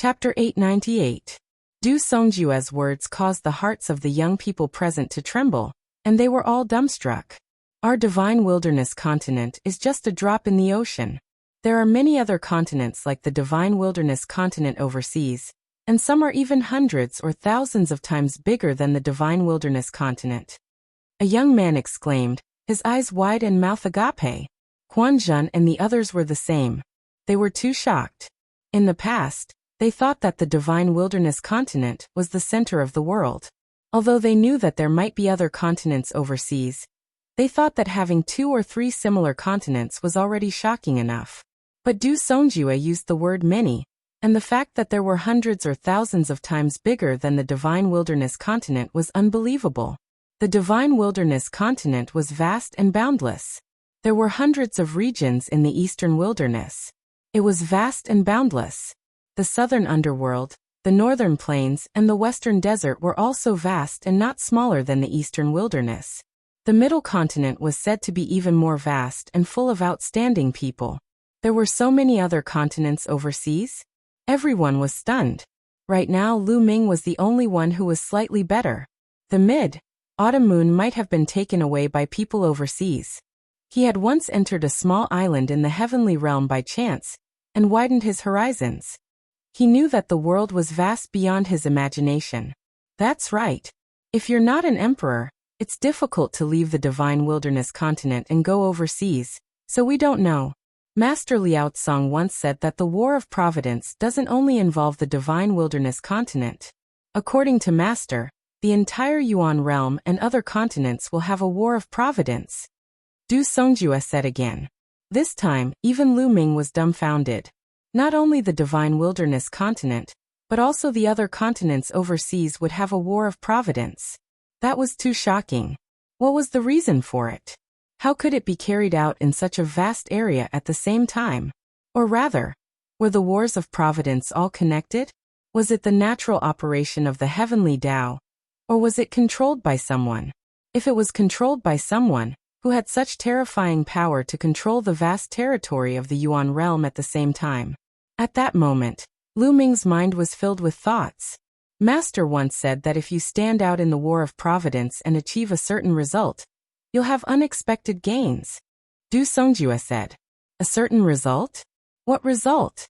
Chapter 898. Du Songjue's words caused the hearts of the young people present to tremble, and they were all dumbstruck. Our divine wilderness continent is just a drop in the ocean. There are many other continents like the divine wilderness continent overseas, and some are even hundreds or thousands of times bigger than the divine wilderness continent. A young man exclaimed, his eyes wide and mouth agape. Huanzhen and the others were the same. They were too shocked. In the past, they thought that the divine wilderness continent was the center of the world. Although they knew that there might be other continents overseas, they thought that having 2 or 3 similar continents was already shocking enough. But Du Songjue used the word many, and the fact that there were hundreds or thousands of times bigger than the divine wilderness continent was unbelievable. The divine wilderness continent was vast and boundless. There were hundreds of regions in the eastern wilderness. It was vast and boundless. The southern underworld, the northern plains, and the western desert were also vast and not smaller than the eastern wilderness. The middle continent was said to be even more vast and full of outstanding people. There were so many other continents overseas. Everyone was stunned. Right now Lu Ming was the only one who was slightly better. The mid-autumn moon might have been taken away by people overseas. He had once entered a small island in the heavenly realm by chance, and widened his horizons. He knew that the world was vast beyond his imagination. That's right. If you're not an emperor, it's difficult to leave the divine wilderness continent and go overseas, so we don't know. Master Liao Tsong once said that the War of Providence doesn't only involve the divine wilderness continent. According to Master, the entire Yuan realm and other continents will have a War of Providence. Du Songjue said again. This time, even Lu Ming was dumbfounded. Not only the divine wilderness continent, but also the other continents overseas would have a War of Providence. That was too shocking. What was the reason for it? How could it be carried out in such a vast area at the same time? Or rather, were the wars of providence all connected? Was it the natural operation of the heavenly Tao? Or was it controlled by someone? If it was controlled by someone who had such terrifying power to control the vast territory of the Yuan realm at the same time. At that moment, Lu Ming's mind was filled with thoughts. Master once said that if you stand out in the War of Providence and achieve a certain result, you'll have unexpected gains. Du Songjue said. A certain result? What result?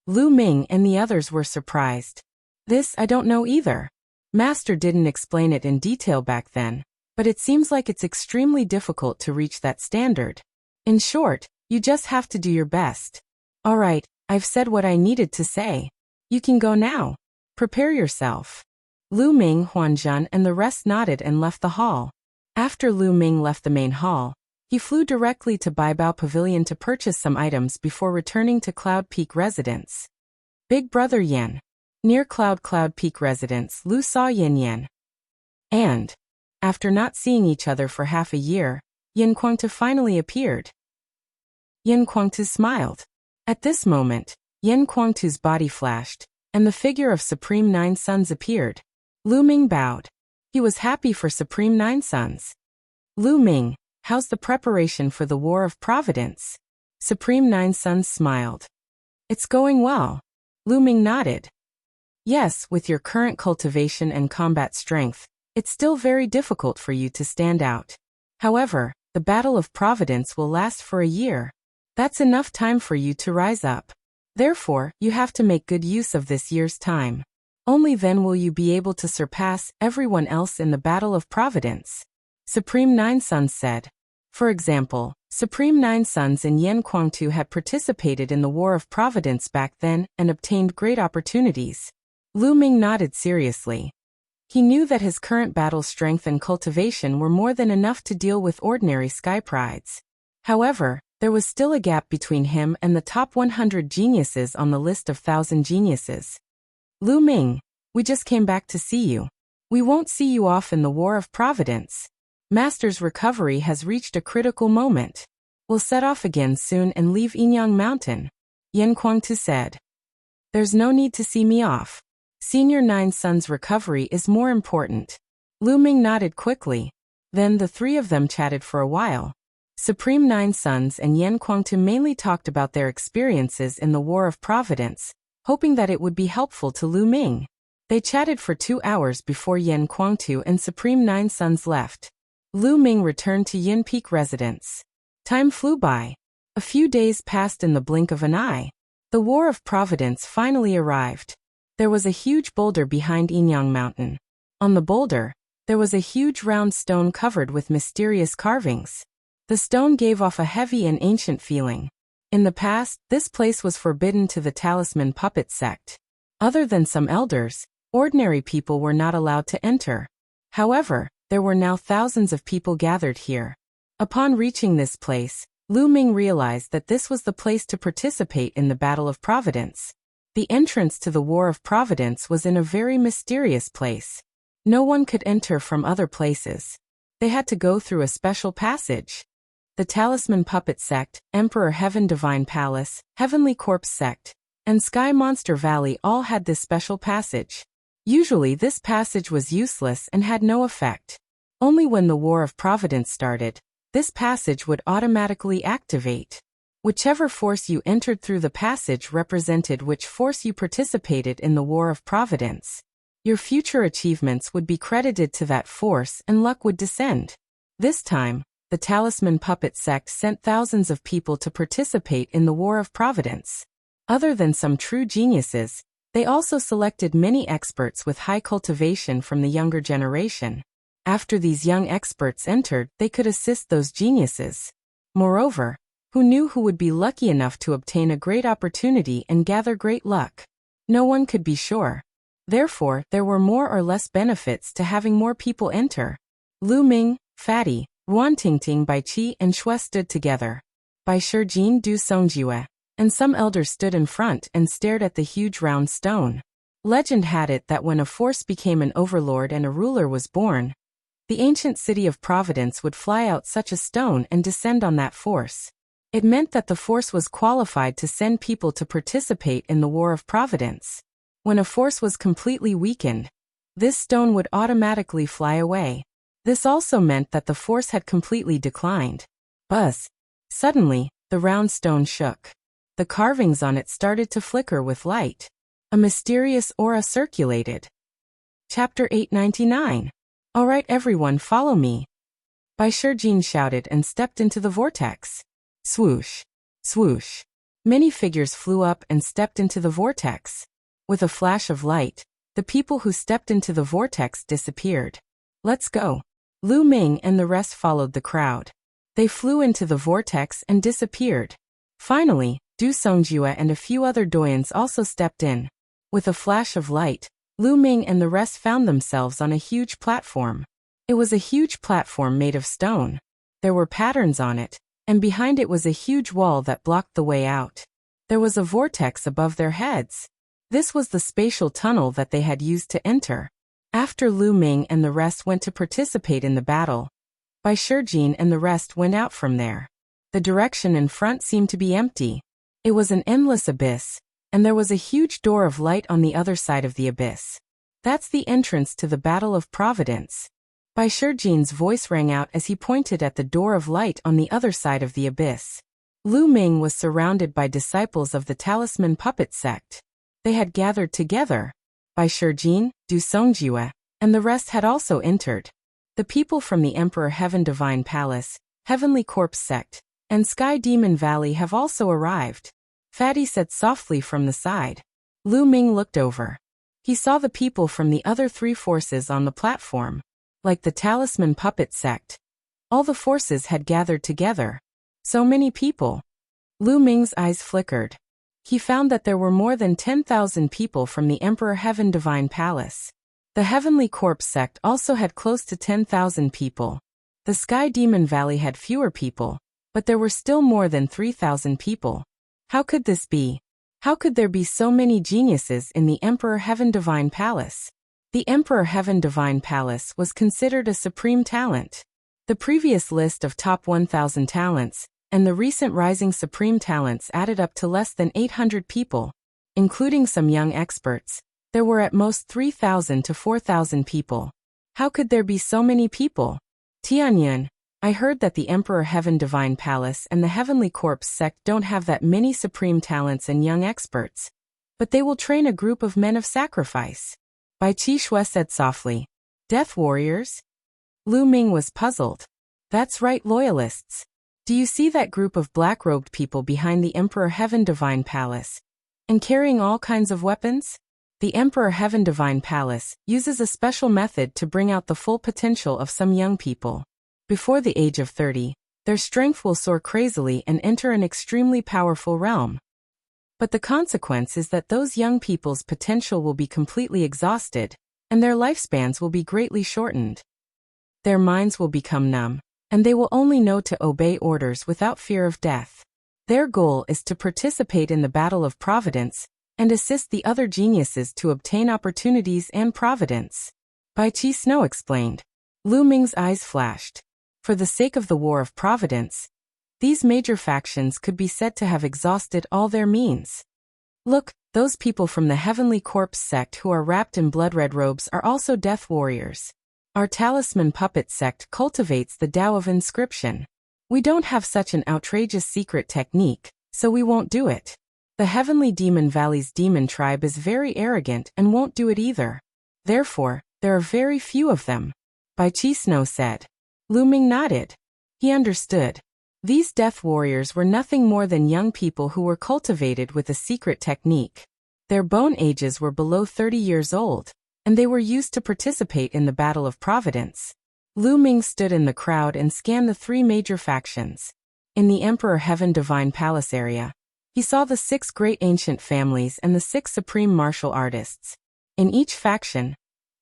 Lu Ming and the others were surprised. This I don't know either. Master didn't explain it in detail back then, but it seems like it's extremely difficult to reach that standard. In short, you just have to do your best. All right, I've said what I needed to say. You can go now. Prepare yourself. Lu Ming, Huanzhen, and the rest nodded and left the hall. After Lu Ming left the main hall, he flew directly to Baibao Pavilion to purchase some items before returning to Cloud Peak Residence. Big Brother Yan. Near Cloud Peak Residence, Lu saw Yin Yan. And, after not seeing each other for half a year, Yin Kuangtu finally appeared. Yin Kuangtu smiled. At this moment, Yin Kuangtu's body flashed, and the figure of Supreme Nine Suns appeared. Lu Ming bowed. He was happy for Supreme Nine Suns. Lu Ming, how's the preparation for the War of Providence? Supreme Nine Suns smiled. It's going well. Lu Ming nodded. Yes, with your current cultivation and combat strength, it's still very difficult for you to stand out. However, the Battle of Providence will last for a year. That's enough time for you to rise up. Therefore, you have to make good use of this year's time. Only then will you be able to surpass everyone else in the Battle of Providence. Supreme Nine Suns said. For example, Supreme Nine Suns and Yin Kuangtu had participated in the War of Providence back then and obtained great opportunities. Lu Ming nodded seriously. He knew that his current battle strength and cultivation were more than enough to deal with ordinary sky prides. However, there was still a gap between him and the top 100 geniuses on the list of 1,000 geniuses. Lu Ming, we just came back to see you. We won't see you off in the War of Providence. Master's recovery has reached a critical moment. We'll set off again soon and leave Yinyang Mountain. Yin Kuangtu said. There's no need to see me off. Senior Nine Suns' recovery is more important. Lu Ming nodded quickly. Then the three of them chatted for a while. Supreme Nine Suns and Yin Kuangtu mainly talked about their experiences in the War of Providence, hoping that it would be helpful to Lu Ming. They chatted for 2 hours before Yan Kuangtu and Supreme Nine Sons left. Lu Ming returned to Yin Peak residence. Time flew by. A few days passed in the blink of an eye. The War of Providence finally arrived. There was a huge boulder behind Yinyang Mountain. On the boulder, there was a huge round stone covered with mysterious carvings. The stone gave off a heavy and ancient feeling. In the past, this place was forbidden to the Talisman Puppet sect. Other than some elders, ordinary people were not allowed to enter. However, there were now thousands of people gathered here. Upon reaching this place, Lu Ming realized that this was the place to participate in the Battle of Providence. The entrance to the War of Providence was in a very mysterious place. No one could enter from other places. They had to go through a special passage. The Talisman Puppet Sect, Emperor Heaven Divine Palace, Heavenly Corpse Sect, and Sky Monster Valley all had this special passage. Usually this passage was useless and had no effect. Only when the War of Providence started, this passage would automatically activate. Whichever force you entered through the passage represented which force you participated in the War of Providence. Your future achievements would be credited to that force and luck would descend. This time, the Talisman Puppet Sect sent thousands of people to participate in the War of Providence. Other than some true geniuses, they also selected many experts with high cultivation from the younger generation. After these young experts entered, they could assist those geniuses. Moreover, who knew who would be lucky enough to obtain a great opportunity and gather great luck? No one could be sure. Therefore, there were more or less benefits to having more people enter. Lu Ming, Fatty, Ruan Tingting, Bai Qi and Shui stood together. Bai Shijin, Du Songjue, and some elders stood in front and stared at the huge round stone. Legend had it that when a force became an overlord and a ruler was born, the ancient city of Providence would fly out such a stone and descend on that force. It meant that the force was qualified to send people to participate in the War of Providence. When a force was completely weakened, this stone would automatically fly away. This also meant that the force had completely declined. Buzz! Suddenly, the round stone shook. The carvings on it started to flicker with light. A mysterious aura circulated. Chapter 899. Alright everyone, follow me. Bai Shijin shouted and stepped into the vortex. Swoosh! Swoosh! Many figures flew up and stepped into the vortex. With a flash of light, the people who stepped into the vortex disappeared. Let's go. Lu Ming and the rest followed the crowd. They flew into the vortex and disappeared. Finally, Du Songjue and a few other doyens also stepped in. With a flash of light, Lu Ming and the rest found themselves on a huge platform. It was a huge platform made of stone. There were patterns on it, and behind it was a huge wall that blocked the way out. There was a vortex above their heads. This was the spatial tunnel that they had used to enter. After Lu Ming and the rest went to participate in the battle, Bai Shijin and the rest went out from there. The direction in front seemed to be empty. It was an endless abyss, and there was a huge door of light on the other side of the abyss. That's the entrance to the Battle of Providence. Bai Shijin's voice rang out as he pointed at the door of light on the other side of the abyss. Lu Ming was surrounded by disciples of the Talisman Puppet Sect. They had gathered together. Bai Shijin, Du Songjue, and the rest had also entered. The people from the Emperor Heaven Divine Palace, Heavenly Corpse Sect, and Sky Demon Valley have also arrived. Fatty said softly from the side. Lu Ming looked over. He saw the people from the other three forces on the platform. Like the Talisman Puppet Sect, all the forces had gathered together. So many people. Lu Ming's eyes flickered. He found that there were more than 10,000 people from the Emperor Heaven Divine Palace. The Heavenly Corpse Sect also had close to 10,000 people. The Sky Demon Valley had fewer people, but there were still more than 3,000 people. How could this be? How could there be so many geniuses in the Emperor Heaven Divine Palace? The Emperor Heaven Divine Palace was considered a supreme talent. The previous list of top 1,000 talents, and the recent rising supreme talents added up to less than 800 people. Including some young experts, there were at most 3,000 to 4,000 people. How could there be so many people? Tianyun, I heard that the Emperor Heaven Divine Palace and the Heavenly Corpse Sect don't have that many supreme talents and young experts. but they will train a group of men of sacrifice. Bai Qi Shui said softly. Death warriors? Lu Ming was puzzled. That's right, loyalists. Do you see that group of black-robed people behind the Emperor Heaven Divine Palace? And carrying all kinds of weapons? The Emperor Heaven Divine Palace uses a special method to bring out the full potential of some young people. Before the age of 30, their strength will soar crazily and enter an extremely powerful realm. But the consequence is that those young people's potential will be completely exhausted, and their lifespans will be greatly shortened. Their minds will become numb, and they will only know to obey orders without fear of death. Their goal is to participate in the battle of providence and assist the other geniuses to obtain opportunities and providence. Bai Qi Snow explained. Lu Ming's eyes flashed. For the sake of the War of Providence, these major factions could be said to have exhausted all their means. Look, those people from the Heavenly Corpse sect who are wrapped in blood-red robes are also death warriors. Our Talisman Puppet sect cultivates the Tao of Inscription. We don't have such an outrageous secret technique, so we won't do it. The Heavenly Demon Valley's demon tribe is very arrogant and won't do it either. Therefore, there are very few of them. Bai Qi Snow said. Lu Ming nodded. He understood. These death warriors were nothing more than young people who were cultivated with a secret technique. Their bone ages were below 30 years old, and they were used to participate in the Battle of Providence. Lu Ming stood in the crowd and scanned the three major factions. In the Emperor Heaven Divine Palace area, he saw the 6 great ancient families and the 6 supreme martial artists. In each faction,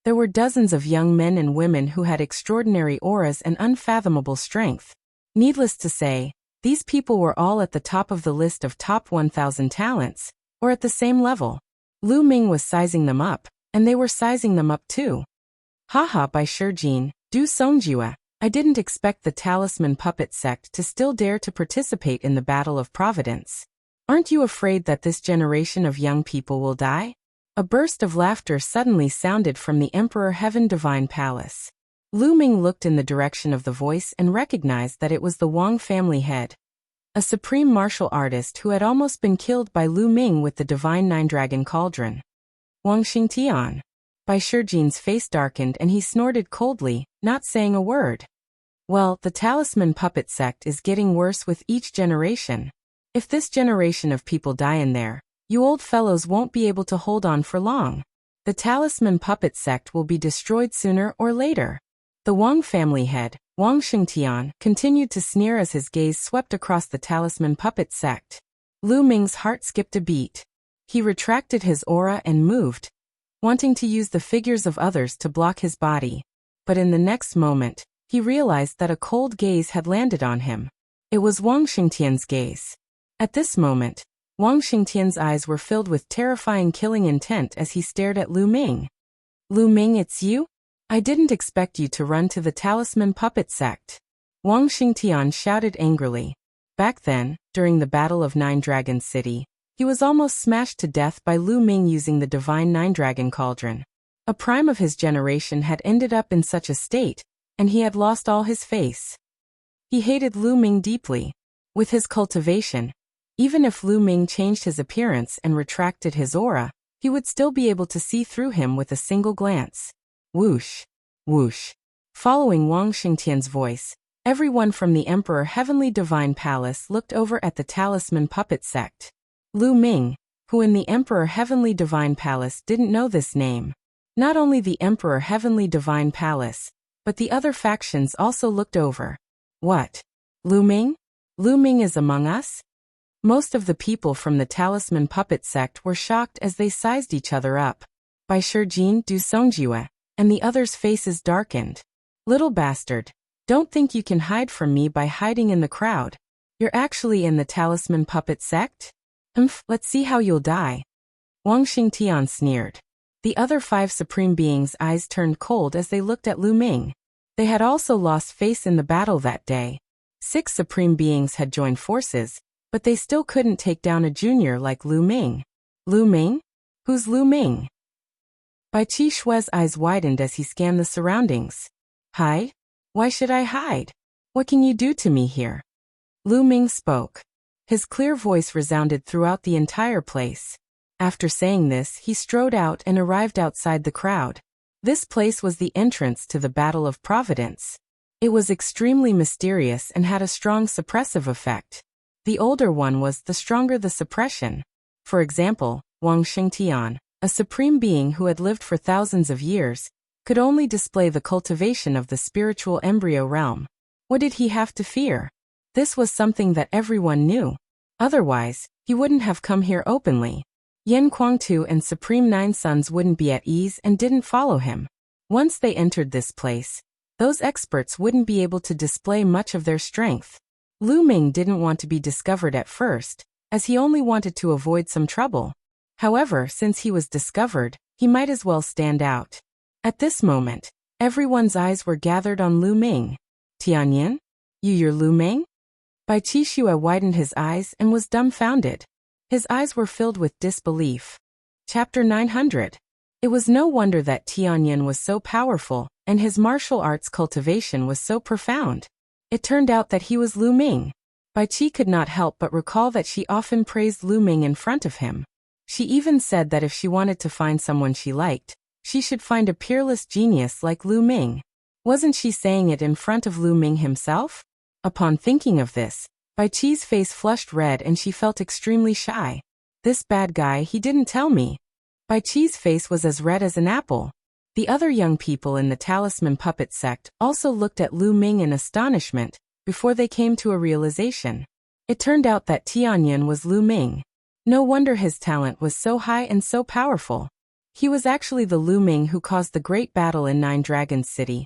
there were dozens of young men and women who had extraordinary auras and unfathomable strength. Needless to say, these people were all at the top of the list of top 1,000 talents, or at the same level. Lu Ming was sizing them up, and they were sizing them up too. Haha, Bai Shijin, Du Songjue, I didn't expect the Talisman Puppet sect to still dare to participate in the Battle of Providence. Aren't you afraid that this generation of young people will die? A burst of laughter suddenly sounded from the Emperor Heaven Divine Palace. Lu Ming looked in the direction of the voice and recognized that it was the Wang family head, a supreme martial artist who had almost been killed by Lu Ming with the Divine Nine-Dragon Cauldron. Wang Xingtian. Bai Shijin's face darkened and he snorted coldly, not saying a word. Well, the Talisman Puppet sect is getting worse with each generation. If this generation of people die in there, you old fellows won't be able to hold on for long. The Talisman Puppet sect will be destroyed sooner or later. The Wang family head, Wang Xingtian, continued to sneer as his gaze swept across the Talisman Puppet sect. Lu Ming's heart skipped a beat. He retracted his aura and moved, wanting to use the figures of others to block his body. But in the next moment, he realized that a cold gaze had landed on him. It was Wang Xingtian's gaze. At this moment, Wang Xingtian's eyes were filled with terrifying killing intent as he stared at Lu Ming. Lu Ming, it's you? I didn't expect you to run to the Talisman Puppet sect. Wang Xingtian shouted angrily. Back then, during the Battle of Nine Dragon City, he was almost smashed to death by Lu Ming using the Divine Nine-Dragon Cauldron. A prime of his generation had ended up in such a state, and he had lost all his face. He hated Lu Ming deeply. With his cultivation, even if Lu Ming changed his appearance and retracted his aura, he would still be able to see through him with a single glance. Whoosh, whoosh. Following Wang Xingtian's voice, everyone from the Emperor Heavenly Divine Palace looked over at the Talisman Puppet sect. Lu Ming, who in the Emperor Heavenly Divine Palace didn't know this name. Not only the Emperor Heavenly Divine Palace, but the other factions also looked over. What? Lu Ming? Lu Ming is among us? Most of the people from the Talisman Puppet sect were shocked as they sized each other up. Bai Shijin, Du Songjue, and the others' faces darkened. Little bastard, don't think you can hide from me by hiding in the crowd. You're actually in the Talisman Puppet sect? Let's see how you'll die. Wang Xingtian sneered. The other 5 supreme beings' eyes turned cold as they looked at Lu Ming. They had also lost face in the battle that day. 6 supreme beings had joined forces, but they still couldn't take down a junior like Lu Ming. Lu Ming? Who's Lu Ming? Bai Qi Shui's eyes widened as he scanned the surroundings. Hide? Why should I hide? What can you do to me here? Lu Ming spoke. His clear voice resounded throughout the entire place. After saying this, he strode out and arrived outside the crowd. This place was the entrance to the Battle of Providence. It was extremely mysterious and had a strong suppressive effect. The older one was, the stronger the suppression. For example, Wang Xingtian, a supreme being who had lived for thousands of years, could only display the cultivation of the spiritual embryo realm. What did he have to fear? This was something that everyone knew. Otherwise, he wouldn't have come here openly. Yan Kuangtu and Supreme Nine Sons wouldn't be at ease and didn't follow him. Once they entered this place, those experts wouldn't be able to display much of their strength. Lu Ming didn't want to be discovered at first, as he only wanted to avoid some trouble. However, since he was discovered, he might as well stand out. At this moment, everyone's eyes were gathered on Lu Ming. Tianyin? You're Lu Ming? Bai Qixue widened his eyes and was dumbfounded. His eyes were filled with disbelief. Chapter 900. It was no wonder that Tianyin was so powerful, and his martial arts cultivation was so profound. It turned out that he was Lu Ming. Bai Qi could not help but recall that she often praised Lu Ming in front of him. She even said that if she wanted to find someone she liked, she should find a peerless genius like Lu Ming. Wasn't she saying it in front of Lu Ming himself? Upon thinking of this, Bai Qi's face flushed red and she felt extremely shy. This bad guy, he didn't tell me. Bai Qi's face was as red as an apple. The other young people in the Talisman Puppet sect also looked at Lu Ming in astonishment before they came to a realization. It turned out that Tianyin was Lu Ming. No wonder his talent was so high and so powerful. He was actually the Lu Ming who caused the great battle in Nine Dragons City,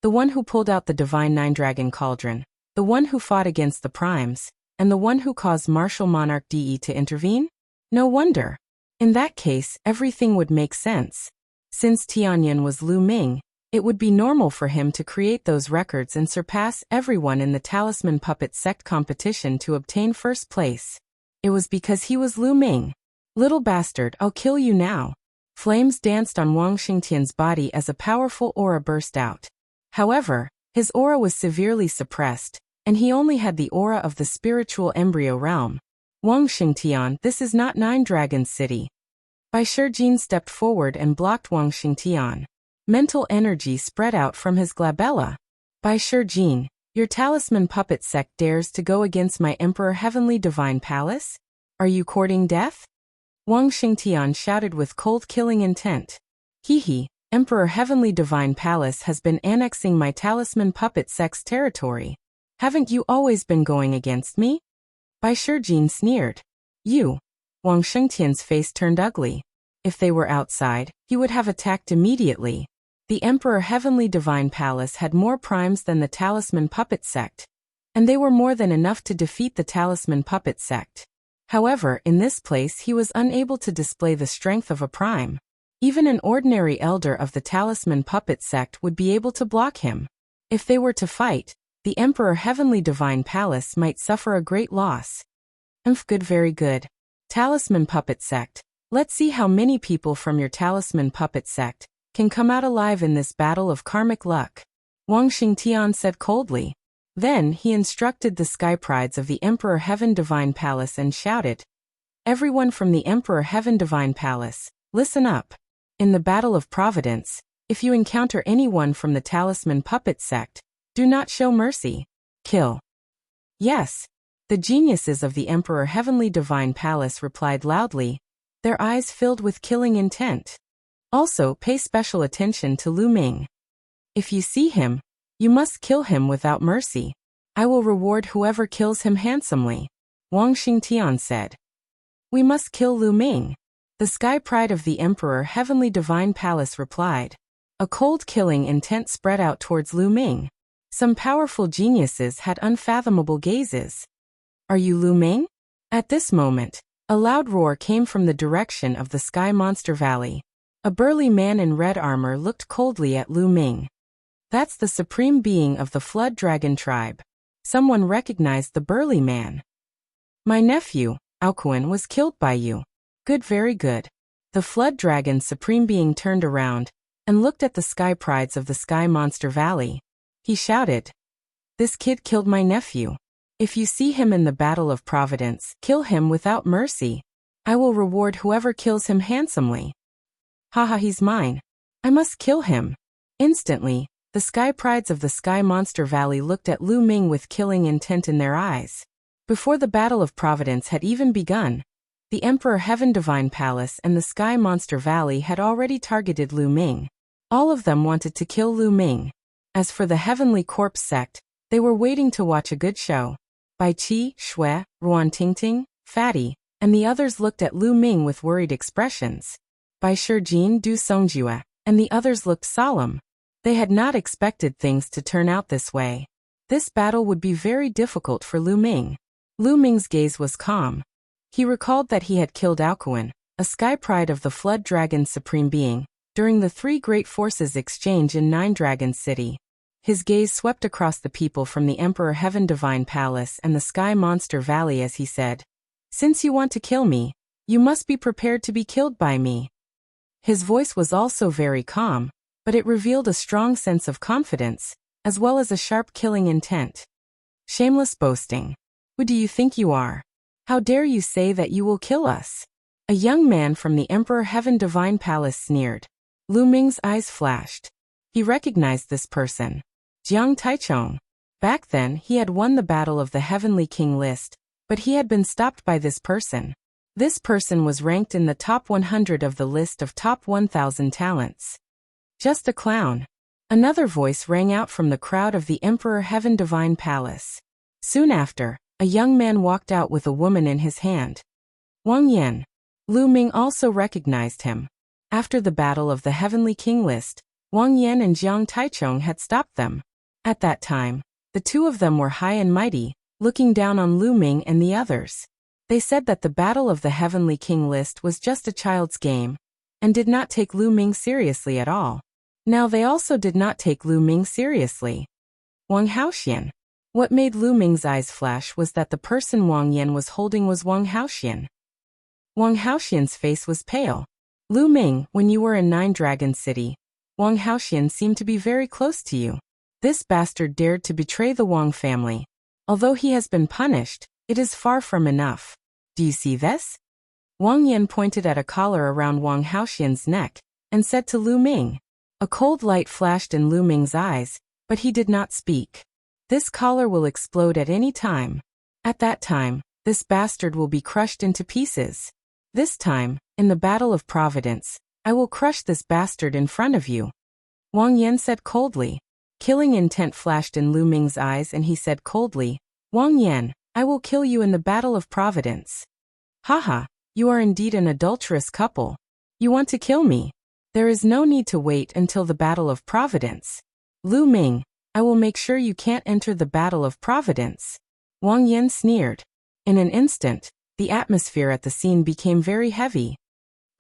the one who pulled out the divine Nine Dragon Cauldron, the one who fought against the primes, and the one who caused Martial Monarch De to intervene? No wonder. In that case, everything would make sense. Since Tianyin was Lu Ming, it would be normal for him to create those records and surpass everyone in the Talisman Puppet sect competition to obtain first place. It was because he was Lu Ming. Little bastard, I'll kill you now. Flames danced on Wang Xingtian's body as a powerful aura burst out. However, his aura was severely suppressed, and he only had the aura of the spiritual embryo realm. Wang Xingtian, this is not Nine Dragons City. Bai Shijin stepped forward and blocked Wang Xingtian. Mental energy spread out from his glabella. Bai Shijin, your Talisman Puppet sect dares to go against my Emperor Heavenly Divine Palace? Are you courting death? Wang Xingtian shouted with cold killing intent. Hee, Emperor Heavenly Divine Palace has been annexing my Talisman Puppet sect's territory. Haven't you always been going against me? Bai Shijin sneered. You. Wang Xingtian's face turned ugly. If they were outside, he would have attacked immediately. The Emperor Heavenly Divine Palace had more primes than the Talisman Puppet sect, and they were more than enough to defeat the Talisman Puppet sect. However, in this place he was unable to display the strength of a prime. Even an ordinary elder of the Talisman Puppet sect would be able to block him. If they were to fight, the Emperor Heavenly Divine Palace might suffer a great loss. Good, very good. Talisman Puppet sect, let's see how many people from your Talisman Puppet sect can come out alive in this battle of karmic luck. Wang Xingtian said coldly. Then he instructed the sky prides of the Emperor Heaven Divine Palace and shouted, everyone from the Emperor Heaven Divine Palace, listen up. In the Battle of Providence, if you encounter anyone from the Talisman Puppet sect, do not show mercy. Kill. Yes. The geniuses of the Emperor Heavenly Divine Palace replied loudly, their eyes filled with killing intent. Also, pay special attention to Lu Ming. If you see him, you must kill him without mercy. I will reward whoever kills him handsomely. Wang Xingtian said. We must kill Lu Ming. The sky pride of the Emperor Heavenly Divine Palace replied. A cold killing intent spread out towards Lu Ming. Some powerful geniuses had unfathomable gazes. Are you Lu Ming? At this moment, a loud roar came from the direction of the Sky Monster Valley. A burly man in red armor looked coldly at Lu Ming. That's the supreme being of the Flood Dragon tribe. Someone recognized the burly man. My nephew, Aokuan, was killed by you. Good, very good. The Flood Dragon supreme being turned around and looked at the sky prides of the Sky Monster Valley. He shouted, this kid killed my nephew. If you see him in the Battle of Providence, kill him without mercy. I will reward whoever kills him handsomely. Haha, he's mine. I must kill him. Instantly, the sky prides of the Sky Monster Valley looked at Lu Ming with killing intent in their eyes. Before the Battle of Providence had even begun, the Emperor Heaven Divine Palace and the Sky Monster Valley had already targeted Lu Ming. All of them wanted to kill Lu Ming. As for the Heavenly Corpse sect, they were waiting to watch a good show. Bai Qi, Shui, Ruan Tingting, Fatty, and the others looked at Lu Ming with worried expressions. Bai Shijin, Du Songjue, and the others looked solemn. They had not expected things to turn out this way. This battle would be very difficult for Lu Ming. Lu Ming's gaze was calm. He recalled that he had killed Aokuan, a sky pride of the Flood Dragon's supreme being, during the three great forces exchange in Nine Dragon City. His gaze swept across the people from the Emperor Heaven Divine Palace and the Sky Monster Valley as he said, "Since you want to kill me, you must be prepared to be killed by me." His voice was also very calm, but it revealed a strong sense of confidence, as well as a sharp killing intent. Shameless boasting. Who do you think you are? How dare you say that you will kill us? A young man from the Emperor Heaven Divine Palace sneered. Lu Ming's eyes flashed. He recognized this person. Jiang Taichong. Back then, he had won the Battle of the Heavenly King list, but he had been stopped by this person. This person was ranked in the top 100 of the list of top 1,000 talents. Just a clown. Another voice rang out from the crowd of the Emperor Heaven Divine Palace. Soon after, a young man walked out with a woman in his hand. Wang Yan. Lu Ming also recognized him. After the Battle of the Heavenly King list, Wang Yan and Jiang Taichong had stopped them. At that time, the two of them were high and mighty, looking down on Lu Ming and the others. They said that the Battle of the Heavenly King list was just a child's game, and did not take Lu Ming seriously at all. Now they also did not take Lu Ming seriously. Wang Haoxian. What made Lu Ming's eyes flash was that the person Wang Yan was holding was Wang Haoxian. Wang Haoxian's face was pale. Lu Ming, when you were in Nine Dragon City, Wang Haoxian seemed to be very close to you. This bastard dared to betray the Wang family. Although he has been punished, it is far from enough. Do you see this? Wang Yan pointed at a collar around Wang Haoxian's neck, and said to Lu Ming. A cold light flashed in Lu Ming's eyes, but he did not speak. This collar will explode at any time. At that time, this bastard will be crushed into pieces. This time, in the Battle of Providence, I will crush this bastard in front of you. Wang Yan said coldly. Killing intent flashed in Lu Ming's eyes and he said coldly, Wang Yan, I will kill you in the Battle of Providence. Haha, you are indeed an adulterous couple. You want to kill me. There is no need to wait until the Battle of Providence. Lu Ming, I will make sure you can't enter the Battle of Providence. Wang Yan sneered. In an instant, the atmosphere at the scene became very heavy.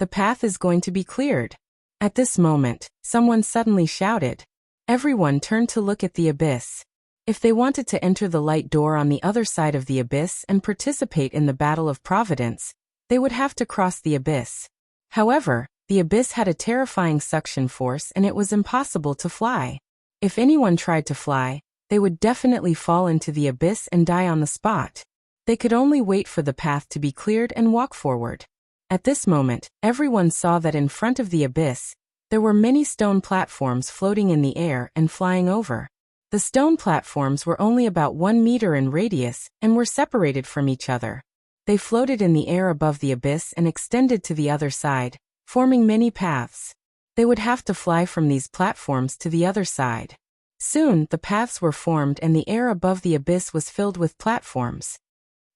The path is going to be cleared. At this moment, someone suddenly shouted. Everyone turned to look at the abyss. If they wanted to enter the light door on the other side of the abyss and participate in the Battle of Providence, they would have to cross the abyss. However, the abyss had a terrifying suction force and it was impossible to fly. If anyone tried to fly, they would definitely fall into the abyss and die on the spot. They could only wait for the path to be cleared and walk forward. At this moment, everyone saw that in front of the abyss, there were many stone platforms floating in the air and flying over. The stone platforms were only about 1 meter in radius and were separated from each other. They floated in the air above the abyss and extended to the other side, forming many paths. They would have to fly from these platforms to the other side. Soon, the paths were formed and the air above the abyss was filled with platforms.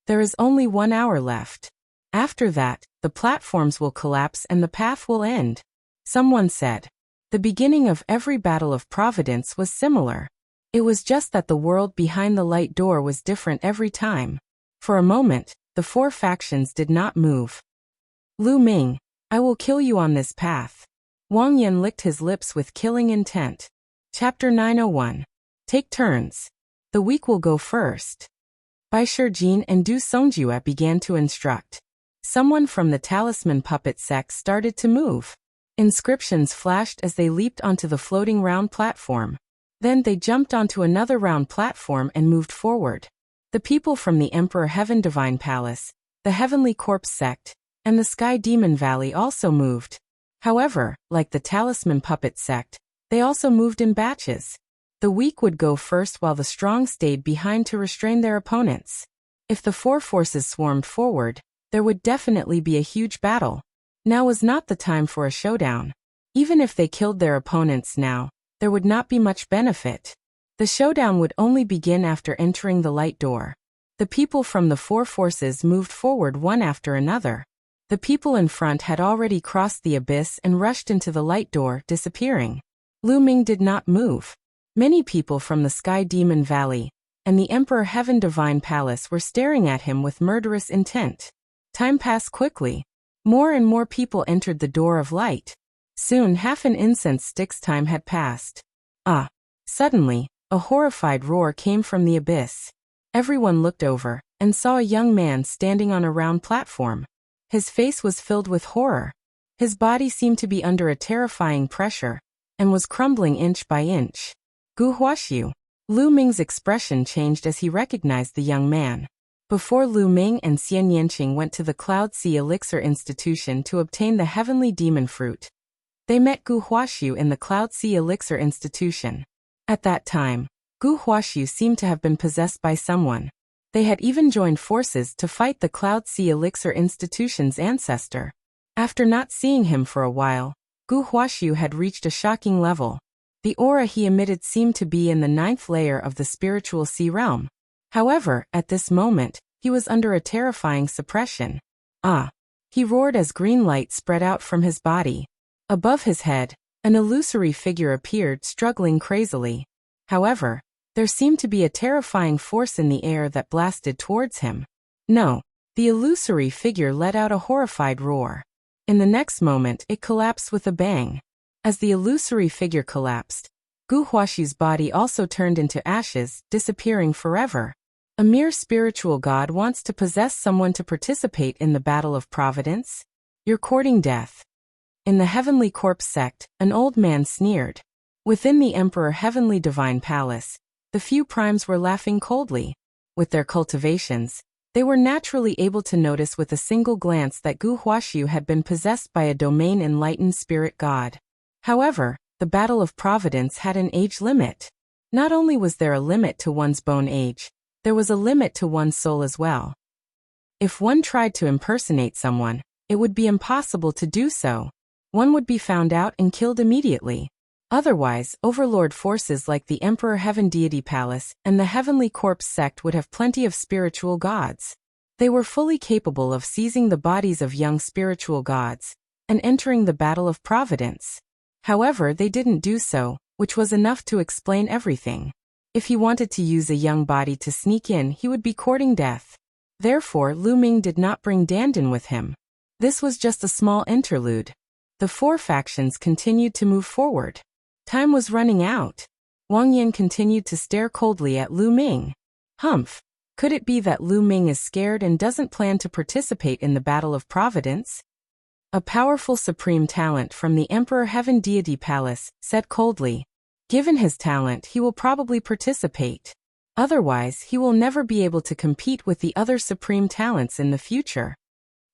There is only 1 hour left. After that, the platforms will collapse and the path will end. Someone said. The beginning of every Battle of Providence was similar. It was just that the world behind the light door was different every time. For a moment, the 4 factions did not move. Lu Ming, I will kill you on this path. Wang Yan licked his lips with killing intent. Chapter 901. Take turns. The weak will go first. Bai Shijin and Du Songjue began to instruct. Someone from the Talisman Puppet sect started to move. Inscriptions flashed as they leaped onto the floating round platform. Then they jumped onto another round platform and moved forward. The people from the Emperor Heaven Divine Palace, the Heavenly Corpse sect, and the Sky Demon Valley also moved. However, like the Talisman Puppet sect, they also moved in batches. The weak would go first while the strong stayed behind to restrain their opponents. If the four forces swarmed forward, there would definitely be a huge battle. Now was not the time for a showdown. Even if they killed their opponents now, there would not be much benefit. The showdown would only begin after entering the light door. The people from the four forces moved forward one after another. The people in front had already crossed the abyss and rushed into the light door, disappearing. Lu Ming did not move. Many people from the Sky Demon Valley and the Emperor Heaven Divine Palace were staring at him with murderous intent. Time passed quickly. More and more people entered the door of light. Soon half an incense stick's time had passed. Suddenly, a horrified roar came from the abyss. Everyone looked over and saw a young man standing on a round platform. His face was filled with horror. His body seemed to be under a terrifying pressure and was crumbling inch by inch. Gu Huaxiu. Lu Ming's expression changed as he recognized the young man. Before Lu Ming and Xian Yanqing went to the Cloud Sea Elixir Institution to obtain the Heavenly Demon Fruit, they met Gu Huaxiu in the Cloud Sea Elixir Institution. At that time, Gu Huaxiu seemed to have been possessed by someone. They had even joined forces to fight the Cloud Sea Elixir Institution's ancestor. After not seeing him for a while, Gu Huaxiu had reached a shocking level. The aura he emitted seemed to be in the 9th layer of the spiritual sea realm. However, at this moment, he was under a terrifying suppression. He roared as green light spread out from his body. Above his head, an illusory figure appeared, struggling crazily. However, there seemed to be a terrifying force in the air that blasted towards him. No, the illusory figure let out a horrified roar. In the next moment, it collapsed with a bang. As the illusory figure collapsed, Gu Huaxiu's body also turned into ashes, disappearing forever. A mere spiritual god wants to possess someone to participate in the battle of providence? You're courting death. In the Heavenly Corpse sect, an old man sneered. Within the Emperor Heavenly Divine Palace, the few primes were laughing coldly. With their cultivations, they were naturally able to notice with a single glance that Gu Huaxiu had been possessed by a domain enlightened spirit god. However, the battle of providence had an age limit. Not only was there a limit to one's bone age, there was a limit to one's soul as well. If one tried to impersonate someone, it would be impossible to do so. One would be found out and killed immediately. Otherwise, overlord forces like the Emperor Heaven Deity Palace and the Heavenly Corpse sect would have plenty of spiritual gods. They were fully capable of seizing the bodies of young spiritual gods and entering the battle of providence. However, they didn't do so, which was enough to explain everything. If he wanted to use a young body to sneak in, he would be courting death. Therefore, Lu Ming did not bring Dandan with him. This was just a small interlude. The four factions continued to move forward. Time was running out. Wang Yan continued to stare coldly at Lu Ming. Humph! Could it be that Lu Ming is scared and doesn't plan to participate in the Battle of Providence? A powerful supreme talent from the Emperor Heaven Deity Palace said coldly. Given his talent, he will probably participate. Otherwise, he will never be able to compete with the other supreme talents in the future.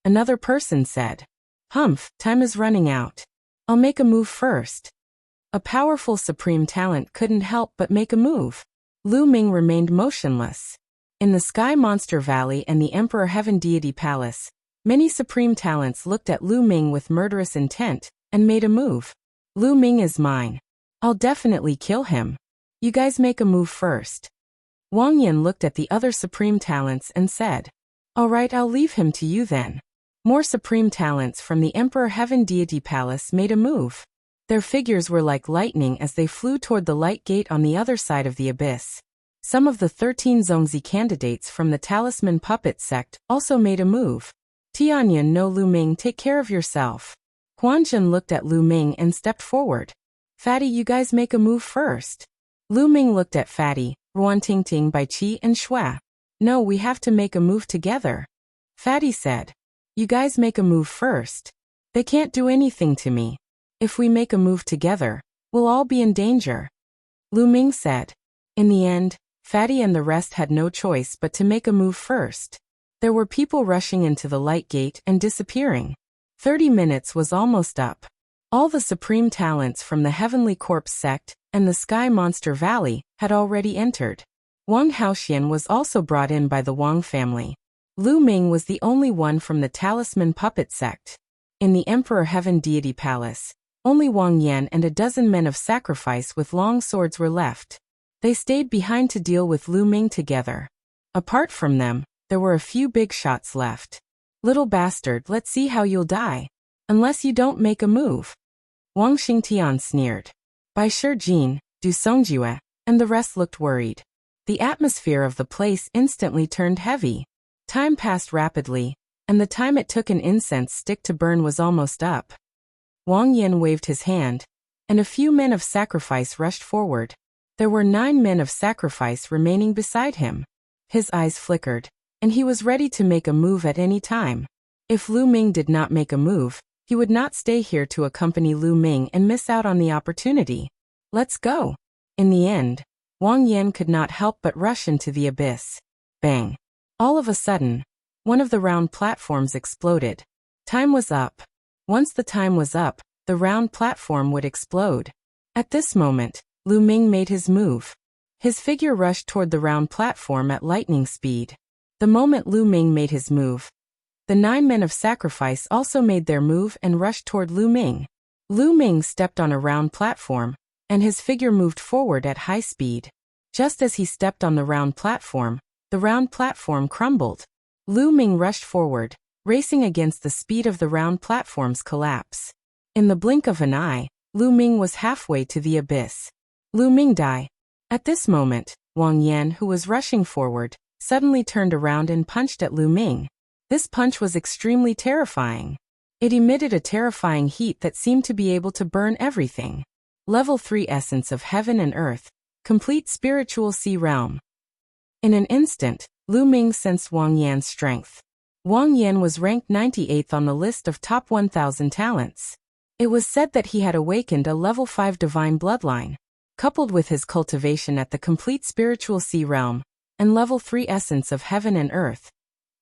Another person said. Humph, time is running out. I'll make a move first. A powerful supreme talent couldn't help but make a move. Lu Ming remained motionless. In the Sky Monster Valley and the Emperor Heaven Deity Palace, many supreme talents looked at Lu Ming with murderous intent and made a move. Lu Ming is mine. I'll definitely kill him. You guys make a move first. Wang Yan looked at the other supreme talents and said, All right, I'll leave him to you then. More supreme talents from the Emperor Heaven Deity Palace made a move. Their figures were like lightning as they flew toward the light gate on the other side of the abyss. Some of the 13 Zongzi candidates from the Talisman Puppet sect also made a move. Tianyan, no, Lu Ming, take care of yourself. Huanzhen looked at Lu Ming and stepped forward. Fatty, you guys make a move first. Lu Ming looked at Fatty, Ruan Tingting, Bai Qi, and Shua. No, we have to make a move together. Fatty said. You guys make a move first. They can't do anything to me. If we make a move together, we'll all be in danger. Lu Ming said. In the end, Fatty and the rest had no choice but to make a move first. There were people rushing into the light gate and disappearing. 30 minutes was almost up. All the supreme talents from the Heavenly Corpse sect and the Sky Monster Valley had already entered. Wang Haoxian was also brought in by the Wang family. Lu Ming was the only one from the Talisman Puppet sect. In the Emperor Heaven Deity Palace, only Wang Yan and a dozen men of sacrifice with long swords were left. They stayed behind to deal with Lu Ming together. Apart from them, there were a few big shots left. Little bastard, let's see how you'll die. Unless you don't make a move. Wang Xingtian sneered. Bai Shijin, Du Songjue, and the rest looked worried. The atmosphere of the place instantly turned heavy. Time passed rapidly, and the time it took an incense stick to burn was almost up. Wang Yin waved his hand, and a few men of sacrifice rushed forward. There were 9 men of sacrifice remaining beside him. His eyes flickered, and he was ready to make a move at any time. If Lu Ming did not make a move, he would not stay here to accompany Lu Ming and miss out on the opportunity. Let's go. In the end, Wang Yan could not help but rush into the abyss. Bang. All of a sudden, one of the round platforms exploded. Time was up. Once the time was up, the round platform would explode. At this moment, Lu Ming made his move. His figure rushed toward the round platform at lightning speed. The moment Lu Ming made his move, the 9 men of sacrifice also made their move and rushed toward Lu Ming. Lu Ming stepped on a round platform, and his figure moved forward at high speed. Just as he stepped on the round platform crumbled. Lu Ming rushed forward, racing against the speed of the round platform's collapse. In the blink of an eye, Lu Ming was halfway to the abyss. Lu Ming died. At this moment, Wang Yan, who was rushing forward, suddenly turned around and punched at Lu Ming. This punch was extremely terrifying. It emitted a terrifying heat that seemed to be able to burn everything. Level 3 Essence of Heaven and Earth. Complete Spiritual Sea Realm. In an instant, Lu Ming sensed Wang Yan's strength. Wang Yan was ranked 98th on the list of top 1,000 talents. It was said that he had awakened a level 5 divine bloodline. Coupled with his cultivation at the complete spiritual sea realm, and level 3 essence of heaven and earth.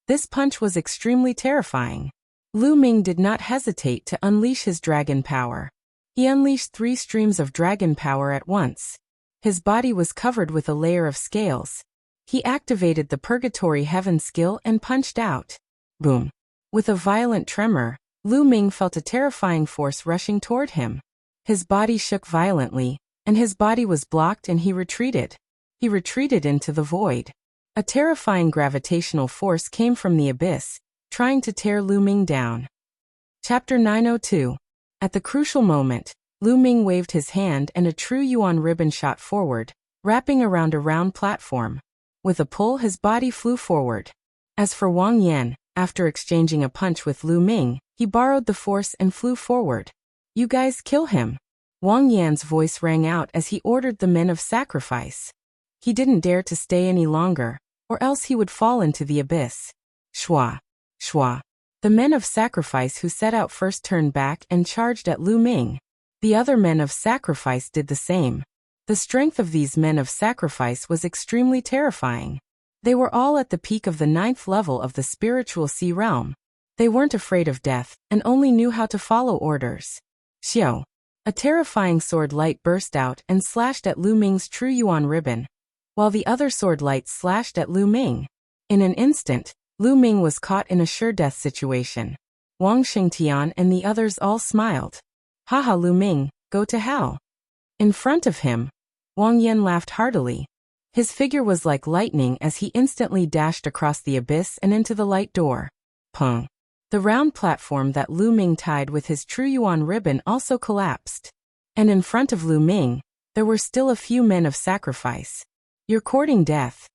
This punch was extremely terrifying. Lu Ming did not hesitate to unleash his dragon power. He unleashed 3 streams of dragon power at once. His body was covered with a layer of scales. He activated the Purgatory Heaven skill and punched out. Boom. With a violent tremor, Lu Ming felt a terrifying force rushing toward him. His body shook violently, and his body was blocked and he retreated. He retreated into the void. A terrifying gravitational force came from the abyss, trying to tear Lu Ming down. Chapter 902. At the crucial moment, Lu Ming waved his hand and a true yuan ribbon shot forward, wrapping around a round platform. With a pull, his body flew forward. As for Wang Yan, after exchanging a punch with Lu Ming, he borrowed the force and flew forward. You guys kill him. Wang Yan's voice rang out as he ordered the men of sacrifice. He didn't dare to stay any longer, or else he would fall into the abyss. Shwa. Shwa. The men of sacrifice who set out first turned back and charged at Lu Ming. The other men of sacrifice did the same. The strength of these men of sacrifice was extremely terrifying. They were all at the peak of the 9th level of the spiritual sea realm. They weren't afraid of death, and only knew how to follow orders. Xiao. A terrifying sword light burst out and slashed at Lu Ming's true yuan ribbon, while the other sword lights slashed at Lu Ming. In an instant, Lu Ming was caught in a sure death situation. Wang Xingtian and the others all smiled. Haha, Lu Ming, go to hell. In front of him, Wang Yan laughed heartily. His figure was like lightning as he instantly dashed across the abyss and into the light door. Pung. The round platform that Lu Ming tied with his true yuan ribbon also collapsed. And in front of Lu Ming, there were still a few men of sacrifice. You're courting death.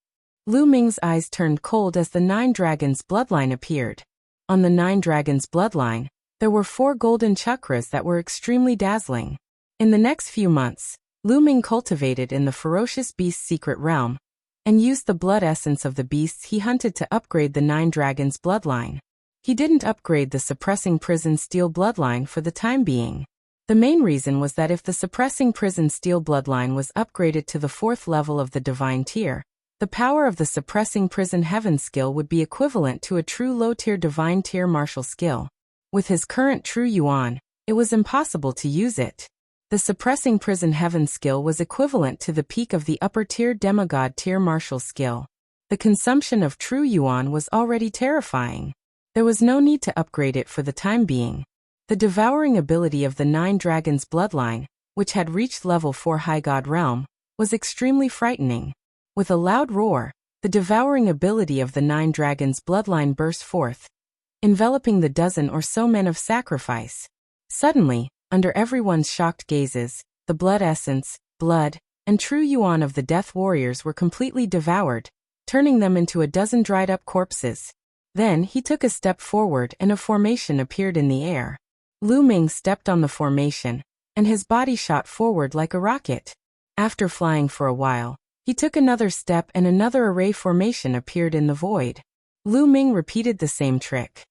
Lu Ming's eyes turned cold as the 9 dragons bloodline appeared. On the 9 dragons bloodline, there were 4 golden chakras that were extremely dazzling. In the next few months, Lu Ming cultivated in the ferocious beast's secret realm, and used the blood essence of the beasts he hunted to upgrade the 9 dragons bloodline. He didn't upgrade the suppressing prison steel bloodline for the time being. The main reason was that if the suppressing prison steel bloodline was upgraded to the 4th level of the divine tier, The power of the suppressing prison heaven skill would be equivalent to a true low-tier divine tier martial skill. With his current true yuan, it was impossible to use it. The suppressing prison heaven skill was equivalent to the peak of the upper-tier demigod tier martial skill. The consumption of true yuan was already terrifying. There was no need to upgrade it for the time being. The devouring ability of the 9 Dragons bloodline, which had reached level 4 High God realm, was extremely frightening. With a loud roar, the devouring ability of the 9 Dragons bloodline burst forth, enveloping the dozen or so men of sacrifice. Suddenly, under everyone's shocked gazes, the blood essence, blood, and true yuan of the death warriors were completely devoured, turning them into a dozen dried-up corpses. Then he took a step forward and a formation appeared in the air. Lu Ming stepped on the formation, and his body shot forward like a rocket. After flying for a while, he took another step and another array formation appeared in the void. Lu Ming repeated the same trick.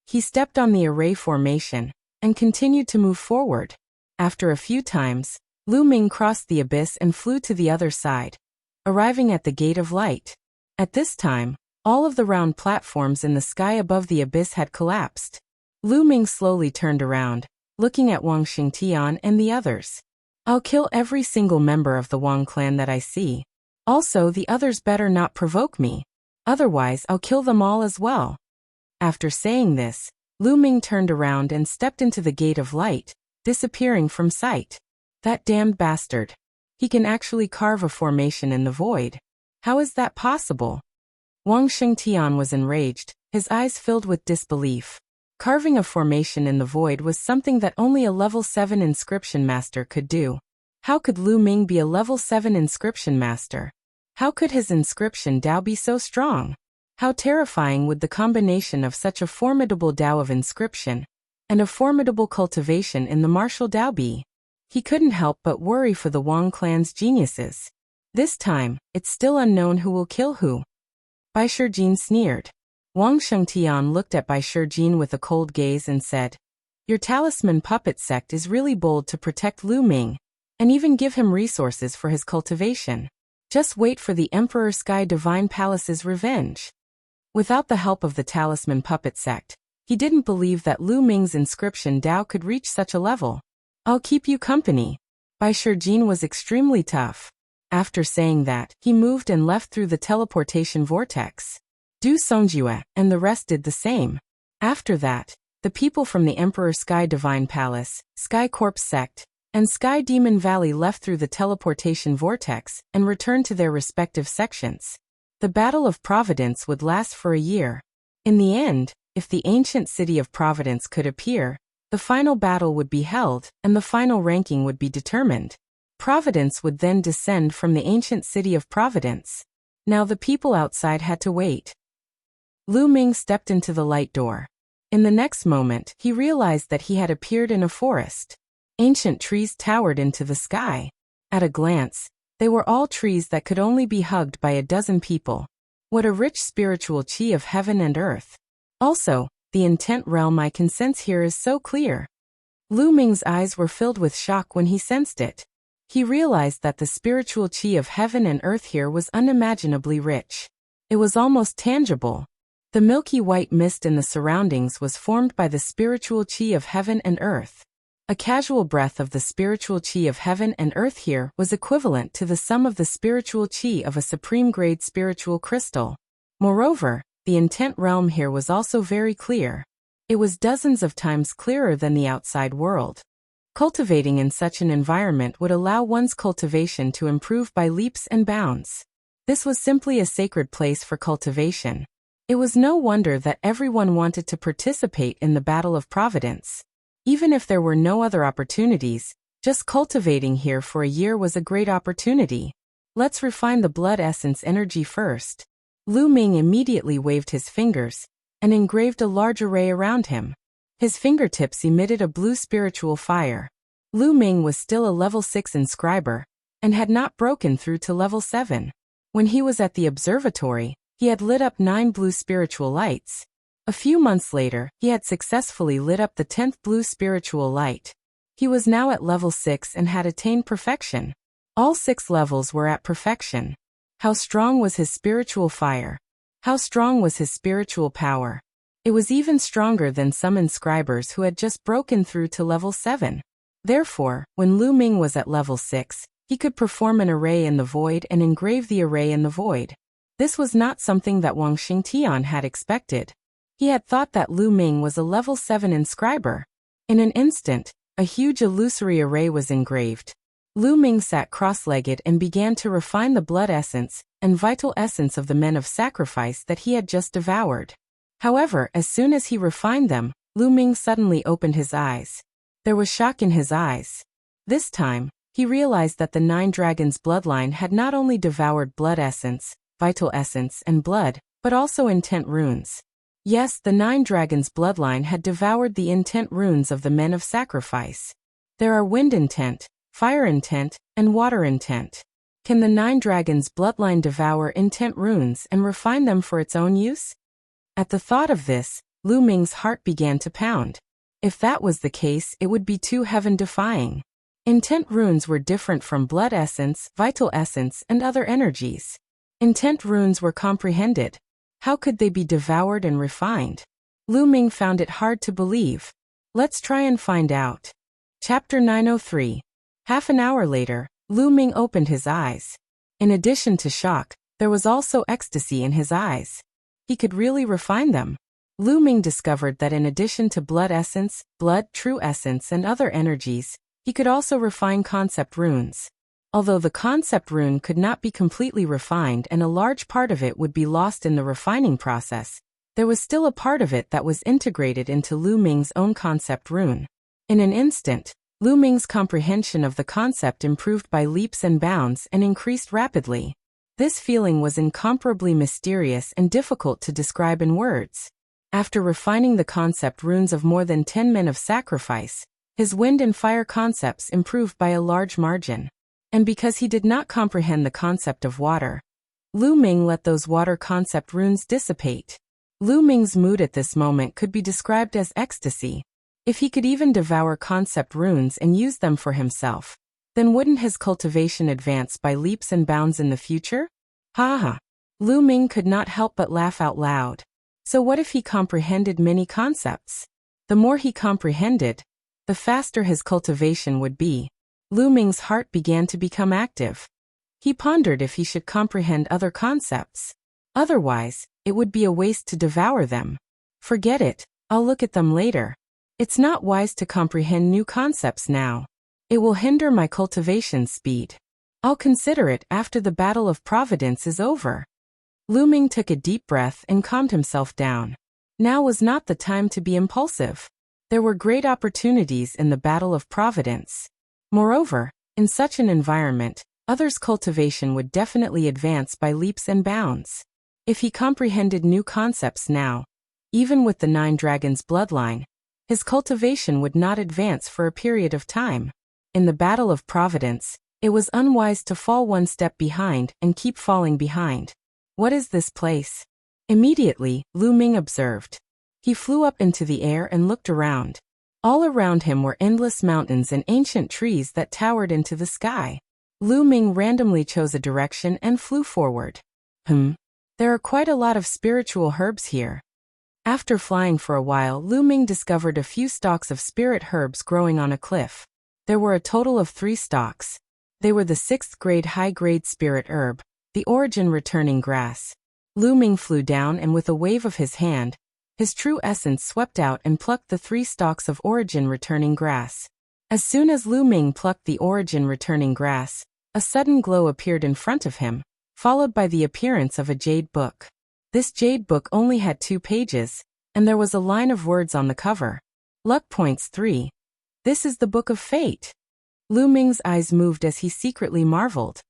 He stepped on the array formation and continued to move forward. After a few times, Lu Ming crossed the abyss and flew to the other side, arriving at the Gate of Light. At this time, all of the round platforms in the sky above the abyss had collapsed. Lu Ming slowly turned around, looking at Wang Xingtian and the others. I'll kill every single member of the Wang clan that I see. Also, the others better not provoke me. Otherwise, I'll kill them all as well. After saying this, Lu Ming turned around and stepped into the Gate of Light, disappearing from sight. That damned bastard. He can actually carve a formation in the void. How is that possible? Wang Xingtian was enraged, his eyes filled with disbelief. Carving a formation in the void was something that only a level 7 inscription master could do. How could Lu Ming be a level 7 inscription master? How could his inscription Dao be so strong? How terrifying would the combination of such a formidable Dao of inscription and a formidable cultivation in the martial Dao be? He couldn't help but worry for the Wang clan's geniuses. This time, it's still unknown who will kill who. Bai Shijin sneered. Wang Shengtian looked at Bai Shijin with a cold gaze and said, "Your talisman puppet sect is really bold to protect Lu Ming, and even give him resources for his cultivation. Just wait for the Emperor Sky Divine Palace's revenge." Without the help of the talisman puppet sect, he didn't believe that Lu Ming's inscription Dao could reach such a level. "I'll keep you company." Bai Shijin was extremely tough. After saying that, he moved and left through the teleportation vortex. Du Songjue and the rest did the same. After that, the people from the Emperor Sky Divine Palace, Sky Corpse Sect, and Sky Demon Valley left through the teleportation vortex and returned to their respective sections. The Battle of Providence would last for a year. In the end, if the ancient city of Providence could appear, the final battle would be held and the final ranking would be determined. Providence would then descend from the ancient city of Providence. Now the people outside had to wait. Lu Ming stepped into the light door. In the next moment, he realized that he had appeared in a forest. Ancient trees towered into the sky. At a glance, they were all trees that could only be hugged by a dozen people. What a rich spiritual chi of heaven and earth. Also, the intent realm I can sense here is so clear. Lu Ming's eyes were filled with shock when he sensed it. He realized that the spiritual chi of heaven and earth here was unimaginably rich. It was almost tangible. The milky white mist in the surroundings was formed by the spiritual chi of heaven and earth. A casual breath of the spiritual chi of heaven and earth here was equivalent to the sum of the spiritual chi of a supreme-grade spiritual crystal. Moreover, the intent realm here was also very clear. It was dozens of times clearer than the outside world. Cultivating in such an environment would allow one's cultivation to improve by leaps and bounds. This was simply a sacred place for cultivation. It was no wonder that everyone wanted to participate in the Battle of Providence. Even if there were no other opportunities, just cultivating here for a year was a great opportunity. Let's refine the blood essence energy first. Lu Ming immediately waved his fingers and engraved a large array around him. His fingertips emitted a blue spiritual fire. Lu Ming was still a level 6 inscriber and had not broken through to level 7. When he was at the observatory, he had lit up 9 blue spiritual lights. A few months later, he had successfully lit up the 10th blue spiritual light. He was now at level 6 and had attained perfection. All 6 levels were at perfection. How strong was his spiritual fire? How strong was his spiritual power? It was even stronger than some inscribers who had just broken through to level 7. Therefore, when Lu Ming was at level 6, he could perform an array in the void and engrave the array in the void. This was not something that Wang Xingtian had expected. He had thought that Lu Ming was a level 7 inscriber. In an instant, a huge illusory array was engraved. Lu Ming sat cross-legged and began to refine the blood essence and vital essence of the men of sacrifice that he had just devoured. However, as soon as he refined them, Lu Ming suddenly opened his eyes. There was shock in his eyes. This time, he realized that the 9 dragons' bloodline had not only devoured blood essence, vital essence, and blood, but also intent runes. Yes, the 9 dragons' bloodline had devoured the intent runes of the men of sacrifice. There are wind intent, fire intent, and water intent. Can the 9 dragons' bloodline devour intent runes and refine them for its own use? At the thought of this, Lu Ming's heart began to pound. If that was the case, it would be too heaven-defying. Intent runes were different from blood essence, vital essence, and other energies. Intent runes were comprehended. How could they be devoured and refined? Lu Ming found it hard to believe. Let's try and find out. Chapter 903. Half an hour later, Lu Ming opened his eyes. In addition to shock, there was also ecstasy in his eyes. He could really refine them. Lu Ming discovered that in addition to blood essence, blood, true essence, and other energies, he could also refine concept runes. Although the concept rune could not be completely refined and a large part of it would be lost in the refining process, there was still a part of it that was integrated into Lu Ming's own concept rune. In an instant, Lu Ming's comprehension of the concept improved by leaps and bounds and increased rapidly. This feeling was incomparably mysterious and difficult to describe in words. After refining the concept runes of more than 10 men of sacrifice, his wind and fire concepts improved by a large margin. And because he did not comprehend the concept of water, Lu Ming let those water concept runes dissipate. Lu Ming's mood at this moment could be described as ecstasy. If he could even devour concept runes and use them for himself, then wouldn't his cultivation advance by leaps and bounds in the future? Ha ha! Lu Ming could not help but laugh out loud. So what if he comprehended many concepts? The more he comprehended, the faster his cultivation would be. Lu Ming's heart began to become active. He pondered if he should comprehend other concepts. Otherwise, it would be a waste to devour them. Forget it, I'll look at them later. It's not wise to comprehend new concepts now. It will hinder my cultivation speed. I'll consider it after the battle of Providence is over. Lu Ming took a deep breath and calmed himself down. Now was not the time to be impulsive. There were great opportunities in the battle of Providence. Moreover, in such an environment, others' cultivation would definitely advance by leaps and bounds. If he comprehended new concepts now, even with the 9 dragons' bloodline, his cultivation would not advance for a period of time. In the battle of Providence, it was unwise to fall one step behind and keep falling behind. What is this place? Immediately, Lu Ming observed. He flew up into the air and looked around. All around him were endless mountains and ancient trees that towered into the sky. Lu Ming randomly chose a direction and flew forward. There are quite a lot of spiritual herbs here. After flying for a while, Lu Ming discovered a few stalks of spirit herbs growing on a cliff. There were a total of 3 stalks. They were the 6th grade high-grade spirit herb, the origin returning grass. Lu Ming flew down and with a wave of his hand, his true essence swept out and plucked the 3 stalks of origin returning grass. As soon as Lu Ming plucked the origin returning grass, a sudden glow appeared in front of him, followed by the appearance of a jade book. This jade book only had 2 pages, and there was a line of words on the cover. Luck points 3. This is the Book of Fate. Lu Ming's eyes moved as he secretly marveled.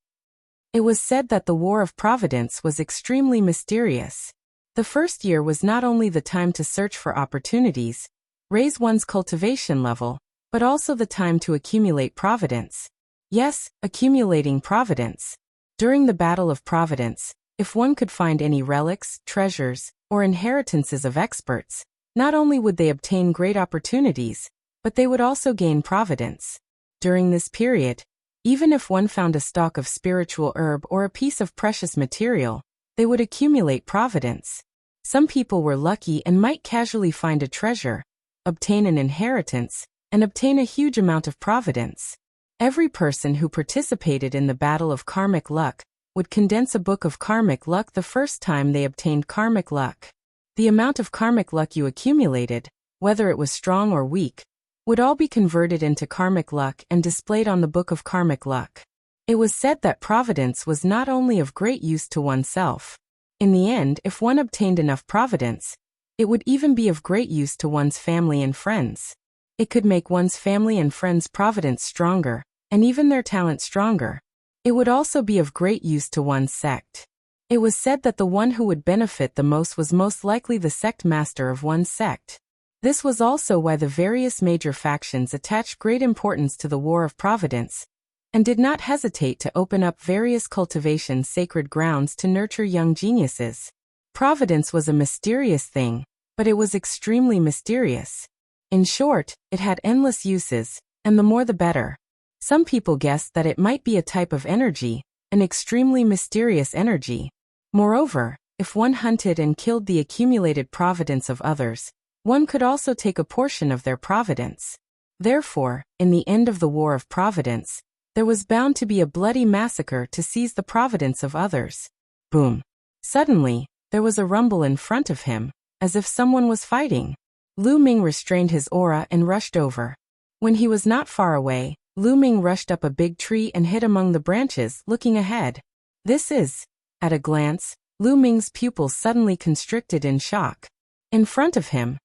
It was said that the War of Providence was extremely mysterious. The first year was not only the time to search for opportunities, raise one's cultivation level, but also the time to accumulate providence. Yes, accumulating providence. During the Battle of Providence, if one could find any relics, treasures, or inheritances of experts, not only would they obtain great opportunities, but they would also gain providence. During this period, Even if one found a stalk of spiritual herb or a piece of precious material, they would accumulate providence. Some people were lucky and might casually find a treasure, obtain an inheritance, and obtain a huge amount of providence. Every person who participated in the battle of karmic luck would condense a book of karmic luck the first time they obtained karmic luck. The amount of karmic luck you accumulated, whether it was strong or weak, would all be converted into karmic luck and displayed on the book of karmic luck. It was said that providence was not only of great use to oneself. In the end, if one obtained enough providence, it would even be of great use to one's family and friends. It could make one's family and friends' providence stronger, and even their talent stronger. It would also be of great use to one's sect. It was said that the one who would benefit the most was most likely the sect master of one's sect. This was also why the various major factions attached great importance to the War of Providence, and did not hesitate to open up various cultivation sacred grounds to nurture young geniuses. Providence was a mysterious thing, but it was extremely mysterious. In short, it had endless uses, and the more the better. Some people guessed that it might be a type of energy, an extremely mysterious energy. Moreover, if one hunted and killed the accumulated providence of others, one could also take a portion of their providence. Therefore, in the end of the War of Providence, there was bound to be a bloody massacre to seize the providence of others. Boom! Suddenly, there was a rumble in front of him, as if someone was fighting. Lu Ming restrained his aura and rushed over. When he was not far away, Lu Ming rushed up a big tree and hid among the branches, looking ahead. This is... At a glance, Lu Ming's pupils suddenly constricted in shock. In front of him,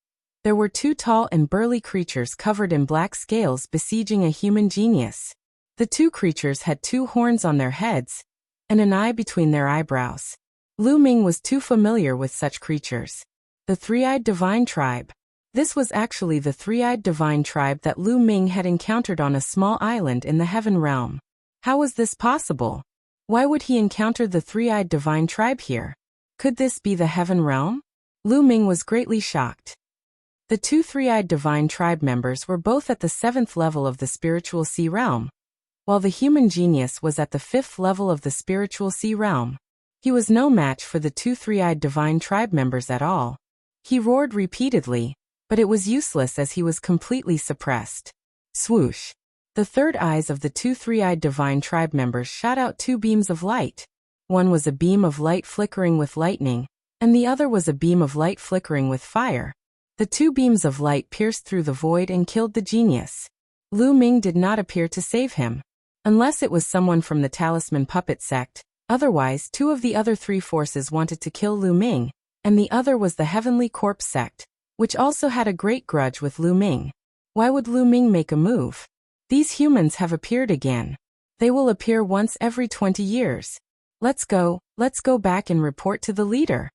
there were two tall and burly creatures covered in black scales besieging a human genius. The two creatures had two horns on their heads, and an eye between their eyebrows. Lu Ming was too familiar with such creatures. The three-eyed divine tribe. This was actually the three-eyed divine tribe that Lu Ming had encountered on a small island in the heaven realm. How was this possible? Why would he encounter the three-eyed divine tribe here? Could this be the heaven realm? Lu Ming was greatly shocked. The two three-eyed divine tribe members were both at the 7th level of the spiritual sea realm, while the human genius was at the 5th level of the spiritual sea realm. He was no match for the two three-eyed divine tribe members at all. He roared repeatedly, but it was useless as he was completely suppressed. Swoosh! The third eyes of the two three-eyed divine tribe members shot out two beams of light. One was a beam of light flickering with lightning, and the other was a beam of light flickering with fire. The two beams of light pierced through the void and killed the genius. Lu Ming did not appear to save him. Unless it was someone from the Talisman Puppet sect, otherwise two of the other three forces wanted to kill Lu Ming, and the other was the Heavenly Corpse sect, which also had a great grudge with Lu Ming. Why would Lu Ming make a move? These humans have appeared again. They will appear once every 20 years. Let's go back and report to the leader.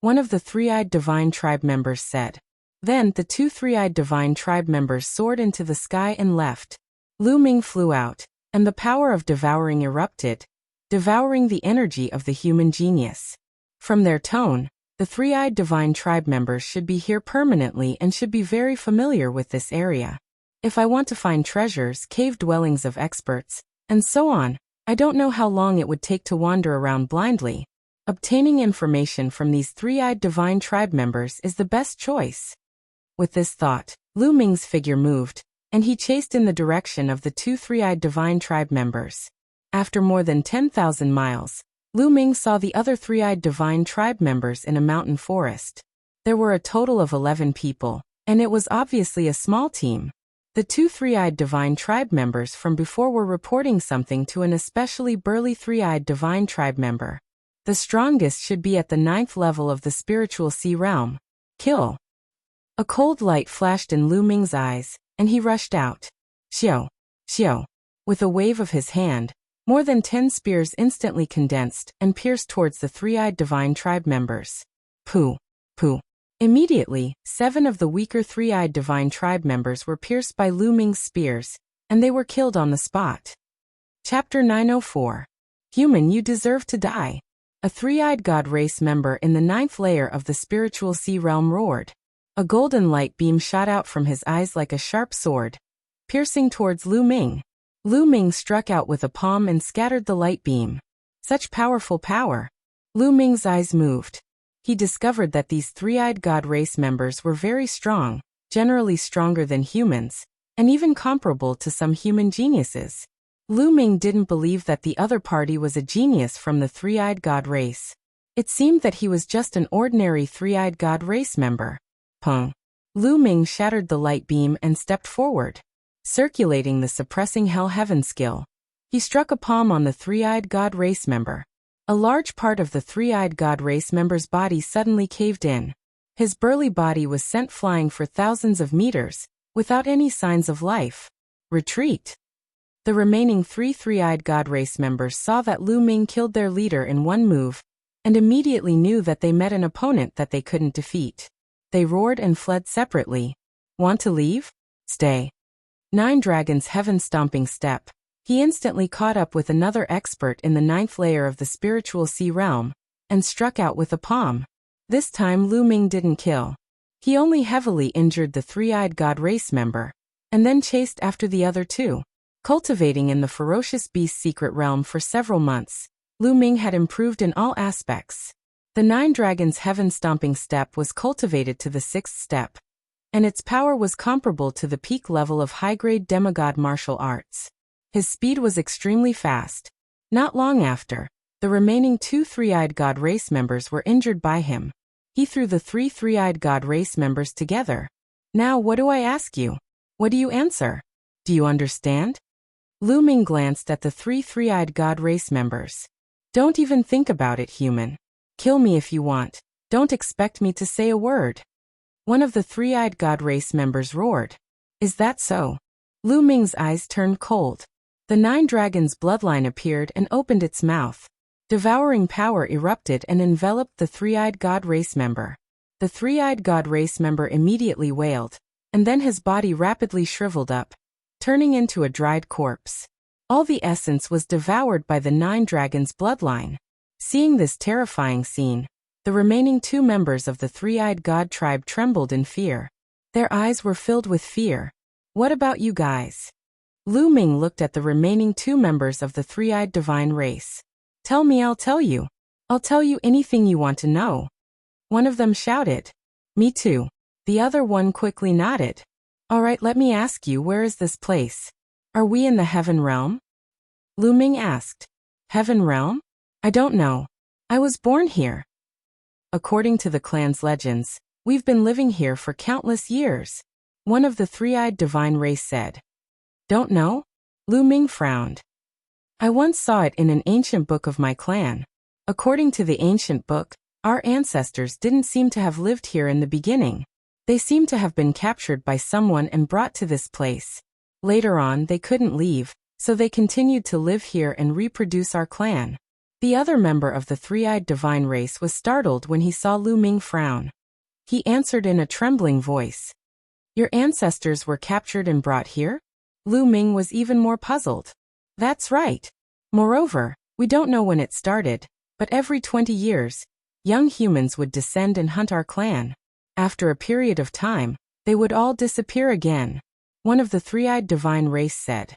One of the three-eyed divine tribe members said. Then the two three-eyed divine tribe members soared into the sky and left. Lu Ming flew out, and the power of devouring erupted, devouring the energy of the human genius. From their tone, the three-eyed divine tribe members should be here permanently and should be very familiar with this area. If I want to find treasures, cave dwellings of experts, and so on, I don't know how long it would take to wander around blindly. Obtaining information from these three-eyed divine tribe members is the best choice. With this thought, Lu Ming's figure moved, and he chased in the direction of the two three-eyed divine tribe members. After more than 10,000 miles, Lu Ming saw the other three-eyed divine tribe members in a mountain forest. There were a total of 11 people, and it was obviously a small team. The two three-eyed divine tribe members from before were reporting something to an especially burly three-eyed divine tribe member. The strongest should be at the 9th level of the spiritual sea realm. Kill! A cold light flashed in Lu Ming's eyes, and he rushed out. Xiao! Xiao! With a wave of his hand, more than 10 spears instantly condensed and pierced towards the three-eyed divine tribe members. Pooh! Pooh! Immediately, 7 of the weaker three-eyed divine tribe members were pierced by Lu Ming's spears, and they were killed on the spot. Chapter 904. Human, you deserve to die. A three-eyed god race member in the 9th layer of the spiritual sea realm roared. A golden light beam shot out from his eyes like a sharp sword, piercing towards Lu Ming. Lu Ming struck out with a palm and scattered the light beam. Such powerful power. Lu Ming's eyes moved. He discovered that these three-eyed god race members were very strong, generally stronger than humans, and even comparable to some human geniuses. Lu Ming didn't believe that the other party was a genius from the three-eyed god race. It seemed that he was just an ordinary three-eyed god race member. Pung. Lu Ming shattered the light beam and stepped forward, circulating the suppressing hell heaven skill. He struck a palm on the three-eyed god race member. A large part of the three-eyed god race member's body suddenly caved in. His burly body was sent flying for thousands of meters, without any signs of life. Retreat. The remaining three-eyed god race members saw that Lu Ming killed their leader in one move, and immediately knew that they met an opponent that they couldn't defeat. They roared and fled separately. Want to leave? Stay. Nine Dragons Heaven-stomping step. He instantly caught up with another expert in the 9th layer of the spiritual sea realm, and struck out with a palm. This time Lu Ming didn't kill. He only heavily injured the three-eyed god race member, and then chased after the other two. Cultivating in the ferocious beast secret realm for several months, Lu Ming had improved in all aspects. The 9 Dragons Heaven-stomping step was cultivated to the 6th step, and its power was comparable to the peak level of high-grade demigod martial arts. His speed was extremely fast. Not long after, the remaining 2 three-eyed god race members were injured by him. He threw the 3 three-eyed god race members together. Now what do I ask you? What do you answer? Do you understand? Lu Ming glanced at the 3 three-eyed god race members. Don't even think about it, human. Kill me if you want. Don't expect me to say a word. One of the three-eyed god race members roared. Is that so? Lu Ming's eyes turned cold. The 9 Dragons bloodline appeared and opened its mouth. Devouring power erupted and enveloped the three-eyed god race member. The three-eyed god race member immediately wailed, and then his body rapidly shriveled up, turning into a dried corpse. All the essence was devoured by the 9 Dragons bloodline. Seeing this terrifying scene, the remaining 2 members of the three-eyed god tribe trembled in fear. Their eyes were filled with fear. What about you guys? Lu Ming looked at the remaining 2 members of the three-eyed divine race. Tell me, I'll tell you. I'll tell you anything you want to know. One of them shouted. Me too. The other one quickly nodded. All right, let me ask you, where is this place? Are we in the heaven realm? Lu Ming asked. Heaven realm? I don't know. I was born here. According to the clan's legends, we've been living here for countless years. One of the three-eyed divine race said. Don't know? Lu Ming frowned. I once saw it in an ancient book of my clan. According to the ancient book, our ancestors didn't seem to have lived here in the beginning. They seem to have been captured by someone and brought to this place. Later on, they couldn't leave, so they continued to live here and reproduce our clan. The other member of the three-eyed divine race was startled when he saw Lu Ming frown. He answered in a trembling voice. Your ancestors were captured and brought here? Lu Ming was even more puzzled. That's right. Moreover, we don't know when it started, but every 20 years, young humans would descend and hunt our clan. After a period of time, they would all disappear again. One of the three-eyed divine race said.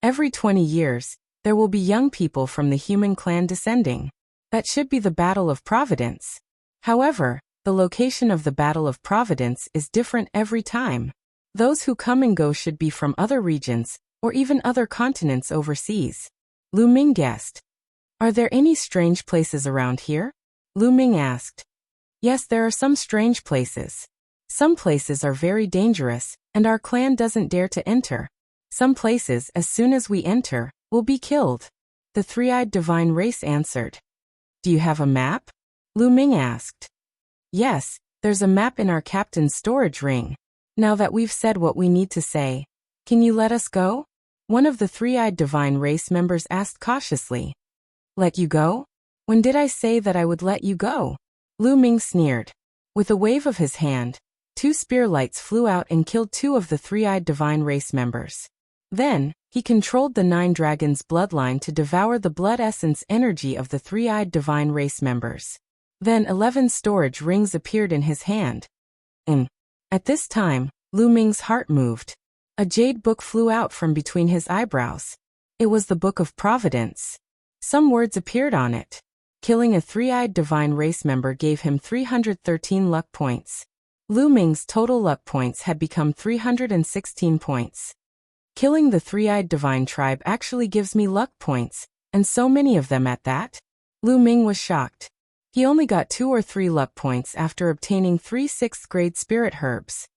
Every 20 years, there will be young people from the human clan descending. That should be the Battle of Providence. However, the location of the Battle of Providence is different every time. Those who come and go should be from other regions, or even other continents overseas. Lu Ming guessed. Are there any strange places around here? Lu Ming asked. Yes, there are some strange places. Some places are very dangerous, and our clan doesn't dare to enter. Some places, as soon as we enter, will be killed. The three-eyed divine race answered. Do you have a map? Lu Ming asked. Yes, there's a map in our captain's storage ring. Now that we've said what we need to say, can you let us go? One of the three-eyed divine race members asked cautiously. Let you go? When did I say that I would let you go? Lu Ming sneered. With a wave of his hand, 2 spear lights flew out and killed 2 of the three-eyed divine race members. Then, he controlled the 9 dragons' bloodline to devour the blood essence energy of the three-eyed divine race members. Then 11 storage rings appeared in his hand. At this time, Lu Ming's heart moved. A jade book flew out from between his eyebrows. It was the Book of Providence. Some words appeared on it. Killing a three-eyed divine race member gave him 313 luck points. Lu Ming's total luck points had become 316 points. Killing the three-eyed divine tribe actually gives me luck points, and so many of them at that? Lu Ming was shocked. He only got 2 or 3 luck points after obtaining 3 6th-grade spirit herbs.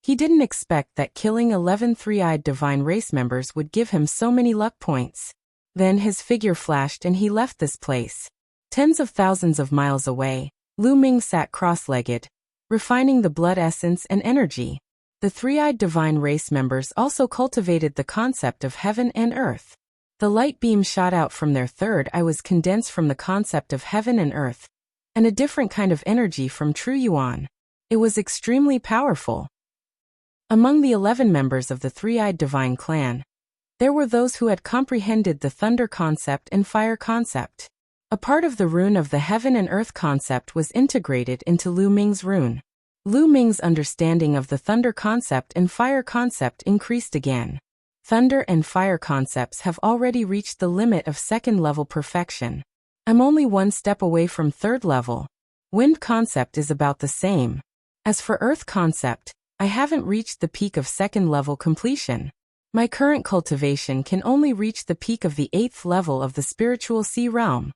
He didn't expect that killing 11 three-eyed divine race members would give him so many luck points. Then his figure flashed and he left this place. Tens of thousands of miles away, Lu Ming sat cross-legged, refining the blood essence and energy. The three-eyed divine race members also cultivated the concept of heaven and earth. The light beam shot out from their third eye was condensed from the concept of heaven and earth, and a different kind of energy from true yuan. It was extremely powerful. Among the 11 members of the three-eyed divine clan, there were those who had comprehended the thunder concept and fire concept. A part of the rune of the heaven and earth concept was integrated into Lu Ming's rune. Lu Ming's understanding of the thunder concept and fire concept increased again. Thunder and fire concepts have already reached the limit of second-level perfection. I'm only one step away from third level. Wind concept is about the same. As for earth concept, I haven't reached the peak of second-level completion. My current cultivation can only reach the peak of the 8th level of the spiritual sea realm.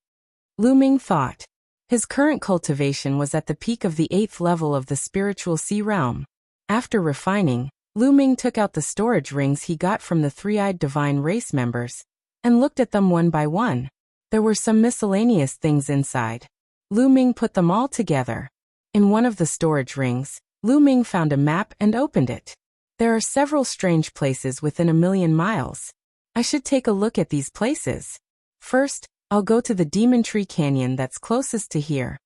Lu Ming thought. His current cultivation was at the peak of the 8th level of the spiritual sea realm. After refining, Lu Ming took out the storage rings he got from the three-eyed divine race members, and looked at them one by one. There were some miscellaneous things inside. Lu Ming put them all together. In one of the storage rings, Lu Ming found a map and opened it. There are several strange places within 1,000,000 miles. I should take a look at these places. First, I'll go to the Demon Tree Canyon that's closest to here.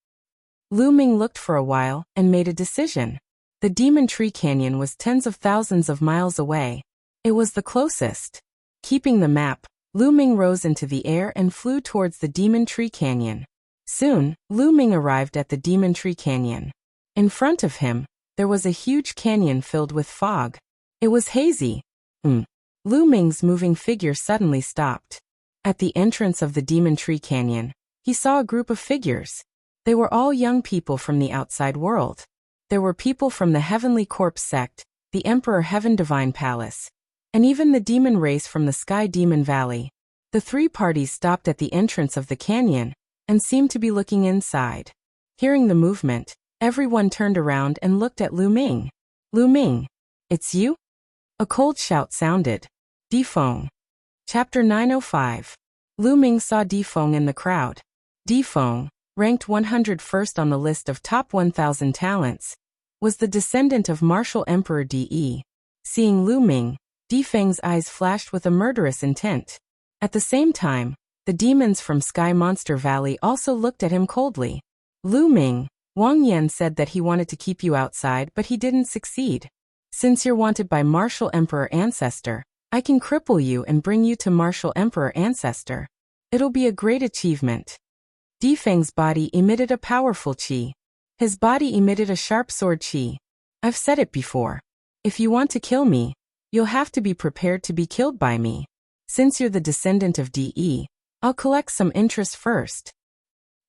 Lu Ming looked for a while and made a decision. The Demon Tree Canyon was tens of thousands of miles away. It was the closest. Keeping the map, Lu Ming rose into the air and flew towards the Demon Tree Canyon. Soon, Lu Ming arrived at the Demon Tree Canyon. In front of him, there was a huge canyon filled with fog. It was hazy. Lu Ming's moving figure suddenly stopped. At the entrance of the Demon Tree Canyon, he saw a group of figures. They were all young people from the outside world. There were people from the Heavenly Corpse sect, the Emperor Heaven Divine Palace, and even the demon race from the Sky Demon Valley. The three parties stopped at the entrance of the canyon and seemed to be looking inside. Hearing the movement, everyone turned around and looked at Lu Ming. Lu Ming, it's you? A cold shout sounded. Di Feng. Chapter 905. Lu Ming saw Di Feng in the crowd. Di Feng, ranked 101st on the list of top 1,000 talents, was the descendant of Martial Emperor Di. Seeing Lu Ming, Di Feng's eyes flashed with a murderous intent. At the same time, the demons from Sky Monster Valley also looked at him coldly. Lu Ming, Wang Yan said that he wanted to keep you outside but he didn't succeed. Since you're wanted by Martial Emperor Ancestor, I can cripple you and bring you to Martial Emperor Ancestor. It'll be a great achievement. Di Feng's body emitted a powerful qi. His body emitted a sharp sword qi. I've said it before. If you want to kill me, you'll have to be prepared to be killed by me. Since you're the descendant of Di, I'll collect some interest first.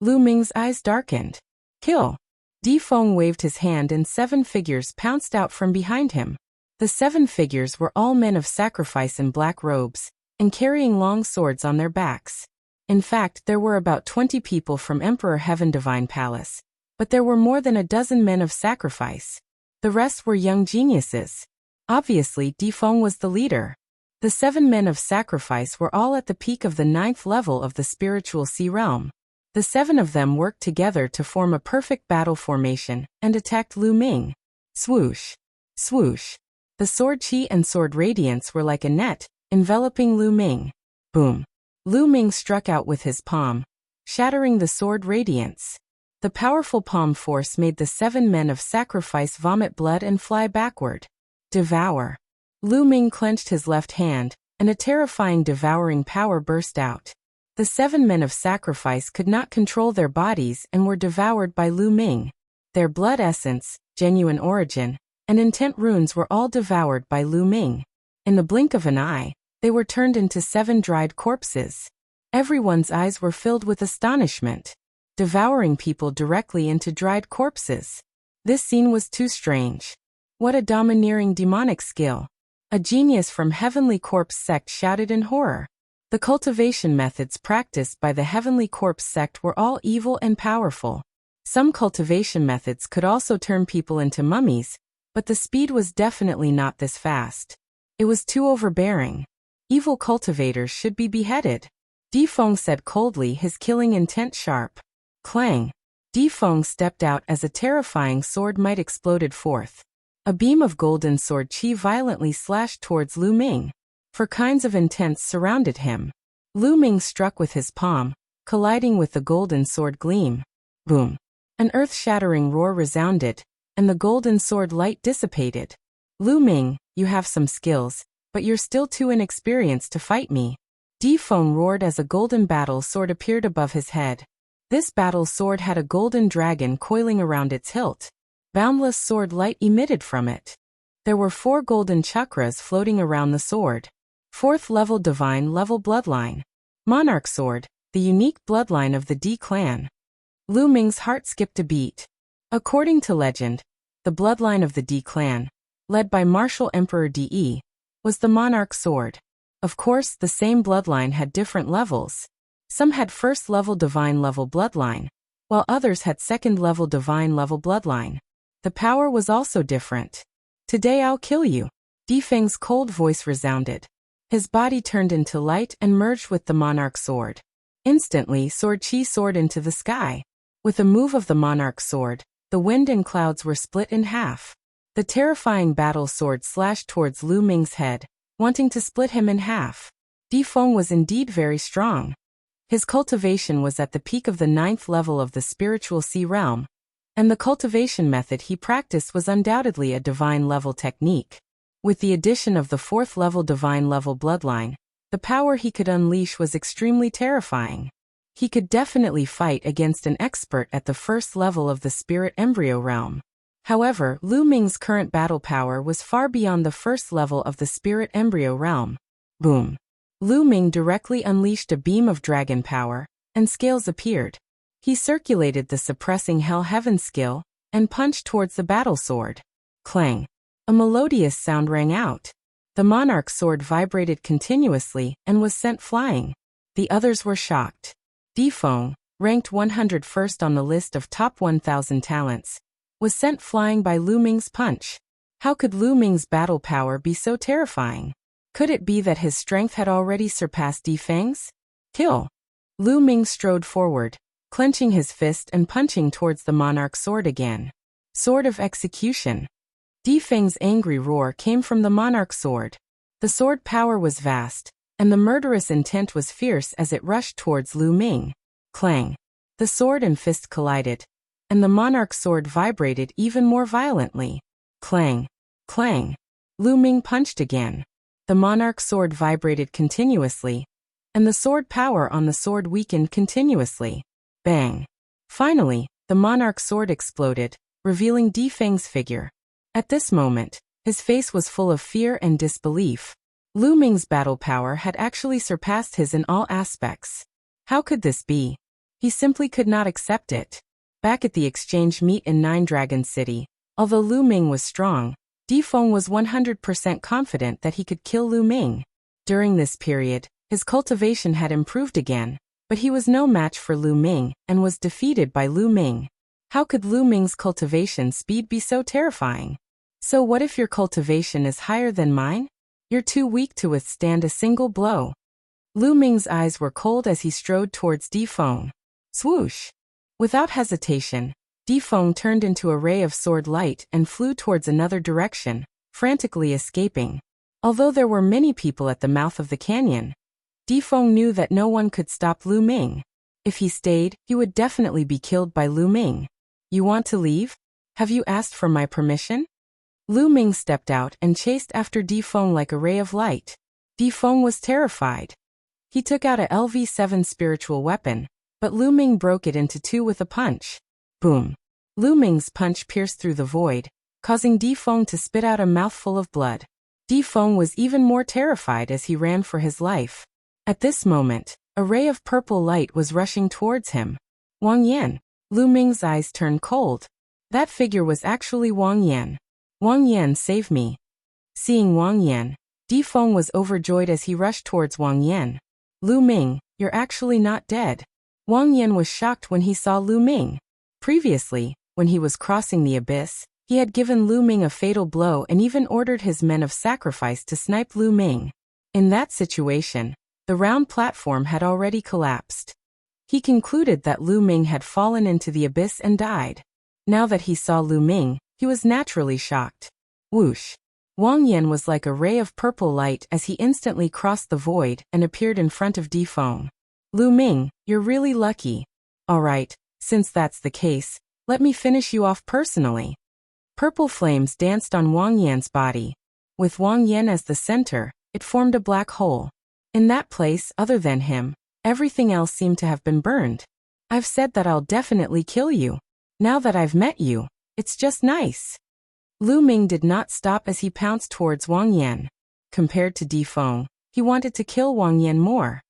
Lu Ming's eyes darkened. Kill. Di Feng waved his hand and 7 figures pounced out from behind him. The 7 figures were all men of sacrifice in black robes, and carrying long swords on their backs. In fact, there were about 20 people from Emperor Heaven Divine Palace, but there were more than a dozen men of sacrifice. The rest were young geniuses. Obviously, Di Feng was the leader. The 7 men of sacrifice were all at the peak of the 9th level of the spiritual sea realm. The 7 of them worked together to form a perfect battle formation and attacked Lu Ming. Swoosh. Swoosh. The sword chi and sword radiance were like a net, enveloping Lu Ming. Boom. Lu Ming struck out with his palm, shattering the sword radiance. The powerful palm force made the 7 men of sacrifice vomit blood and fly backward. Devour. Lu Ming clenched his left hand, and a terrifying devouring power burst out. The 7 men of sacrifice could not control their bodies and were devoured by Lu Ming. Their blood essence, genuine origin, and intent runes were all devoured by Lu Ming. In the blink of an eye, they were turned into 7 dried corpses. Everyone's eyes were filled with astonishment. Devouring people directly into dried corpses. This scene was too strange. What a domineering demonic skill. A genius from Heavenly Corpse sect shouted in horror. The cultivation methods practiced by the Heavenly Corpse sect were all evil and powerful. Some cultivation methods could also turn people into mummies, but the speed was definitely not this fast. It was too overbearing. Evil cultivators should be beheaded. Di Feng said coldly, his killing intent sharp. Clang. Di Feng stepped out as a terrifying sword might exploded forth. A beam of golden sword chi violently slashed towards Lu Ming. Four kinds of intents surrounded him. Lu Ming struck with his palm, colliding with the golden sword gleam. Boom. An earth-shattering roar resounded, and the golden sword light dissipated. Lu Ming, you have some skills, but you're still too inexperienced to fight me. Di Feng roared as a golden battle sword appeared above his head. This battle sword had a golden dragon coiling around its hilt. Boundless sword light emitted from it. There were 4 golden chakras floating around the sword. 4th level divine level bloodline. Monarch sword, the unique bloodline of the Di clan. Lu Ming's heart skipped a beat. According to legend, the bloodline of the Di clan, led by Martial Emperor Di, was the Monarch sword. Of course, the same bloodline had different levels. Some had 1st level divine level bloodline, while others had 2nd level divine level bloodline. The power was also different. Today I'll kill you. Di Feng's cold voice resounded. His body turned into light and merged with the Monarch sword. Instantly, sword chi soared into the sky. With a move of the Monarch sword, the wind and clouds were split in half. The terrifying battle sword slashed towards Lu Ming's head, wanting to split him in half. Di Feng was indeed very strong. His cultivation was at the peak of the 9th level of the spiritual sea realm, and the cultivation method he practiced was undoubtedly a divine level technique. With the addition of the 4th level divine level bloodline, the power he could unleash was extremely terrifying. He could definitely fight against an expert at the 1st level of the spirit embryo realm. However, Lu Ming's current battle power was far beyond the 1st level of the spirit embryo realm. Boom. Lu Ming directly unleashed a beam of dragon power, and scales appeared. He circulated the suppressing Hell Heaven skill, and punched towards the battle sword. Clang. A melodious sound rang out. The Monarch sword vibrated continuously and was sent flying. The others were shocked. Di Feng, ranked 101st on the list of top 1,000 talents, was sent flying by Lu Ming's punch. How could Lu Ming's battle power be so terrifying? Could it be that his strength had already surpassed Di Feng's? Kill! Lu Ming strode forward, clenching his fist and punching towards the Monarch sword again. Sword of execution. Di Feng's angry roar came from the Monarch sword. The sword power was vast, and the murderous intent was fierce as it rushed towards Lu Ming. Clang. The sword and fist collided, and the Monarch sword vibrated even more violently. Clang. Clang. Lu Ming punched again. The Monarch sword vibrated continuously, and the sword power on the sword weakened continuously. Bang. Finally, the Monarch sword exploded, revealing Di Feng's figure. At this moment, his face was full of fear and disbelief. Lu Ming's battle power had actually surpassed his in all aspects. How could this be? He simply could not accept it. Back at the exchange meet in Nine Dragon City, although Lu Ming was strong, Di Feng was 100% confident that he could kill Lu Ming. During this period, his cultivation had improved again, but he was no match for Lu Ming and was defeated by Lu Ming. How could Lu Ming's cultivation speed be so terrifying? So what if your cultivation is higher than mine? You're too weak to withstand a single blow. Lu Ming's eyes were cold as he strode towards Di Feng. Swoosh! Without hesitation, Di Feng turned into a ray of sword light and flew towards another direction, frantically escaping. Although there were many people at the mouth of the canyon, Di Feng knew that no one could stop Lu Ming. If he stayed, he would definitely be killed by Lu Ming. You want to leave? Have you asked for my permission? Lu Ming stepped out and chased after Di Feng like a ray of light. Di Feng was terrified. He took out a LV7 spiritual weapon, but Lu Ming broke it into 2 with a punch. Boom. Lu Ming's punch pierced through the void, causing Di Feng to spit out a mouthful of blood. Defeng was even more terrified as he ran for his life. At this moment, a ray of purple light was rushing towards him. Wang Yan. Lu Ming's eyes turned cold. That figure was actually Wang Yan. Wang Yan, save me. Seeing Wang Yan, Defeng was overjoyed as he rushed towards Wang Yan. Lu Ming, you're actually not dead. Wang Yan was shocked when he saw Lu Ming. Previously, when he was crossing the abyss, he had given Lu Ming a fatal blow and even ordered his men of sacrifice to snipe Lu Ming. In that situation, the round platform had already collapsed. He concluded that Lu Ming had fallen into the abyss and died. Now that he saw Lu Ming, he was naturally shocked. Whoosh! Wang Yan was like a ray of purple light as he instantly crossed the void and appeared in front of Defeng. Lu Ming, you're really lucky. Alright, since that's the case, let me finish you off personally. Purple flames danced on Wang Yan's body. With Wang Yan as the center, it formed a black hole. In that place, other than him, everything else seemed to have been burned. I've said that I'll definitely kill you. Now that I've met you, it's just nice. Lu Ming did not stop as he pounced towards Wang Yan. Compared to Defeng, he wanted to kill Wang Yan more.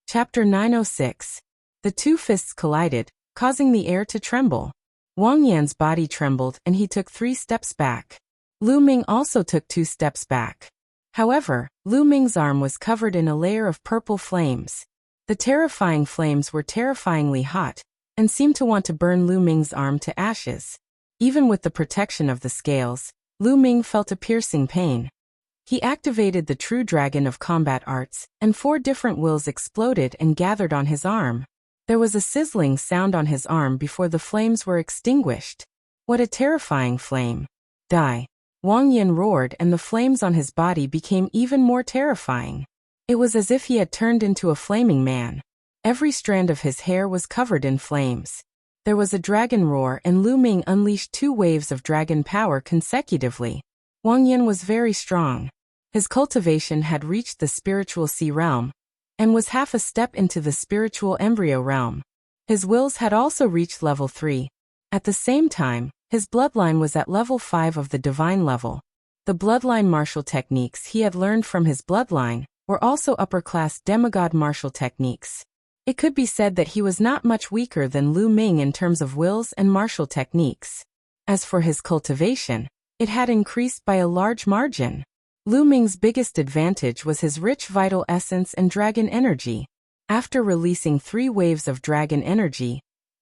Chapter 906. The two fists collided, causing the air to tremble. Wang Yan's body trembled and he took 3 steps back. Lu Ming also took 2 steps back. However, Lu Ming's arm was covered in a layer of purple flames. The terrifying flames were terrifyingly hot, and seemed to want to burn Lu Ming's arm to ashes. Even with the protection of the scales, Lu Ming felt a piercing pain. He activated the true dragon of combat arts, and 4 different wills exploded and gathered on his arm. There was a sizzling sound on his arm before the flames were extinguished. What a terrifying flame. Die. Wang Yan roared and the flames on his body became even more terrifying. It was as if he had turned into a flaming man. Every strand of his hair was covered in flames. There was a dragon roar and Lu Ming unleashed 2 waves of dragon power consecutively. Wang Yan was very strong. His cultivation had reached the spiritual sea realm, and was half a step into the spiritual embryo realm. His wills had also reached level 3. At the same time, his bloodline was at level 5 of the divine level. The bloodline martial techniques he had learned from his bloodline were also upper-class demigod martial techniques. It could be said that he was not much weaker than Lu Ming in terms of wills and martial techniques. As for his cultivation, it had increased by a large margin. Lu Ming's biggest advantage was his rich vital essence and dragon energy. After releasing 3 waves of dragon energy,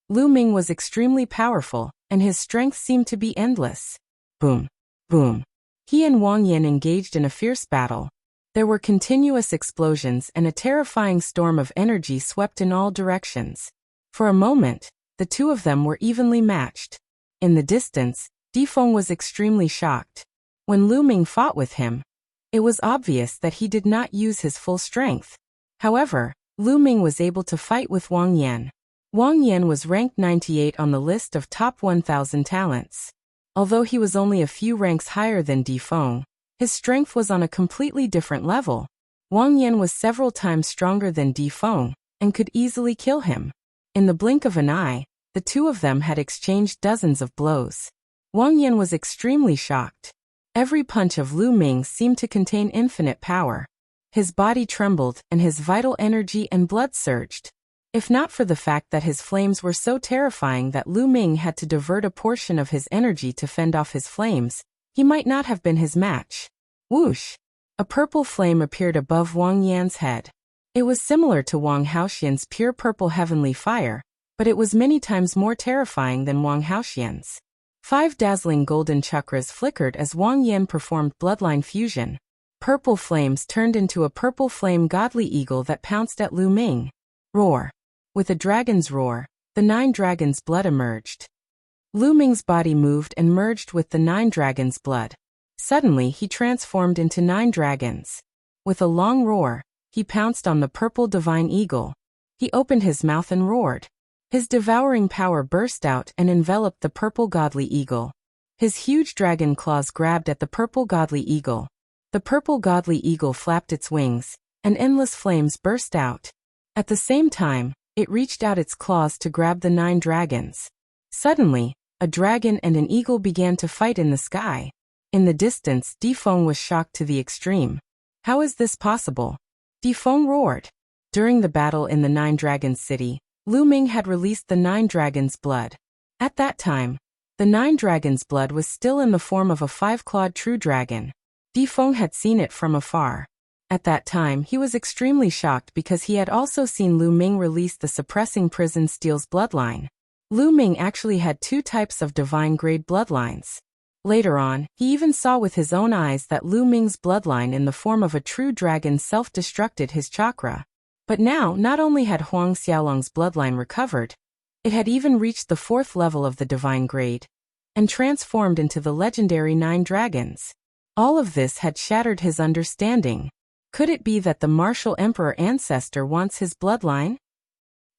Lu Ming was extremely powerful, and his strength seemed to be endless. Boom. Boom. He and Wang Yan engaged in a fierce battle. There were continuous explosions and a terrifying storm of energy swept in all directions. For a moment, the two of them were evenly matched. In the distance, Defeng was extremely shocked. When Lu Ming fought with him, it was obvious that he did not use his full strength. However, Lu Ming was able to fight with Wang Yan. Wang Yan was ranked 98 on the list of top 1,000 talents. Although he was only a few ranks higher than Defeng, his strength was on a completely different level. Wang Yan was several times stronger than Defeng, and could easily kill him. In the blink of an eye, the two of them had exchanged dozens of blows. Wang Yan was extremely shocked. Every punch of Lu Ming seemed to contain infinite power. His body trembled and his vital energy and blood surged. If not for the fact that his flames were so terrifying that Lu Ming had to divert a portion of his energy to fend off his flames, he might not have been his match. Whoosh! A purple flame appeared above Wang Yan's head. It was similar to Wang Haoxian's pure purple heavenly fire, but it was many times more terrifying than Wang Haoxian's. 5 dazzling golden chakras flickered as Wang Yan performed bloodline fusion. Purple flames turned into a purple flame godly eagle that pounced at Lu Ming. Roar! With a dragon's roar, the 9 dragons' blood emerged. Lu Ming's body moved and merged with the 9 dragons' blood. Suddenly he transformed into 9 dragons. With a long roar, he pounced on the purple divine eagle. He opened his mouth and roared. His devouring power burst out and enveloped the purple godly eagle. His huge dragon claws grabbed at the purple godly eagle. The purple godly eagle flapped its wings, and endless flames burst out. At the same time, it reached out its claws to grab the 9 dragons. Suddenly, a dragon and an eagle began to fight in the sky. In the distance, Difeng was shocked to the extreme. How is this possible? Difeng roared. During the battle in the Nine Dragons City, Lu Ming had released the Nine Dragons' blood. At that time, the Nine Dragons' blood was still in the form of a five-clawed true dragon. Difeng had seen it from afar. At that time, he was extremely shocked because he had also seen Lu Ming release the suppressing prison steel's bloodline. Lu Ming actually had two types of divine-grade bloodlines. Later on, he even saw with his own eyes that Lu Ming's bloodline in the form of a true dragon self-destructed his chakra. But now, not only had Huang Xiaolong's bloodline recovered, it had even reached the fourth level of the divine grade, and transformed into the legendary Nine Dragons. All of this had shattered his understanding. Could it be that the martial emperor ancestor wants his bloodline?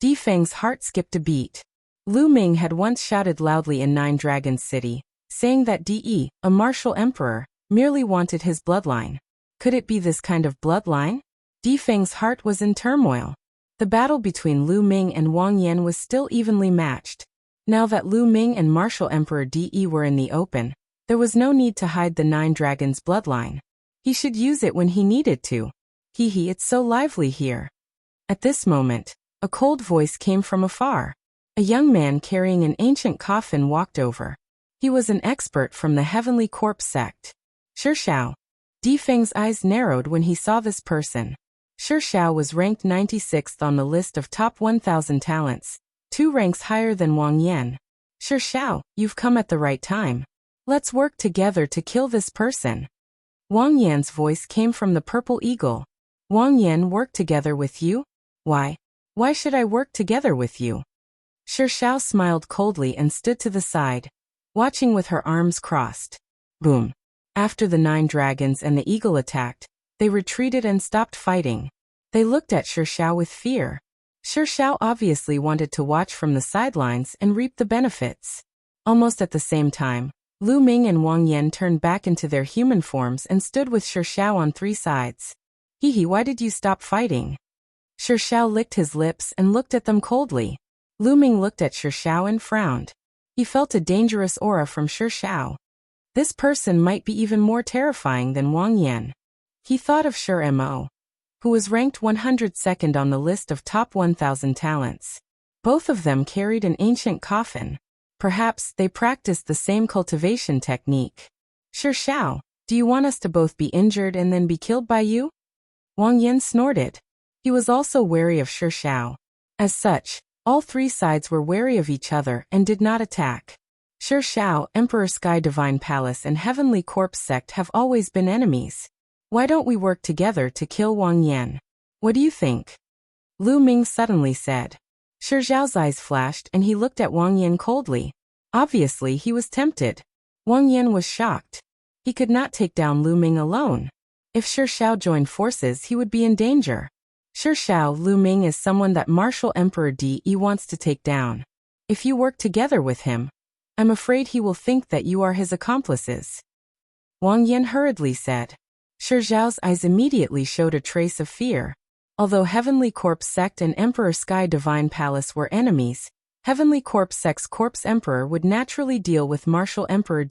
Difeng's heart skipped a beat. Lu Ming had once shouted loudly in Nine Dragons City, saying that a martial emperor, merely wanted his bloodline. Could it be this kind of bloodline? Difeng's heart was in turmoil. The battle between Lu Ming and Wang Yan was still evenly matched. Now that Lu Ming and martial emperor were in the open, there was no need to hide the Nine Dragons' bloodline. He should use it when he needed to. It's so lively here. At this moment, a cold voice came from afar. A young man carrying an ancient coffin walked over. He was an expert from the Heavenly Corpse sect. Shi Shao. Difeng's eyes narrowed when he saw this person. Shi Shao was ranked 96th on the list of top 1,000 talents, 2 ranks higher than Wang Yan. Shi Shao, you've come at the right time. Let's work together to kill this person. Wang Yan's voice came from the Purple Eagle. Wang Yan work together with you? Why? Why should I work together with you? Shi Shao smiled coldly and stood to the side, watching with her arms crossed. Boom. After the Nine Dragons and the Eagle attacked, they retreated and stopped fighting. They looked at Shi Shao with fear. Shi Shao obviously wanted to watch from the sidelines and reap the benefits. Almost at the same time, Lu Ming and Wang Yan turned back into their human forms and stood with Shi Shao on 3 sides. Why did you stop fighting? Shi Shao licked his lips and looked at them coldly. Lu Ming looked at Shi Shao and frowned. He felt a dangerous aura from Shi Shao. This person might be even more terrifying than Wang Yan. He thought of Shi Mo, who was ranked 102nd on the list of top 1,000 talents. Both of them carried an ancient coffin. Perhaps they practiced the same cultivation technique. Shi Shao, do you want us to both be injured and then be killed by you? Wang Yan snorted. He was also wary of Shi Shao. As such, all 3 sides were wary of each other and did not attack. Shi Shao, Emperor Sky Divine Palace and Heavenly Corpse sect have always been enemies. Why don't we work together to kill Wang Yan? What do you think? Lu Ming suddenly said. Shi Zhao's eyes flashed and he looked at Wang Yan coldly. Obviously he was tempted. Wang Yan was shocked. He could not take down Lu Ming alone. If Shi Shao joined forces he would be in danger. Shi Shao, Lu Ming is someone that Martial Emperor wants to take down. If you work together with him, I'm afraid he will think that you are his accomplices. Wang Yan hurriedly said. Shi Zhao's eyes immediately showed a trace of fear. Although Heavenly Corpse sect and Emperor Sky Divine Palace were enemies, Heavenly Corpse sect's Corpse Emperor would naturally deal with Martial Emperor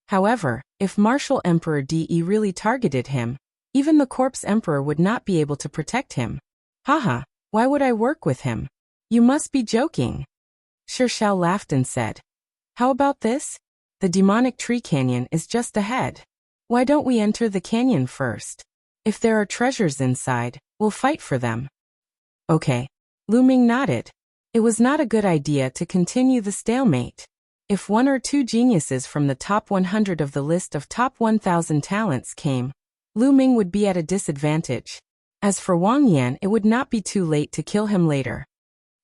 However, if Martial Emperor really targeted him, even the Corpse Emperor would not be able to protect him. Haha, why would I work with him? You must be joking. Shi Shao laughed and said. How about this? The demonic tree canyon is just ahead. Why don't we enter the canyon first? If there are treasures inside, we'll fight for them. Okay. Lu Ming nodded. It was not a good idea to continue the stalemate. If 1 or 2 geniuses from the top 100 of the list of top 1,000 talents came, Lu Ming would be at a disadvantage. As for Wang Yan, it would not be too late to kill him later.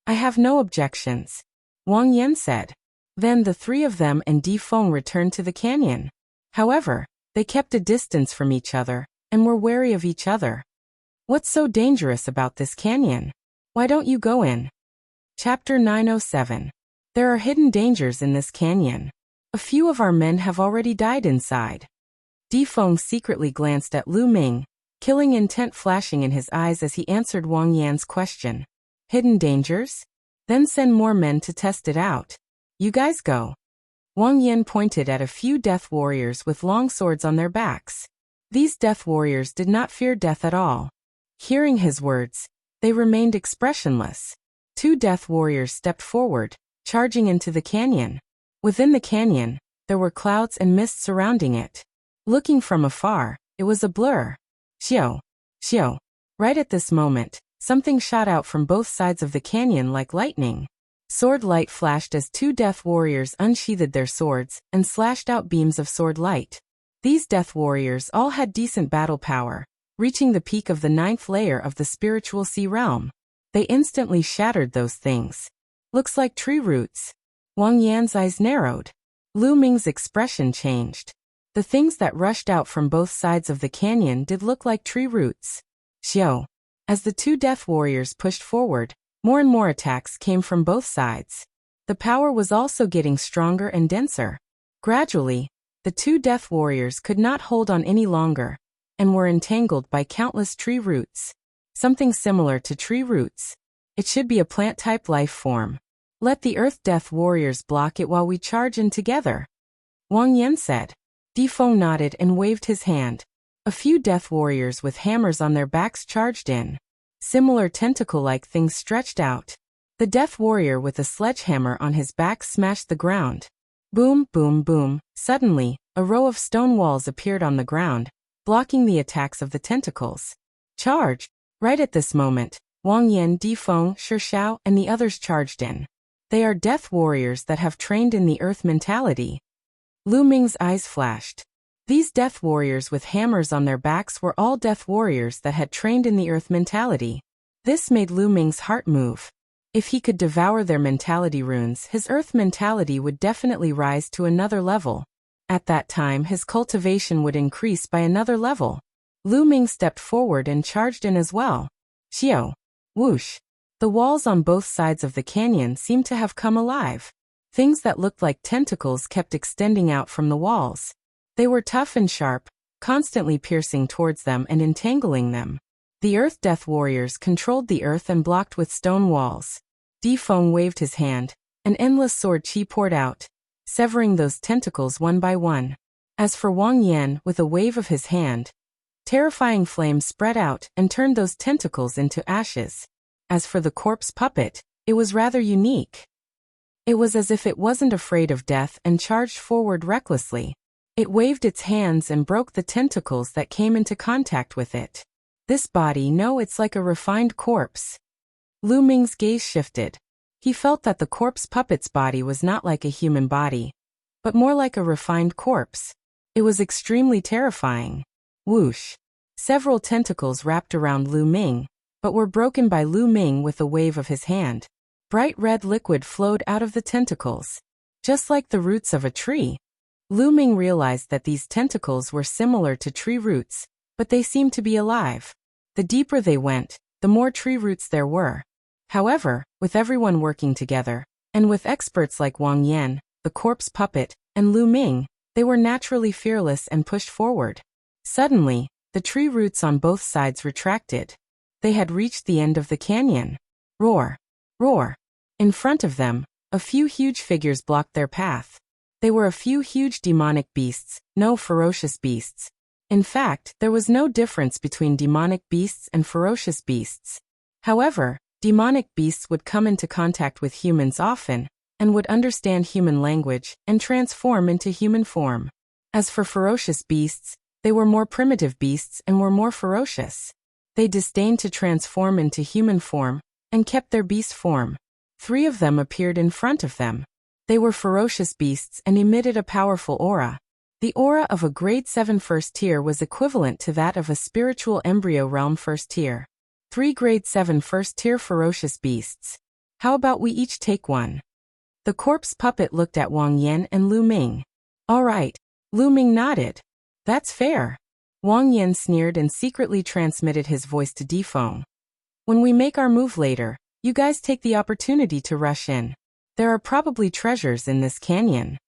I have no objections, Wang Yan said. Then the 3 of them and Difeng returned to the canyon. However, they kept a distance from each other and were wary of each other. What's so dangerous about this canyon? Why don't you go in? Chapter 907. There are hidden dangers in this canyon. A few of our men have already died inside. Difeng secretly glanced at Lu Ming, killing intent flashing in his eyes as he answered Wang Yan's question. Hidden dangers? Then send more men to test it out. You guys go. Wang Yan pointed at a few death warriors with long swords on their backs. These death warriors did not fear death at all. Hearing his words, they remained expressionless. 2 death warriors stepped forward, charging into the canyon. Within the canyon, there were clouds and mist surrounding it. Looking from afar, it was a blur. Xiao! Xiao! Right at this moment, something shot out from both sides of the canyon like lightning. Sword light flashed as 2 death warriors unsheathed their swords and slashed out beams of sword light. These death warriors all had decent battle power, reaching the peak of the 9th layer of the spiritual sea realm. They instantly shattered those things. Looks like tree roots. Wang Yan's eyes narrowed. Lu Ming's expression changed. The things that rushed out from both sides of the canyon did look like tree roots. Xiao. As the 2 death warriors pushed forward, more and more attacks came from both sides. The power was also getting stronger and denser. Gradually, the 2 death warriors could not hold on any longer, and were entangled by countless tree roots. Something similar to tree roots. It should be a plant-type life form. Let the Earth Death Warriors block it while we charge in together, Wang Yan said. Difeng nodded and waved his hand. A few death warriors with hammers on their backs charged in. Similar tentacle-like things stretched out. The death warrior with a sledgehammer on his back smashed the ground. Boom, boom, boom. Suddenly, a row of stone walls appeared on the ground, blocking the attacks of the tentacles. Charge! Right at this moment, Wang Yan, Difeng, Shishao, and the others charged in. They are death warriors that have trained in the earth mentality. Lu Ming's eyes flashed. These death warriors with hammers on their backs were all death warriors that had trained in the earth mentality. This made Lu Ming's heart move. If he could devour their mentality runes, his earth mentality would definitely rise to another level. At that time, his cultivation would increase by another level. Lu Ming stepped forward and charged in as well. Xiao! Whoosh! The walls on both sides of the canyon seemed to have come alive. Things that looked like tentacles kept extending out from the walls. They were tough and sharp, constantly piercing towards them and entangling them. The Earth Death Warriors controlled the earth and blocked with stone walls. Difeng waved his hand. An endless sword chi poured out, severing those tentacles one by one. As for Wang Yan, with a wave of his hand, terrifying flames spread out and turned those tentacles into ashes. As for the corpse puppet, it was rather unique. It was as if it wasn't afraid of death and charged forward recklessly. It waved its hands and broke the tentacles that came into contact with it. This body, no, it's like a refined corpse. Lu Ming's gaze shifted. He felt that the corpse puppet's body was not like a human body, but more like a refined corpse. It was extremely terrifying. Whoosh! Several tentacles wrapped around Lu Ming, but were broken by Lu Ming with a wave of his hand. Bright red liquid flowed out of the tentacles, just like the roots of a tree. Lu Ming realized that these tentacles were similar to tree roots, but they seemed to be alive. The deeper they went, the more tree roots there were. However, with everyone working together, and with experts like Wang Yan, the corpse puppet, and Lu Ming, they were naturally fearless and pushed forward. Suddenly, the tree roots on both sides retracted. They had reached the end of the canyon. Roar! Roar! In front of them, a few huge figures blocked their path. They were a few huge demonic beasts, no ferocious beasts. In fact, there was no difference between demonic beasts and ferocious beasts. However, demonic beasts would come into contact with humans often, and would understand human language and transform into human form. As for ferocious beasts, they were more primitive beasts and were more ferocious. They disdained to transform into human form, and kept their beast form. 3 of them appeared in front of them. They were ferocious beasts and emitted a powerful aura. The aura of a grade 7 first tier was equivalent to that of a spiritual embryo realm first tier. 3 grade 7 first tier ferocious beasts. How about we each take one? The corpse puppet looked at Wang Yan and Lu Ming. All right. Lu Ming nodded. That's fair. Wang Yan sneered and secretly transmitted his voice to Difeng. When we make our move later, you guys take the opportunity to rush in. There are probably treasures in this canyon.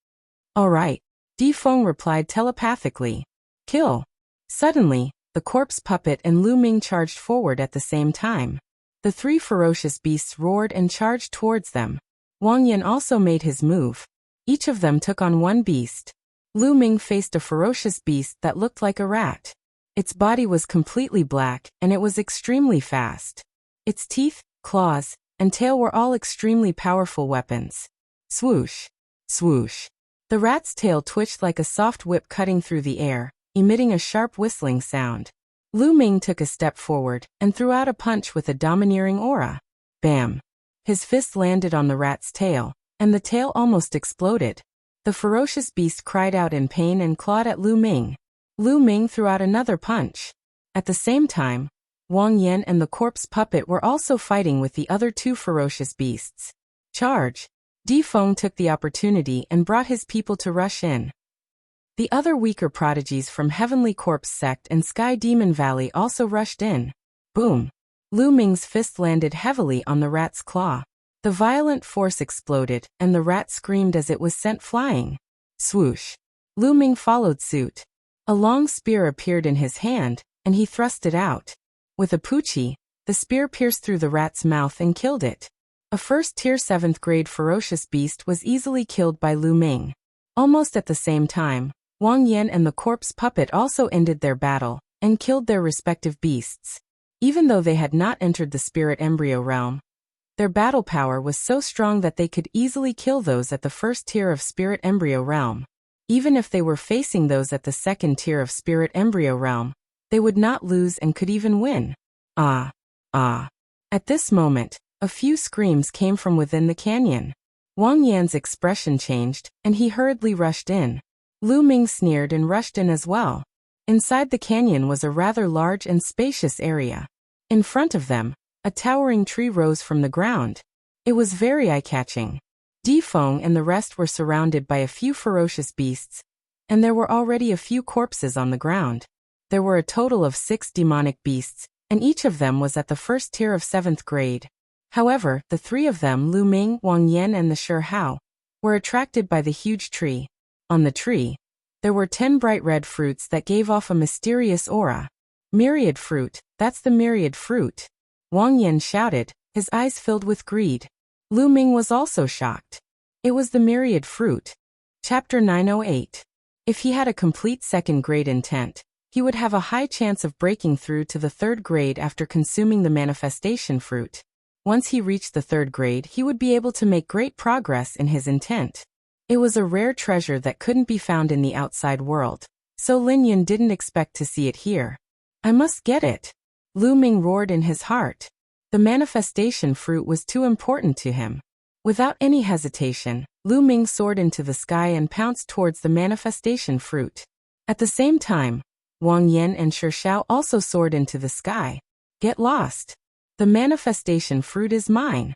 All right. Difeng replied telepathically. Kill. Suddenly, the corpse puppet and Lu Ming charged forward at the same time. The 3 ferocious beasts roared and charged towards them. Wang Yan also made his move. Each of them took on one beast. Lu Ming faced a ferocious beast that looked like a rat. Its body was completely black, and it was extremely fast. Its teeth, claws, and tail were all extremely powerful weapons. Swoosh! Swoosh! The rat's tail twitched like a soft whip cutting through the air, emitting a sharp whistling sound. Lu Ming took a step forward and threw out a punch with a domineering aura. Bam! His fist landed on the rat's tail, and the tail almost exploded. The ferocious beast cried out in pain and clawed at Lu Ming. Lu Ming threw out another punch. At the same time, Wang Yan and the corpse puppet were also fighting with the other two ferocious beasts. Charge! Di Feng took the opportunity and brought his people to rush in. The other weaker prodigies from Heavenly Corpse Sect and Sky Demon Valley also rushed in. Boom! Lu Ming's fist landed heavily on the rat's claw. The violent force exploded, and the rat screamed as it was sent flying. Swoosh! Lu Ming followed suit. A long spear appeared in his hand, and he thrust it out. With a puchi, the spear pierced through the rat's mouth and killed it. A first-tier 7th grade ferocious beast was easily killed by Lu Ming. Almost at the same time, Wang Yan and the corpse puppet also ended their battle, and killed their respective beasts. Even though they had not entered the spirit embryo realm, their battle power was so strong that they could easily kill those at the first tier of spirit embryo realm. Even if they were facing those at the second tier of spirit embryo realm, they would not lose and could even win. Ah! Ah! At this moment, a few screams came from within the canyon. Wang Yan's expression changed, and he hurriedly rushed in. Lu Ming sneered and rushed in as well. Inside the canyon was a rather large and spacious area. In front of them, a towering tree rose from the ground. It was very eye-catching. Di Feng and the rest were surrounded by a few ferocious beasts, and there were already a few corpses on the ground. There were a total of 6 demonic beasts, and each of them was at the first tier of 7th grade. However, the 3 of them, Lu Ming, Wang Yan and the Shi Hao, were attracted by the huge tree. On the tree, there were 10 bright red fruits that gave off a mysterious aura. Myriad fruit, that's the myriad fruit. Wang Yan shouted, his eyes filled with greed. Lu Ming was also shocked. It was the myriad fruit. Chapter 908. If he had a complete 2nd grade intent, he would have a high chance of breaking through to the 3rd grade after consuming the manifestation fruit. Once he reached the 3rd grade, he would be able to make great progress in his intent. It was a rare treasure that couldn't be found in the outside world, so Lin Yun didn't expect to see it here. I must get it. Lu Ming roared in his heart. The manifestation fruit was too important to him. Without any hesitation, Lu Ming soared into the sky and pounced towards the manifestation fruit. At the same time, Wang Yan and Shi Hao also soared into the sky. Get lost. The manifestation fruit is mine.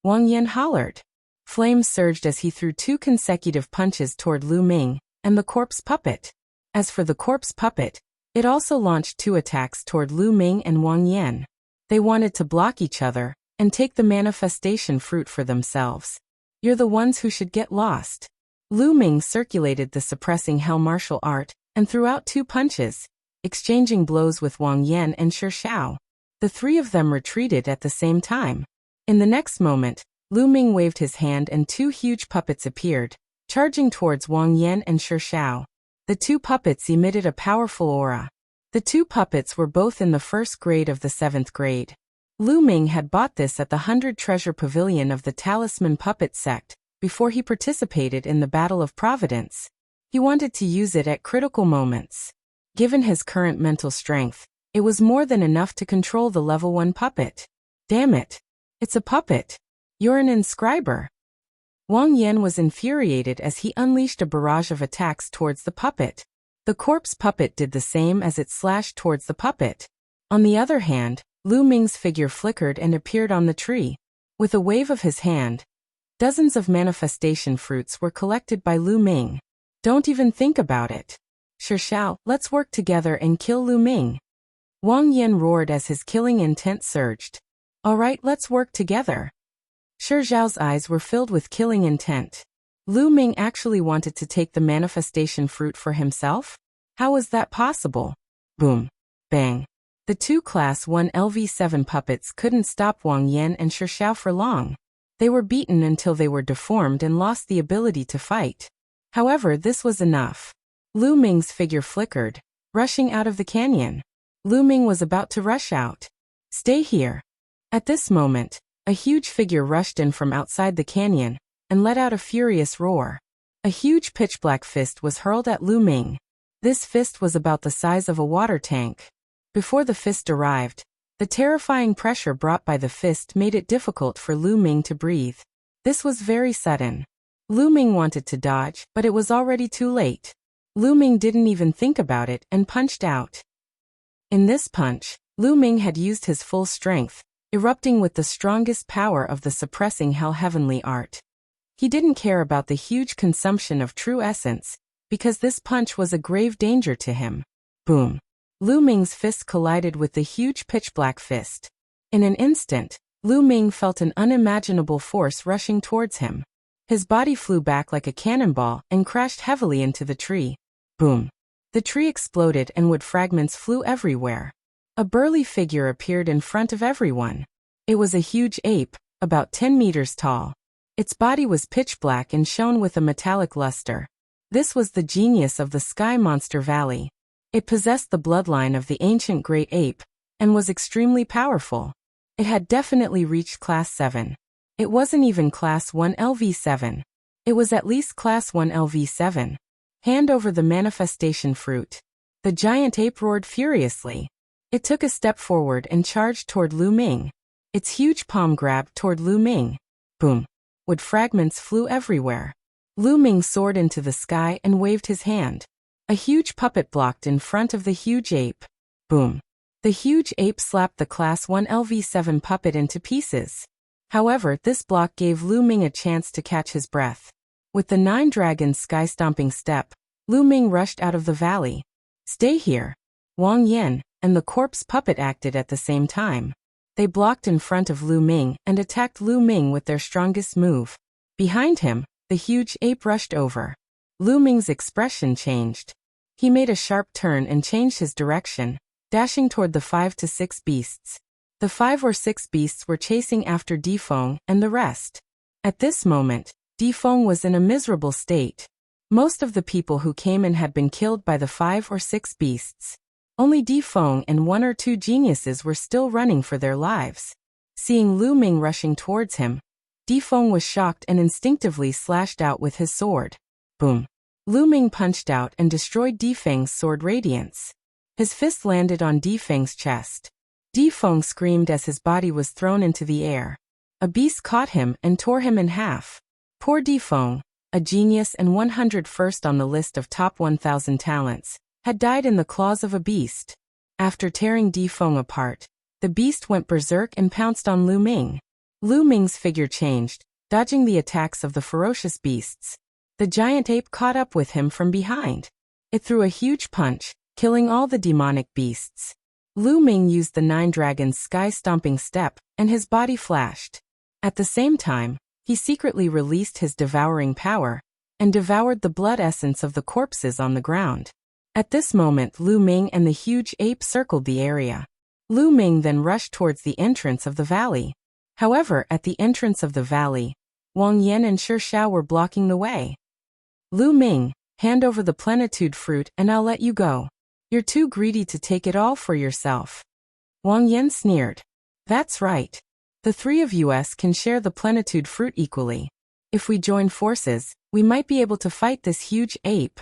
Wang Yan hollered. Flames surged as he threw 2 consecutive punches toward Lu Ming and the corpse puppet. As for the corpse puppet, it also launched 2 attacks toward Lu Ming and Wang Yan. They wanted to block each other and take the manifestation fruit for themselves. You're the ones who should get lost. Lu Ming circulated the suppressing hell martial art and threw out 2 punches, exchanging blows with Wang Yan and Shi Hao. The 3 of them retreated at the same time. In the next moment, Lu Ming waved his hand and 2 huge puppets appeared, charging towards Wang Yan and Shi Hao. The 2 puppets emitted a powerful aura. The 2 puppets were both in the 1st grade of the 7th grade. Lu Ming had bought this at the 100 Treasure Pavilion of the Talisman Puppet Sect before he participated in the Battle of Providence. He wanted to use it at critical moments. Given his current mental strength, it was more than enough to control the level 1 puppet. Damn it! It's a puppet! You're an inscriber! Wang Yan was infuriated as he unleashed a barrage of attacks towards the puppet. The corpse puppet did the same as it slashed towards the puppet. On the other hand, Lu Ming's figure flickered and appeared on the tree. With a wave of his hand, dozens of manifestation fruits were collected by Lu Ming. Don't even think about it. Shi Hao, let's work together and kill Lu Ming. Wang Yan roared as his killing intent surged. Alright, let's work together. Shi Zhao's eyes were filled with killing intent. Lu Ming actually wanted to take the manifestation fruit for himself? How was that possible? Boom. Bang. The 2 Class 1 LV7 puppets couldn't stop Wang Yan and Shi Hao for long. They were beaten until they were deformed and lost the ability to fight. However, this was enough. Lu Ming's figure flickered, rushing out of the canyon. Lu Ming was about to rush out. "Stay here." At this moment, a huge figure rushed in from outside the canyon and let out a furious roar. A huge pitch-black fist was hurled at Lu Ming. This fist was about the size of a water tank. Before the fist arrived, the terrifying pressure brought by the fist made it difficult for Lu Ming to breathe. This was very sudden. Lu Ming wanted to dodge, but it was already too late. Lu Ming didn't even think about it and punched out. In this punch, Lu Ming had used his full strength, erupting with the strongest power of the suppressing hell heavenly art. He didn't care about the huge consumption of true essence, because this punch was a grave danger to him. Boom! Lu Ming's fist collided with the huge pitch-black fist. In an instant, Lu Ming felt an unimaginable force rushing towards him. His body flew back like a cannonball and crashed heavily into the tree. Boom! The tree exploded and wood fragments flew everywhere. A burly figure appeared in front of everyone. It was a huge ape, about 10 meters tall. Its body was pitch black and shone with a metallic luster. This was the genius of the Sky Monster Valley. It possessed the bloodline of the ancient great ape, and was extremely powerful. It had definitely reached Class 7. It wasn't even Class 1 LV7. It was at least Class 1 LV7. Hand over the manifestation fruit. The giant ape roared furiously. It took a step forward and charged toward Lu Ming. Its huge palm grabbed toward Lu Ming. Boom! Wood fragments flew everywhere. Lu Ming soared into the sky and waved his hand. A huge puppet blocked in front of the huge ape. Boom! The huge ape slapped the Class 1 LV7 puppet into pieces. However, this block gave Lu Ming a chance to catch his breath. With the 9 dragons sky-stomping step, Lu Ming rushed out of the valley. "Stay here." Wang Yan and the corpse puppet acted at the same time. They blocked in front of Lu Ming and attacked Lu Ming with their strongest move. Behind him, the huge ape rushed over. Lu Ming's expression changed. He made a sharp turn and changed his direction, dashing toward the 5 to 6 beasts. The 5 or 6 beasts were chasing after Difeng and the rest. At this moment, Difeng was in a miserable state. Most of the people who came in had been killed by the 5 or 6 beasts. Only Difeng and 1 or 2 geniuses were still running for their lives. Seeing Lu Ming rushing towards him, Difeng was shocked and instinctively slashed out with his sword. Boom! Lu Ming punched out and destroyed Difeng's sword radiance. His fist landed on Difeng's chest. Difeng screamed as his body was thrown into the air. A beast caught him and tore him in half. Poor Difeng, a genius and 101st on the list of top 1,000 talents, had died in the claws of a beast. After tearing Difeng apart, the beast went berserk and pounced on Lu Ming. Lu Ming's figure changed, dodging the attacks of the ferocious beasts. The giant ape caught up with him from behind. It threw a huge punch, killing all the demonic beasts. Lu Ming used the 9 dragons sky-stomping step, and his body flashed. At the same time, he secretly released his devouring power, and devoured the blood essence of the corpses on the ground. At this moment, Lu Ming and the huge ape circled the area. Lu Ming then rushed towards the entrance of the valley. However, at the entrance of the valley, Wang Yan and Shi Xiao were blocking the way. "Lu Ming, hand over the plenitude fruit and I'll let you go. You're too greedy to take it all for yourself." Wang Yan sneered. "That's right. The 3 of us can share the plenitude fruit equally. If we join forces, we might be able to fight this huge ape."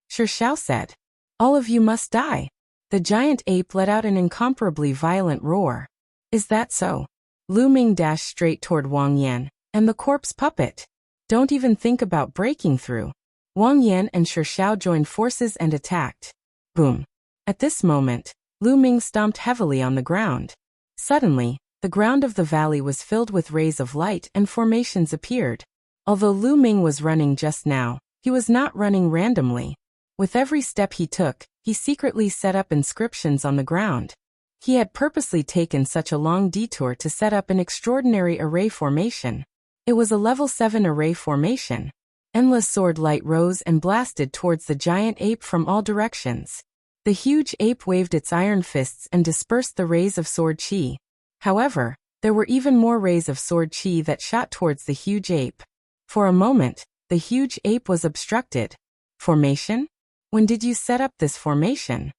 Shi Xiao said. "All of you must die." The giant ape let out an incomparably violent roar. "Is that so?" Lu Ming dashed straight toward Wang Yan and the corpse puppet. "Don't even think about breaking through." Wang Yan and Shi Xiao joined forces and attacked. Boom! At this moment, Lu Ming stomped heavily on the ground. Suddenly, the ground of the valley was filled with rays of light and formations appeared. Although Lu Ming was running just now, he was not running randomly. With every step he took, he secretly set up inscriptions on the ground. He had purposely taken such a long detour to set up an extraordinary array formation. It was a level 7 array formation. Endless sword light rose and blasted towards the giant ape from all directions. The huge ape waved its iron fists and dispersed the rays of sword chi. However, There were even more rays of sword chi that shot towards the huge ape. For a moment, the huge ape was obstructed. Formation? When did you set up this formation?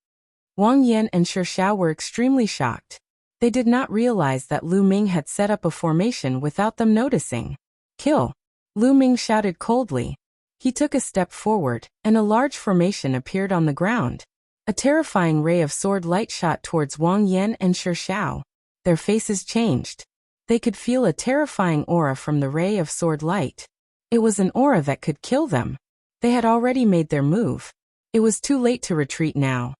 Wang Yan and Shi Xiao were extremely shocked. They did not realize that Lu Ming had set up a formation without them noticing. Kill! Lu Ming shouted coldly. He took a step forward, and a large formation appeared on the ground. A terrifying ray of sword light shot towards Wang Yan and Shi Xiao. Their faces changed. They could feel a terrifying aura from the ray of sword light. It was an aura that could kill them. They had already made their move. It was too late to retreat now.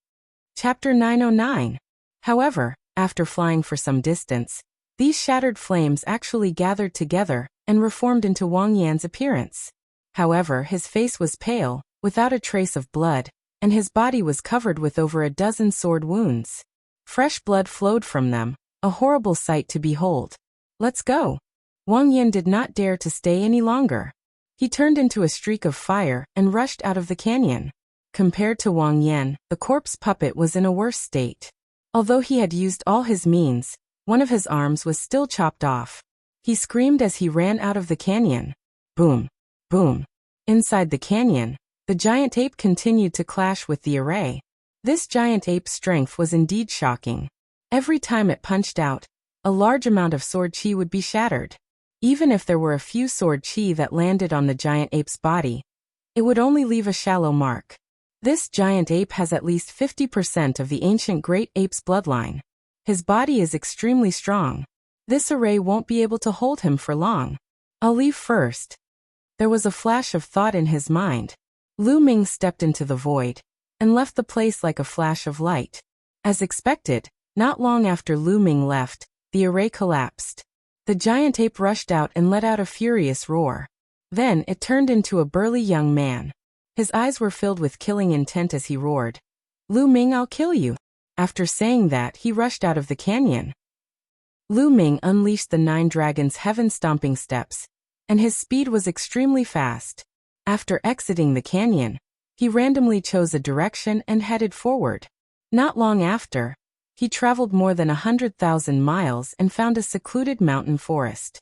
Chapter 909. However, after flying for some distance, these shattered flames actually gathered together and reformed into Wang Yan's appearance. However, his face was pale, without a trace of blood, and his body was covered with over a dozen sword wounds. Fresh blood flowed from them, a horrible sight to behold. Let's go. Wang Yan did not dare to stay any longer. He turned into a streak of fire and rushed out of the canyon. Compared to Wang Yan, the corpse puppet was in a worse state. Although he had used all his means, one of his arms was still chopped off. He screamed as he ran out of the canyon. Boom! Boom! Inside the canyon, the giant ape continued to clash with the array. This giant ape's strength was indeed shocking. Every time it punched out, a large amount of sword chi would be shattered. Even if there were a few sword chi that landed on the giant ape's body, it would only leave a shallow mark. This giant ape has at least 50% of the ancient great ape's bloodline. His body is extremely strong. This array won't be able to hold him for long. I'll leave first. There was a flash of thought in his mind. Lu Ming stepped into the void and left the place like a flash of light. As expected, not long after Lu Ming left, the array collapsed. The giant ape rushed out and let out a furious roar. Then it turned into a burly young man. His eyes were filled with killing intent as he roared. Lu Ming, I'll kill you. After saying that, he rushed out of the canyon. Lu Ming unleashed the 9 dragons' heaven-stomping steps, and his speed was extremely fast. After exiting the canyon, he randomly chose a direction and headed forward. Not long after, he traveled more than 100,000 miles and found a secluded mountain forest.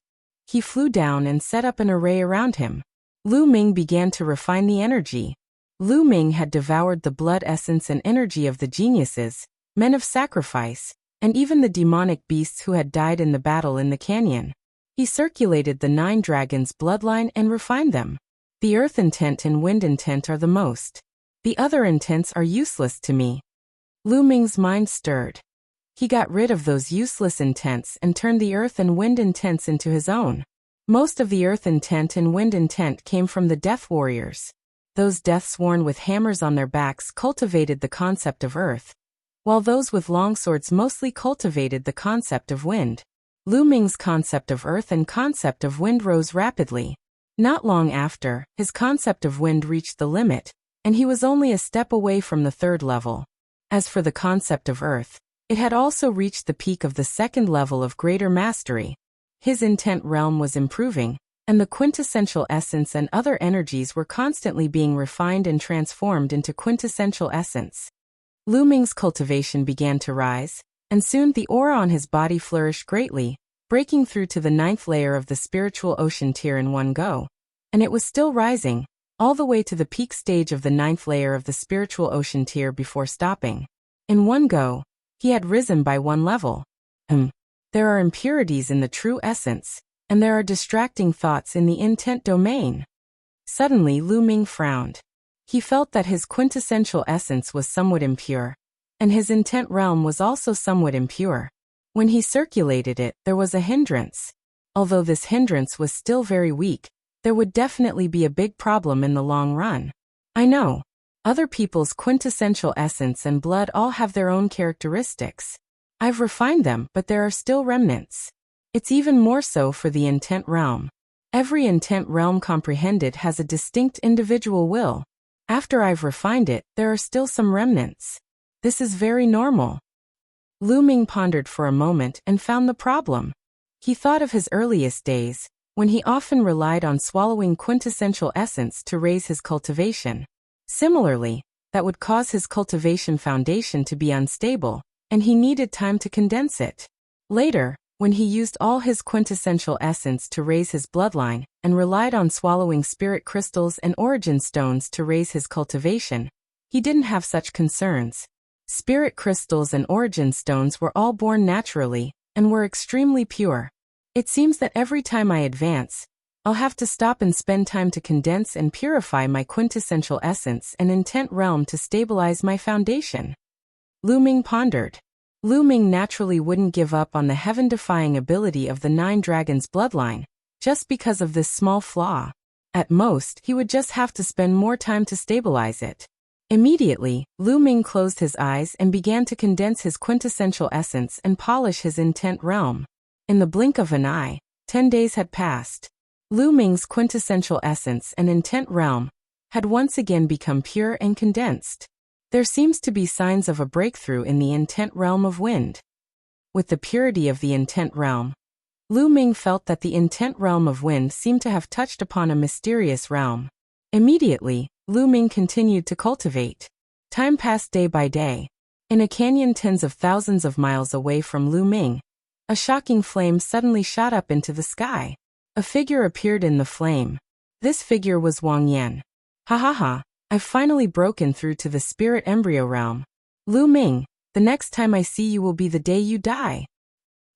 He flew down and set up an array around him. Lu Ming began to refine the energy. Lu Ming had devoured the blood essence and energy of the geniuses, men of sacrifice, and even the demonic beasts who had died in the battle in the canyon. He circulated the 9 dragons' bloodline and refined them. The earth intent and wind intent are the most. The other intents are useless to me. Lu Ming's mind stirred. He got rid of those useless intents and turned the earth and wind intents into his own. Most of the earth intent and wind intent came from the death warriors. Those death-sworn with hammers on their backs cultivated the concept of earth, while those with longswords mostly cultivated the concept of wind. Lu Ming's concept of earth and concept of wind rose rapidly. Not long after, his concept of wind reached the limit, and he was only a step away from the 3rd level. As for the concept of earth, it had also reached the peak of the 2nd level of greater mastery. His intent realm was improving, and the quintessential essence and other energies were constantly being refined and transformed into quintessential essence. Lu Ming's cultivation began to rise, and soon the aura on his body flourished greatly, breaking through to the 9th layer of the spiritual ocean tier in one go. And it was still rising, all the way to the peak stage of the 9th layer of the spiritual ocean tier before stopping. In one go, he had risen by 1 level. There are impurities in the true essence, and there are distracting thoughts in the intent domain. Suddenly Lu Ming frowned. He felt that his quintessential essence was somewhat impure, and his intent realm was also somewhat impure. When he circulated it, there was a hindrance. Although this hindrance was still very weak, there would definitely be a big problem in the long run. I know. Other people's quintessential essence and blood all have their own characteristics. I've refined them, but there are still remnants. It's even more so for the intent realm. Every intent realm comprehended has a distinct individual will. After I've refined it, there are still some remnants. This is very normal. Lu Ming pondered for a moment and found the problem. He thought of his earliest days, when he often relied on swallowing quintessential essence to raise his cultivation. Similarly, that would cause his cultivation foundation to be unstable, and he needed time to condense it. Later, When he used all his quintessential essence to raise his bloodline, and relied on swallowing spirit crystals and origin stones to raise his cultivation, he didn't have such concerns. Spirit crystals and origin stones were all born naturally, and were extremely pure. It seems that every time I advance, I'll have to stop and spend time to condense and purify my quintessential essence and intent realm to stabilize my foundation. Lu Ming pondered. Lu Ming naturally wouldn't give up on the heaven-defying ability of the Nine Dragons bloodline, just because of this small flaw. At most, he would just have to spend more time to stabilize it. Immediately, Lu Ming closed his eyes and began to condense his quintessential essence and polish his intent realm. In the blink of an eye, 10 days had passed. Lu Ming's quintessential essence and intent realm had once again become pure and condensed. There seems to be signs of a breakthrough in the intent realm of wind. With the purity of the intent realm, Lu Ming felt that the intent realm of wind seemed to have touched upon a mysterious realm. Immediately, Lu Ming continued to cultivate. Time passed day by day. In a canyon tens of thousands of miles away from Lu Ming, a shocking flame suddenly shot up into the sky. A figure appeared in the flame. This figure was Wang Yan. Ha ha ha, I've finally broken through to the spirit embryo realm. Lu Ming, the next time I see you will be the day you die.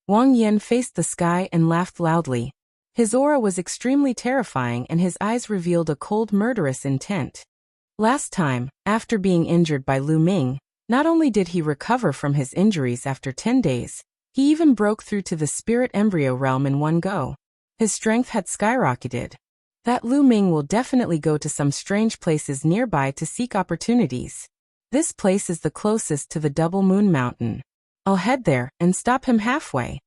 Wang Yan faced the sky and laughed loudly. His aura was extremely terrifying and his eyes revealed a cold murderous intent. Last time, after being injured by Lu Ming, not only did he recover from his injuries after 10 days, he even broke through to the spirit embryo realm in one go. His strength had skyrocketed. That Lu Ming will definitely go to some strange places nearby to seek opportunities. This place is the closest to the Double Moon Mountain. I'll head there and stop him halfway.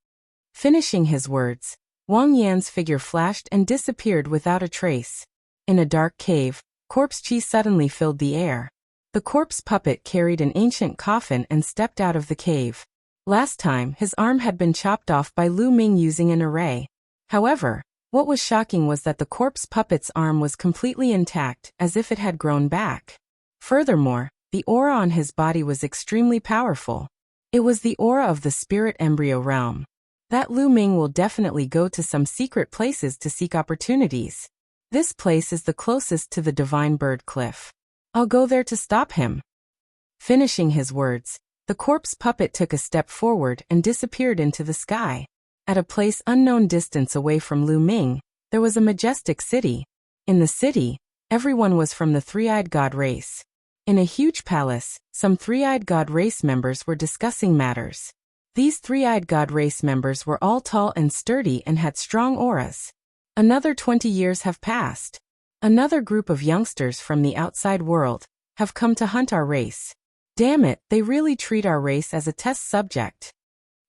Finishing his words, Wang Yan's figure flashed and disappeared without a trace. In a dark cave, corpse chi suddenly filled the air. The corpse puppet carried an ancient coffin and stepped out of the cave. Last time, his arm had been chopped off by Lu Ming using an array. However, what was shocking was that the corpse puppet's arm was completely intact, as if it had grown back. Furthermore, the aura on his body was extremely powerful. It was the aura of the spirit embryo realm. That Lu Ming will definitely go to some secret places to seek opportunities. This place is the closest to the Divine Bird Cliff. I'll go there to stop him. Finishing his words, the corpse puppet took a step forward and disappeared into the sky. At a place unknown distance away from Lu Ming, there was a majestic city. In the city, everyone was from the Three-Eyed God race. In a huge palace, some Three-Eyed God race members were discussing matters. These Three-Eyed God race members were all tall and sturdy and had strong auras. Another 20 years have passed. Another group of youngsters from the outside world have come to hunt our race. Damn it, they really treat our race as a test subject.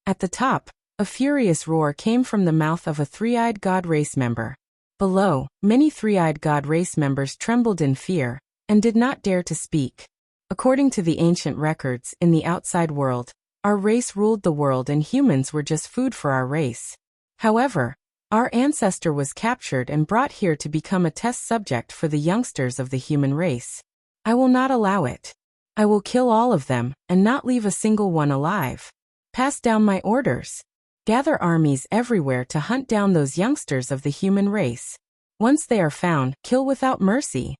At the top, a furious roar came from the mouth of a Three-Eyed God race member. Below, many Three-Eyed God race members trembled in fear and did not dare to speak. According to the ancient records, in the outside world, our race ruled the world and humans were just food for our race. However, our ancestor was captured and brought here to become a test subject for the youngsters of the human race. I will not allow it. I will kill all of them and not leave a single one alive. Pass down my orders. Gather armies everywhere to hunt down those youngsters of the human race. Once they are found, kill without mercy.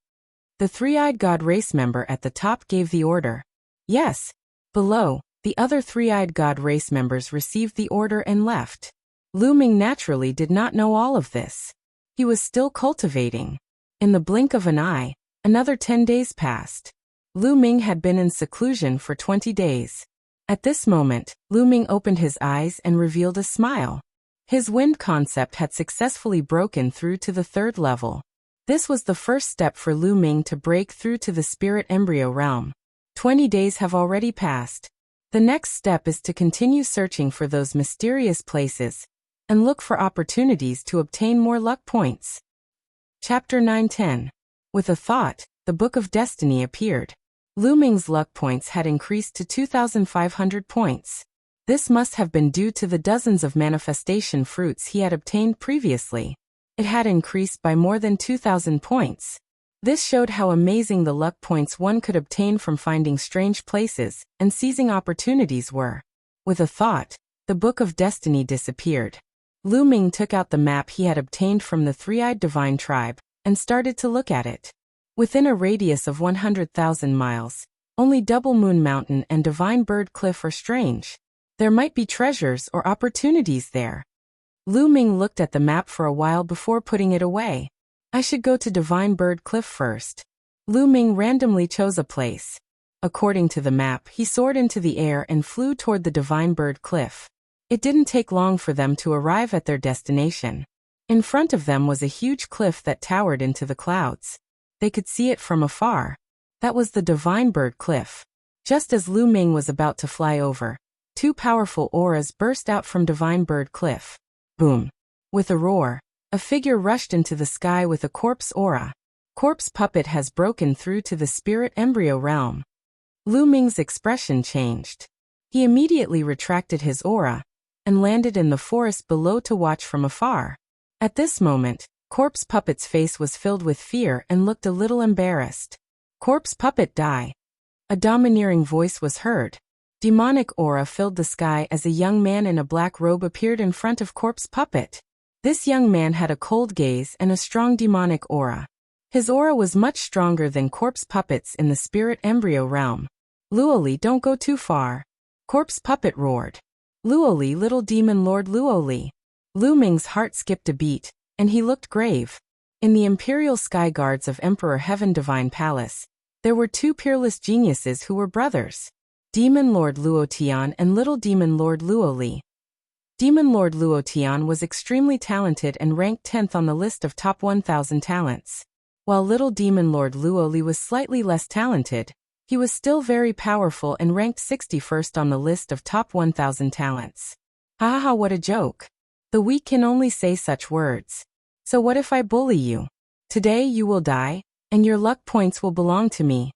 The Three-Eyed God race member at the top gave the order. Yes. Below, the other Three-Eyed God race members received the order and left. Lu Ming naturally did not know all of this. He was still cultivating. In the blink of an eye, another 10 days passed. Lu Ming had been in seclusion for 20 days. At this moment, Lu Ming opened his eyes and revealed a smile. His wind concept had successfully broken through to the 3rd level. This was the first step for Lu Ming to break through to the spirit embryo realm. 20 days have already passed. The next step is to continue searching for those mysterious places and look for opportunities to obtain more luck points. Chapter 910. With a thought, the Book of Destiny appeared. Lu Ming's luck points had increased to 2,500 points. This must have been due to the dozens of manifestation fruits he had obtained previously. It had increased by more than 2,000 points. This showed how amazing the luck points one could obtain from finding strange places and seizing opportunities were. With a thought, The Book of Destiny disappeared. Lu Ming took out the map he had obtained from the three-eyed divine tribe and started to look at it. Within a radius of 100,000 miles, only Double Moon Mountain and Divine Bird Cliff are strange. There might be treasures or opportunities there. Lu Ming looked at the map for a while before putting it away. I should go to Divine Bird Cliff first. Lu Ming randomly chose a place. According to the map, he soared into the air and flew toward the Divine Bird Cliff. It didn't take long for them to arrive at their destination. In front of them was a huge cliff that towered into the clouds. They could see it from afar. That was the Divine Bird Cliff. Just as Lu Ming was about to fly over, two powerful auras burst out from Divine Bird Cliff. Boom! With a roar, a figure rushed into the sky with a corpse aura. Corpse puppet has broken through to the spirit embryo realm. Lu Ming's expression changed. He immediately retracted his aura and landed in the forest below to watch from afar. At this moment, Corpse Puppet's face was filled with fear and looked a little embarrassed. Corpse Puppet, die. A domineering voice was heard. Demonic aura filled the sky as a young man in a black robe appeared in front of Corpse Puppet. This young man had a cold gaze and a strong demonic aura. His aura was much stronger than Corpse Puppet's in the spirit embryo realm. Luoli, don't go too far. Corpse Puppet roared. Luoli, little demon lord Luoli. Lu Ming's heart skipped a beat, and he looked grave. In the Imperial Sky Guards of Emperor Heaven Divine Palace, there were two peerless geniuses who were brothers. Demon Lord Luotian and Little Demon Lord Luoli. Demon Lord Luotian was extremely talented and ranked 10th on the list of top 1,000 talents. While Little Demon Lord Luoli was slightly less talented, he was still very powerful and ranked 61st on the list of top 1,000 talents. Haha, what a joke. The weak can only say such words. So what if I bully you? Today you will die, and your luck points will belong to me.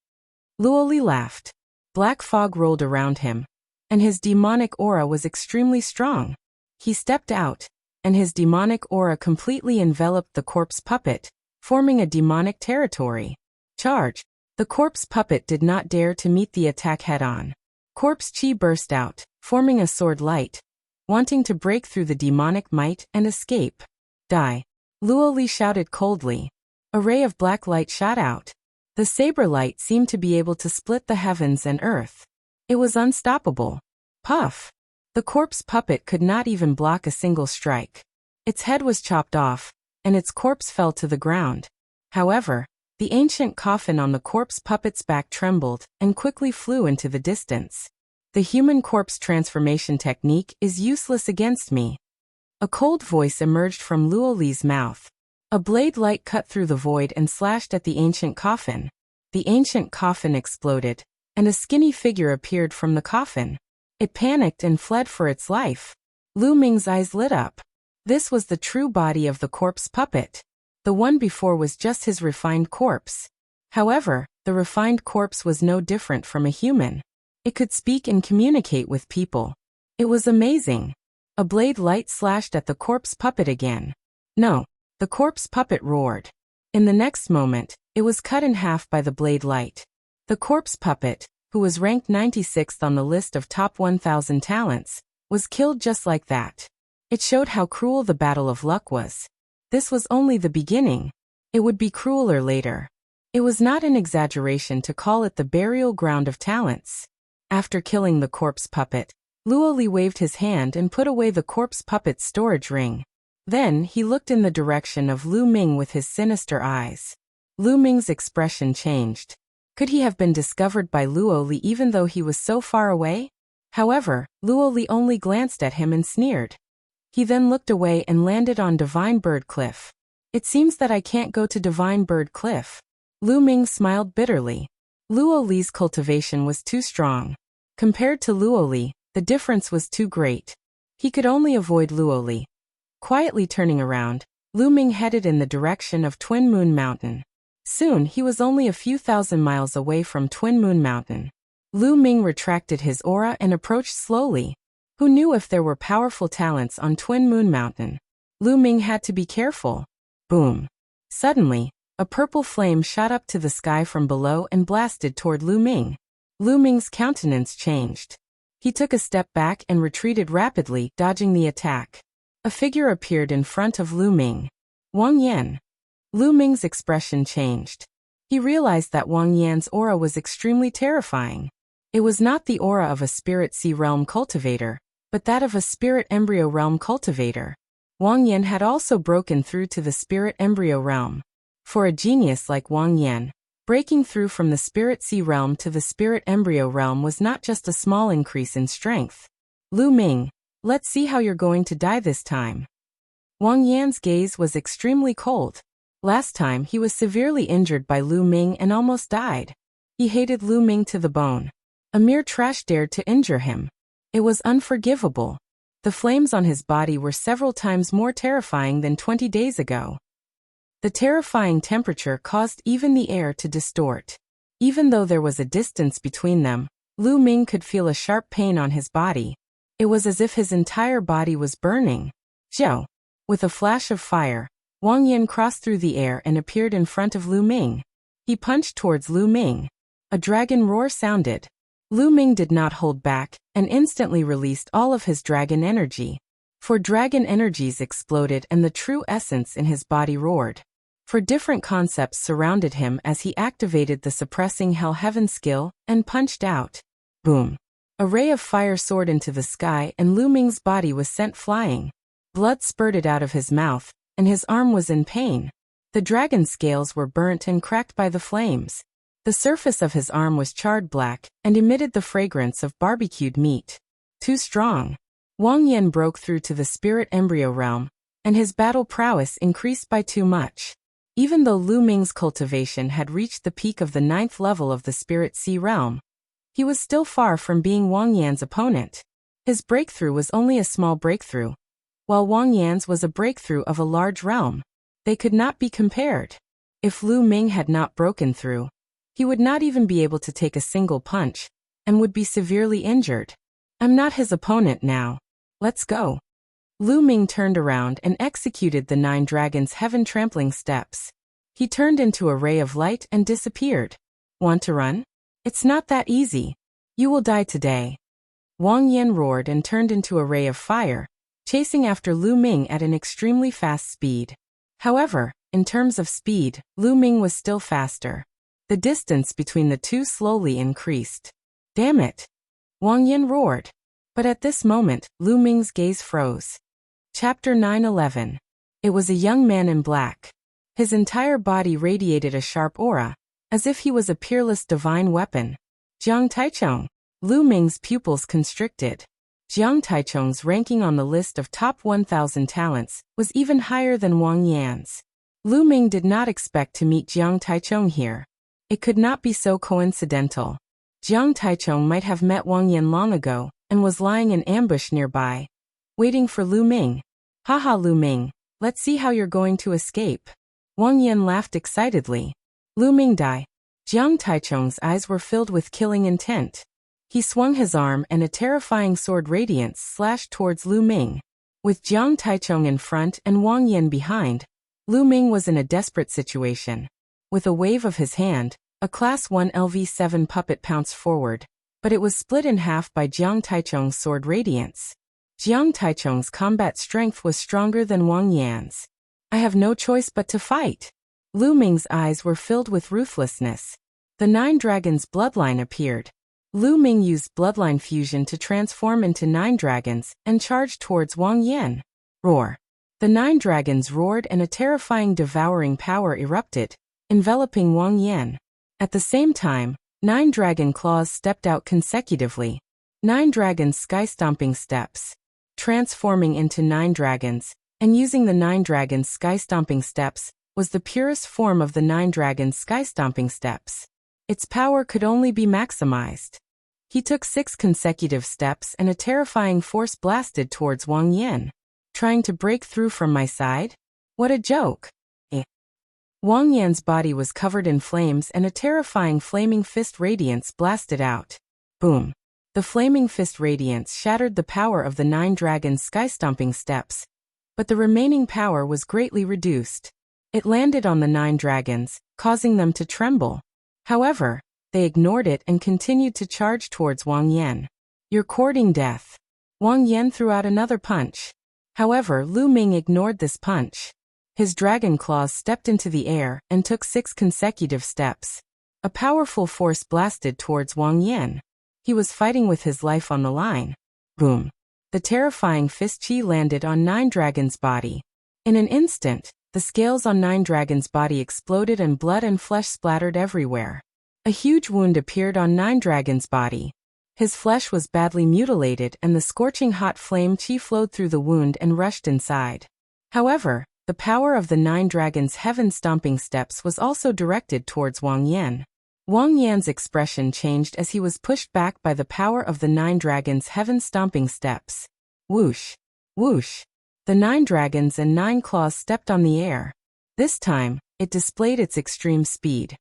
Luoli laughed. Black fog rolled around him, and his demonic aura was extremely strong. He stepped out, and his demonic aura completely enveloped the corpse puppet, forming a demonic territory. Charge! The corpse puppet did not dare to meet the attack head-on. Corpse chi burst out, forming a sword light, wanting to break through the demonic might and escape. Die! Luoli shouted coldly. A ray of black light shot out. The saber light seemed to be able to split the heavens and earth. It was unstoppable. Puff! The corpse puppet could not even block a single strike. Its head was chopped off, and its corpse fell to the ground. However, the ancient coffin on the corpse puppet's back trembled and quickly flew into the distance. The human corpse transformation technique is useless against me. A cold voice emerged from Luoli's mouth. A blade light cut through the void and slashed at the ancient coffin. The ancient coffin exploded, and a skinny figure appeared from the coffin. It panicked and fled for its life. Lu Ming's eyes lit up. This was the true body of the corpse puppet. The one before was just his refined corpse. However, the refined corpse was no different from a human. It could speak and communicate with people. It was amazing. A blade light slashed at the corpse puppet again. No, the corpse puppet roared. In the next moment, it was cut in half by the blade light. The corpse puppet, who was ranked 96th on the list of top 1,000 talents, was killed just like that. It showed how cruel the battle of luck was. This was only the beginning. It would be crueler later. It was not an exaggeration to call it the burial ground of talents. After killing the corpse puppet, Luoli waved his hand and put away the corpse puppet's storage ring. Then he looked in the direction of Lu Ming with his sinister eyes. Lu Ming's expression changed. Could he have been discovered by Luoli even though he was so far away? However, Luoli only glanced at him and sneered. He then looked away and landed on Divine Bird Cliff. It seems that I can't go to Divine Bird Cliff. Lu Ming smiled bitterly. Luoli's cultivation was too strong. Compared to Luoli, the difference was too great. He could only avoid Luoli. Quietly turning around, Lu Ming headed in the direction of Twin Moon Mountain. Soon he was only a few thousand miles away from Twin Moon Mountain. Lu Ming retracted his aura and approached slowly. Who knew if there were powerful talents on Twin Moon Mountain? Lu Ming had to be careful. Boom. Suddenly, a purple flame shot up to the sky from below and blasted toward Lu Ming. Lu Ming's countenance changed. He took a step back and retreated rapidly, dodging the attack. A figure appeared in front of Lu Ming. Wang Yan. Lu Ming's expression changed. He realized that Wang Yan's aura was extremely terrifying. It was not the aura of a spirit sea realm cultivator, but that of a spirit embryo realm cultivator. Wang Yan had also broken through to the spirit embryo realm. For a genius like Wang Yan, breaking through from the spirit sea realm to the spirit embryo realm was not just a small increase in strength. Lu Ming, let's see how you're going to die this time. Wang Yan's gaze was extremely cold. Last time he was severely injured by Lu Ming and almost died. He hated Lu Ming to the bone. A mere trash dared to injure him. It was unforgivable. The flames on his body were several times more terrifying than 20 days ago. The terrifying temperature caused even the air to distort. Even though there was a distance between them, Lu Ming could feel a sharp pain on his body. It was as if his entire body was burning. Zhou. With a flash of fire, Wang Yan crossed through the air and appeared in front of Lu Ming. He punched towards Lu Ming. A dragon roar sounded. Lu Ming did not hold back, and instantly released all of his dragon energy. For dragon energies exploded and the true essence in his body roared. For different concepts surrounded him as he activated the suppressing Hell Heaven skill, and punched out. Boom. A ray of fire soared into the sky and Lu Ming's body was sent flying. Blood spurted out of his mouth, and his arm was in pain. The dragon scales were burnt and cracked by the flames. The surface of his arm was charred black, and emitted the fragrance of barbecued meat. Too strong. Wang Yan broke through to the spirit embryo realm, and his battle prowess increased by too much. Even though Lu Ming's cultivation had reached the peak of the 9th level of the spirit sea realm, he was still far from being Wang Yan's opponent. His breakthrough was only a small breakthrough, while Wang Yan's was a breakthrough of a large realm. They could not be compared. If Lu Ming had not broken through, he would not even be able to take a single punch, and would be severely injured. I'm not his opponent now. Let's go. Lu Ming turned around and executed the 9 dragons' heaven trampling steps. He turned into a ray of light and disappeared. Want to run? It's not that easy. You will die today. Wang Yan roared and turned into a ray of fire, chasing after Lu Ming at an extremely fast speed. However, in terms of speed, Lu Ming was still faster. The distance between the two slowly increased. Damn it! Wang Yan roared. But at this moment, Lu Ming's gaze froze. Chapter 9:11. It was a young man in black. His entire body radiated a sharp aura, as if he was a peerless divine weapon. Jiang Taichong. Lu Ming's pupils constricted. Jiang Taichong's ranking on the list of top 1,000 talents was even higher than Wang Yan's. Lu Ming did not expect to meet Jiang Taichong here. It could not be so coincidental. Jiang Taichong might have met Wang Yan long ago, and was lying in ambush nearby, waiting for Lu Ming. Haha Lu Ming, let's see how you're going to escape. Wang Yan laughed excitedly. Lu Ming die. Jiang Taichong's eyes were filled with killing intent. He swung his arm and a terrifying sword radiance slashed towards Lu Ming. With Jiang Taichong in front and Wang Yan behind, Lu Ming was in a desperate situation. With a wave of his hand, a Class 1 LV7 puppet pounced forward, but it was split in half by Jiang Taichong's sword radiance. Jiang Taichong's combat strength was stronger than Wang Yan's. I have no choice but to fight. Lu Ming's eyes were filled with ruthlessness. The 9 dragons' bloodline appeared. Lu Ming used bloodline fusion to transform into 9 dragons and charged towards Wang Yan. Roar. The 9 dragons roared and a terrifying devouring power erupted, enveloping Wang Yan. At the same time, 9 dragon claws stepped out consecutively. 9 dragons' sky-stomping steps. Transforming into 9 dragons, and using the 9 dragons' sky-stomping steps, was the purest form of the 9 dragons' sky-stomping steps. Its power could only be maximized. He took 6 consecutive steps and a terrifying force blasted towards Wang Yan. Trying to break through from my side? What a joke! Wang Yan's body was covered in flames and a terrifying flaming fist radiance blasted out. Boom! The flaming fist radiance shattered the power of the 9 dragons' sky-stomping steps, but the remaining power was greatly reduced. It landed on the 9 dragons, causing them to tremble. However, they ignored it and continued to charge towards Wang Yan. You're courting death. Wang Yan threw out another punch. However, Lu Ming ignored this punch. His dragon claws stepped into the air and took 6 consecutive steps. A powerful force blasted towards Wang Yan. He was fighting with his life on the line. Boom. The terrifying fist chi landed on Nine Dragon's body. In an instant, the scales on Nine Dragon's body exploded and blood and flesh splattered everywhere. A huge wound appeared on Nine Dragon's body. His flesh was badly mutilated and the scorching hot flame chi flowed through the wound and rushed inside. However, the power of the Nine Dragons' heaven-stomping steps was also directed towards Wang Yan. Wang Yan's expression changed as he was pushed back by the power of the Nine Dragons' heaven-stomping steps. Whoosh! Whoosh! The 9 dragons and 9 claws stepped on the air. This time, it displayed its extreme speed.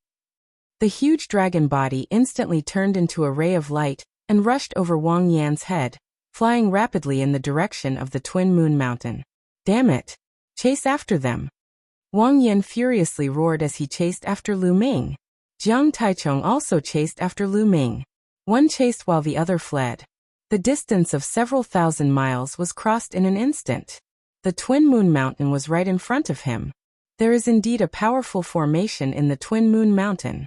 The huge dragon body instantly turned into a ray of light and rushed over Wang Yan's head, flying rapidly in the direction of the Twin Moon Mountain. Damn it! Chase after them! Wang Yan furiously roared as he chased after Lu Ming. Jiang Taichung also chased after Lu Ming. One chased while the other fled. The distance of several thousand miles was crossed in an instant. The Twin Moon Mountain was right in front of him. There is indeed a powerful formation in the Twin Moon Mountain.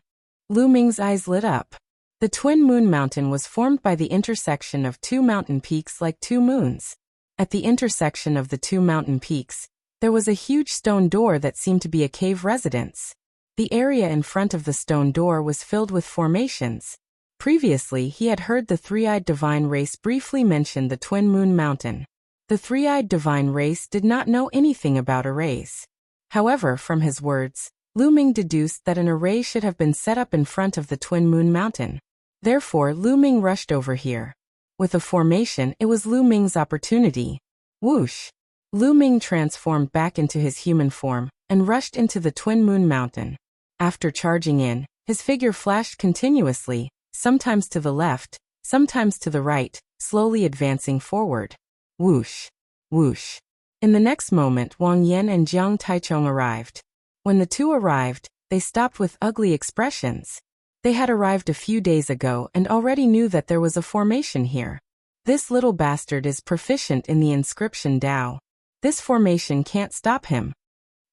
Lu Ming's eyes lit up. The Twin Moon Mountain was formed by the intersection of 2 mountain peaks like 2 moons. At the intersection of the 2 mountain peaks, there was a huge stone door that seemed to be a cave residence. The area in front of the stone door was filled with formations. Previously, he had heard the three-eyed divine race briefly mention the Twin Moon Mountain. The three-eyed divine race did not know anything about arrays. However, from his words, Lu Ming deduced that an array should have been set up in front of the Twin Moon Mountain. Therefore, Lu Ming rushed over here. With a formation, it was Lu Ming's opportunity. Whoosh! Lu Ming transformed back into his human form and rushed into the Twin Moon Mountain. After charging in, his figure flashed continuously, sometimes to the left, sometimes to the right, slowly advancing forward. Whoosh! Whoosh! In the next moment, Wang Yan and Jiang Taichung arrived. When the two arrived, they stopped with ugly expressions. They had arrived a few days ago and already knew that there was a formation here. This little bastard is proficient in the inscription Dao. This formation can't stop him.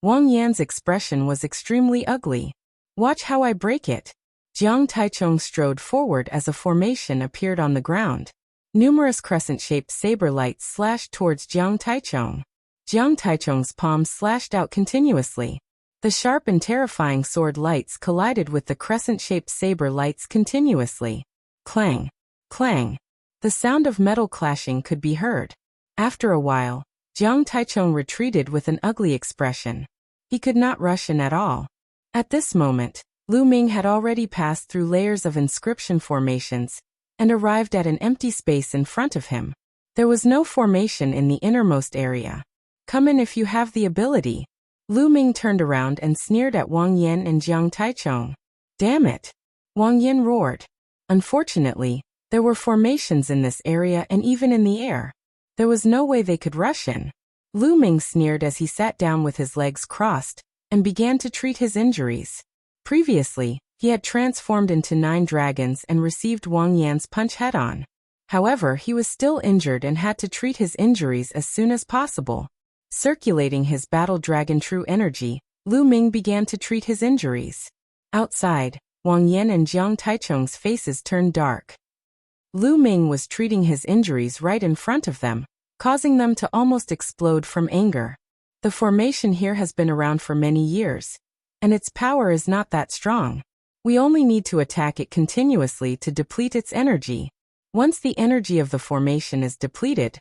Wang Yan's expression was extremely ugly. Watch how I break it. Jiang Taichung strode forward as a formation appeared on the ground. Numerous crescent-shaped saber lights slashed towards Jiang Taichung. Jiang Taichung's palms slashed out continuously. The sharp and terrifying sword lights collided with the crescent-shaped saber lights continuously. Clang! Clang! The sound of metal clashing could be heard. After a while, Jiang Taichung retreated with an ugly expression. He could not rush in at all. At this moment, Lu Ming had already passed through layers of inscription formations and arrived at an empty space in front of him. There was no formation in the innermost area. Come in if you have the ability. Lu Ming turned around and sneered at Wang Yan and Jiang Taichung. Damn it! Wang Yan roared. Unfortunately, there were formations in this area and even in the air. There was no way they could rush in. Lu Ming sneered as he sat down with his legs crossed and began to treat his injuries. Previously, he had transformed into 9 dragons and received Wang Yan's punch head-on. However, he was still injured and had to treat his injuries as soon as possible. Circulating his battle dragon true energy, Lu Ming began to treat his injuries. Outside, Wang Yan and Jiang Taichung's faces turned dark. Lu Ming was treating his injuries right in front of them, causing them to almost explode from anger. The formation here has been around for many years, and its power is not that strong. We only need to attack it continuously to deplete its energy. Once the energy of the formation is depleted,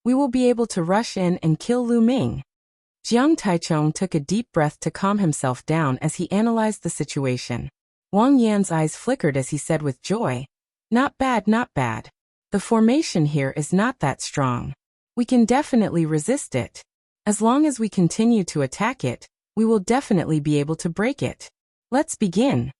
we will be able to rush in and kill Lu Ming. Jiang Taichung took a deep breath to calm himself down as he analyzed the situation. Wang Yan's eyes flickered as he said with joy, "Not bad, not bad. The formation here is not that strong. We can definitely resist it. As long as we continue to attack it, we will definitely be able to break it. Let's begin."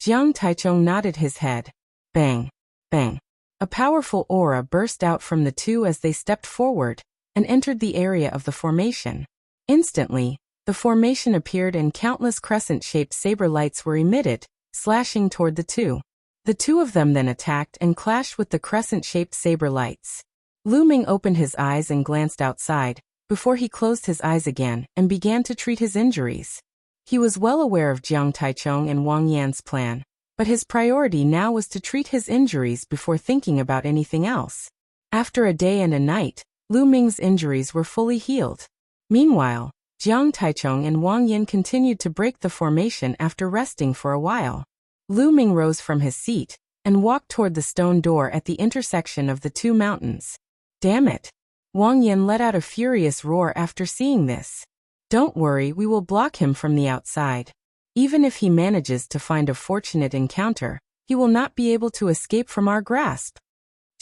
Jiang Taichung nodded his head. Bang! Bang! A powerful aura burst out from the two as they stepped forward and entered the area of the formation. Instantly, the formation appeared and countless crescent-shaped saber lights were emitted, slashing toward the two. The two of them then attacked and clashed with the crescent-shaped saber lights. Lu Ming opened his eyes and glanced outside, before he closed his eyes again and began to treat his injuries. He was well aware of Jiang Taichung and Wang Yan's plan, but his priority now was to treat his injuries before thinking about anything else. After a day and a night, Lu Ming's injuries were fully healed. Meanwhile, Jiang Taichung and Wang Yan continued to break the formation after resting for a while. Lu Ming rose from his seat and walked toward the stone door at the intersection of the two mountains. Damn it! Wang Yan let out a furious roar after seeing this. Don't worry, we will block him from the outside. Even if he manages to find a fortunate encounter, he will not be able to escape from our grasp.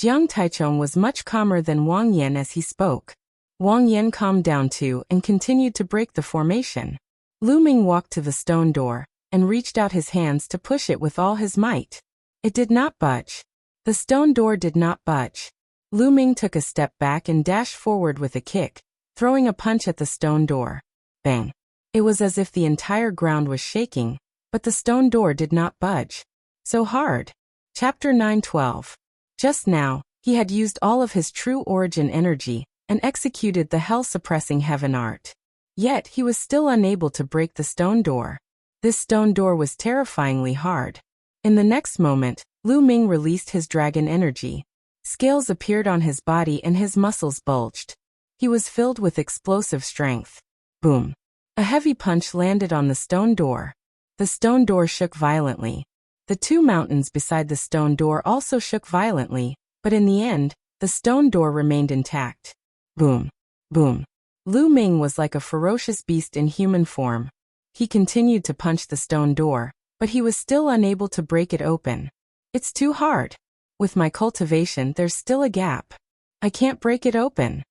Jiang Taichung was much calmer than Wang Yan as he spoke. Wang Yan calmed down too and continued to break the formation. Lu Ming walked to the stone door and reached out his hands to push it with all his might. It did not budge. The stone door did not budge. Lu Ming took a step back and dashed forward with a kick, throwing a punch at the stone door. Bang! It was as if the entire ground was shaking, but the stone door did not budge. So hard. Chapter 9:12. Just now, he had used all of his true origin energy and executed the hell-suppressing heaven art. Yet he was still unable to break the stone door. This stone door was terrifyingly hard. In the next moment, Lu Ming released his dragon energy. Scales appeared on his body and his muscles bulged. He was filled with explosive strength. Boom! A heavy punch landed on the stone door. The stone door shook violently. The two mountains beside the stone door also shook violently, but in the end, the stone door remained intact. Boom! Boom! Lu Ming was like a ferocious beast in human form. He continued to punch the stone door, but he was still unable to break it open. It's too hard. With my cultivation, there's still a gap. I can't break it open.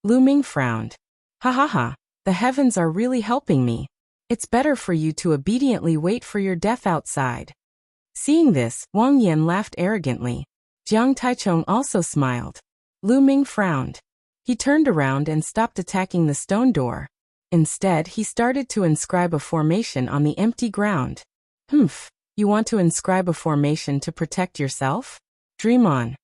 Lu Ming frowned. Ha ha ha. The heavens are really helping me. It's better for you to obediently wait for your death outside. Seeing this, Wang Yan laughed arrogantly. Jiang Taichung also smiled. Lu Ming frowned. He turned around and stopped attacking the stone door. Instead, he started to inscribe a formation on the empty ground. Humph, you want to inscribe a formation to protect yourself? Dream on.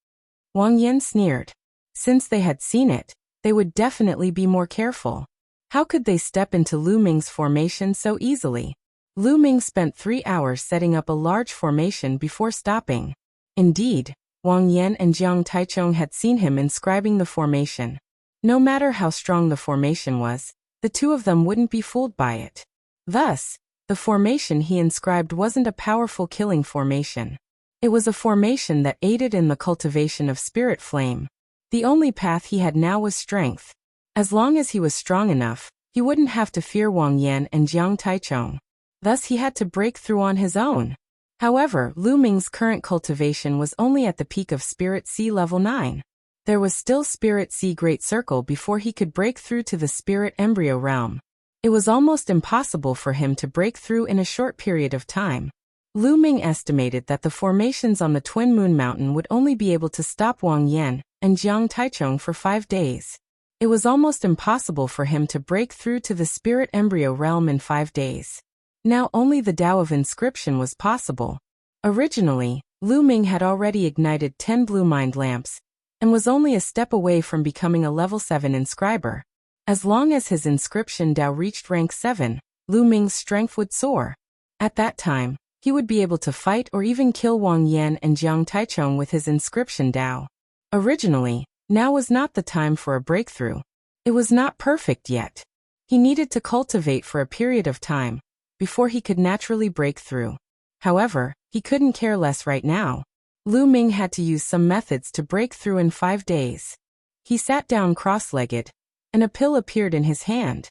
Wang Yan sneered. Since they had seen it, they would definitely be more careful. How could they step into Lu Ming's formation so easily? Lu Ming spent 3 hours setting up a large formation before stopping. Indeed, Wang Yan and Jiang Taichung had seen him inscribing the formation. No matter how strong the formation was, the two of them wouldn't be fooled by it. Thus, the formation he inscribed wasn't a powerful killing formation. It was a formation that aided in the cultivation of spirit flame. The only path he had now was strength. As long as he was strong enough, he wouldn't have to fear Wang Yan and Jiang Taichung. Thus he had to break through on his own. However, Lu Ming's current cultivation was only at the peak of Spirit Sea level 9. There was still Spirit Sea Great Circle before he could break through to the Spirit Embryo realm. It was almost impossible for him to break through in a short period of time. Lu Ming estimated that the formations on the Twin Moon Mountain would only be able to stop Wang Yan and Jiang Taichung for 5 days. It was almost impossible for him to break through to the Spirit Embryo realm in 5 days. Now only the Tao of Inscription was possible. Originally, Lu Ming had already ignited 10 blue mind lamps, and was only a step away from becoming a level 7 inscriber. As long as his inscription Tao reached rank 7, Lu Ming's strength would soar. At that time, he would be able to fight or even kill Wang Yan and Jiang Taichung with his inscription Tao. Originally, now was not the time for a breakthrough. It was not perfect yet. He needed to cultivate for a period of time before he could naturally break through. However, he couldn't care less right now. Lu Ming had to use some methods to break through in 5 days. He sat down cross-legged, and a pill appeared in his hand.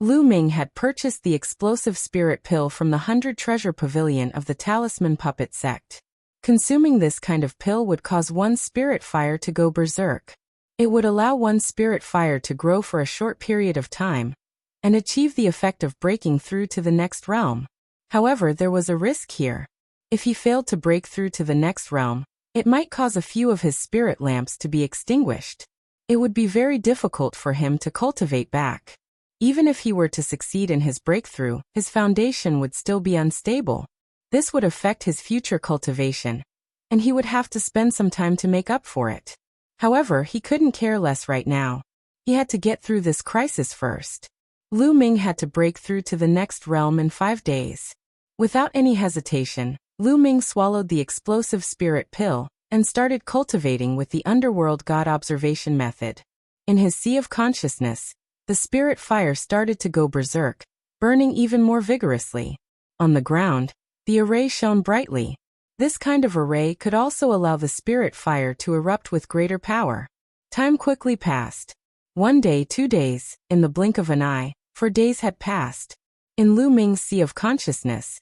Lu Ming had purchased the explosive spirit pill from the 100 Treasure Pavilion of the Talisman Puppet Sect. Consuming this kind of pill would cause one's spirit fire to go berserk. It would allow one's spirit fire to grow for a short period of time, and achieve the effect of breaking through to the next realm. However, there was a risk here. If he failed to break through to the next realm, it might cause a few of his spirit lamps to be extinguished. It would be very difficult for him to cultivate back. Even if he were to succeed in his breakthrough, his foundation would still be unstable. This would affect his future cultivation, and he would have to spend some time to make up for it. However, he couldn't care less right now. He had to get through this crisis first. Lu Ming had to break through to the next realm in 5 days. Without any hesitation, Lu Ming swallowed the explosive spirit pill and started cultivating with the underworld god observation method. In his sea of consciousness, the spirit fire started to go berserk, burning even more vigorously. On the ground, the array shone brightly. This kind of array could also allow the spirit fire to erupt with greater power. Time quickly passed. 1 day, 2 days, in the blink of an eye, 4 days had passed. In Lu Ming's sea of consciousness,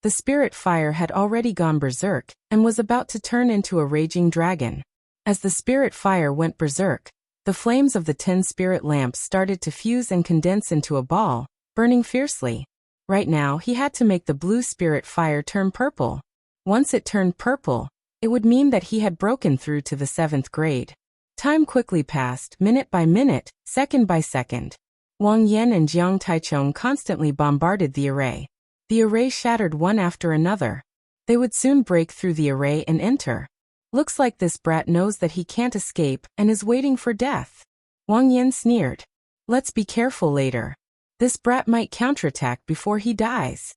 the spirit fire had already gone berserk and was about to turn into a raging dragon. As the spirit fire went berserk, the flames of the 10 spirit lamps started to fuse and condense into a ball, burning fiercely. Right now, he had to make the blue spirit fire turn purple. Once it turned purple, it would mean that he had broken through to the 7th grade. Time quickly passed, minute by minute, second by second. Wang Yan and Jiang Taichung constantly bombarded the array. The array shattered one after another. They would soon break through the array and enter. Looks like this brat knows that he can't escape and is waiting for death. Wang Yan sneered. Let's be careful later. This brat might counterattack before he dies.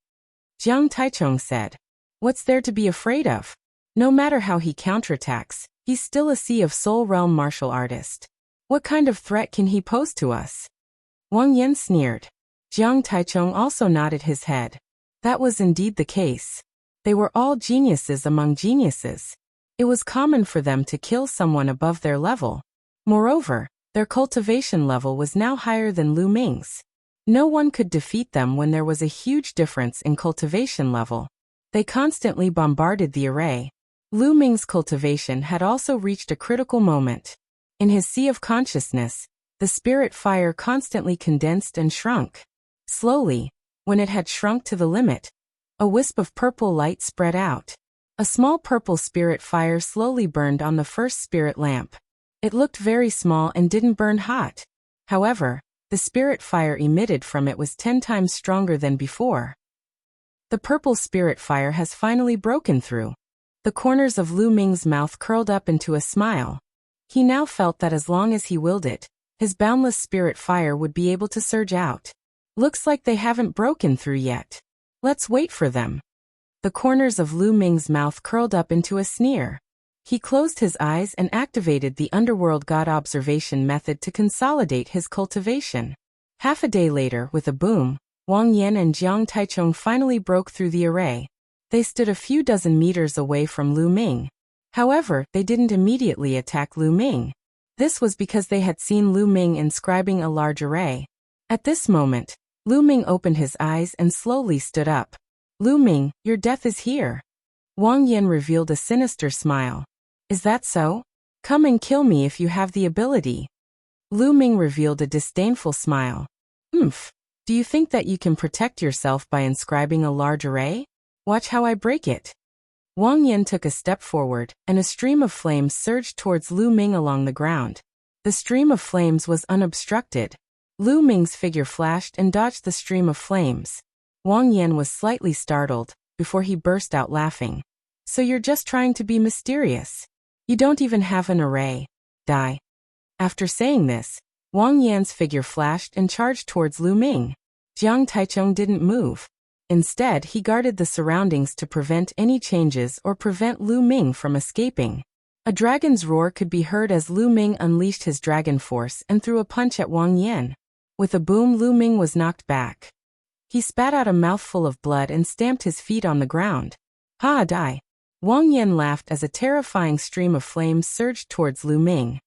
Jiang Taichung said. What's there to be afraid of? No matter how he counterattacks, he's still a Sea of Soul Realm martial artist. What kind of threat can he pose to us? Wang Yan sneered. Jiang Taichung also nodded his head. That was indeed the case. They were all geniuses among geniuses. It was common for them to kill someone above their level. Moreover, their cultivation level was now higher than Lu Ming's. No one could defeat them when there was a huge difference in cultivation level. They constantly bombarded the array. Lu Ming's cultivation had also reached a critical moment. In his sea of consciousness, the spirit fire constantly condensed and shrunk. Slowly, when it had shrunk to the limit, a wisp of purple light spread out. A small purple spirit fire slowly burned on the first spirit lamp. It looked very small and didn't burn hot. However, the spirit fire emitted from it was 10 times stronger than before. The purple spirit fire has finally broken through. The corners of Lu Ming's mouth curled up into a smile. He now felt that as long as he willed it, his boundless spirit fire would be able to surge out. Looks like they haven't broken through yet. Let's wait for them. The corners of Lu Ming's mouth curled up into a sneer. He closed his eyes and activated the underworld god observation method to consolidate his cultivation. Half a day later, with a boom, Wang Yan and Jiang Taichung finally broke through the array. They stood a few dozen meters away from Lu Ming. However, they didn't immediately attack Lu Ming. This was because they had seen Lu Ming inscribing a large array. At this moment, Lu Ming opened his eyes and slowly stood up. Lu Ming, your death is here. Wang Yan revealed a sinister smile. Is that so? Come and kill me if you have the ability. Lu Ming revealed a disdainful smile. Do you think that you can protect yourself by inscribing a large array? Watch how I break it. Wang Yan took a step forward, and a stream of flames surged towards Lu Ming along the ground. The stream of flames was unobstructed. Lu Ming's figure flashed and dodged the stream of flames. Wang Yan was slightly startled, before he burst out laughing. So you're just trying to be mysterious. You don't even have an array. Die. After saying this, Wang Yan's figure flashed and charged towards Lu Ming. Jiang Taichung didn't move. Instead, he guarded the surroundings to prevent any changes or prevent Lu Ming from escaping. A dragon's roar could be heard as Lu Ming unleashed his dragon force and threw a punch at Wang Yan. With a boom, Lu Ming was knocked back. He spat out a mouthful of blood and stamped his feet on the ground. Ha! Die! Wang Yan laughed as a terrifying stream of flames surged towards Lu Ming.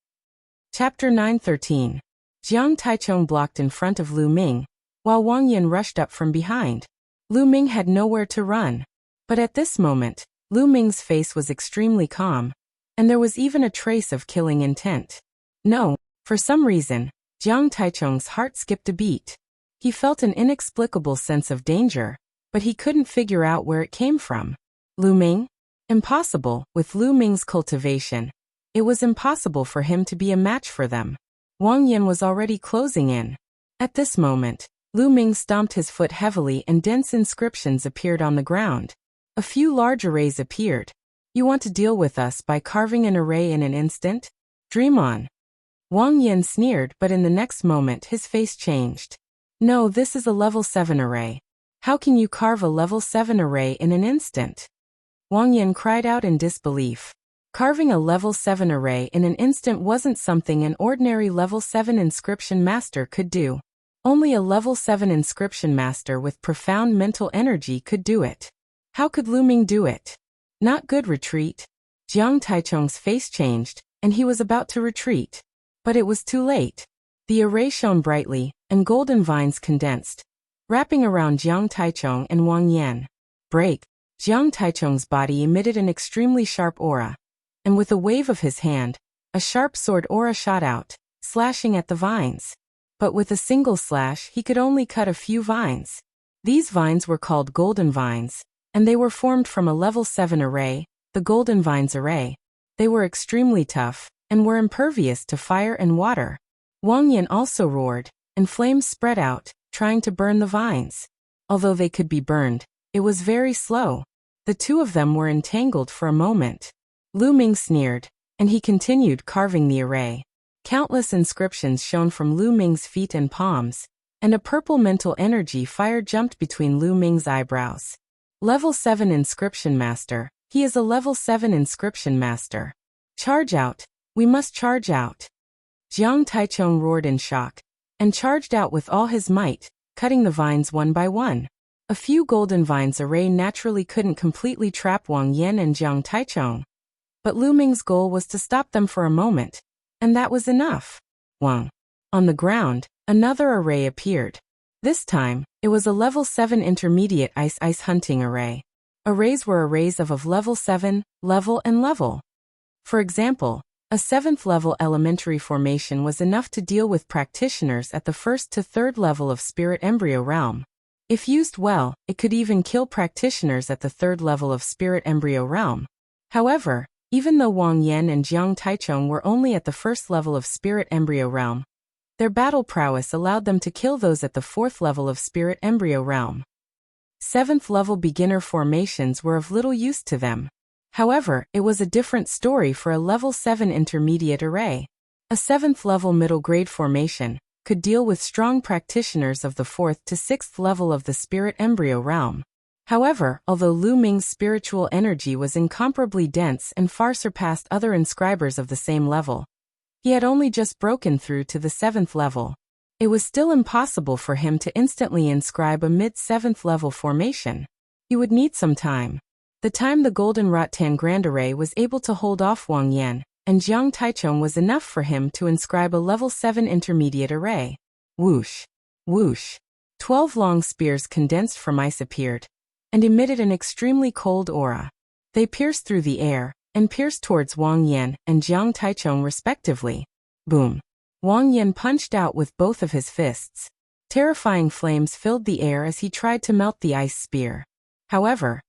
Chapter 9:13. Jiang Taichung blocked in front of Lu Ming, while Wang Yan rushed up from behind. Lu Ming had nowhere to run. But at this moment, Lu Ming's face was extremely calm, and there was even a trace of killing intent. No, for some reason, Jiang Taichung's heart skipped a beat. He felt an inexplicable sense of danger, but he couldn't figure out where it came from. Lu Ming? Impossible. With Lu Ming's cultivation, it was impossible for him to be a match for them. Wang Yan was already closing in. At this moment, Lu Ming stomped his foot heavily and dense inscriptions appeared on the ground. A few large arrays appeared. You want to deal with us by carving an array in an instant? Dream on. Wang Yan sneered, but in the next moment his face changed. No, this is a level 7 array. How can you carve a level 7 array in an instant? Wang Yan cried out in disbelief. Carving a level 7 array in an instant wasn't something an ordinary level 7 inscription master could do. Only a level 7 inscription master with profound mental energy could do it. How could Lu Ming do it? Not good. Retreat. Jiang Taichung's face changed, and he was about to retreat. But it was too late. The array shone brightly, and golden vines condensed, wrapping around Jiang Taichung and Wang Yan. Break. Jiang Taichung's body emitted an extremely sharp aura, and with a wave of his hand, a sharp sword aura shot out, slashing at the vines. But with a single slash he could only cut a few vines. These vines were called golden vines, and they were formed from a level 7 array, the golden vines array. They were extremely tough, and were impervious to fire and water. Wang Yan also roared, and flames spread out, trying to burn the vines. Although they could be burned, it was very slow. The two of them were entangled for a moment. Lu Ming sneered, and he continued carving the array. Countless inscriptions shone from Lu Ming's feet and palms, and a purple mental energy fire jumped between Lu Ming's eyebrows. Level 7 Inscription Master. He is a level 7 Inscription Master. Charge out. We must charge out. Jiang Taichung roared in shock, and charged out with all his might, cutting the vines one by one. A few golden vines array naturally couldn't completely trap Wang Yan and Jiang Taichung. But Lu Ming's goal was to stop them for a moment, and that was enough. Wang. On the ground, another array appeared. This time, it was a level 7 intermediate ice hunting array. Arrays were arrays of level 7, level and level. For example, a 7th level elementary formation was enough to deal with practitioners at the 1st to 3rd level of spirit embryo realm. If used well, it could even kill practitioners at the 3rd level of spirit embryo realm. However, even though Wang Yan and Jiang Taichung were only at the 1st level of spirit embryo realm, their battle prowess allowed them to kill those at the 4th level of spirit embryo realm. 7th level beginner formations were of little use to them. However, it was a different story for a level 7 intermediate array. A 7th level middle grade formation could deal with strong practitioners of the 4th to 6th level of the spirit embryo realm. However, although Lu Ming's spiritual energy was incomparably dense and far surpassed other inscribers of the same level, he had only just broken through to the 7th level. It was still impossible for him to instantly inscribe a mid-7th level formation. He would need some time. The time the Golden Rattan Grand Array was able to hold off Wang Yan and Jiang Taichung was enough for him to inscribe a level 7 intermediate array. Whoosh! Whoosh! 12 long spears condensed from ice appeared, and emitted an extremely cold aura. They pierced through the air, and pierced towards Wang Yan and Jiang Taichung respectively. Boom! Wang Yan punched out with both of his fists. Terrifying flames filled the air as he tried to melt the ice spear. However,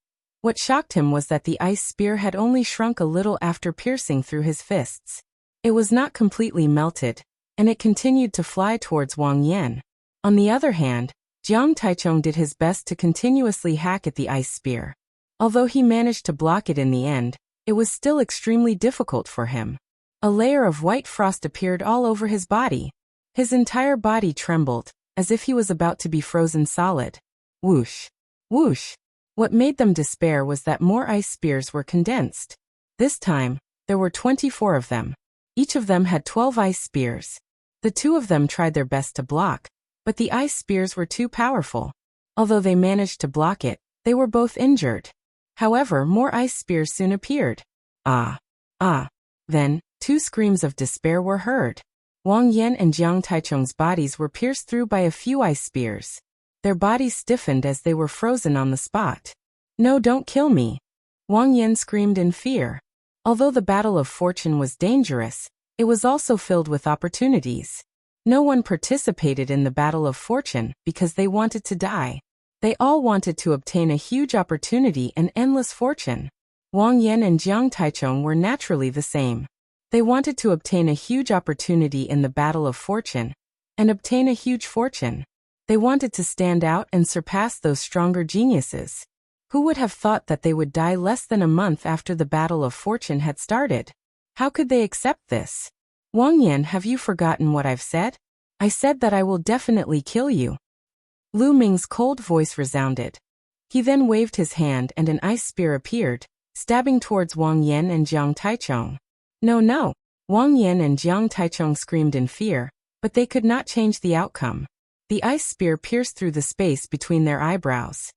what shocked him was that the ice spear had only shrunk a little after piercing through his fists. It was not completely melted, and it continued to fly towards Wang Yan. On the other hand, Jiang Taichung did his best to continuously hack at the ice spear. Although he managed to block it in the end, it was still extremely difficult for him. A layer of white frost appeared all over his body. His entire body trembled, as if he was about to be frozen solid. Whoosh! Whoosh! What made them despair was that more ice spears were condensed. This time, there were 24 of them. Each of them had 12 ice spears. The two of them tried their best to block, but the ice spears were too powerful. Although they managed to block it, they were both injured. However, more ice spears soon appeared. Ah! Ah! Then, two screams of despair were heard. Wang Yan and Jiang Taichung's bodies were pierced through by a few ice spears. Their bodies stiffened as they were frozen on the spot. No, don't kill me! Wang Yan screamed in fear. Although the Battle of Fortune was dangerous, it was also filled with opportunities. No one participated in the Battle of Fortune because they wanted to die. They all wanted to obtain a huge opportunity and endless fortune. Wang Yan and Jiang Taichung were naturally the same. They wanted to obtain a huge opportunity in the Battle of Fortune and obtain a huge fortune. They wanted to stand out and surpass those stronger geniuses. Who would have thought that they would die less than a month after the Battle of Fortune had started? How could they accept this? Wang Yan, have you forgotten what I've said? I said that I will definitely kill you. Lu Ming's cold voice resounded. He then waved his hand and an ice spear appeared, stabbing towards Wang Yan and Jiang Taichung. No, no! Wang Yan and Jiang Taichung screamed in fear, but they could not change the outcome. The ice spear pierced through the space between their eyebrows.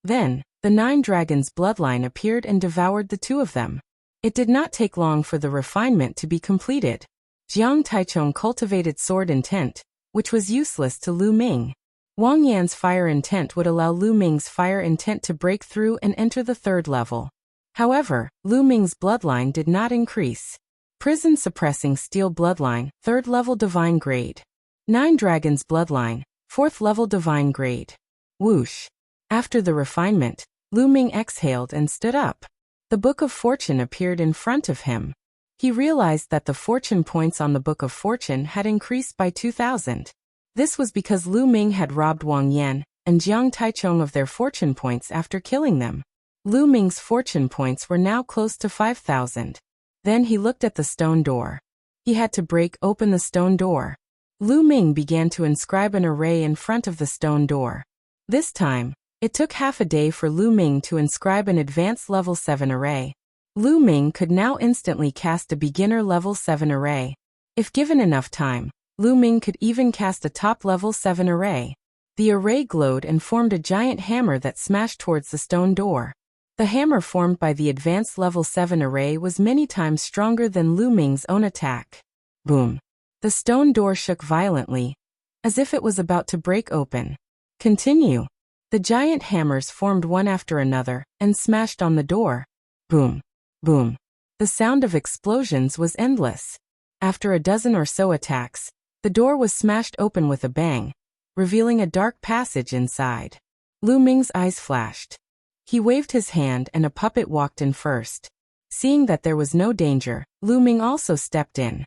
Then, the 9 dragons' bloodline appeared and devoured the 2 of them. It did not take long for the refinement to be completed. Jiang Taichung cultivated sword intent, which was useless to Lu Ming. Wang Yan's fire intent would allow Lu Ming's fire intent to break through and enter the 3rd level. However, Lu Ming's bloodline did not increase. Prison suppressing steel bloodline, 3rd level divine grade. 9 dragons bloodline, 4th level divine grade. Whoosh. After the refinement, Lu Ming exhaled and stood up. The Book of Fortune appeared in front of him. He realized that the fortune points on the Book of Fortune had increased by 2,000. This was because Lu Ming had robbed Wang Yan and Jiang Taichung of their fortune points after killing them. Lu Ming's fortune points were now close to 5,000. Then he looked at the stone door. He had to break open the stone door. Lu Ming began to inscribe an array in front of the stone door. This time, it took half a day for Lu Ming to inscribe an advanced level 7 array. Lu Ming could now instantly cast a beginner level 7 array. If given enough time, Lu Ming could even cast a top level 7 array. The array glowed and formed a giant hammer that smashed towards the stone door. The hammer formed by the advanced level 7 array was many times stronger than Lu Ming's own attack. Boom. The stone door shook violently, as if it was about to break open. Continue. The giant hammers formed one after another and smashed on the door. Boom. Boom. The sound of explosions was endless. After a dozen or so attacks, the door was smashed open with a bang, revealing a dark passage inside. Lu Ming's eyes flashed. He waved his hand and a puppet walked in first. Seeing that there was no danger, Lu Ming also stepped in.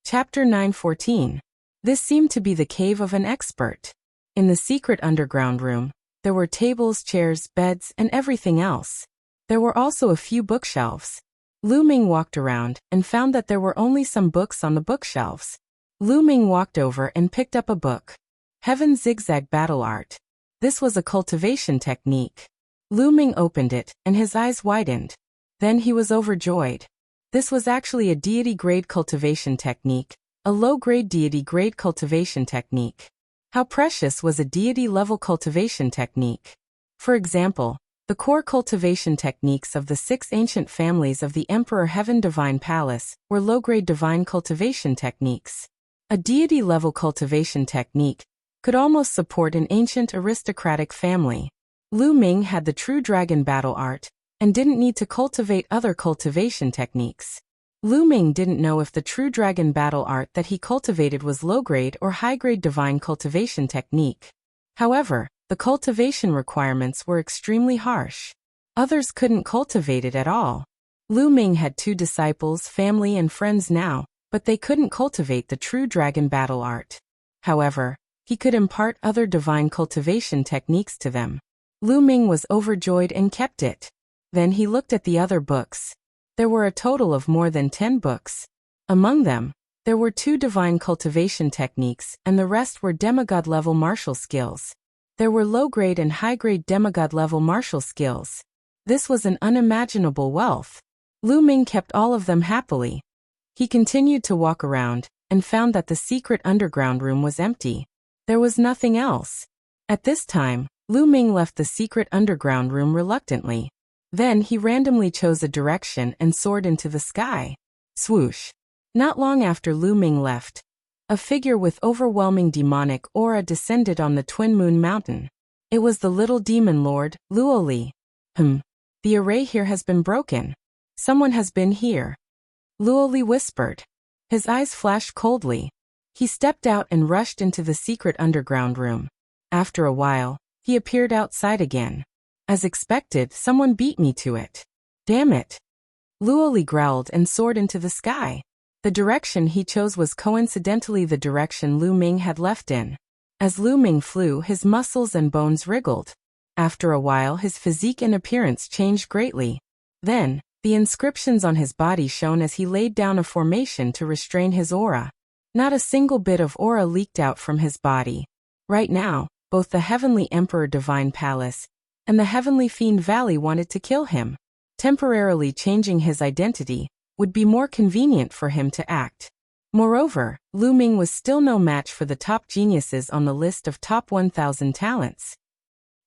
Chapter 914. This seemed to be the cave of an expert. In the secret underground room, there were tables, chairs, beds, and everything else. There were also a few bookshelves. Lu Ming walked around and found that there were only some books on the bookshelves. Lu Ming walked over and picked up a book. Heaven Zigzag Battle Art. This was a cultivation technique. Lu Ming opened it, and his eyes widened. Then he was overjoyed. This was actually a deity-grade cultivation technique, a low-grade deity-grade cultivation technique. How precious was a deity-level cultivation technique? For example, the core cultivation techniques of the 6 ancient families of the Emperor Heaven Divine Palace were low-grade divine cultivation techniques. A deity-level cultivation technique could almost support an ancient aristocratic family. Lu Ming had the true dragon battle art and didn't need to cultivate other cultivation techniques. Lu Ming didn't know if the true dragon battle art that he cultivated was low-grade or high-grade divine cultivation technique. However, the cultivation requirements were extremely harsh. Others couldn't cultivate it at all. Lu Ming had 2 disciples, family and friends now, but they couldn't cultivate the true dragon battle art. However, he could impart other divine cultivation techniques to them. Lu Ming was overjoyed and kept it. Then he looked at the other books. There were a total of more than 10 books. Among them, there were 2 divine cultivation techniques and the rest were demigod-level martial skills. There were low-grade and high-grade demigod-level martial skills. This was an unimaginable wealth. Lu Ming kept all of them happily. He continued to walk around and found that the secret underground room was empty. There was nothing else. At this time, Lu Ming left the secret underground room reluctantly. Then he randomly chose a direction and soared into the sky. Swoosh. Not long after Lu Ming left, a figure with overwhelming demonic aura descended on the Twin Moon Mountain. It was the little demon lord, Luoli. The array here has been broken. Someone has been here. Luoli whispered. His eyes flashed coldly. He stepped out and rushed into the secret underground room. After a while, he appeared outside again. As expected, someone beat me to it. Damn it. Luoli growled and soared into the sky. The direction he chose was coincidentally the direction Lu Ming had left in. As Lu Ming flew, his muscles and bones wriggled. After a while his physique and appearance changed greatly. Then, the inscriptions on his body shone as he laid down a formation to restrain his aura. Not a single bit of aura leaked out from his body. Right now, both the Heavenly Emperor Divine Palace and the Heavenly Fiend Valley wanted to kill him. Temporarily changing his identity would be more convenient for him to act. Moreover, Lu Ming was still no match for the top geniuses on the list of top 1,000 talents.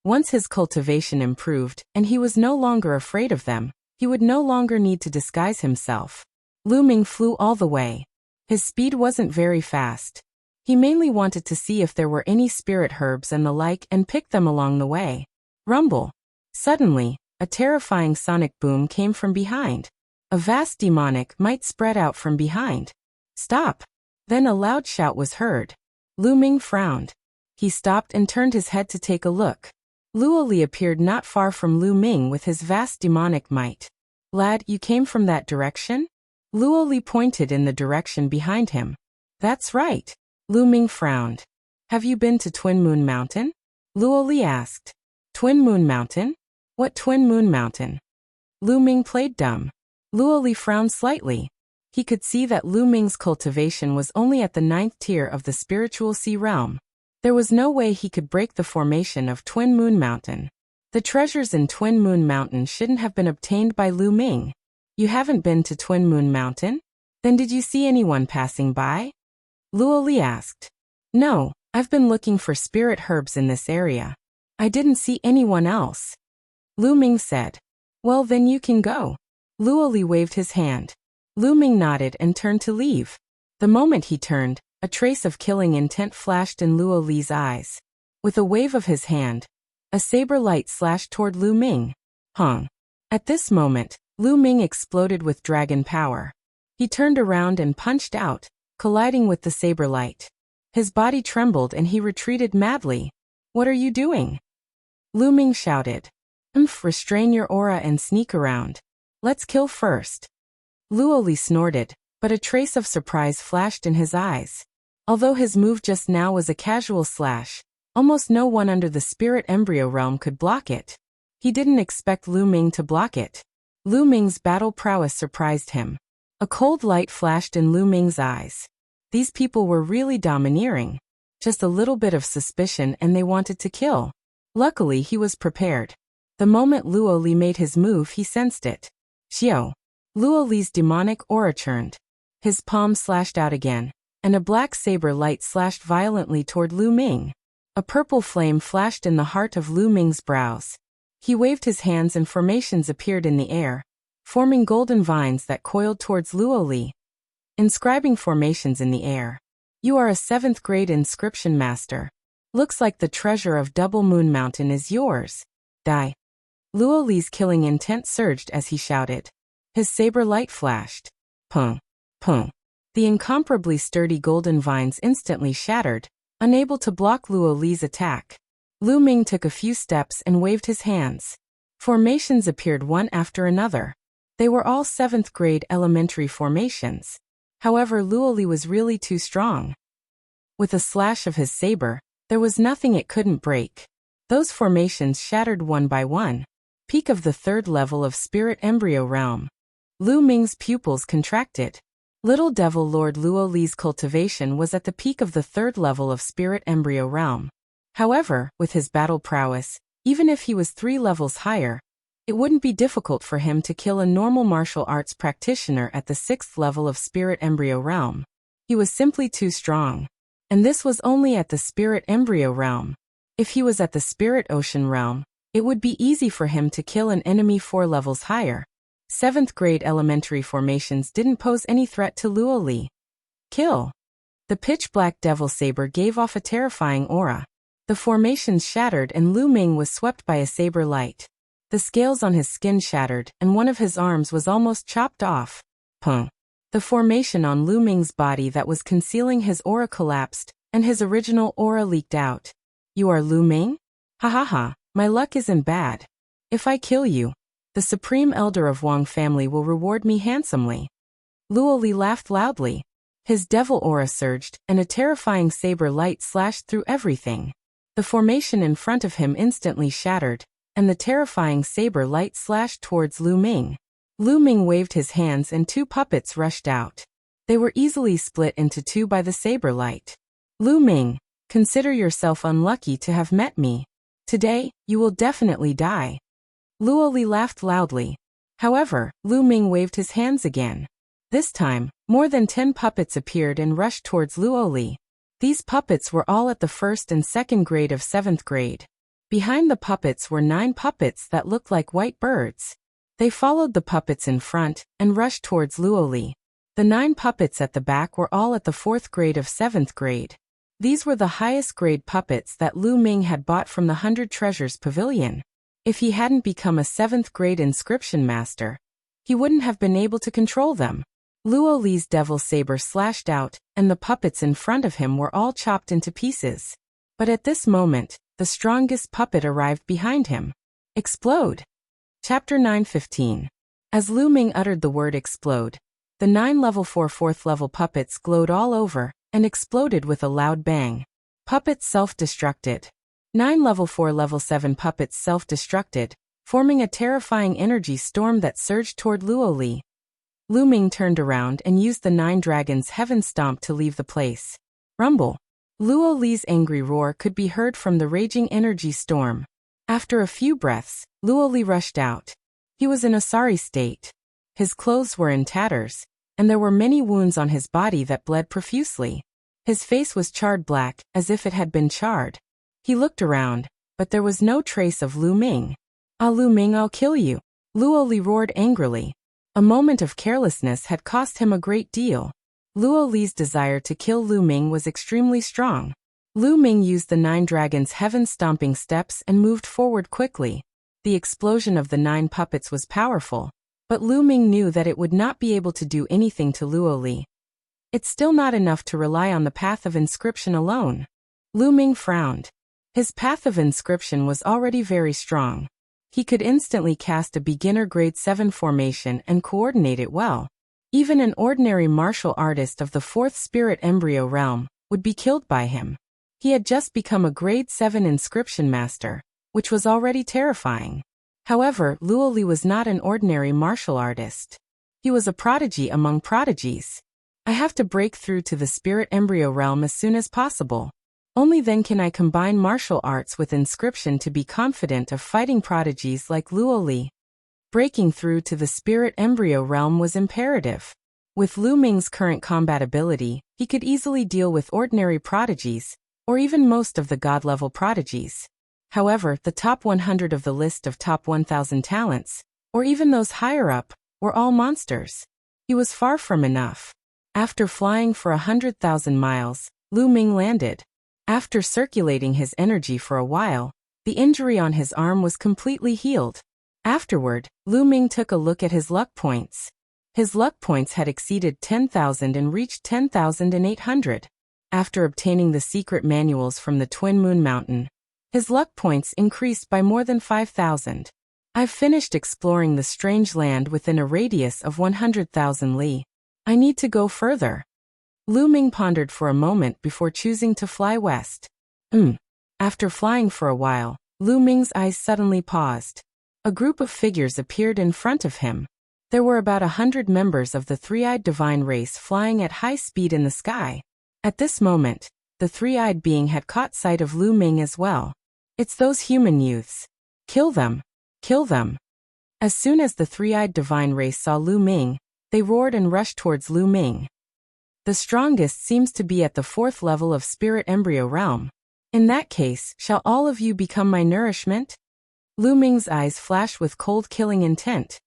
Once his cultivation improved and he was no longer afraid of them, he would no longer need to disguise himself. Lu Ming flew all the way. His speed wasn't very fast. He mainly wanted to see if there were any spirit herbs and the like and picked them along the way. Rumble. Suddenly, a terrifying sonic boom came from behind. A vast demonic might spread out from behind. Stop! Then a loud shout was heard. Lu Ming frowned. He stopped and turned his head to take a look. Luo Li appeared not far from Lu Ming with his vast demonic might. Lad, you came from that direction? Luo Li pointed in the direction behind him. That's right. Lu Ming frowned. Have you been to Twin Moon Mountain? Luo Li asked. Twin Moon Mountain? What Twin Moon Mountain? Lu Ming played dumb. Luo Li frowned slightly. He could see that Lu Ming's cultivation was only at the 9th tier of the spiritual sea realm. There was no way he could break the formation of Twin Moon Mountain. The treasures in Twin Moon Mountain shouldn't have been obtained by Lu Ming. You haven't been to Twin Moon Mountain? Then did you see anyone passing by? Luo Li asked. No, I've been looking for spirit herbs in this area. I didn't see anyone else. Lu Ming said. Well, then you can go. Luo Li waved his hand. Lu Ming nodded and turned to leave. The moment he turned, a trace of killing intent flashed in Luo Li's eyes. With a wave of his hand, a saber light slashed toward Lu Ming. Hong. At this moment, Lu Ming exploded with dragon power. He turned around and punched out, colliding with the saber light. His body trembled and he retreated madly. What are you doing? Lu Ming shouted. Restrain your aura and sneak around. Let's kill first. Luo Li snorted, but a trace of surprise flashed in his eyes. Although his move just now was a casual slash, almost no one under the spirit embryo realm could block it. He didn't expect Lu Ming to block it. Lu Ming's battle prowess surprised him. A cold light flashed in Lu Ming's eyes. These people were really domineering. Just a little bit of suspicion and they wanted to kill. Luckily he was prepared. The moment Luo Li made his move he sensed it. Xiao. Luo Li's demonic aura churned. His palm slashed out again, and a black saber light slashed violently toward Lu Ming. A purple flame flashed in the heart of Lu Ming's brows. He waved his hands and formations appeared in the air, forming golden vines that coiled towards Luo Li. Inscribing formations in the air. You are a 7th grade inscription master. Looks like the treasure of Double Moon Mountain is yours. Die. Luo Li's killing intent surged as he shouted. His saber light flashed. Pung. Pung. The incomparably sturdy golden vines instantly shattered, unable to block Luo Li's attack. Lu Ming took a few steps and waved his hands. Formations appeared one after another. They were all 7th grade elementary formations. However, Luo Li was really too strong. With a slash of his saber, there was nothing it couldn't break. Those formations shattered one by one. Peak of the 3rd level of spirit embryo realm. Lu Ming's pupils contracted. Little Devil Lord Luo Li's cultivation was at the peak of the 3rd level of spirit embryo realm. However, with his battle prowess, even if he was 3 levels higher, it wouldn't be difficult for him to kill a normal martial arts practitioner at the 6th level of spirit embryo realm. He was simply too strong. And this was only at the spirit embryo realm. If he was at the spirit ocean realm, it would be easy for him to kill an enemy 4 levels higher. 7th grade elementary formations didn't pose any threat to Luo Li. Kill. The pitch-black devil saber gave off a terrifying aura. The formations shattered and Lu Ming was swept by a saber light. The scales on his skin shattered and one of his arms was almost chopped off. Pung. The formation on Lu Ming's body that was concealing his aura collapsed, and his original aura leaked out. You are Lu Ming? Ha ha ha, my luck isn't bad. If I kill you, the Supreme Elder of Wang family will reward me handsomely. Luo Li laughed loudly. His devil aura surged, and a terrifying saber light slashed through everything. The formation in front of him instantly shattered, and the terrifying saber light slashed towards Lu Ming. Lu Ming waved his hands and 2 puppets rushed out. They were easily split into 2 by the saber light. Lu Ming, consider yourself unlucky to have met me. Today, you will definitely die. Luoli laughed loudly. However, Lu Ming waved his hands again. This time, more than 10 puppets appeared and rushed towards Luoli. These puppets were all at the 1st and 2nd grade of 7th grade. Behind the puppets were 9 puppets that looked like white birds. They followed the puppets in front and rushed towards Luoli. The 9 puppets at the back were all at the 4th grade of 7th grade. These were the highest grade puppets that Lu Ming had bought from the 100 Treasures Pavilion. If he hadn't become a 7th grade inscription master, he wouldn't have been able to control them. Luoli's devil saber slashed out, and the puppets in front of him were all chopped into pieces. But at this moment, the strongest puppet arrived behind him. Explode! Chapter 9:15. As Lu Ming uttered the word explode, the 9 level 4 4th level puppets glowed all over and exploded with a loud bang. Puppets self-destructed. 9 level 4 level 7 puppets self-destructed, forming a terrifying energy storm that surged toward Luoli. Lu Ming turned around and used the 9 dragons heaven stomp to leave the place. Rumble! Luoli's angry roar could be heard from the raging energy storm. After a few breaths, Luoli rushed out. He was in a sorry state. His clothes were in tatters, and there were many wounds on his body that bled profusely. His face was charred black, as if it had been charred. He looked around, but there was no trace of Lu Ming. "Ah, Lu Ming, I'll kill you!" Luoli roared angrily. A moment of carelessness had cost him a great deal. Luoli's desire to kill Lu Ming was extremely strong. Lu Ming used the 9 dragons' heaven-stomping steps and moved forward quickly. The explosion of the 9 puppets was powerful, but Lu Ming knew that it would not be able to do anything to Luoli. It's still not enough to rely on the path of inscription alone. Lu Ming frowned. His path of inscription was already very strong. He could instantly cast a beginner grade 7 formation and coordinate it well. Even an ordinary martial artist of the 4th spirit embryo realm would be killed by him. He had just become a grade 7 inscription master, which was already terrifying. However, Luoli was not an ordinary martial artist. He was a prodigy among prodigies. I have to break through to the spirit embryo realm as soon as possible. Only then can I combine martial arts with inscription to be confident of fighting prodigies like Luoli. Breaking through to the spirit embryo realm was imperative. With Lu Ming's current combat ability, he could easily deal with ordinary prodigies, or even most of the god-level prodigies. However, the top 100 of the list of top 1,000 talents, or even those higher up, were all monsters. He was far from enough. After flying for 100,000 miles, Lu Ming landed. After circulating his energy for a while, the injury on his arm was completely healed. Afterward, Lu Ming took a look at his luck points. His luck points had exceeded 10,000 and reached 10,800. After obtaining the secret manuals from the Twin Moon Mountain, his luck points increased by more than 5,000. I've finished exploring the strange land within a radius of 100,000 li. I need to go further. Lu Ming pondered for a moment before choosing to fly west. After flying for a while, Lu Ming's eyes suddenly paused. A group of figures appeared in front of him. There were about 100 members of the three-eyed divine race flying at high speed in the sky. At this moment, the three-eyed being had caught sight of Lu Ming as well. "It's those human youths. Kill them! Kill them!" As soon as the three-eyed divine race saw Lu Ming, they roared and rushed towards Lu Ming. The strongest seems to be at the 4th level of spirit embryo realm. In that case, shall all of you become my nourishment? Lu Ming's eyes flashed with cold killing intent.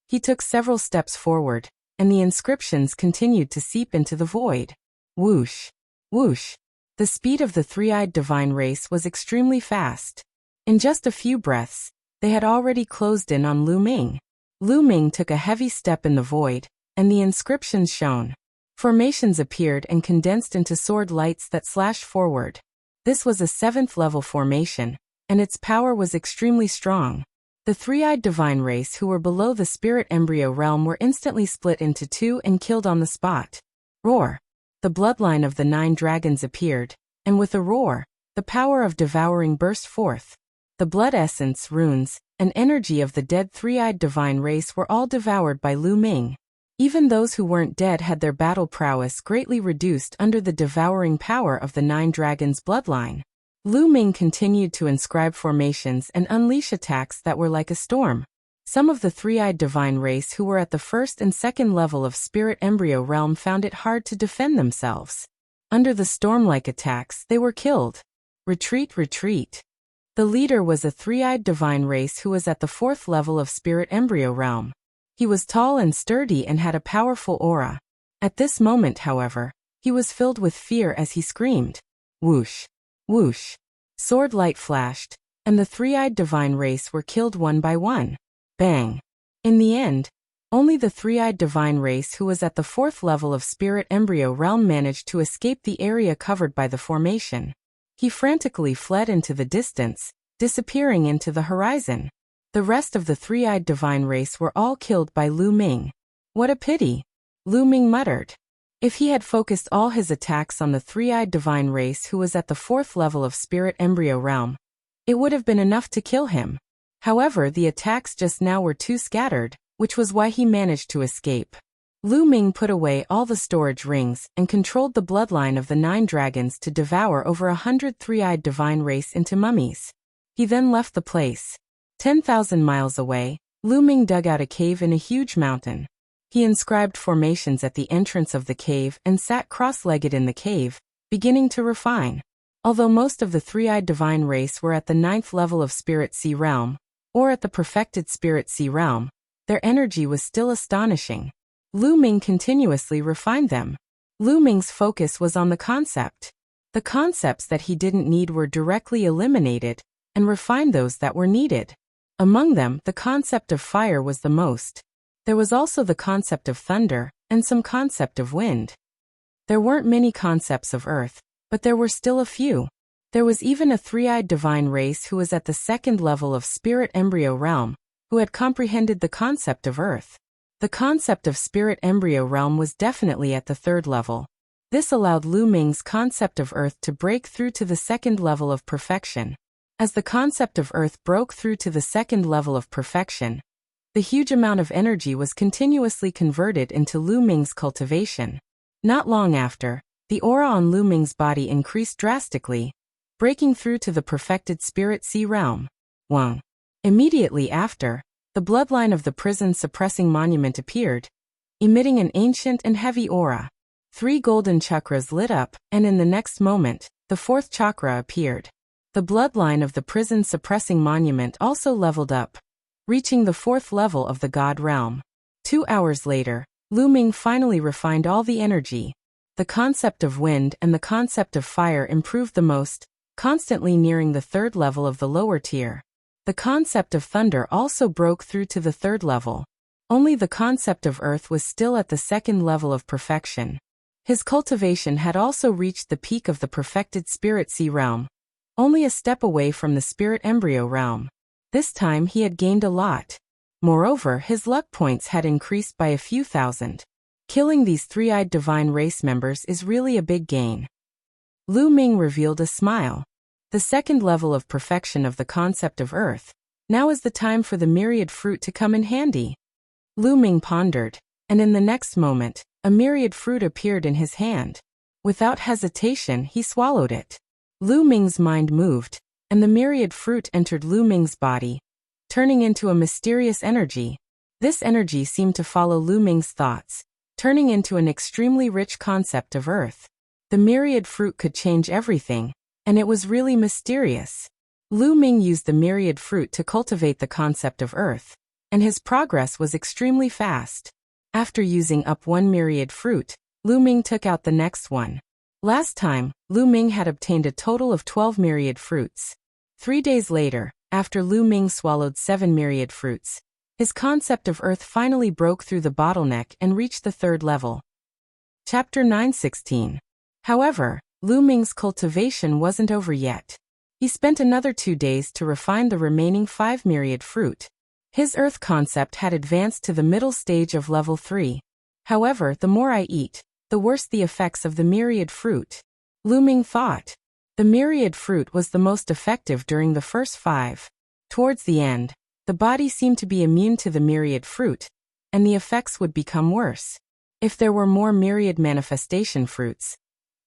He took several steps forward, and the inscriptions continued to seep into the void. Whoosh! Whoosh! The speed of the three-eyed divine race was extremely fast. In just a few breaths, they had already closed in on Lu Ming. Lu Ming took a heavy step in the void, and the inscriptions shone. Formations appeared and condensed into sword lights that slashed forward. This was a 7th level formation, and its power was extremely strong. The three-eyed divine race who were below the spirit embryo realm were instantly split into 2 and killed on the spot. Roar! The bloodline of the 9 dragons appeared, and with a roar, The power of devouring burst forth. The blood essence, runes, and energy of the dead three-eyed divine race were all devoured by Lu Ming. Even those who weren't dead had their battle prowess greatly reduced under the devouring power of the 9 dragons' bloodline. Lu Ming continued to inscribe formations and unleash attacks that were like a storm. Some of the three-eyed divine race who were at the first and second level of spirit embryo realm found it hard to defend themselves. Under the storm-like attacks, they were killed. Retreat, retreat. The leader was a three-eyed divine race who was at the 4th level of spirit embryo realm. He was tall and sturdy and had a powerful aura. At this moment, however, he was filled with fear as he screamed. Whoosh! Whoosh! Sword light flashed, and the three-eyed divine race were killed one by one. Bang! In the end, only the three-eyed divine race who was at the 4th level of spirit embryo realm managed to escape the area covered by the formation. He frantically fled into the distance, disappearing into the horizon. The rest of the three-eyed divine race were all killed by Lu Ming. What a pity! Lu Ming muttered. If he had focused all his attacks on the three-eyed divine race who was at the 4th level of spirit embryo realm, it would have been enough to kill him. However, the attacks just now were too scattered, which was why he managed to escape. Lu Ming put away all the storage rings and controlled the bloodline of the 9 dragons to devour over 100 three-eyed divine race into mummies. He then left the place. 10,000 miles away, Lu Ming dug out a cave in a huge mountain. He inscribed formations at the entrance of the cave and sat cross-legged in the cave, beginning to refine. Although most of the three-eyed divine race were at the 9th level of Spirit Sea Realm, or at the perfected Spirit Sea Realm, their energy was still astonishing. Lu Ming continuously refined them. Lu Ming's focus was on the concept. The concepts that he didn't need were directly eliminated, and refined those that were needed. Among them, the concept of fire was the most. There was also the concept of thunder, and some concept of wind. There weren't many concepts of earth, but there were still a few. There was even a three-eyed divine race who was at the 2nd level of spirit embryo realm, who had comprehended the concept of earth. The concept of spirit embryo realm was definitely at the 3rd level. This allowed Lu Ming's concept of earth to break through to the 2nd level of perfection. As the concept of earth broke through to the 2nd level of perfection, the huge amount of energy was continuously converted into Lu Ming's cultivation. Not long after, the aura on Lu Ming's body increased drastically, breaking through to the perfected Spirit Sea Realm. Wang. Immediately after, the bloodline of the prison suppressing monument appeared, emitting an ancient and heavy aura. 3 golden chakras lit up, and in the next moment, the 4th chakra appeared. The bloodline of the prison suppressing monument also leveled up, reaching the 4th level of the God realm. 2 hours later, Lu Ming finally refined all the energy. The concept of wind and the concept of fire improved the most, constantly nearing the 3rd level of the lower tier. The concept of thunder also broke through to the 3rd level. Only the concept of earth was still at the 2nd level of perfection. His cultivation had also reached the peak of the perfected Spirit Sea Realm, only a step away from the spirit embryo realm. This time he had gained a lot. Moreover, his luck points had increased by a few thousand. Killing these three-eyed divine race members is really a big gain. Lu Ming revealed a smile. The 2nd level of perfection of the concept of earth. Now is the time for the myriad fruit to come in handy. Lu Ming pondered, and in the next moment, a myriad fruit appeared in his hand. Without hesitation, he swallowed it. Lu Ming's mind moved, and the myriad fruit entered Lu Ming's body, turning into a mysterious energy. This energy seemed to follow Lu Ming's thoughts, turning into an extremely rich concept of earth. The myriad fruit could change everything, and it was really mysterious. Lu Ming used the myriad fruit to cultivate the concept of earth, and his progress was extremely fast. After using up 1 myriad fruit, Lu Ming took out the next one. Last time, Lu Ming had obtained a total of 12 myriad fruits. 3 days later, after Lu Ming swallowed 7 myriad fruits, his concept of earth finally broke through the bottleneck and reached the 3rd level. Chapter 916. However, Lu Ming's cultivation wasn't over yet. He spent another 2 days to refine the remaining 5 myriad fruit. His earth concept had advanced to the middle stage of level 3. However, the more I eat, the worse the effects of the myriad fruit. Lu Ming thought. The myriad fruit was the most effective during the first 5. Towards the end, the body seemed to be immune to the myriad fruit, and the effects would become worse. If there were more myriad manifestation fruits,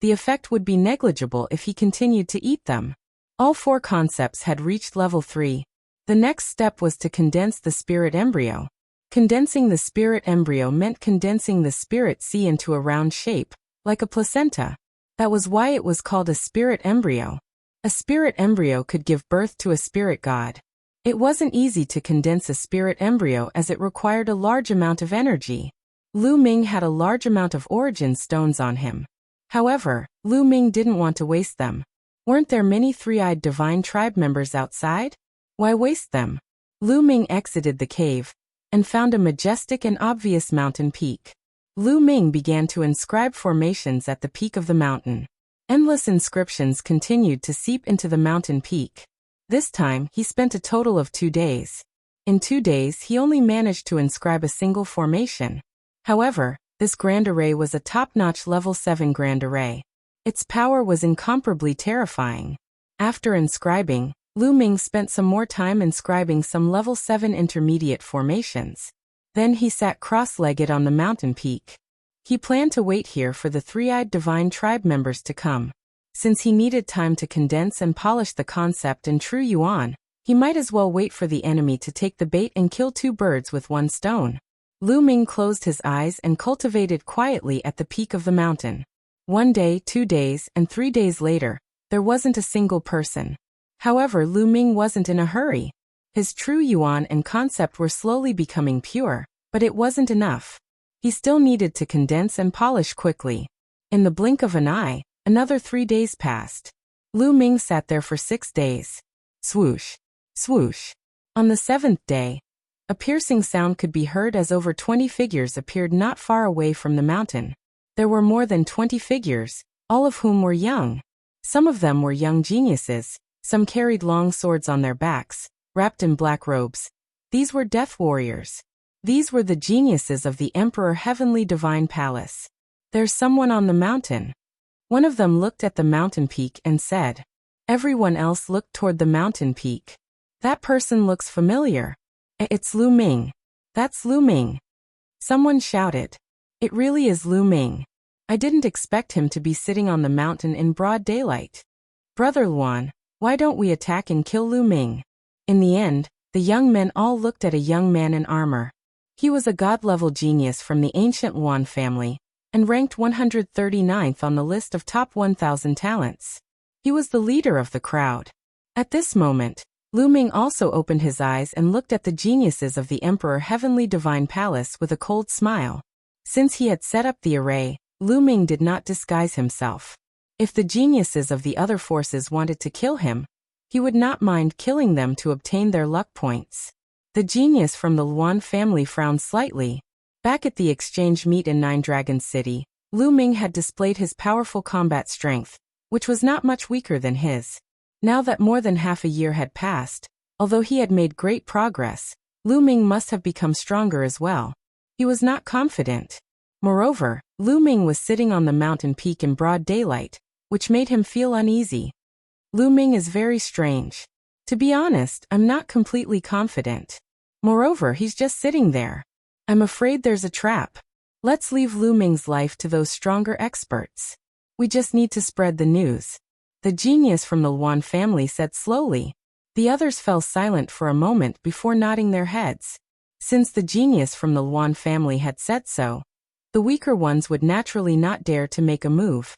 the effect would be negligible if he continued to eat them. All 4 concepts had reached level 3. The next step was to condense the spirit embryo. Condensing the spirit embryo meant condensing the spirit seed into a round shape, like a placenta. That was why it was called a spirit embryo. A spirit embryo could give birth to a spirit god. It wasn't easy to condense a spirit embryo as it required a large amount of energy. Lu Ming had a large amount of origin stones on him. However, Lu Ming didn't want to waste them. Weren't there many three-eyed divine tribe members outside? Why waste them? Lu Ming exited the cave and found a majestic and obvious mountain peak. Lu Ming began to inscribe formations at the peak of the mountain. Endless inscriptions continued to seep into the mountain peak. This time, he spent a total of 2 days. In 2 days, he only managed to inscribe a single formation. However, this grand array was a top-notch level 7 grand array. Its power was incomparably terrifying. After inscribing, Lu Ming spent some more time inscribing some level 7 intermediate formations. Then he sat cross-legged on the mountain peak. He planned to wait here for the three-eyed divine tribe members to come. Since he needed time to condense and polish the concept in true Yuan, he might as well wait for the enemy to take the bait and kill 2 birds with 1 stone. Lu Ming closed his eyes and cultivated quietly at the peak of the mountain. 1 day, 2 days, and 3 days later, there wasn't a single person. However, Lu Ming wasn't in a hurry. His true Yuan and concept were slowly becoming pure, but it wasn't enough. He still needed to condense and polish quickly. In the blink of an eye, another 3 days passed. Lu Ming sat there for 6 days. Swoosh, swoosh. On the 7th day, a piercing sound could be heard as over 20 figures appeared not far away from the mountain. There were more than 20 figures, all of whom were young. Some of them were young geniuses, some carried long swords on their backs, wrapped in black robes. These were death warriors. These were the geniuses of the Emperor Heavenly Divine Palace. There's someone on the mountain. One of them looked at the mountain peak and said. Everyone else looked toward the mountain peak. That person looks familiar. It's Lu Ming. That's Lu Ming. Someone shouted. It really is Lu Ming. I didn't expect him to be sitting on the mountain in broad daylight. Brother Luan, why don't we attack and kill Lu Ming? In the end, the young men all looked at a young man in armor. He was a god-level genius from the ancient Luan family, and ranked 139th on the list of top 1,000 talents. He was the leader of the crowd. At this moment, Lu Ming also opened his eyes and looked at the geniuses of the Emperor Heavenly Divine Palace with a cold smile. Since he had set up the array, Lu Ming did not disguise himself. If the geniuses of the other forces wanted to kill him, he would not mind killing them to obtain their luck points. The genius from the Luan family frowned slightly. Back at the exchange meet in Nine Dragons City, Lu Ming had displayed his powerful combat strength, which was not much weaker than his. Now that more than half a year had passed, although he had made great progress, Lu Ming must have become stronger as well. He was not confident. Moreover, Lu Ming was sitting on the mountain peak in broad daylight, which made him feel uneasy. Lu Ming is very strange. To be honest, I'm not completely confident. Moreover, he's just sitting there. I'm afraid there's a trap. Let's leave Lu Ming's life to those stronger experts. We just need to spread the news. The genius from the Luan family said slowly. The others fell silent for a moment before nodding their heads. Since the genius from the Luan family had said so, the weaker ones would naturally not dare to make a move.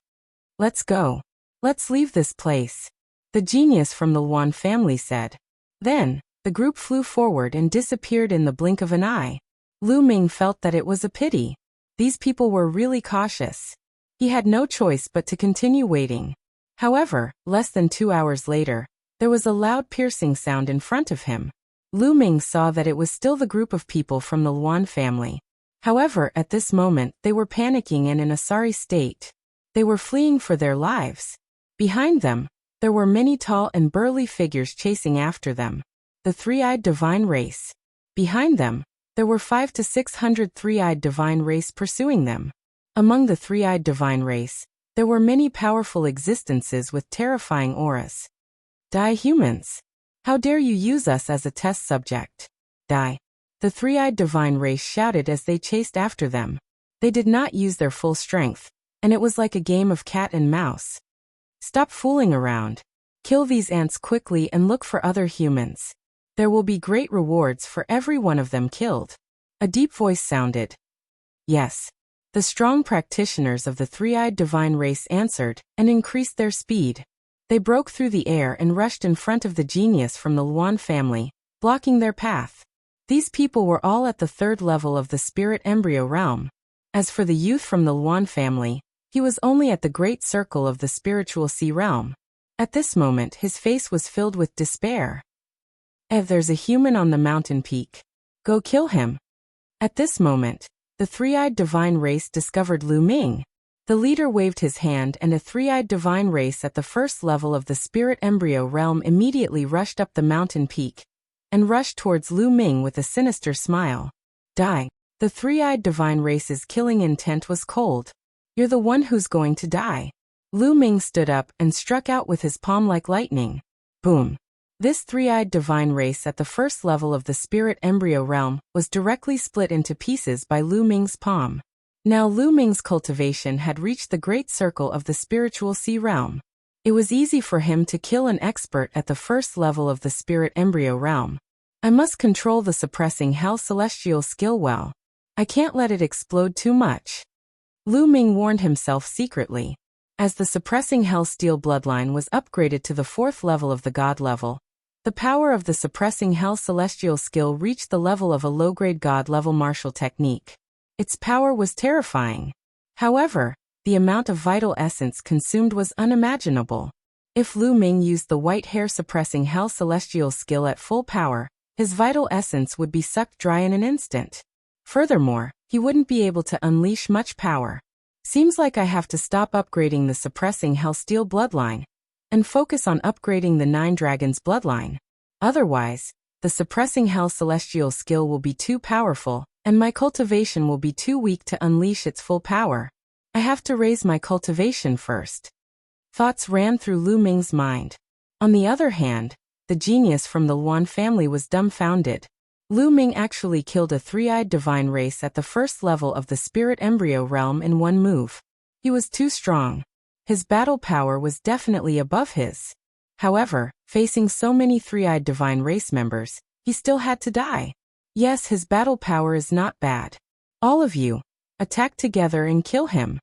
Let's go. Let's leave this place. The genius from the Luan family said. Then, the group flew forward and disappeared in the blink of an eye. Lu Ming felt that it was a pity. These people were really cautious. He had no choice but to continue waiting. However, less than 2 hours later, there was a loud piercing sound in front of him. Lu Ming saw that it was still the group of people from the Luan family. However, at this moment, they were panicking and in a sorry state. They were fleeing for their lives. Behind them, there were many tall and burly figures chasing after them. The three-eyed divine race. Behind them, there were 500 to 600 three-eyed divine race pursuing them. Among the three-eyed divine race, There were many powerful existences with terrifying auras. Die humans! How dare you use us as a test subject? Die! The three-eyed divine race shouted as they chased after them. They did not use their full strength, and it was like a game of cat and mouse. Stop fooling around. Kill these ants quickly and look for other humans. There will be great rewards for every one of them killed. A deep voice sounded. Yes. The strong practitioners of the three-eyed divine race answered and increased their speed. They broke through the air and rushed in front of the genius from the Luan family, blocking their path. These people were all at the third level of the spirit embryo realm. As for the youth from the Luan family, he was only at the great circle of the spiritual sea realm. At this moment his face was filled with despair. There's a human on the mountain peak. Go kill him. At this moment, the three-eyed divine race discovered Lu Ming. The leader waved his hand and a three-eyed divine race at the first level of the spirit embryo realm immediately rushed up the mountain peak and rushed towards Lu Ming with a sinister smile. Die. The three-eyed divine race's killing intent was cold. You're the one who's going to die. Lu Ming stood up and struck out with his palm like lightning. Boom. This three-eyed divine race at the first level of the spirit embryo realm was directly split into pieces by Lu Ming's palm. Now Lu Ming's cultivation had reached the great circle of the spiritual sea realm. It was easy for him to kill an expert at the first level of the spirit embryo realm. I must control the suppressing hell celestial skill well. I can't let it explode too much. Lu Ming warned himself secretly. As the suppressing hell steel bloodline was upgraded to the fourth level of the god level, the power of the suppressing hell celestial skill reached the level of a low-grade god level martial technique. Its power was terrifying. However, the amount of vital essence consumed was unimaginable. If Lu Ming used the white hair suppressing hell celestial skill at full power, his vital essence would be sucked dry in an instant. Furthermore, he wouldn't be able to unleash much power. Seems like I have to stop upgrading the suppressing hell steel bloodline and focus on upgrading the Nine Dragons bloodline. Otherwise, the suppressing hell celestial skill will be too powerful, and my cultivation will be too weak to unleash its full power. I have to raise my cultivation first. Thoughts ran through Lu Ming's mind. On the other hand, the genius from the Luan family was dumbfounded. Lu Ming actually killed a three-eyed divine race at the first level of the spirit embryo realm in one move. He was too strong. His battle power was definitely above his. However, facing so many three-eyed divine race members, he still had to die. Yes, his battle power is not bad. All of you, attack together and kill him.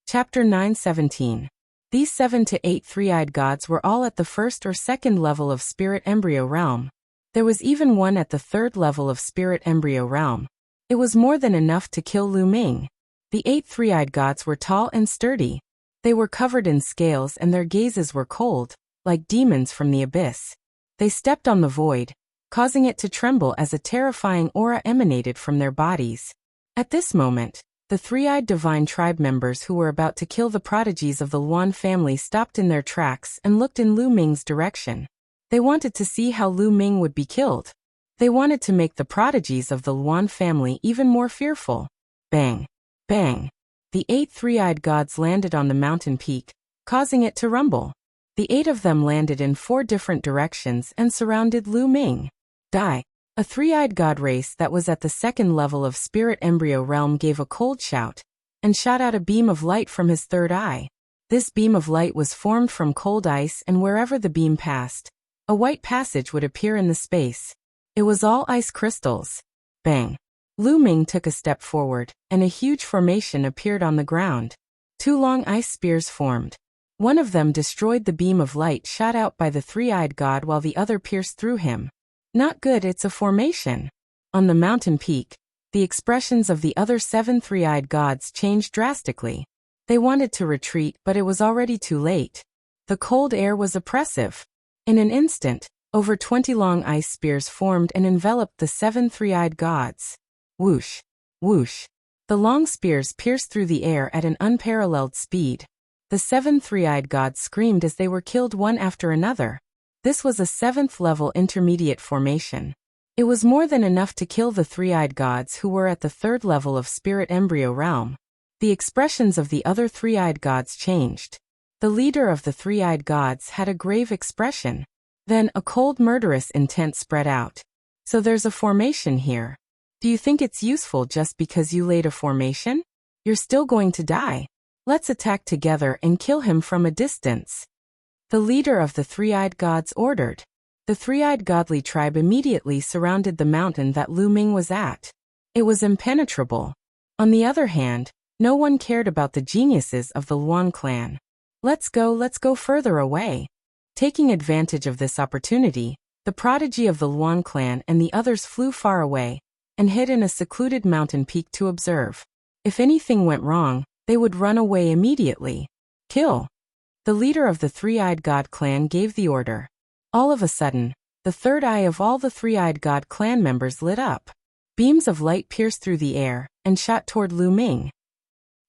Chapter 9:17. These 7 to 8 three-eyed gods were all at the first or second level of spirit embryo realm. There was even one at the third level of spirit embryo realm. It was more than enough to kill Lu Ming. The 8 three-eyed gods were tall and sturdy. They were covered in scales and their gazes were cold, like demons from the abyss. They stepped on the void, causing it to tremble as a terrifying aura emanated from their bodies. At this moment, the three-eyed divine tribe members who were about to kill the prodigies of the Luan family stopped in their tracks and looked in Lu Ming's direction. They wanted to see how Lu Ming would be killed. They wanted to make the prodigies of the Luan family even more fearful. Bang! Bang! The 8 three-eyed gods landed on the mountain peak, causing it to rumble. The 8 of them landed in 4 different directions and surrounded Lu Ming. Die! A three-eyed god race that was at the second level of spirit embryo realm gave a cold shout and shot out a beam of light from his third eye. This beam of light was formed from cold ice, and wherever the beam passed, a white passage would appear in the space. It was all ice crystals. Bang! Lu Ming took a step forward, and a huge formation appeared on the ground. 2 long ice spears formed. One of them destroyed the beam of light shot out by the three-eyed god while the other pierced through him. Not good, it's a formation. On the mountain peak, the expressions of the other 7 three-eyed gods changed drastically. They wanted to retreat, but it was already too late. The cold air was oppressive. In an instant, over 20 long ice spears formed and enveloped the 7 three-eyed gods. Whoosh! Whoosh! The long spears pierced through the air at an unparalleled speed. The 7 three-eyed gods screamed as they were killed one after another. This was a 7th-level intermediate formation. It was more than enough to kill the three-eyed gods who were at the 3rd level of spirit embryo realm. The expressions of the other three-eyed gods changed. The leader of the three-eyed gods had a grave expression. Then a cold murderous intent spread out. So there's a formation here. Do you think it's useful just because you laid a formation? You're still going to die. Let's attack together and kill him from a distance. The leader of the three-eyed gods ordered. The three-eyed godly tribe immediately surrounded the mountain that Lu Ming was at. It was impenetrable. On the other hand, no one cared about the geniuses of the Luan clan. Let's go further away. Taking advantage of this opportunity, the prodigy of the Luan clan and the others flew far away and hid in a secluded mountain peak to observe. If anything went wrong, they would run away immediately. Kill. The leader of the three-eyed god clan gave the order. All of a sudden, the third eye of all the three-eyed god clan members lit up. Beams of light pierced through the air and shot toward Lu Ming.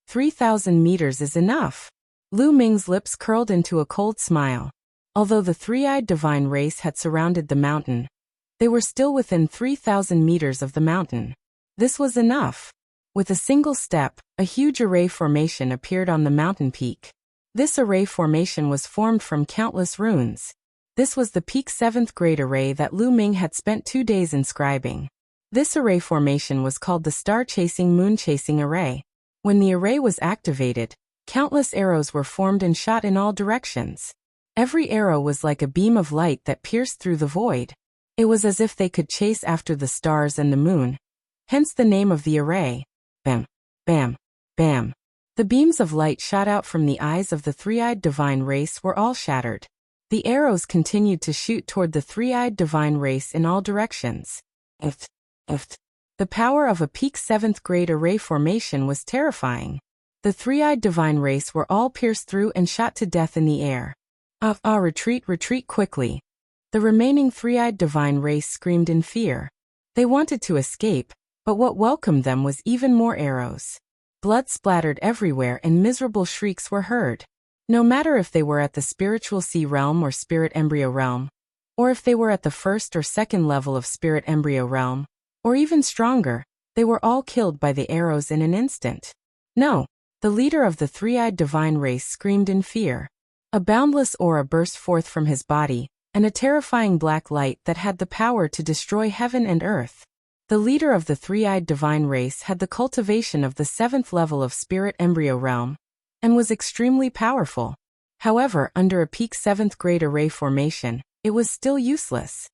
3,000 meters is enough. Lu Ming's lips curled into a cold smile. Although the three-eyed divine race had surrounded the mountain, they were still within 3,000 meters of the mountain. This was enough. With a single step, a huge array formation appeared on the mountain peak. This array formation was formed from countless runes. This was the peak 7th grade array that Lu Ming had spent 2 days inscribing. This array formation was called the Star-Chasing Moon-Chasing Array. When the array was activated, countless arrows were formed and shot in all directions. Every arrow was like a beam of light that pierced through the void. It was as if they could chase after the stars and the moon. Hence the name of the array. Bam, bam, bam. The beams of light shot out from the eyes of the three-eyed divine race were all shattered. The arrows continued to shoot toward the three-eyed divine race in all directions. The power of a peak 7th grade array formation was terrifying. The three-eyed divine race were all pierced through and shot to death in the air. Retreat quickly. The remaining three-eyed divine race screamed in fear. They wanted to escape, but what welcomed them was even more arrows. Blood splattered everywhere and miserable shrieks were heard. No matter if they were at the spiritual sea realm or spirit embryo realm, or if they were at the 1st or 2nd level of spirit embryo realm, or even stronger, they were all killed by the arrows in an instant. No, the leader of the three-eyed divine race screamed in fear. A boundless aura burst forth from his body, and a terrifying black light that had the power to destroy heaven and earth. The leader of the three-eyed divine race had the cultivation of the 7th level of spirit embryo realm, and was extremely powerful. However, under a peak 7th grade array formation, it was still useless.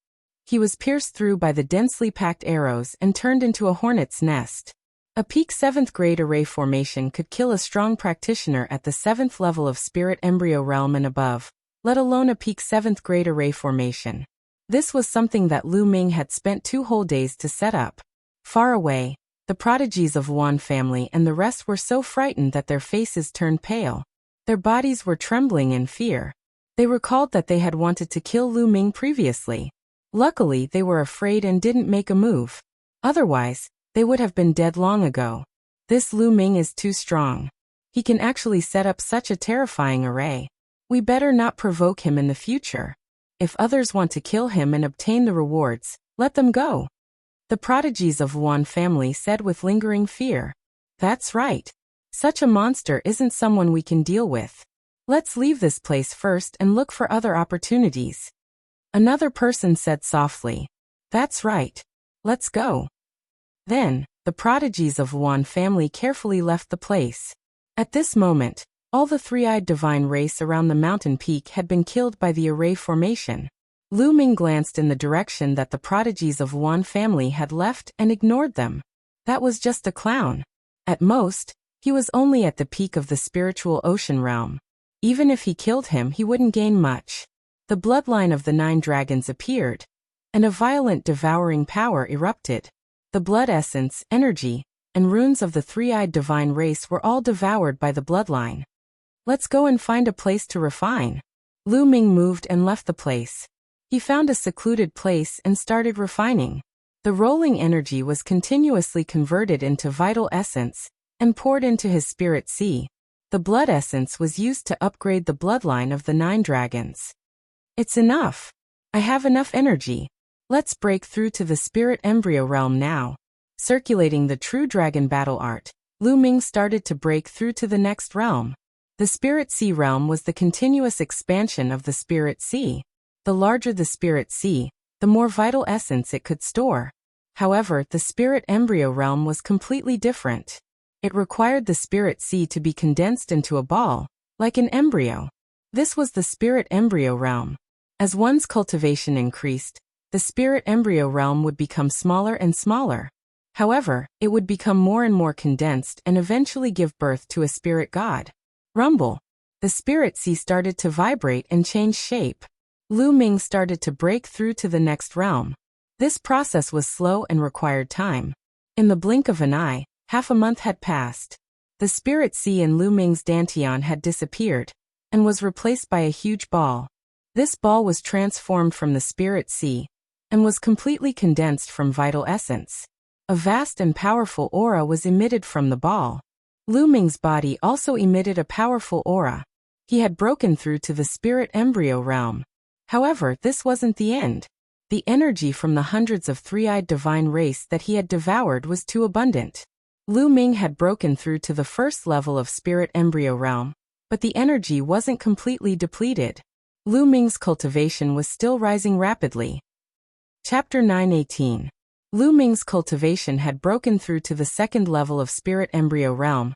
He was pierced through by the densely packed arrows and turned into a hornet's nest. A peak 7th grade array formation could kill a strong practitioner at the 7th level of spirit embryo realm and above, let alone a peak 7th grade array formation. This was something that Lu Ming had spent 2 whole days to set up. Far away, the prodigies of Wan family and the rest were so frightened that their faces turned pale. Their bodies were trembling in fear. They recalled that they had wanted to kill Lu Ming previously. Luckily, they were afraid and didn't make a move. Otherwise, they would have been dead long ago. This Lu Ming is too strong. He can actually set up such a terrifying array. We better not provoke him in the future. If others want to kill him and obtain the rewards, let them go. The prodigies of Wan family said with lingering fear. That's right. Such a monster isn't someone we can deal with. Let's leave this place first and look for other opportunities. Another person said softly. That's right. Let's go. Then, the prodigies of Wan family carefully left the place. At this moment, all the three-eyed divine race around the mountain peak had been killed by the array formation. Lu Ming glanced in the direction that the prodigies of Wan family had left and ignored them. That was just a clown. At most, he was only at the peak of the spiritual ocean realm. Even if he killed him, he wouldn't gain much. The bloodline of the 9 dragons appeared, and a violent devouring power erupted. The blood essence, energy, and runes of the three-eyed divine race were all devoured by the bloodline. Let's go and find a place to refine. Lu Ming moved and left the place. He found a secluded place and started refining. The rolling energy was continuously converted into vital essence and poured into his spirit sea. The blood essence was used to upgrade the bloodline of the 9 dragons. It's enough. I have enough energy. Let's break through to the spirit embryo realm now. Circulating the true dragon battle art, Lu Ming started to break through to the next realm. The Spirit Sea realm was the continuous expansion of the Spirit Sea. The larger the Spirit Sea, the more vital essence it could store. However, the Spirit Embryo realm was completely different. It required the Spirit Sea to be condensed into a ball, like an embryo. This was the Spirit Embryo realm. As one's cultivation increased, the Spirit Embryo realm would become smaller and smaller. However, it would become more and more condensed and eventually give birth to a spirit god. Rumble. The Spirit Sea started to vibrate and change shape. Lu Ming started to break through to the next realm. This process was slow and required time. In the blink of an eye, half a month had passed. The Spirit Sea in Lu Ming's dantian had disappeared, and was replaced by a huge ball. This ball was transformed from the Spirit Sea, and was completely condensed from vital essence. A vast and powerful aura was emitted from the ball. Lu Ming's body also emitted a powerful aura. He had broken through to the Spirit Embryo realm. However, this wasn't the end. The energy from the hundreds of three-eyed divine race that he had devoured was too abundant. Lu Ming had broken through to the first level of Spirit Embryo realm, but the energy wasn't completely depleted. Lu Ming's cultivation was still rising rapidly. Chapter 9:18. Lu Ming's cultivation had broken through to the second level of Spirit Embryo realm,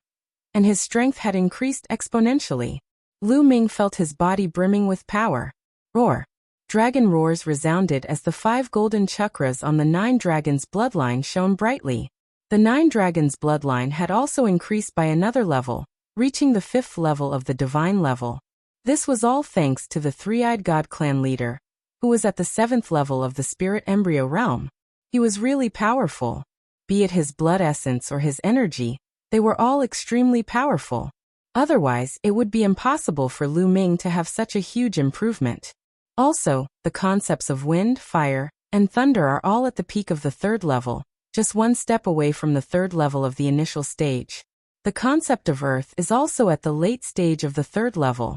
and his strength had increased exponentially. Lu Ming felt his body brimming with power. Roar! Dragon roars resounded as the 5 golden chakras on the 9 dragons' bloodline shone brightly. The 9 dragons' bloodline had also increased by another level, reaching the 5th level of the divine level. This was all thanks to the three-eyed god clan leader, who was at the 7th level of the Spirit Embryo realm. He was really powerful. Be it his blood essence or his energy, they were all extremely powerful. Otherwise, it would be impossible for Lu Ming to have such a huge improvement. Also, the concepts of wind, fire, and thunder are all at the peak of the 3rd level, just one step away from the 3rd level of the initial stage. The concept of earth is also at the late stage of the 3rd level.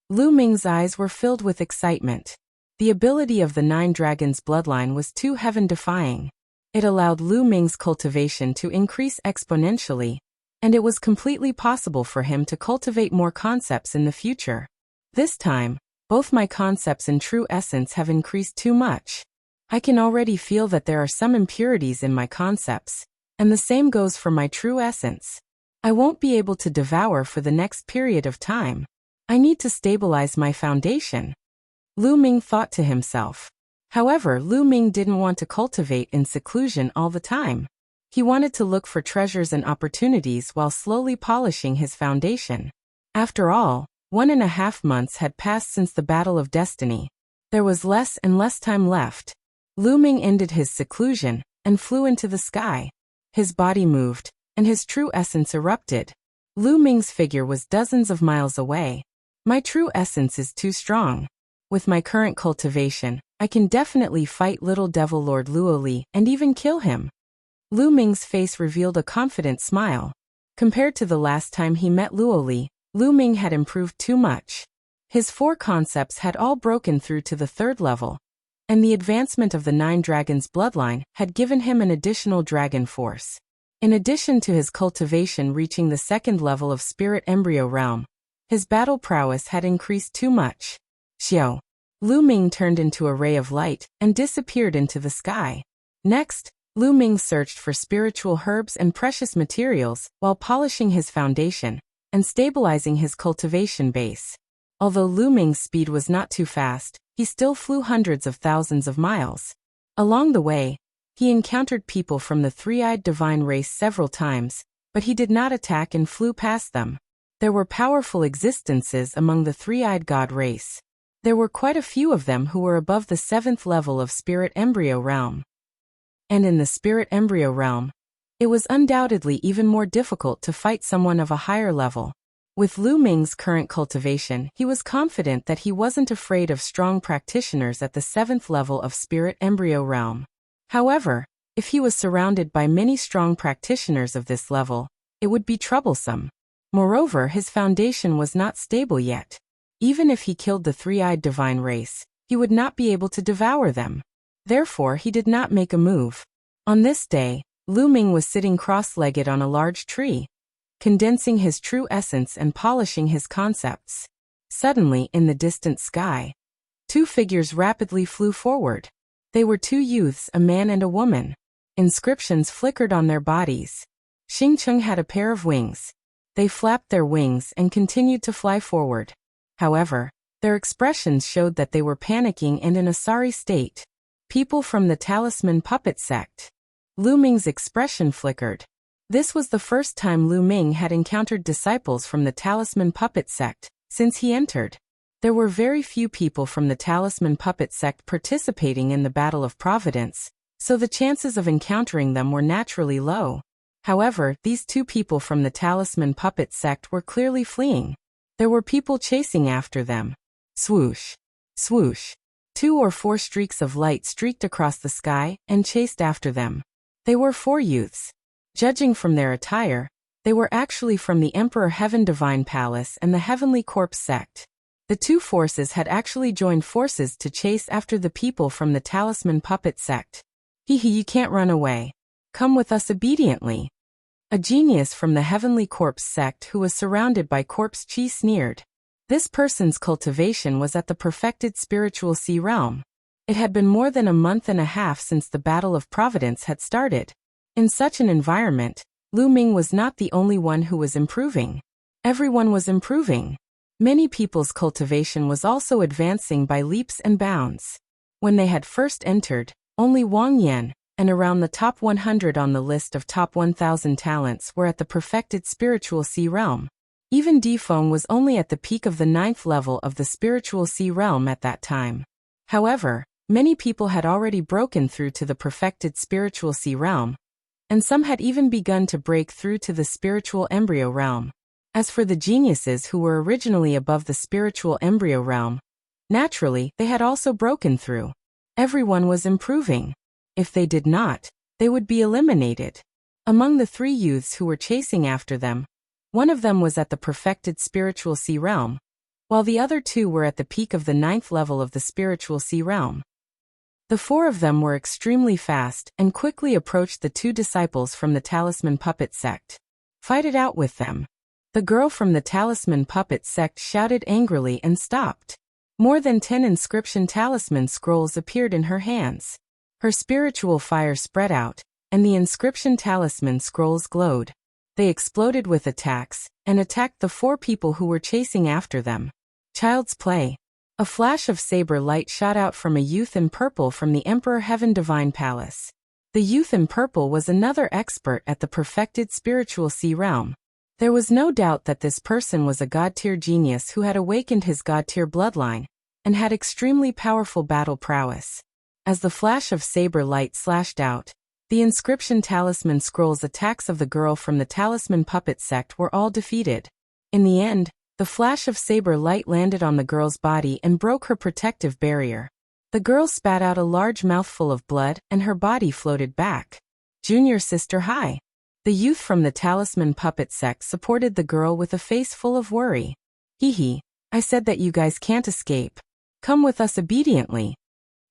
Lu Ming's eyes were filled with excitement. The ability of the 9 dragons' bloodline was too heaven-defying. It allowed Lu Ming's cultivation to increase exponentially, and it was completely possible for him to cultivate more concepts in the future. This time, both my concepts and true essence have increased too much. I can already feel that there are some impurities in my concepts, and the same goes for my true essence. I won't be able to devour for the next period of time. I need to stabilize my foundation. Lu Ming thought to himself. However, Lu Ming didn't want to cultivate in seclusion all the time. He wanted to look for treasures and opportunities while slowly polishing his foundation. After all, 1.5 months had passed since the Battle of Destiny. There was less and less time left. Lu Ming ended his seclusion and flew into the sky. His body moved, and his true essence erupted. Lu Ming's figure was dozens of miles away. My true essence is too strong. With my current cultivation, I can definitely fight Little Devil Lord Luoli and even kill him. Lu Ming's face revealed a confident smile. Compared to the last time he met Luoli, Lu Ming had improved too much. His 4 concepts had all broken through to the 3rd level, and the advancement of the 9 dragons' bloodline had given him an additional dragon force. In addition to his cultivation reaching the 2nd level of Spirit Embryo realm, his battle prowess had increased too much. Xiao. Lu Ming turned into a ray of light and disappeared into the sky. Next, Lu Ming searched for spiritual herbs and precious materials while polishing his foundation and stabilizing his cultivation base. Although Lu Ming's speed was not too fast, he still flew hundreds of thousands of miles. Along the way, he encountered people from the three-eyed divine race several times, but he did not attack and flew past them. There were powerful existences among the three-eyed god race. There were quite a few of them who were above the 7th level of Spirit Embryo realm. And in the Spirit Embryo realm, it was undoubtedly even more difficult to fight someone of a higher level. With Lu Ming's current cultivation, he was confident that he wasn't afraid of strong practitioners at the 7th level of Spirit Embryo realm. However, if he was surrounded by many strong practitioners of this level, it would be troublesome. Moreover, his foundation was not stable yet. Even if he killed the three-eyed divine race, he would not be able to devour them. Therefore, he did not make a move. On this day, Lu Ming was sitting cross-legged on a large tree. condensing his true essence and polishing his concepts. Suddenly, in the distant sky, two figures rapidly flew forward. They were two youths, a man and a woman. Inscriptions flickered on their bodies. Xingcheng had a pair of wings. They flapped their wings and continued to fly forward. However, their expressions showed that they were panicking and in a sorry state. People from the Talisman Puppet Sect. Lu Ming's expression flickered. This was the first time Lu Ming had encountered disciples from the Talisman Puppet Sect since he entered. There were very few people from the Talisman Puppet Sect participating in the Battle of Providence, so the chances of encountering them were naturally low. However, these two people from the Talisman Puppet Sect were clearly fleeing. There were people chasing after them. Swoosh! Swoosh! 2 or 4 streaks of light streaked across the sky and chased after them. They were 4 youths. Judging from their attire, they were actually from the Emperor Heaven Divine Palace and the Heavenly Corpse Sect. The two forces had actually joined forces to chase after the people from the Talisman Puppet Sect. Hehe, you can't run away. Come with us obediently. A genius from the Heavenly Corpse Sect who was surrounded by corpse chi sneered. This person's cultivation was at the perfected spiritual sea realm. It had been more than a month and a half since the Battle of Providence had started. In such an environment, Lu Ming was not the only one who was improving. Everyone was improving. Many people's cultivation was also advancing by leaps and bounds. When they had first entered, only Wang Yan, and around the top 100 on the list of top 1,000 talents were at the perfected spiritual sea realm. Even Difeng was only at the peak of the 9th level of the spiritual sea realm at that time. However, many people had already broken through to the perfected spiritual sea realm, and some had even begun to break through to the spiritual embryo realm. As for the geniuses who were originally above the spiritual embryo realm, naturally, they had also broken through. Everyone was improving. If they did not, they would be eliminated. Among the 3 youths who were chasing after them, one of them was at the perfected spiritual sea realm, while the other 2 were at the peak of the 9th level of the spiritual sea realm. The 4 of them were extremely fast and quickly approached the 2 disciples from the Talisman Puppet Sect. Fight it out with them. The girl from the Talisman Puppet Sect shouted angrily and stopped. More than 10 inscription talisman scrolls appeared in her hands. Her spiritual fire spread out, and the inscription talisman scrolls glowed. They exploded with attacks, and attacked the 4 people who were chasing after them. Child's play. A flash of saber light shot out from a youth in purple from the Emperor Heaven Divine Palace. The youth in purple was another expert at the perfected spiritual sea realm. There was no doubt that this person was a god-tier genius who had awakened his god-tier bloodline, and had extremely powerful battle prowess. As the flash of saber light slashed out, the inscription talisman scrolls attacks of the girl from the Talisman Puppet Sect were all defeated. In the end, the flash of saber light landed on the girl's body and broke her protective barrier. The girl spat out a large mouthful of blood and her body floated back. Junior sister, hi. The youth from the Talisman Puppet Sect supported the girl with a face full of worry. Hehe, I said that you guys can't escape. Come with us obediently.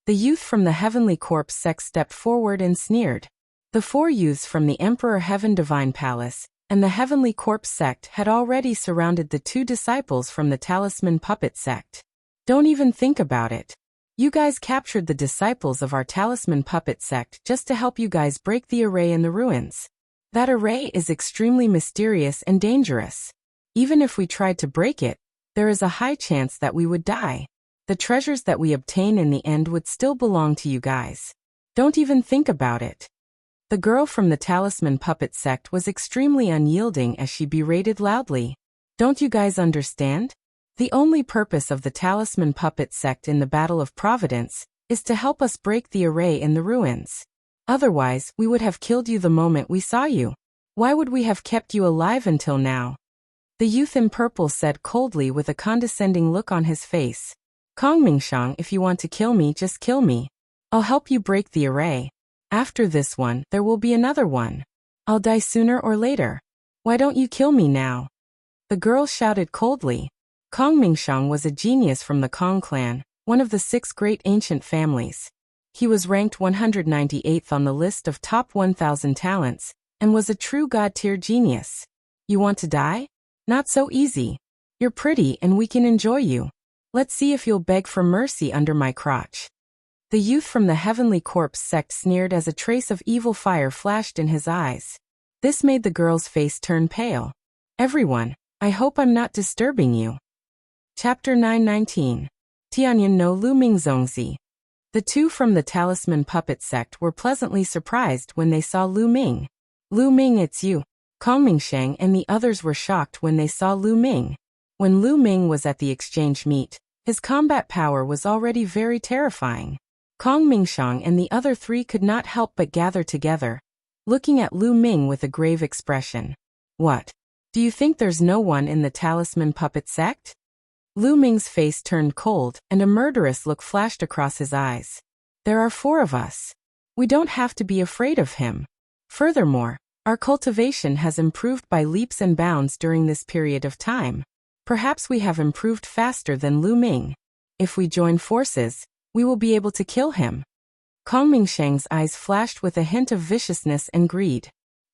The youth from the Heavenly Corpse Sect stepped forward and sneered. The 4 youths from the Emperor Heaven Divine Palace and the Heavenly Corpse Sect had already surrounded the 2 disciples from the Talisman Puppet Sect. Don't even think about it. You guys captured the disciples of our Talisman Puppet Sect just to help you guys break the array in the ruins. That array is extremely mysterious and dangerous. Even if we tried to break it, there is a high chance that we would die. The treasures that we obtain in the end would still belong to you guys. Don't even think about it. The girl from the Talisman Puppet Sect was extremely unyielding as she berated loudly. Don't you guys understand? The only purpose of the Talisman Puppet Sect in the Battle of Providence is to help us break the array in the ruins. Otherwise, we would have killed you the moment we saw you. Why would we have kept you alive until now? The youth in purple said coldly with a condescending look on his face. Kong Mingshang, if you want to kill me, just kill me. I'll help you break the array. After this one, there will be another one. I'll die sooner or later. Why don't you kill me now? The girl shouted coldly. Kong Mingshang was a genius from the Kong clan, one of the 6 great ancient families. He was ranked 198th on the list of top 1,000 talents, and was a true god-tier genius. You want to die? Not so easy. You're pretty and we can enjoy you. Let's see if you'll beg for mercy under my crotch. The youth from the Heavenly Corpse sect sneered as a trace of evil fire flashed in his eyes. This made the girl's face turn pale. Everyone, I hope I'm not disturbing you. Chapter 919. Tianyan no Lu Ming Zongzi. The two from the Talisman Puppet sect were pleasantly surprised when they saw Lu Ming. Lu Ming, it's you. Kong Mingsheng and the others were shocked when they saw Lu Ming. When Lu Ming was at the exchange meet, his combat power was already very terrifying. Kong Mingsheng and the other three could not help but gather together, looking at Lu Ming with a grave expression. What? Do you think there's no one in the Talisman Puppet sect? Lu Ming's face turned cold and a murderous look flashed across his eyes. There are 4 of us. We don't have to be afraid of him. Furthermore, our cultivation has improved by leaps and bounds during this period of time. Perhaps we have improved faster than Lu Ming. If we join forces, we will be able to kill him. Kong Mingsheng's eyes flashed with a hint of viciousness and greed.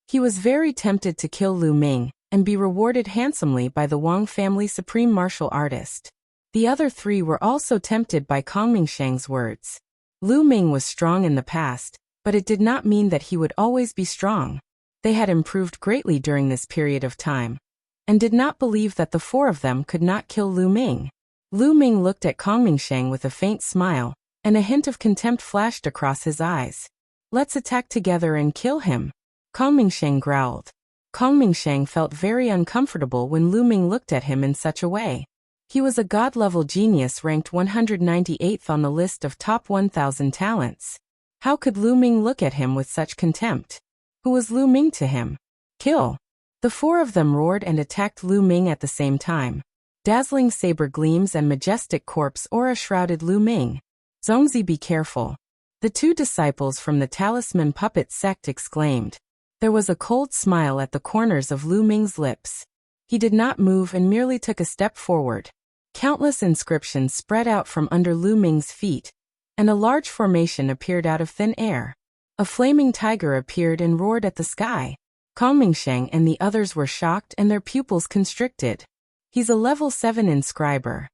He was very tempted to kill Lu Ming and be rewarded handsomely by the Wang family supreme martial artist. The other 3 were also tempted by Kong Mingsheng's words. Lu Ming was strong in the past, but it did not mean that he would always be strong. They had improved greatly during this period of time, and did not believe that the 4 of them could not kill Lu Ming. Lu Ming looked at Kong Mingsheng with a faint smile, and a hint of contempt flashed across his eyes. Let's attack together and kill him. Kong Mingsheng growled. Kong Mingsheng felt very uncomfortable when Lu Ming looked at him in such a way. He was a god-level genius ranked 198th on the list of top 1,000 talents. How could Lu Ming look at him with such contempt? Who was Lu Ming to him? Kill! The 4 of them roared and attacked Lu Ming at the same time. Dazzling saber gleams and majestic corpse aura shrouded Lu Ming. Zongzi, be careful. The 2 disciples from the Talisman Puppet sect exclaimed. There was a cold smile at the corners of Lu Ming's lips. He did not move and merely took a step forward. Countless inscriptions spread out from under Lu Ming's feet, and a large formation appeared out of thin air. A flaming tiger appeared and roared at the sky. Kong Mingsheng and the others were shocked and their pupils constricted. He's a level 7 inscriber.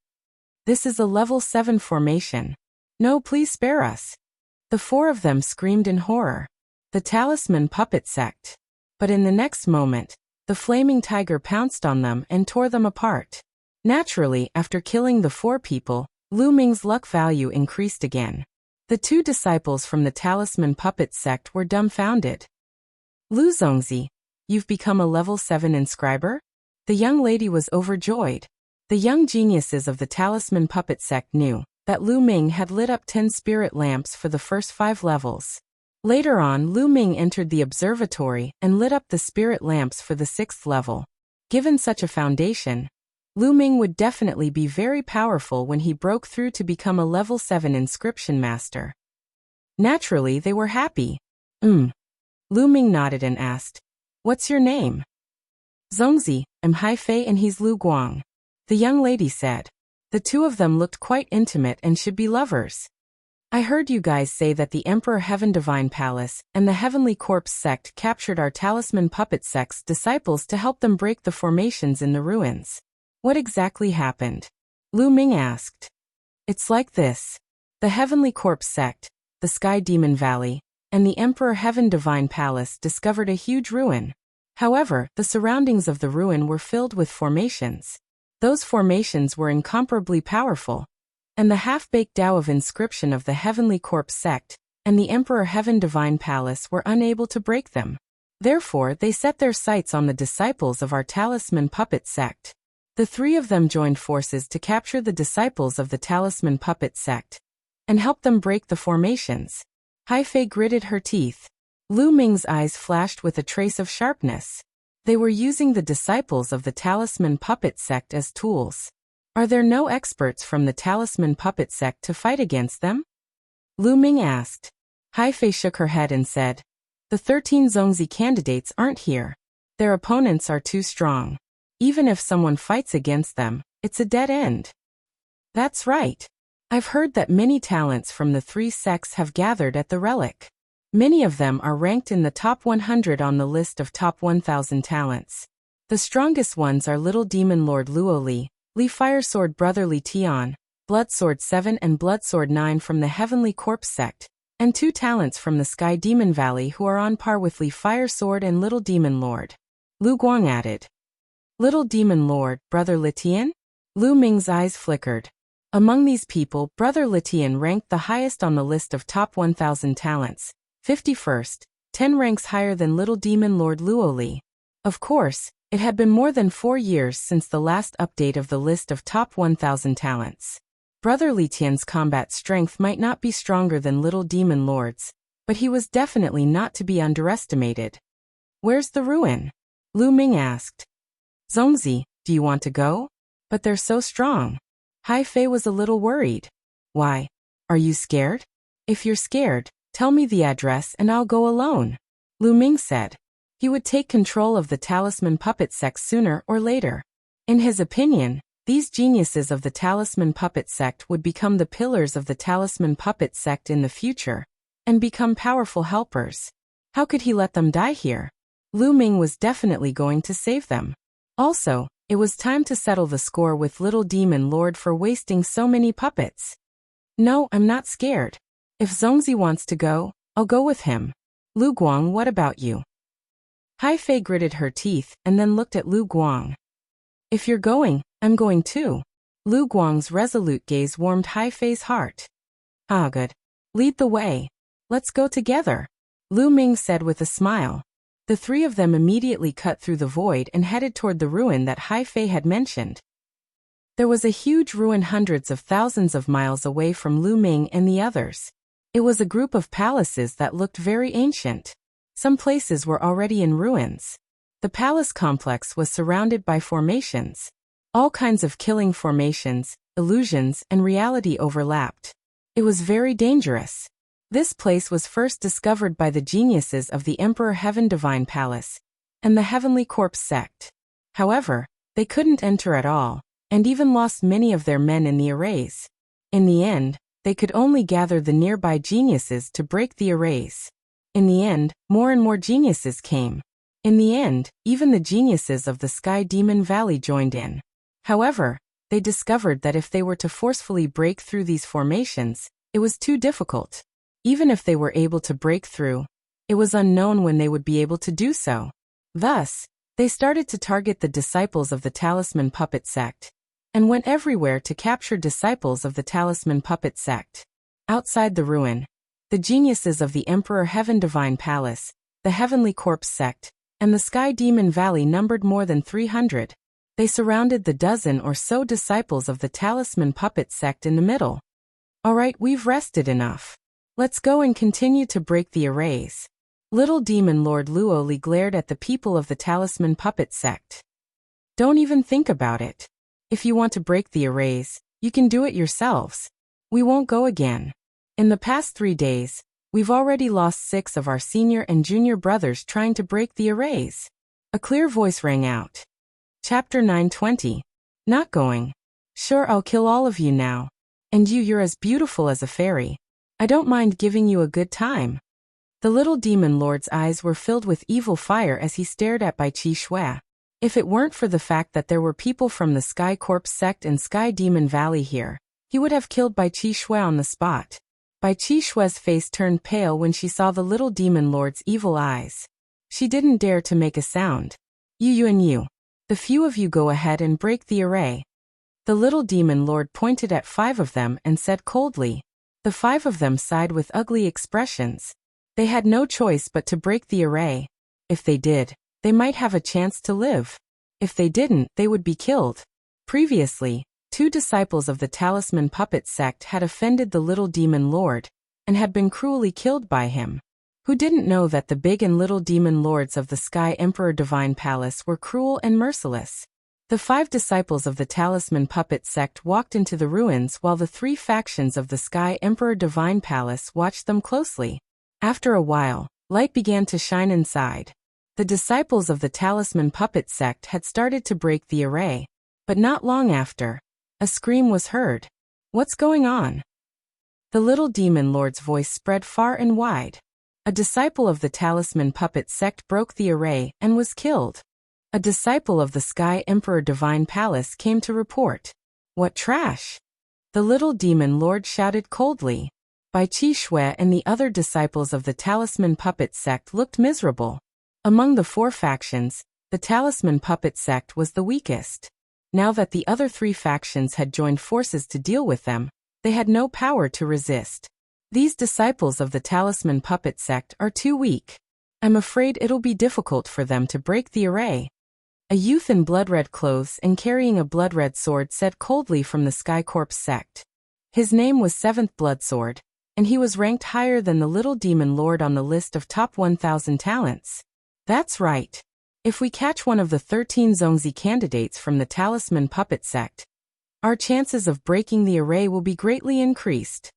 This is a level 7 formation. No, please spare us. The 4 of them screamed in horror. The Talisman Puppet sect. But in the next moment, the flaming tiger pounced on them and tore them apart. Naturally, after killing the 4 people, Lu Ming's luck value increased again. The 2 disciples from the Talisman Puppet sect were dumbfounded. Lu Zongzi, you've become a level 7 inscriber? The young lady was overjoyed. The young geniuses of the Talisman Puppet sect knew that Lu Ming had lit up 10 spirit lamps for the first 5 levels. Later on, Lu Ming entered the observatory and lit up the spirit lamps for the 6th level. Given such a foundation, Lu Ming would definitely be very powerful when he broke through to become a level 7 inscription master. Naturally, they were happy. Lu Ming nodded and asked, "What's your name?" "Zongzi, I'm Haifei and he's Lu Guang," the young lady said. The 2 of them looked quite intimate and should be lovers. "I heard you guys say that the Emperor Heaven Divine Palace and the Heavenly Corpse sect captured our Talisman Puppet sect's disciples to help them break the formations in the ruins. What exactly happened?" Lu Ming asked. "It's like this. The Heavenly Corpse sect, the Sky Demon Valley, and the Emperor Heaven Divine Palace discovered a huge ruin. However, the surroundings of the ruin were filled with formations. Those formations were incomparably powerful, and the half-baked Tao of inscription of the Heavenly Corpse sect and the Emperor Heaven Divine Palace were unable to break them. Therefore, they set their sights on the disciples of our Talisman Puppet sect. The 3 of them joined forces to capture the disciples of the Talisman Puppet sect and help them break the formations." Haifei gritted her teeth. Lu Ming's eyes flashed with a trace of sharpness. They were using the disciples of the Talisman Puppet sect as tools. Are there no experts from the Talisman Puppet sect to fight against them? Lu Ming asked. Haifei shook her head and said, "The 13 Zongzi candidates aren't here. Their opponents are too strong. Even if someone fights against them, it's a dead end." "That's right. I've heard that many talents from the 3 sects have gathered at the relic. Many of them are ranked in the top 100 on the list of top 1,000 talents. The strongest ones are Little Demon Lord Luo Li, Li Fire Sword Brother Li Tian, Blood Sword 7 and Blood Sword 9 from the Heavenly Corpse sect, and 2 talents from the Sky Demon Valley who are on par with Li Fire Sword and Little Demon Lord. Lu Guang added. Little Demon Lord, Brother Li Tian? Lu Ming's eyes flickered. Among these people, Brother Li Tian ranked the highest on the list of top 1,000 talents, 51st, 10 ranks higher than Little Demon Lord Luo Li. Of course, it had been more than 4 years since the last update of the list of top 1,000 talents. Brother Li Tian's combat strength might not be stronger than Little Demon Lord's, but he was definitely not to be underestimated. Where's the ruin? Lu Ming asked. Zongzi, do you want to go? But they're so strong. Hai Fei was a little worried. Why? Are you scared? If you're scared, tell me the address and I'll go alone. Lu Ming said. He would take control of the Talisman Puppet sect sooner or later. In his opinion, these geniuses of the Talisman Puppet sect would become the pillars of the Talisman Puppet sect in the future, and become powerful helpers. How could he let them die here? Lu Ming was definitely going to save them. Also, it was time to settle the score with Little Demon Lord for wasting so many puppets. No, I'm not scared. If Zongzi wants to go, I'll go with him. Lu Guang, what about you? Hai Fei gritted her teeth and then looked at Lu Guang. If you're going, I'm going too. Lu Guang's resolute gaze warmed Hai Fei's heart. Ah, good. Lead the way. Let's go together, Lu Ming said with a smile. The 3 of them immediately cut through the void and headed toward the ruin that Hai Fei had mentioned. There was a huge ruin hundreds of thousands of miles away from Lu Ming and the others. It was a group of palaces that looked very ancient. Some places were already in ruins. The palace complex was surrounded by formations. All kinds of killing formations, illusions, and reality overlapped. It was very dangerous. This place was first discovered by the geniuses of the Emperor Heaven Divine Palace and the Heavenly Corpse sect. However, they couldn't enter at all, and even lost many of their men in the arrays. In the end, they could only gather the nearby geniuses to break the arrays. In the end, more and more geniuses came. In the end, even the geniuses of the Sky Demon Valley joined in. However, they discovered that if they were to forcefully break through these formations, it was too difficult. Even if they were able to break through, it was unknown when they would be able to do so. Thus, they started to target the disciples of the Talisman Puppet sect, and went everywhere to capture disciples of the Talisman Puppet sect. Outside the ruin, the geniuses of the Emperor Heaven Divine Palace, the Heavenly Corpse sect, and the Sky Demon Valley numbered more than 300. They surrounded the dozen or so disciples of the Talisman Puppet sect in the middle. Alright, we've rested enough. Let's go and continue to break the arrays. Little Demon Lord Luo Li glared at the people of the Talisman Puppet sect. Don't even think about it. If you want to break the arrays, you can do it yourselves. We won't go again. In the past 3 days, we've already lost 6 of our senior and junior brothers trying to break the arrays. A clear voice rang out. Chapter 920. Not going. Sure, I'll kill all of you now. And you're as beautiful as a fairy. I don't mind giving you a good time. The Little Demon Lord's eyes were filled with evil fire as he stared at Bai Qi Shui. If it weren't for the fact that there were people from the Sky Corpse sect and Sky Demon Valley here, he would have killed Bai Qi Shui on the spot. Bai Qi Shui's face turned pale when she saw the Little Demon Lord's evil eyes. She didn't dare to make a sound. You and you. The few of you go ahead and break the array. The Little Demon Lord pointed at 5 of them and said coldly. The 5 of them sighed with ugly expressions. They had no choice but to break the array. If they did, they might have a chance to live. If they didn't, they would be killed. Previously, 2 disciples of the Talisman Puppet sect had offended the Little Demon Lord, and had been cruelly killed by him. Who didn't know that the big and little demon lords of the Sky Emperor Divine Palace were cruel and merciless? The 5 disciples of the Talisman Puppet sect walked into the ruins while the 3 factions of the Sky Emperor Divine Palace watched them closely. After a while, light began to shine inside. The disciples of the Talisman Puppet sect had started to break the array, but not long after, a scream was heard. What's going on? The Little Demon Lord's voice spread far and wide. A disciple of the Talisman Puppet sect broke the array and was killed. A disciple of the Sky Emperor Divine Palace came to report. What trash! The little demon lord shouted coldly. Bai Qi Shui and the other disciples of the Talisman Puppet sect looked miserable. Among the 4 factions, the Talisman Puppet sect was the weakest. Now that the other 3 factions had joined forces to deal with them, they had no power to resist. These disciples of the Talisman Puppet sect are too weak. I'm afraid it'll be difficult for them to break the array. A youth in blood-red clothes and carrying a blood-red sword said coldly from the Sky Corps sect. His name was 7th Bloodsword, and he was ranked higher than the little demon lord on the list of top 1,000 talents. That's right. If we catch one of the 13 Zongzi candidates from the Talisman Puppet sect, our chances of breaking the array will be greatly increased.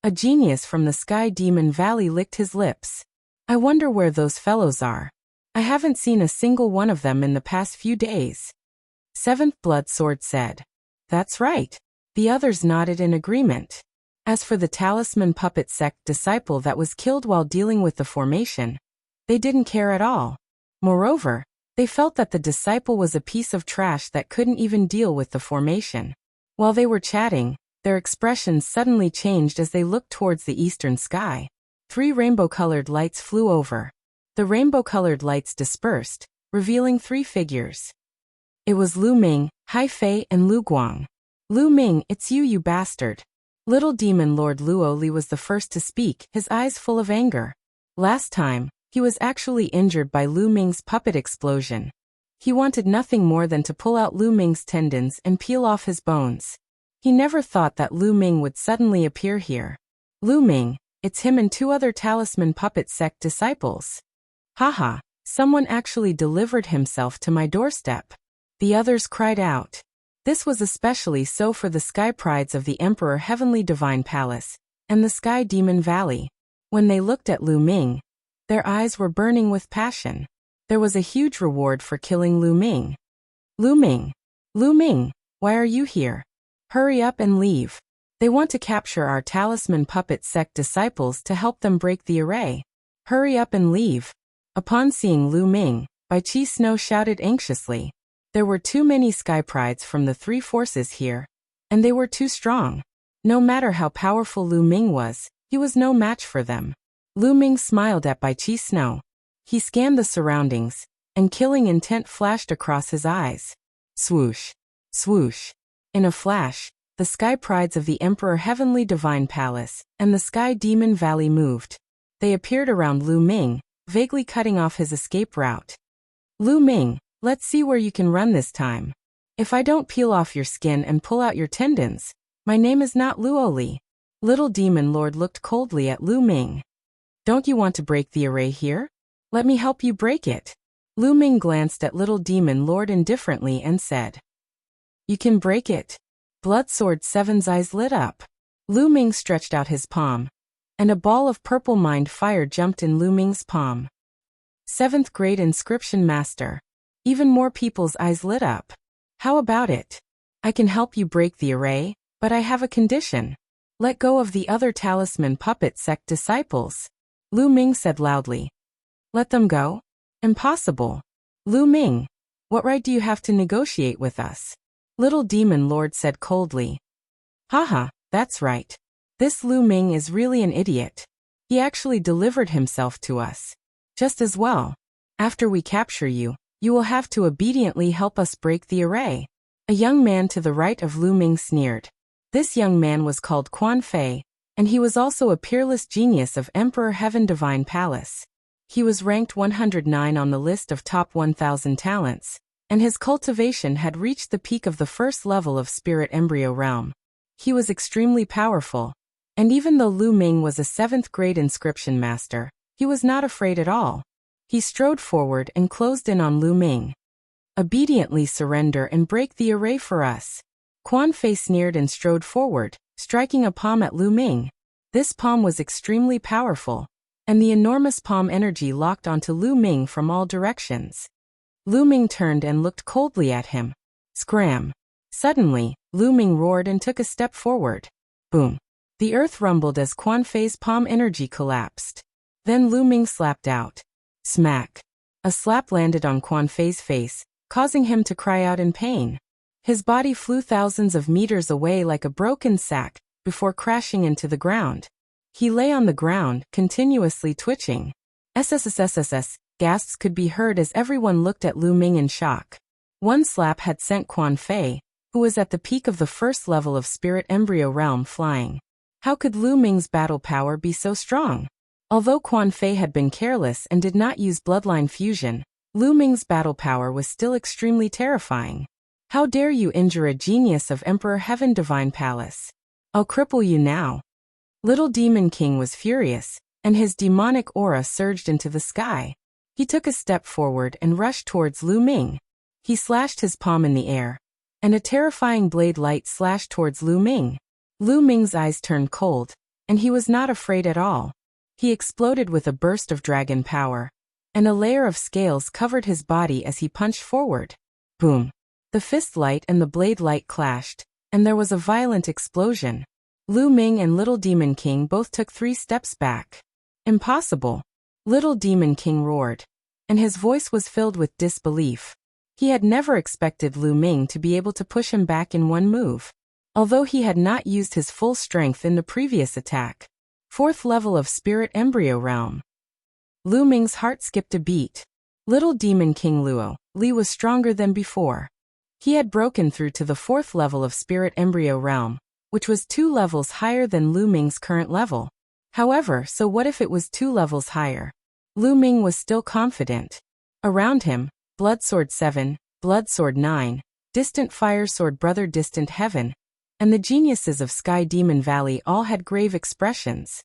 A genius from the Sky Demon Valley licked his lips. I wonder where those fellows are. I haven't seen a single one of them in the past few days. 7th Bloodsword said. That's right. The others nodded in agreement. As for the Talisman Puppet sect disciple that was killed while dealing with the formation, they didn't care at all. Moreover, they felt that the disciple was a piece of trash that couldn't even deal with the formation. While they were chatting, their expressions suddenly changed as they looked towards the eastern sky. 3 rainbow-colored lights flew over. The rainbow-colored lights dispersed, revealing 3 figures. It was Lu Ming, Hai Fei and Lu Guang. Lu Ming, it's you bastard. Little demon lord Luo Li was the first to speak, his eyes full of anger. Last time, he was actually injured by Lu Ming's puppet explosion. He wanted nothing more than to pull out Lu Ming's tendons and peel off his bones. He never thought that Lu Ming would suddenly appear here. Lu Ming, it's him and 2 other Talisman Puppet sect disciples. Haha, someone actually delivered himself to my doorstep. The others cried out. This was especially so for the Sky Prides of the Emperor Heavenly Divine Palace and the Sky Demon Valley. When they looked at Lu Ming, their eyes were burning with passion. There was a huge reward for killing Lu Ming. Lu Ming! Lu Ming! Why are you here? Hurry up and leave. They want to capture our Talisman Puppet sect disciples to help them break the array. Hurry up and leave. Upon seeing Lu Ming, Bai Qi Snow shouted anxiously. There were too many Sky Prides from the 3 forces here, and they were too strong. No matter how powerful Lu Ming was, he was no match for them. Lu Ming smiled at Bai Qi Snow. He scanned the surroundings, and killing intent flashed across his eyes. Swoosh! Swoosh! In a flash, the Sky Prides of the Emperor Heavenly Divine Palace and the Sky Demon Valley moved. They appeared around Lu Ming, vaguely cutting off his escape route. Lu Ming, let's see where you can run this time. If I don't peel off your skin and pull out your tendons, my name is not Luo Li. Little Demon Lord looked coldly at Lu Ming. Don't you want to break the array here? Let me help you break it. Lu Ming glanced at Little Demon Lord indifferently and said. You can break it. Bloodsword 7's eyes lit up. Lu Ming stretched out his palm, and a ball of purple mind fire jumped in Lu Ming's palm. 7th grade inscription master. Even more people's eyes lit up. How about it? I can help you break the array, but I have a condition. Let go of the other Talisman Puppet sect disciples. Lu Ming said loudly. Let them go? Impossible. Lu Ming, what right do you have to negotiate with us? Little Demon Lord said coldly. Haha, that's right. This Lu Ming is really an idiot. He actually delivered himself to us. Just as well. After we capture you, you will have to obediently help us break the array. A young man to the right of Lu Ming sneered. This young man was called Quan Fei, and he was also a peerless genius of Emperor Heaven Divine Palace. He was ranked 109 on the list of top 1,000 talents, and his cultivation had reached the peak of the first level of Spirit Embryo Realm. He was extremely powerful, and even though Lu Ming was a 7th grade inscription master, he was not afraid at all. He strode forward and closed in on Lu Ming. Obediently surrender and break the array for us. Quan Fei sneered and strode forward, striking a palm at Lu Ming. This palm was extremely powerful, and the enormous palm energy locked onto Lu Ming from all directions. Lu Ming turned and looked coldly at him. Scram! Suddenly, Lu Ming roared and took a step forward. Boom! The earth rumbled as Quan Fei's palm energy collapsed. Then Lu Ming slapped out. Smack! A slap landed on Quan Fei's face, causing him to cry out in pain. His body flew thousands of meters away like a broken sack, before crashing into the ground. He lay on the ground, continuously twitching. SSSSSS, gasps could be heard as everyone looked at Lu Ming in shock. One slap had sent Quan Fei, who was at the peak of the first level of spirit embryo realm, flying. How could Lu Ming's battle power be so strong? Although Quan Fei had been careless and did not use bloodline fusion, Lu Ming's battle power was still extremely terrifying. How dare you injure a genius of Emperor Heaven Divine Palace? I'll cripple you now. Little Demon King was furious, and his demonic aura surged into the sky. He took a step forward and rushed towards Lu Ming. He slashed his palm in the air, and a terrifying blade light slashed towards Lu Ming. Lu Ming's eyes turned cold, and he was not afraid at all. He exploded with a burst of dragon power, and a layer of scales covered his body as he punched forward. Boom! The fist light and the blade light clashed, and there was a violent explosion. Lu Ming and Little Demon King both took 3 steps back. Impossible! Little Demon King roared, and his voice was filled with disbelief. He had never expected Lu Ming to be able to push him back in one move, although he had not used his full strength in the previous attack. 4th level of Spirit Embryo Realm. Lu Ming's heart skipped a beat. Little Demon King Luo Li was stronger than before. He had broken through to the 4th level of Spirit Embryo Realm, which was 2 levels higher than Lu Ming's current level. However, so what if it was 2 levels higher? Lu Ming was still confident. Around him, Blood Sword 7, Blood Sword 9, Distant Fire Sword Brother Distant Heaven, and the geniuses of Sky Demon Valley all had grave expressions.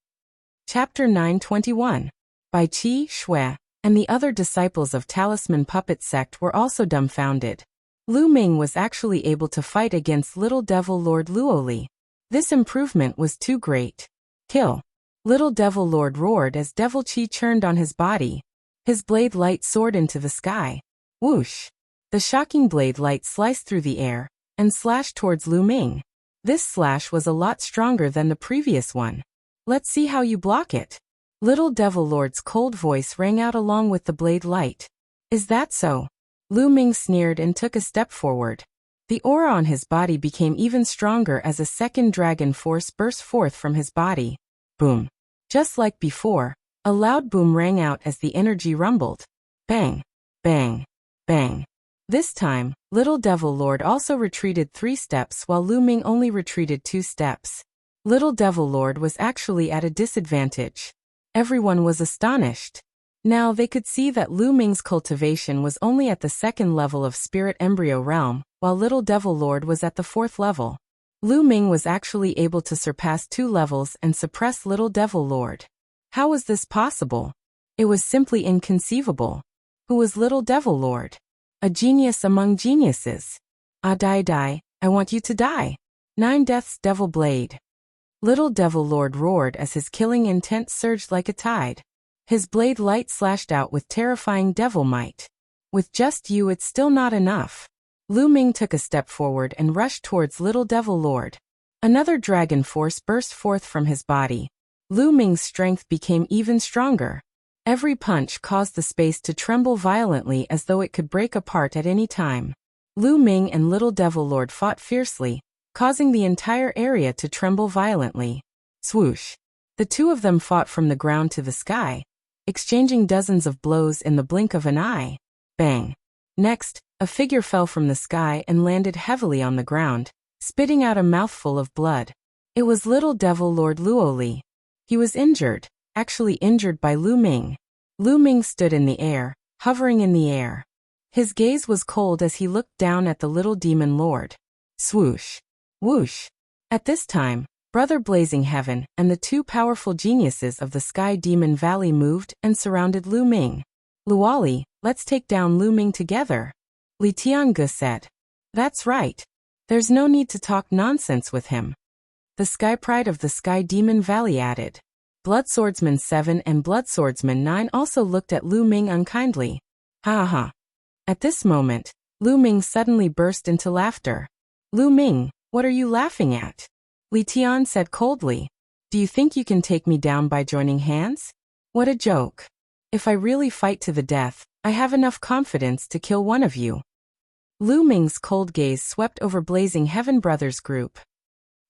Chapter 921. Bai Qi, Shui, and the other disciples of Talisman Puppet Sect were also dumbfounded. Lu Ming was actually able to fight against Little Devil Lord Luoli. This improvement was too great. Kill! Little Devil Lord roared as Devil Qi churned on his body. His blade light soared into the sky. Whoosh! The shocking blade light sliced through the air and slashed towards Lu Ming. This slash was a lot stronger than the previous one. Let's see how you block it. Little Devil Lord's cold voice rang out along with the blade light. Is that so? Lu Ming sneered and took a step forward. The aura on his body became even stronger as a second dragon force burst forth from his body. Boom! Just like before, a loud boom rang out as the energy rumbled. Bang! Bang! Bang! This time, Little Devil Lord also retreated 3 steps while Lu Ming only retreated 2 steps. Little Devil Lord was actually at a disadvantage. Everyone was astonished. Now they could see that Lu Ming's cultivation was only at the 2nd level of Spirit Embryo Realm, while Little Devil Lord was at the 4th level. Lu Ming was actually able to surpass 2 levels and suppress Little Devil Lord. How was this possible? It was simply inconceivable. Who was Little Devil Lord? A genius among geniuses. Ah, die, I want you to die. 9 Death's Devil Blade. Little Devil Lord roared as his killing intent surged like a tide. His blade light slashed out with terrifying devil might. With just you it's still not enough. Lu Ming took a step forward and rushed towards Little Devil Lord. Another dragon force burst forth from his body. Lu Ming's strength became even stronger. Every punch caused the space to tremble violently as though it could break apart at any time. Lu Ming and Little Devil Lord fought fiercely, causing the entire area to tremble violently. Swoosh! The 2 of them fought from the ground to the sky, exchanging dozens of blows in the blink of an eye. Bang! Next, a figure fell from the sky and landed heavily on the ground, spitting out a mouthful of blood. It was Little Devil Lord Luoli. He was injured, actually injured by Lu Ming. Lu Ming stood in the air, hovering in the air. His gaze was cold as he looked down at the Little Demon Lord. Swoosh! Whoosh! At this time, Brother Blazing Heaven and the 2 powerful geniuses of the Sky Demon Valley moved and surrounded Lu Ming. Luoli, let's take down Lu Ming together. Li Tiange said. That's right. There's no need to talk nonsense with him. The Sky Pride of the Sky Demon Valley added. Blood Swordsman 7 and Blood Swordsman 9 also looked at Lu Ming unkindly. Ha ha. At this moment, Lu Ming suddenly burst into laughter. Lu Ming, what are you laughing at? Li Tian said coldly. Do you think you can take me down by joining hands? What a joke. If I really fight to the death, I have enough confidence to kill one of you. Lu Ming's cold gaze swept over Blazing Heaven Brothers group.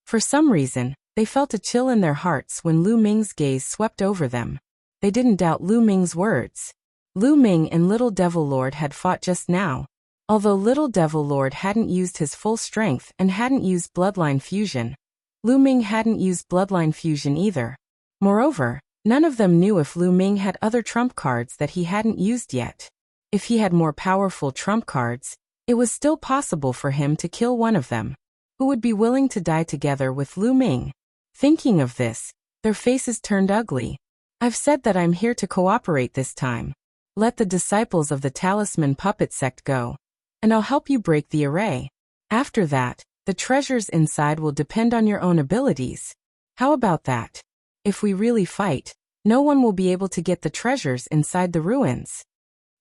For some reason, they felt a chill in their hearts when Lu Ming's gaze swept over them. They didn't doubt Lu Ming's words. Lu Ming and Little Devil Lord had fought just now. Although Little Devil Lord hadn't used his full strength and hadn't used bloodline fusion, Lu Ming hadn't used bloodline fusion either. Moreover, none of them knew if Lu Ming had other trump cards that he hadn't used yet. If he had more powerful trump cards, it was still possible for him to kill one of them. Who would be willing to die together with Lu Ming? Thinking of this, their faces turned ugly. I've said that I'm here to cooperate this time. Let the disciples of the Talisman Puppet Sect go, and I'll help you break the array. After that, the treasures inside will depend on your own abilities. How about that? If we really fight, no one will be able to get the treasures inside the ruins.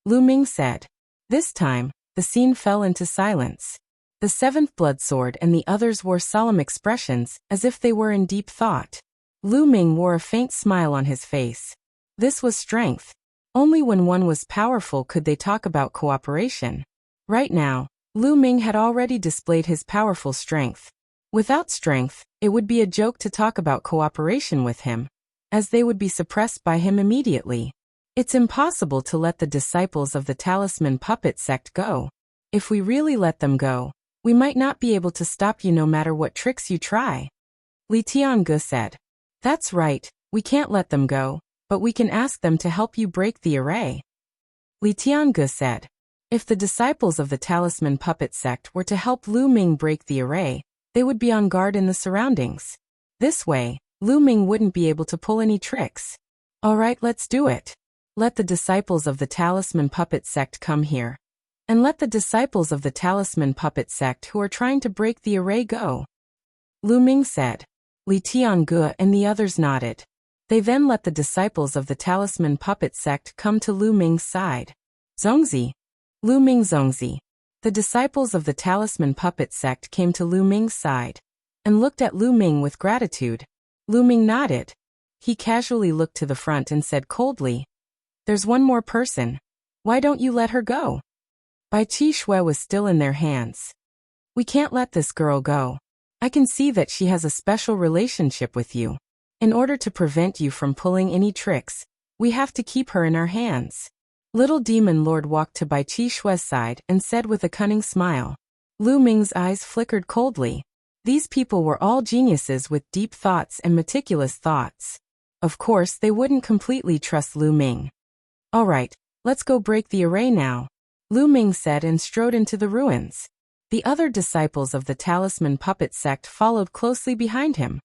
Lu Ming said. This time, the scene fell into silence. The seventh blood sword and the others wore solemn expressions, as if they were in deep thought. Lu Ming wore a faint smile on his face. This was strength. Only when one was powerful could they talk about cooperation. Right now, Lu Ming had already displayed his powerful strength. Without strength, it would be a joke to talk about cooperation with him, as they would be suppressed by him immediately. It's impossible to let the disciples of the Talisman Puppet Sect go. If we really let them go, we might not be able to stop you no matter what tricks you try. Li Tiange said. That's right, we can't let them go, but we can ask them to help you break the array. Li Tiange said. If the disciples of the Talisman Puppet Sect were to help Lu Ming break the array, they would be on guard in the surroundings. This way, Lu Ming wouldn't be able to pull any tricks. Alright, let's do it. Let the disciples of the Talisman Puppet Sect come here. And let the disciples of the Talisman Puppet Sect who are trying to break the array go. Lu Ming said. Li Tiange and the others nodded. They then let the disciples of the Talisman Puppet Sect come to Lu Ming's side. Zongzi. Lu Ming Zongzi. The disciples of the Talisman Puppet Sect came to Lu Ming's side and looked at Lu Ming with gratitude. Lu Ming nodded. He casually looked to the front and said coldly, There's one more person. Why don't you let her go? Bai Qi Shui was still in their hands. We can't let this girl go. I can see that she has a special relationship with you. In order to prevent you from pulling any tricks, we have to keep her in our hands. Little Demon Lord walked to Bai Qi Shui's side and said with a cunning smile. Lu Ming's eyes flickered coldly. These people were all geniuses with deep thoughts and meticulous thoughts. Of course, they wouldn't completely trust Lu Ming. Alright, let's go break the array now, Lu Ming said and strode into the ruins. The other disciples of the Talisman Puppet Sect followed closely behind him.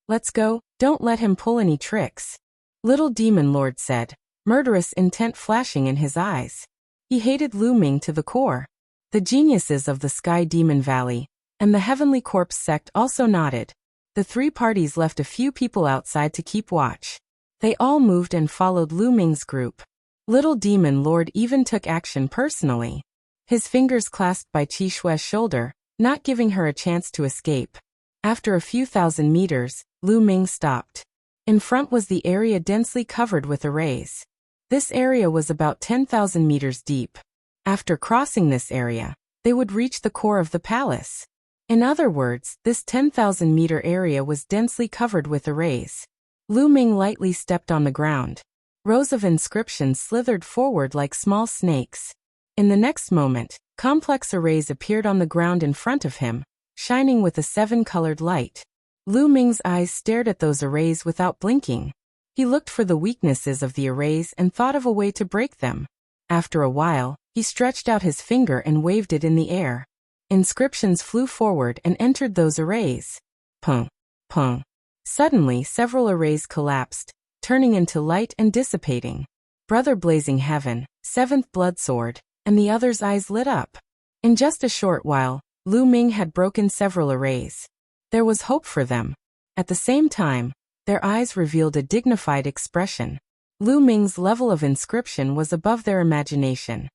Let's go, don't let him pull any tricks. Little Demon Lord said, murderous intent flashing in his eyes. He hated Lu Ming to the core. The geniuses of the Sky Demon Valley and the Heavenly Corpse Sect also nodded. The three parties left a few people outside to keep watch. They all moved and followed Lu Ming's group. Little Demon Lord even took action personally. His fingers clasped Bai Qi Shui's shoulder, not giving her a chance to escape. After a few thousand meters, Lu Ming stopped. In front was the area densely covered with arrays. This area was about 10,000 meters deep. After crossing this area, they would reach the core of the palace. In other words, this 10,000-meter area was densely covered with arrays. Lu Ming lightly stepped on the ground. Rows of inscriptions slithered forward like small snakes. In the next moment, complex arrays appeared on the ground in front of him, shining with a 7-colored light. Lu Ming's eyes stared at those arrays without blinking. He looked for the weaknesses of the arrays and thought of a way to break them. After a while, he stretched out his finger and waved it in the air. Inscriptions flew forward and entered those arrays. Pung, pung. Suddenly, several arrays collapsed, turning into light and dissipating. Brother Blazing Heaven, Seventh Blood Sword, and the other's eyes lit up. In just a short while, Lu Ming had broken several arrays. There was hope for them. At the same time, their eyes revealed a dignified expression. Lu Ming's level of inscription was above their imagination.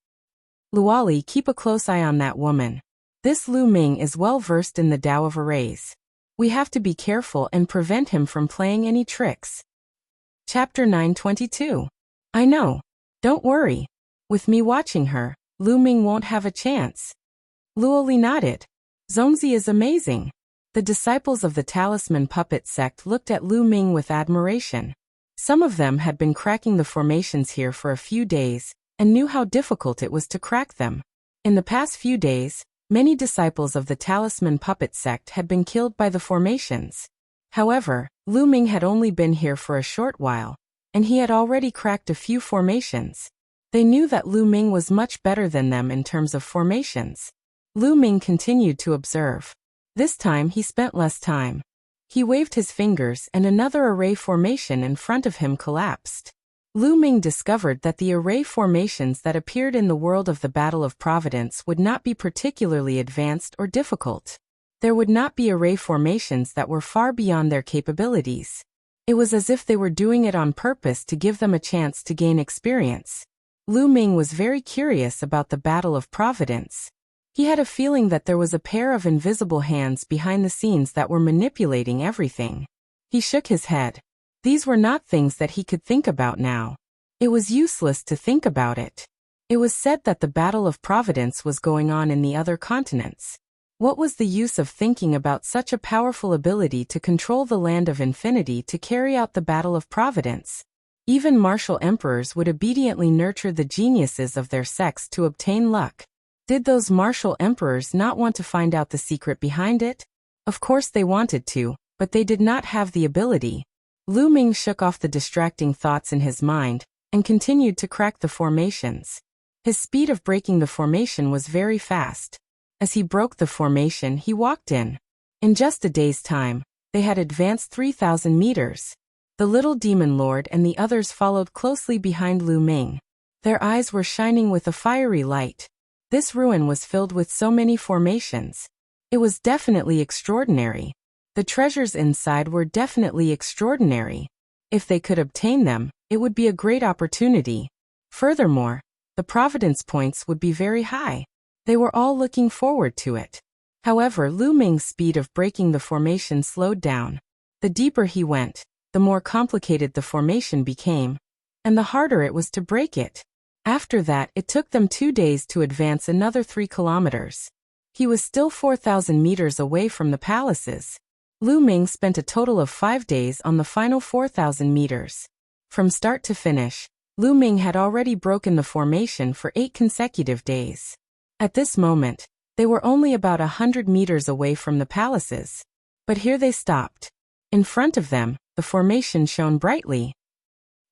Luali, keep a close eye on that woman. This Lu Ming is well versed in the Tao of arrays. We have to be careful and prevent him from playing any tricks. Chapter 922. I know. Don't worry. With me watching her, Lu Ming won't have a chance. Luoli nodded. Zongzi is amazing. The disciples of the Talisman Puppet sect looked at Lu Ming with admiration. Some of them had been cracking the formations here for a few days, and knew how difficult it was to crack them. In the past few days, many disciples of the Talisman Puppet sect had been killed by the formations. However, Lu Ming had only been here for a short while, and he had already cracked a few formations. They knew that Lu Ming was much better than them in terms of formations. Lu Ming continued to observe. This time he spent less time. He waved his fingers and another array formation in front of him collapsed. Lu Ming discovered that the array formations that appeared in the world of the Battle of Providence would not be particularly advanced or difficult. There would not be array formations that were far beyond their capabilities. It was as if they were doing it on purpose to give them a chance to gain experience. Lu Ming was very curious about the Battle of Providence. He had a feeling that there was a pair of invisible hands behind the scenes that were manipulating everything. He shook his head. These were not things that he could think about now. It was useless to think about it. It was said that the Battle of Providence was going on in the other continents. What was the use of thinking about such a powerful ability to control the land of infinity to carry out the Battle of Providence? Even martial emperors would obediently nurture the geniuses of their sects to obtain luck. Did those martial emperors not want to find out the secret behind it? Of course they wanted to, but they did not have the ability. Lu Ming shook off the distracting thoughts in his mind, and continued to crack the formations. His speed of breaking the formation was very fast. As he broke the formation, he walked in. In just a day's time, they had advanced 3,000 meters. The little demon lord and the others followed closely behind Lu Ming. Their eyes were shining with a fiery light. This ruin was filled with so many formations. It was definitely extraordinary. The treasures inside were definitely extraordinary. If they could obtain them, it would be a great opportunity. Furthermore, the providence points would be very high. They were all looking forward to it. However, Lu Ming's speed of breaking the formation slowed down. The deeper he went, the more complicated the formation became, and the harder it was to break it. After that, it took them 2 days to advance another 3 kilometers. He was still 4,000 meters away from the palaces. Lu Ming spent a total of 5 days on the final 4,000 meters. From start to finish, Lu Ming had already broken the formation for 8 consecutive days. At this moment, they were only about 100 meters away from the palaces. But here they stopped. In front of them, the formation shone brightly.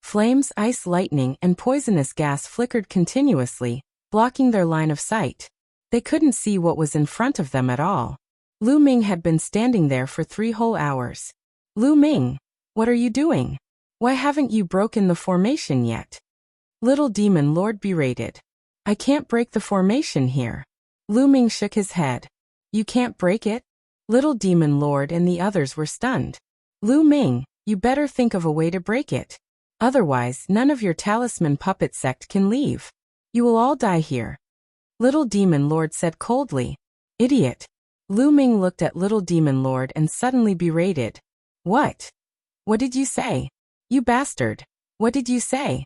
Flames, ice, lightning, and poisonous gas flickered continuously, blocking their line of sight. They couldn't see what was in front of them at all. Lu Ming had been standing there for 3 whole hours. Lu Ming, what are you doing? Why haven't you broken the formation yet? Little Demon Lord berated. I can't break the formation here. Lu Ming shook his head. You can't break it? Little Demon Lord and the others were stunned. Lu Ming, you better think of a way to break it. Otherwise, none of your Talisman Puppet sect can leave. You will all die here. Little Demon Lord said coldly. Idiot. Lu Ming looked at Little Demon Lord and suddenly berated. What? What did you say? You bastard. What did you say?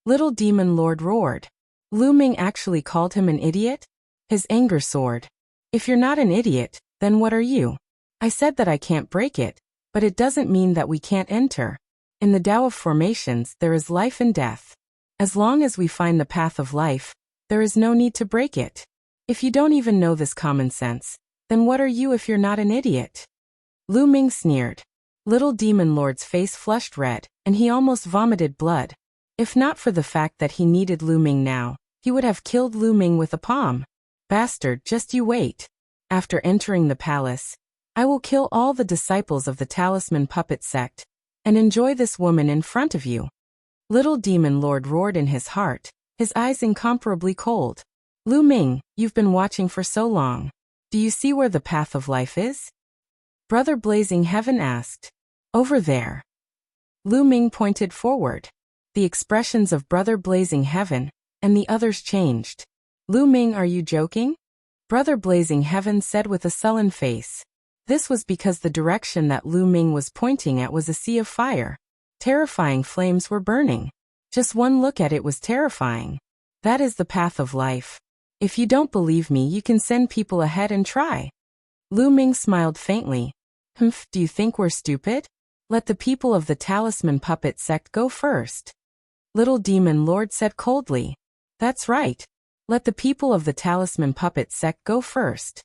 Little Demon Lord roared. Lu Ming actually called him an idiot? His anger soared. If you're not an idiot, then what are you? I said that I can't break it, but it doesn't mean that we can't enter. In the Tao of formations, there is life and death. As long as we find the path of life, there is no need to break it. If you don't even know this common sense, then what are you if you're not an idiot? Lu Ming sneered. Little Demon Lord's face flushed red, and he almost vomited blood. If not for the fact that he needed Lu Ming now, he would have killed Lu Ming with a palm. Bastard, just you wait. After entering the palace, I will kill all the disciples of the Talisman Puppet sect, and enjoy this woman in front of you. Little Demon Lord roared in his heart, his eyes incomparably cold. Lu Ming, you've been watching for so long. Do you see where the path of life is? Brother Blazing Heaven asked. Over there. Lu Ming pointed forward. The expressions of Brother Blazing Heaven and the others changed. Lu Ming, are you joking? Brother Blazing Heaven said with a sullen face. This was because the direction that Lu Ming was pointing at was a sea of fire. Terrifying flames were burning. Just one look at it was terrifying. That is the path of life. If you don't believe me, you can send people ahead and try. Lu Ming smiled faintly. Humph, do you think we're stupid? Let the people of the Talisman Puppet Sect go first. Little Demon Lord said coldly. That's right. Let the people of the Talisman Puppet Sect go first.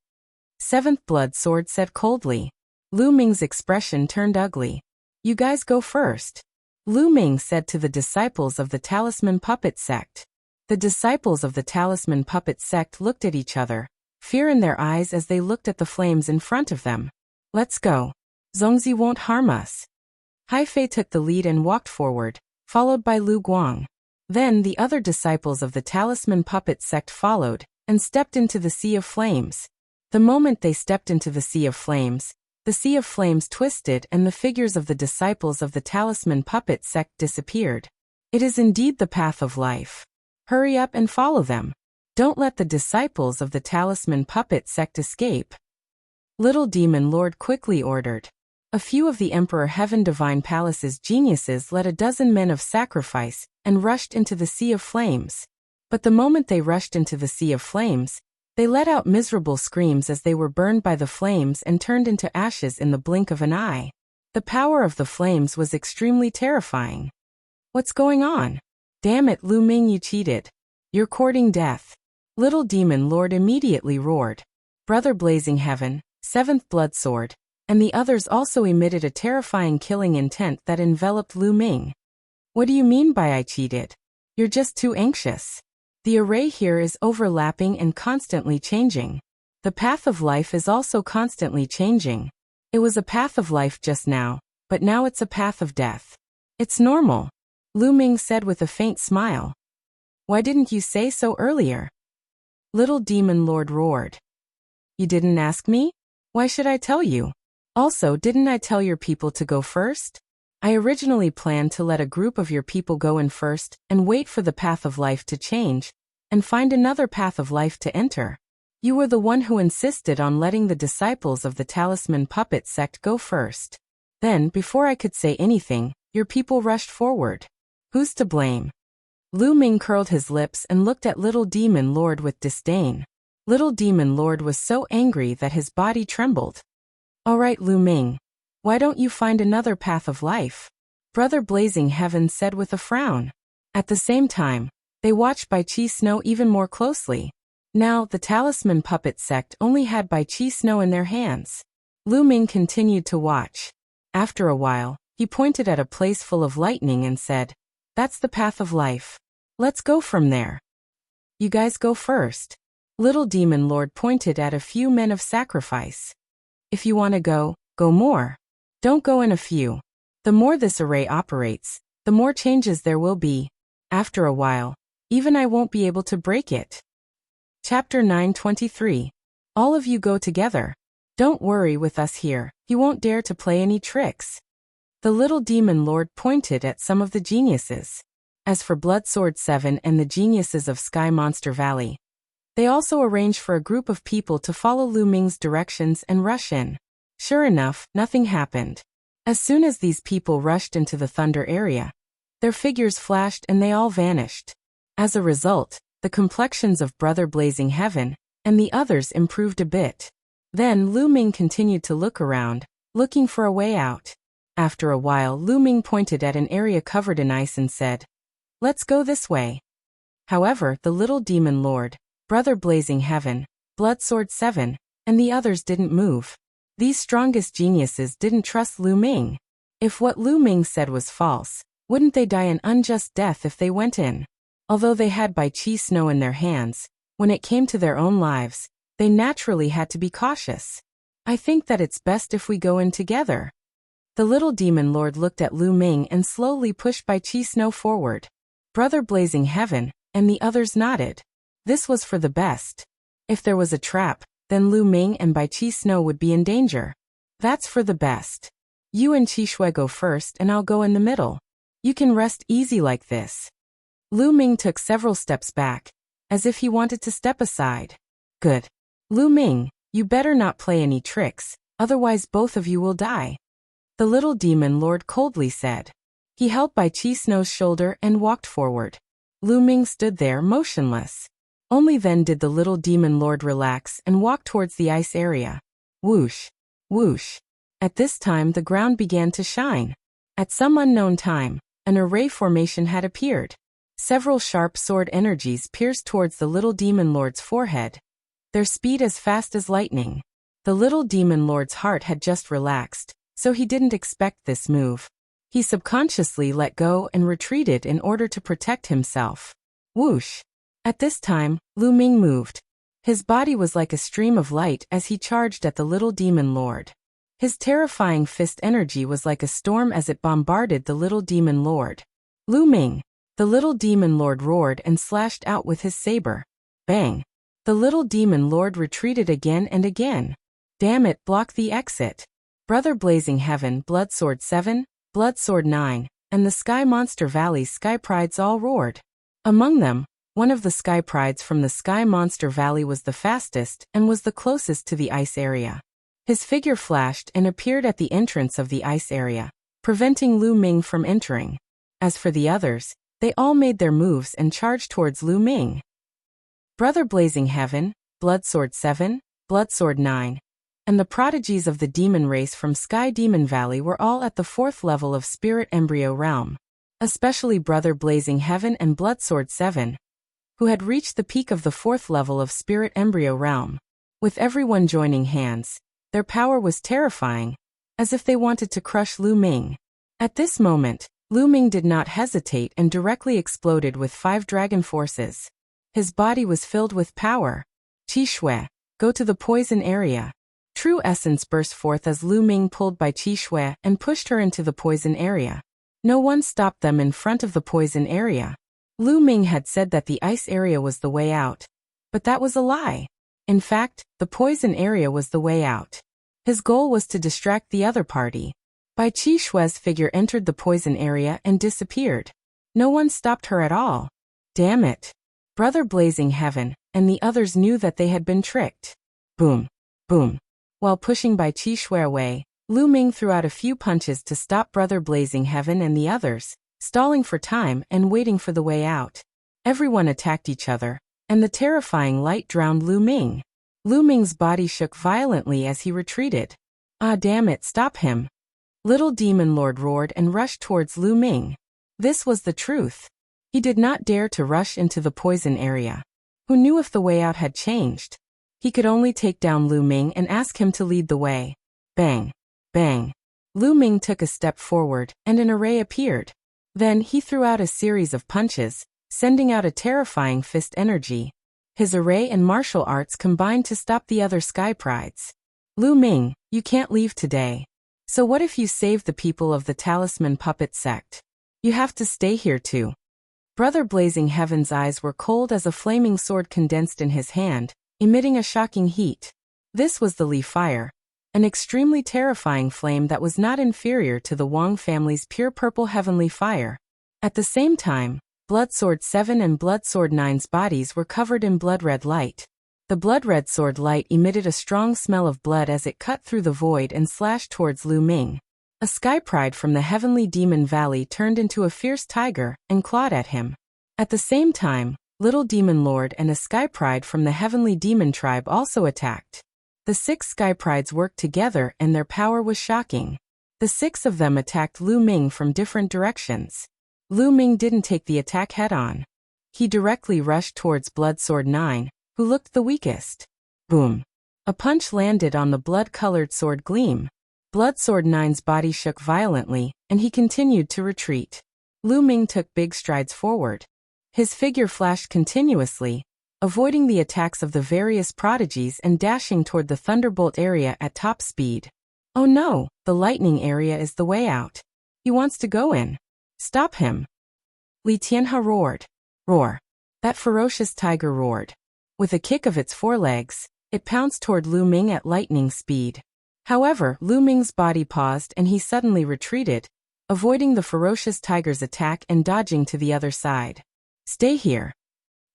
Seventh Blood Sword said coldly. Lu Ming's expression turned ugly. You guys go first. Lu Ming said to the disciples of the Talisman Puppet Sect. The disciples of the Talisman Puppet Sect looked at each other, fear in their eyes as they looked at the flames in front of them. Let's go. Zongzi won't harm us. Hai Fei took the lead and walked forward, followed by Lu Guang. Then the other disciples of the Talisman Puppet Sect followed, and stepped into the sea of flames. The moment they stepped into the sea of flames twisted and the figures of the disciples of the Talisman Puppet Sect disappeared. It is indeed the path of life. Hurry up and follow them. Don't let the disciples of the Talisman Puppet Sect escape. Little Demon Lord quickly ordered. A few of the Emperor Heaven Divine Palace's geniuses led a dozen men of sacrifice and rushed into the sea of flames. But the moment they rushed into the sea of flames, they let out miserable screams as they were burned by the flames and turned into ashes in the blink of an eye. The power of the flames was extremely terrifying. What's going on? Damn it, Lu Ming, you cheated. You're courting death. Little Demon Lord immediately roared. Brother Blazing Heaven, Seventh Blood Sword, and the others also emitted a terrifying killing intent that enveloped Lu Ming. What do you mean by I cheated? You're just too anxious. The array here is overlapping and constantly changing. The path of life is also constantly changing. It was a path of life just now, but now it's a path of death. It's normal, Lu Ming said with a faint smile. Why didn't you say so earlier? Little Demon Lord roared. You didn't ask me? Why should I tell you? Also, didn't I tell your people to go first? I originally planned to let a group of your people go in first and wait for the path of life to change and find another path of life to enter. You were the one who insisted on letting the disciples of the Talisman Puppet Sect go first. Then, before I could say anything, your people rushed forward. Who's to blame? Lu Ming curled his lips and looked at Little Demon Lord with disdain. Little Demon Lord was so angry that his body trembled. All right, Lu Ming. Why don't you find another path of life? Brother Blazing Heaven said with a frown. At the same time, they watched Bai Qi Snow even more closely. Now, the Talisman Puppet Sect only had Bai Qi Snow in their hands. Lu Ming continued to watch. After a while, he pointed at a place full of lightning and said, That's the path of life. Let's go from there. You guys go first. Little Demon Lord pointed at a few men of sacrifice. If you want to go, go more. Don't go in a few. The more this array operates, the more changes there will be. After a while, even I won't be able to break it. Chapter 923. All of you go together. Don't worry with us here, you won't dare to play any tricks. The Little Demon Lord pointed at some of the geniuses. As for Blood Sword 7 and the geniuses of Sky Monster Valley, they also arranged for a group of people to follow Lu Ming's directions and rush in. Sure enough, nothing happened. As soon as these people rushed into the thunder area, their figures flashed and they all vanished. As a result, the complexions of Brother Blazing Heaven and the others improved a bit. Then Lu Ming continued to look around, looking for a way out. After a while, Lu Ming pointed at an area covered in ice and said, Let's go this way. However, the Little Demon Lord, Brother Blazing Heaven, Blood Sword 7, and the others didn't move. These strongest geniuses didn't trust Lu Ming. If what Lu Ming said was false, wouldn't they die an unjust death if they went in? Although they had Bai Qi Snow in their hands, when it came to their own lives, they naturally had to be cautious. I think that it's best if we go in together. The Little Demon Lord looked at Lu Ming and slowly pushed Bai Qi Snow forward. Brother Blazing Heaven and the others nodded. This was for the best. If there was a trap, then Lu Ming and Bai Qi Snow would be in danger. That's for the best. You and Qi Shui go first and I'll go in the middle. You can rest easy like this. Lu Ming took several steps back, as if he wanted to step aside. Good. Lu Ming, you better not play any tricks, otherwise both of you will die. The Little Demon Lord coldly said. He held by Qi Snow's shoulder and walked forward. Lu Ming stood there motionless. Only then did the little demon lord relax and walk towards the ice area. Whoosh! Whoosh! At this time the ground began to shine. At some unknown time, an array formation had appeared. Several sharp sword energies pierced towards the little demon lord's forehead, their speed as fast as lightning. The little demon lord's heart had just relaxed, so he didn't expect this move. He subconsciously let go and retreated in order to protect himself. Whoosh! At this time, Lu Ming moved. His body was like a stream of light as he charged at the little demon lord. His terrifying fist energy was like a storm as it bombarded the little demon lord. Lu Ming! The little demon lord roared and slashed out with his saber. Bang! The little demon lord retreated again and again. Damn it, block the exit. Brother Blazing Heaven, Blood Sword 7, Blood Sword 9, and the Sky Monster Valley's Sky Prides all roared. Among them, one of the Sky Prides from the Sky Monster Valley was the fastest and was the closest to the ice area. His figure flashed and appeared at the entrance of the ice area, preventing Lu Ming from entering. As for the others, they all made their moves and charged towards Lu Ming. Brother Blazing Heaven, Blood Sword 7, Blood Sword 9, and the prodigies of the demon race from Sky Demon Valley were all at the 4th level of Spirit Embryo Realm, especially Brother Blazing Heaven and Blood Sword 7, who had reached the peak of the 4th level of Spirit Embryo Realm. With everyone joining hands, their power was terrifying, as if they wanted to crush Lu Ming. At this moment, Lu Ming did not hesitate and directly exploded with 5 dragon forces. His body was filled with power. Qi Shui, go to the poison area. True essence burst forth as Lu Ming pulled by Qi Shui and pushed her into the poison area. No one stopped them in front of the poison area. Lu Ming had said that the ice area was the way out, but that was a lie. In fact, the poison area was the way out. His goal was to distract the other party. Bai Qi Shui's figure entered the poison area and disappeared. No one stopped her at all. Damn it. Brother Blazing Heaven and the others knew that they had been tricked. Boom. Boom. While pushing Bai Qi Shui away, Lu Ming threw out a few punches to stop Brother Blazing Heaven and the others, stalling for time and waiting for the way out. Everyone attacked each other, and the terrifying light drowned Lu Ming. Lu Ming's body shook violently as he retreated. Ah, damn it, stop him. Little Demon Lord roared and rushed towards Lu Ming. This was the truth. He did not dare to rush into the poison area. Who knew if the way out had changed? He could only take down Lu Ming and ask him to lead the way. Bang! Bang! Lu Ming took a step forward, and an array appeared. Then he threw out a series of punches, sending out a terrifying fist energy. His array and martial arts combined to stop the other Sky Prides. Lu Ming, you can't leave today. So what if you save the people of the Talisman Puppet Sect? You have to stay here too. Brother Blazing Heaven's eyes were cold as a flaming sword condensed in his hand, emitting a shocking heat. This was the Li Fire, an extremely terrifying flame that was not inferior to the Wang family's pure purple heavenly fire. At the same time, Blood Sword 7 and Blood Sword 9's bodies were covered in blood-red light. The blood-red sword light emitted a strong smell of blood as it cut through the void and slashed towards Lu Ming. A Sky Pride from the Heavenly Demon Valley turned into a fierce tiger and clawed at him. At the same time, Little Demon Lord and a Sky Pride from the Heavenly Demon Tribe also attacked. The 6 Sky Prides worked together and their power was shocking. The 6 of them attacked Lu Ming from different directions. Lu Ming didn't take the attack head-on. He directly rushed towards Blood Sword 9, who looked the weakest. Boom! A punch landed on the blood-colored sword gleam. Blood Sword 9's body shook violently, and he continued to retreat. Lu Ming took big strides forward. His figure flashed continuously, avoiding the attacks of the various prodigies and dashing toward the Thunderbolt area at top speed. Oh no, the lightning area is the way out. He wants to go in. Stop him. Li Tianhe roared. Roar. That ferocious tiger roared. With a kick of its forelegs, it pounced toward Lu Ming at lightning speed. However, Lu Ming's body paused and he suddenly retreated, avoiding the ferocious tiger's attack and dodging to the other side. Stay here.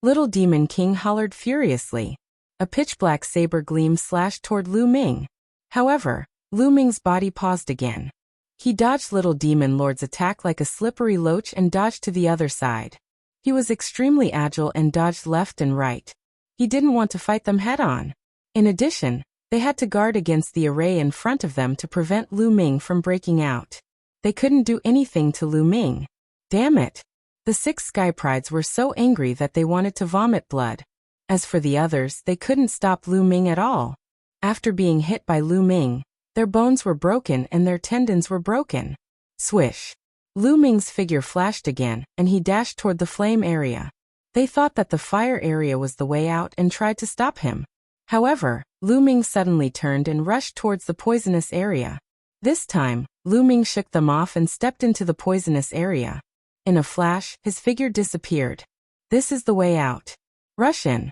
Little Demon King hollered furiously. A pitch-black saber gleam slashed toward Lu Ming. However, Lu Ming's body paused again. He dodged Little Demon Lord's attack like a slippery loach and dodged to the other side. He was extremely agile and dodged left and right. He didn't want to fight them head-on. In addition, they had to guard against the array in front of them to prevent Lu Ming from breaking out. They couldn't do anything to Lu Ming. Damn it! The 6 Sky Prides were so angry that they wanted to vomit blood. As for the others, they couldn't stop Lu Ming at all. After being hit by Lu Ming, their bones were broken and their tendons were broken. Swish! Lu Ming's figure flashed again, and he dashed toward the flame area. They thought that the fire area was the way out and tried to stop him. However, Lu Ming suddenly turned and rushed towards the poisonous area. This time, Lu Ming shook them off and stepped into the poisonous area. In a flash, his figure disappeared. This is the way out. Rush in.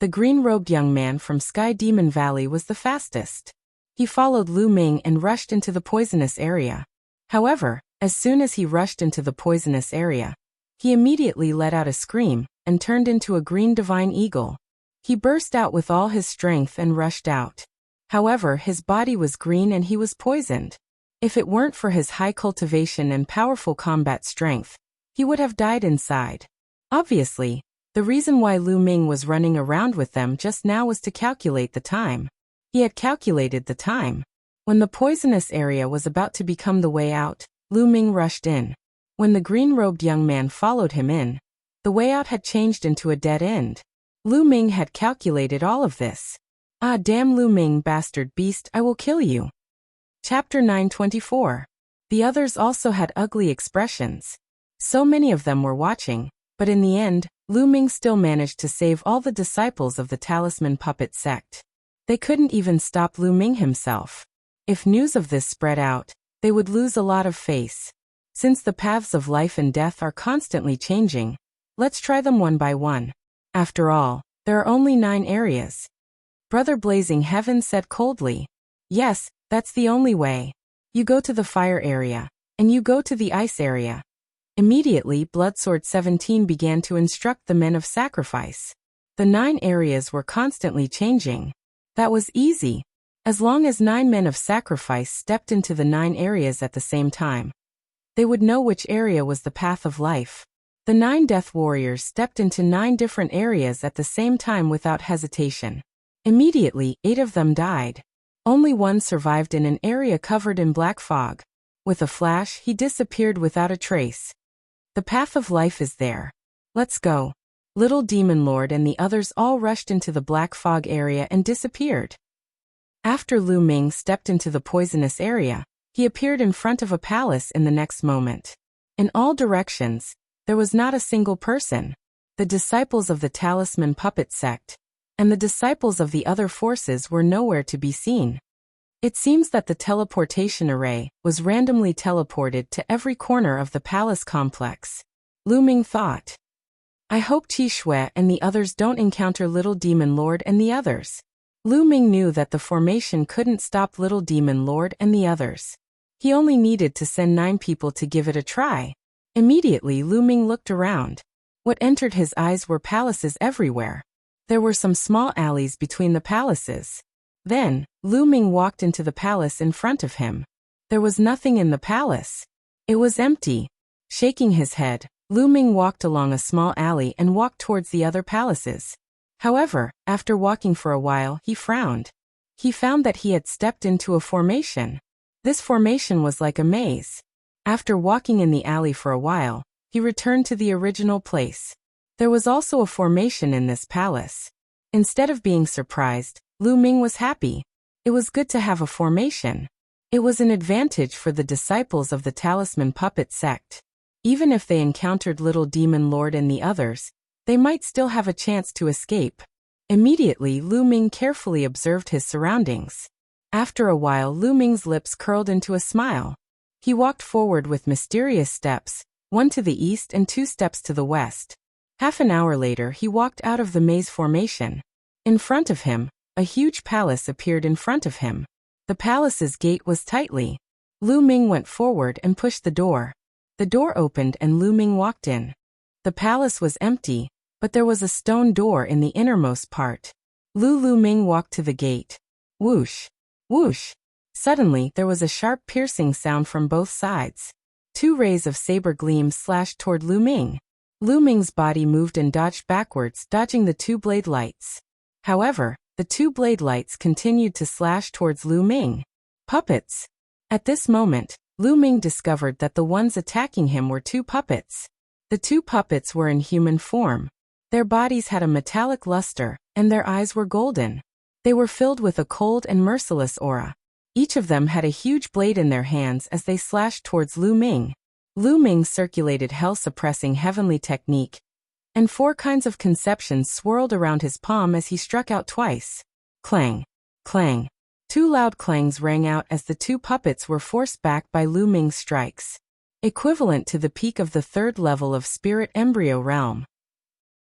The green-robed young man from Sky Demon Valley was the fastest. He followed Lu Ming and rushed into the poisonous area. However, as soon as he rushed into the poisonous area, he immediately let out a scream and turned into a green divine eagle. He burst out with all his strength and rushed out. However, his body was green and he was poisoned. If it weren't for his high cultivation and powerful combat strength, he would have died inside. Obviously, the reason why Lu Ming was running around with them just now was to calculate the time. He had calculated the time. When the poisonous area was about to become the way out, Lu Ming rushed in. When the green-robed young man followed him in, the way out had changed into a dead end. Lu Ming had calculated all of this. Ah, damn Lu Ming, bastard beast, I will kill you. Chapter 924. The others also had ugly expressions. So many of them were watching, but in the end, Lu Ming still managed to save all the disciples of the Talisman Puppet Sect. They couldn't even stop Lu Ming himself. If news of this spread out, they would lose a lot of face. Since the paths of life and death are constantly changing, let's try them one by one. After all, there are only 9 areas. Brother Blazing Heaven said coldly. Yes, that's the only way. You go to the fire area, and you go to the ice area. Immediately, Bloodsword 17 began to instruct the men of sacrifice. The 9 areas were constantly changing. That was easy. As long as 9 men of sacrifice stepped into the 9 areas at the same time, they would know which area was the path of life. The 9 death warriors stepped into 9 different areas at the same time without hesitation. Immediately, 8 of them died. Only one survived in an area covered in black fog. With a flash, he disappeared without a trace. The path of life is there. Let's go. Little Demon Lord and the others all rushed into the black fog area and disappeared. After Lu Ming stepped into the poisonous area, he appeared in front of a palace in the next moment. In all directions, there was not a single person. The disciples of the Talisman Puppet Sect and the disciples of the other forces were nowhere to be seen. It seems that the teleportation array was randomly teleported to every corner of the palace complex. Lu Ming thought. I hope Qi Shui and the others don't encounter Little Demon Lord and the others. Lu Ming knew that the formation couldn't stop Little Demon Lord and the others. He only needed to send 9 people to give it a try. Immediately Lu Ming looked around. What entered his eyes were palaces everywhere. There were some small alleys between the palaces. Then, Lu Ming walked into the palace in front of him. There was nothing in the palace. It was empty. Shaking his head, Lu Ming walked along a small alley and walked towards the other palaces. However, after walking for a while, he frowned. He found that he had stepped into a formation. This formation was like a maze. After walking in the alley for a while, he returned to the original place. There was also a formation in this palace. Instead of being surprised, Lu Ming was happy. It was good to have a formation. It was an advantage for the disciples of the Talisman Puppet Sect. Even if they encountered Little Demon Lord and the others, they might still have a chance to escape. Immediately, Lu Ming carefully observed his surroundings. After a while, Lu Ming's lips curled into a smile. He walked forward with mysterious steps, 1 to the east and 2 steps to the west. Half an hour later, he walked out of the maze formation. In front of him, a huge palace appeared in front of him. The palace's gate was tightly. Lu Ming went forward and pushed the door. The door opened and Lu Ming walked in. The palace was empty, but there was a stone door in the innermost part. Lu Ming walked to the gate. Whoosh! Whoosh! Suddenly, there was a sharp piercing sound from both sides. 2 rays of saber gleam slashed toward Lu Ming. Lu Ming's body moved and dodged backwards, dodging the 2 blade lights. However, the 2 blade lights continued to slash towards Lu Ming. Puppets. At this moment, Lu Ming discovered that the ones attacking him were 2 puppets. The 2 puppets were in human form. Their bodies had a metallic luster, and their eyes were golden. They were filled with a cold and merciless aura. Each of them had a huge blade in their hands as they slashed towards Lu Ming. Lu Ming circulated hell-suppressing heavenly technique, and 4 kinds of conceptions swirled around his palm as he struck out twice. Clang! Clang! 2 loud clangs rang out as the 2 puppets were forced back by Lu Ming's strikes, equivalent to the peak of the 3rd level of Spirit Embryo Realm.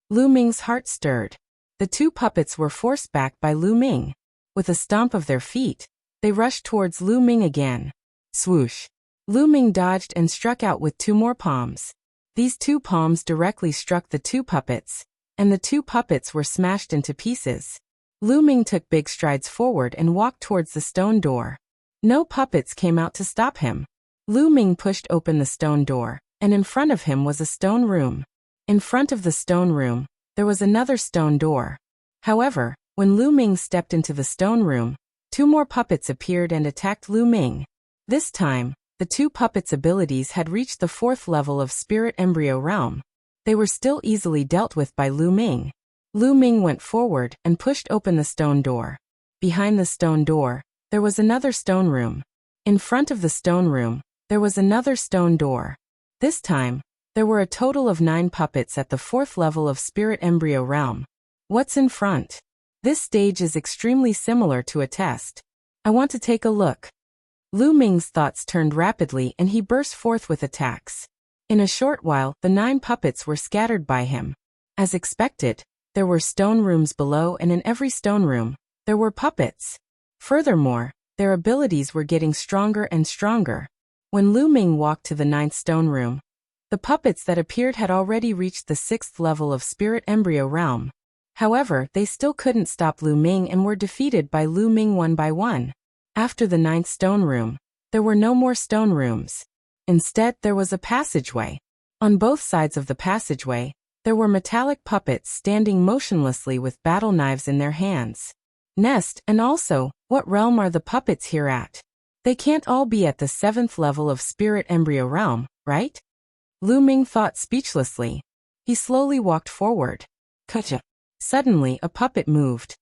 Lu Ming's heart stirred. The 2 puppets were forced back by Lu Ming. With a stomp of their feet, they rushed towards Lu Ming again. Swoosh! Lu Ming dodged and struck out with 2 more palms. These 2 palms directly struck the 2 puppets, and the 2 puppets were smashed into pieces. Lu Ming took big strides forward and walked towards the stone door. No puppets came out to stop him. Lu Ming pushed open the stone door, and in front of him was a stone room. In front of the stone room, there was another stone door. However, when Lu Ming stepped into the stone room, 2 more puppets appeared and attacked Lu Ming. This time, the 2 puppets' abilities had reached the 4th level of Spirit Embryo Realm. They were still easily dealt with by Lu Ming. Lu Ming went forward and pushed open the stone door. Behind the stone door, there was another stone room. In front of the stone room, there was another stone door. This time, there were a total of 9 puppets at the 4th level of Spirit Embryo Realm. What's in front? This stage is extremely similar to a test. I want to take a look. Lu Ming's thoughts turned rapidly and he burst forth with attacks. In a short while, the 9 puppets were scattered by him. As expected, there were stone rooms below, and in every stone room, there were puppets. Furthermore, their abilities were getting stronger and stronger. When Lu Ming walked to the 9th stone room, the puppets that appeared had already reached the 6th level of Spirit Embryo Realm. However, they still couldn't stop Lu Ming and were defeated by Lu Ming one by one. After the 9th stone room, there were no more stone rooms. Instead, there was a passageway. On both sides of the passageway, there were metallic puppets standing motionlessly with battle knives in their hands. Nest, and also, what realm are the puppets here at? They can't all be at the 7th level of Spirit Embryo Realm, right? Lu Ming thought speechlessly. He slowly walked forward. Kacha! Suddenly, a puppet moved.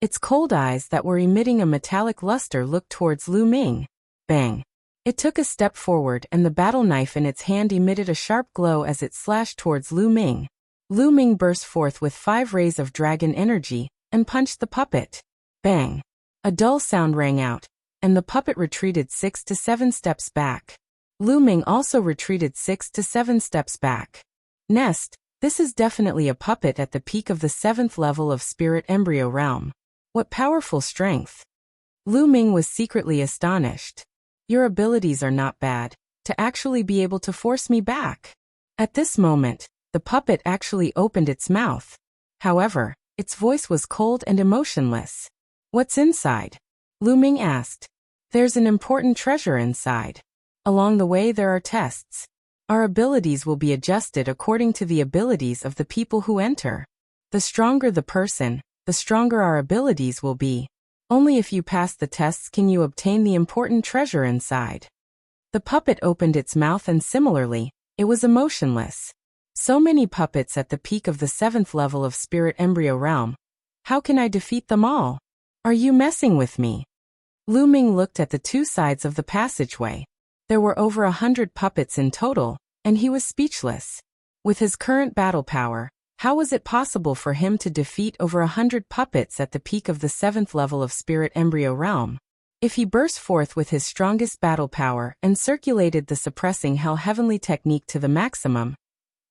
Its cold eyes that were emitting a metallic luster looked towards Lu Ming. Bang! It took a step forward and the battle knife in its hand emitted a sharp glow as it slashed towards Lu Ming. Lu Ming burst forth with 5 rays of dragon energy and punched the puppet. Bang! A dull sound rang out, and the puppet retreated 6 to 7 steps back. Lu Ming also retreated 6 to 7 steps back. Nest, this is definitely a puppet at the peak of the 7th level of Spirit Embryo Realm. What powerful strength! Lu Ming was secretly astonished. Your abilities are not bad, to actually be able to force me back. At this moment, the puppet actually opened its mouth. However, its voice was cold and emotionless. What's inside? Lu Ming asked. There's an important treasure inside. Along the way there are tests. Our abilities will be adjusted according to the abilities of the people who enter. The stronger the person, the stronger our abilities will be. Only if you pass the tests can you obtain the important treasure inside. The puppet opened its mouth and similarly, it was emotionless. So many puppets at the peak of the 7th level of Spirit Embryo Realm. How can I defeat them all? Are you messing with me? Lu Ming looked at the 2 sides of the passageway. There were over 100 puppets in total, and he was speechless. With his current battle power, how was it possible for him to defeat over 100 puppets at the peak of the 7th level of Spirit Embryo Realm? If he burst forth with his strongest battle power and circulated the suppressing hell heavenly technique to the maximum,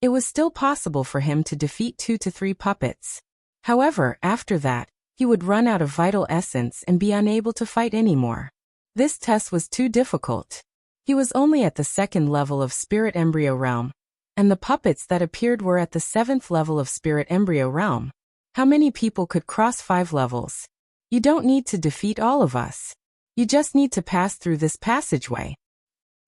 it was still possible for him to defeat 2 to 3 puppets. However, after that, he would run out of vital essence and be unable to fight anymore. This test was too difficult. He was only at the 2nd level of Spirit Embryo Realm, and the puppets that appeared were at the 7th level of Spirit Embryo Realm. How many people could cross 5 levels? You don't need to defeat all of us. You just need to pass through this passageway.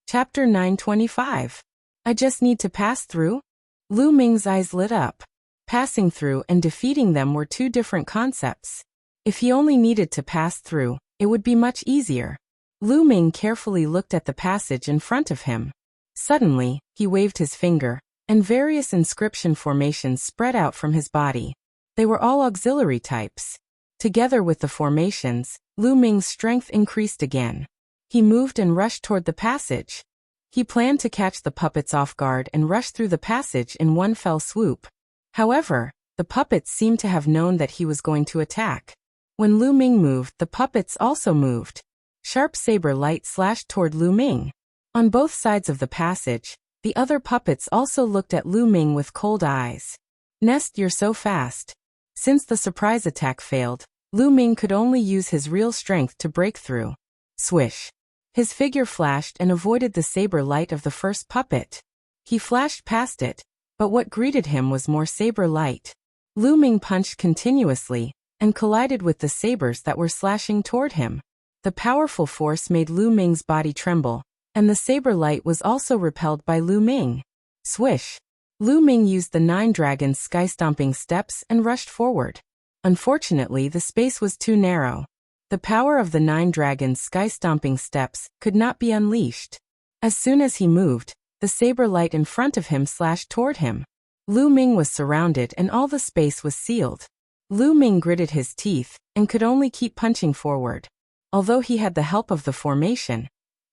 Chapter 925. I just need to pass through? Lu Ming's eyes lit up. Passing through and defeating them were two different concepts. If he only needed to pass through, it would be much easier. Lu Ming carefully looked at the passage in front of him. Suddenly, he waved his finger, and various inscription formations spread out from his body. They were all auxiliary types. Together with the formations, Lu Ming's strength increased again. He moved and rushed toward the passage. He planned to catch the puppets off guard and rush through the passage in one fell swoop. However, the puppets seemed to have known that he was going to attack. When Lu Ming moved, the puppets also moved. Sharp saber light slashed toward Lu Ming. On both sides of the passage, the other puppets also looked at Lu Ming with cold eyes. Nest, you're so fast. Since the surprise attack failed, Lu Ming could only use his real strength to break through. Swish. His figure flashed and avoided the saber light of the first puppet. He flashed past it, but what greeted him was more saber light. Lu Ming punched continuously and collided with the sabers that were slashing toward him. The powerful force made Lu Ming's body tremble, and the saber light was also repelled by Lu Ming. Swish. Lu Ming used the 9 Dragons' sky-stomping steps and rushed forward. Unfortunately, the space was too narrow. The power of the 9 Dragons' sky-stomping steps could not be unleashed. As soon as he moved, the saber light in front of him slashed toward him. Lu Ming was surrounded and all the space was sealed. Lu Ming gritted his teeth and could only keep punching forward. Although he had the help of the formation,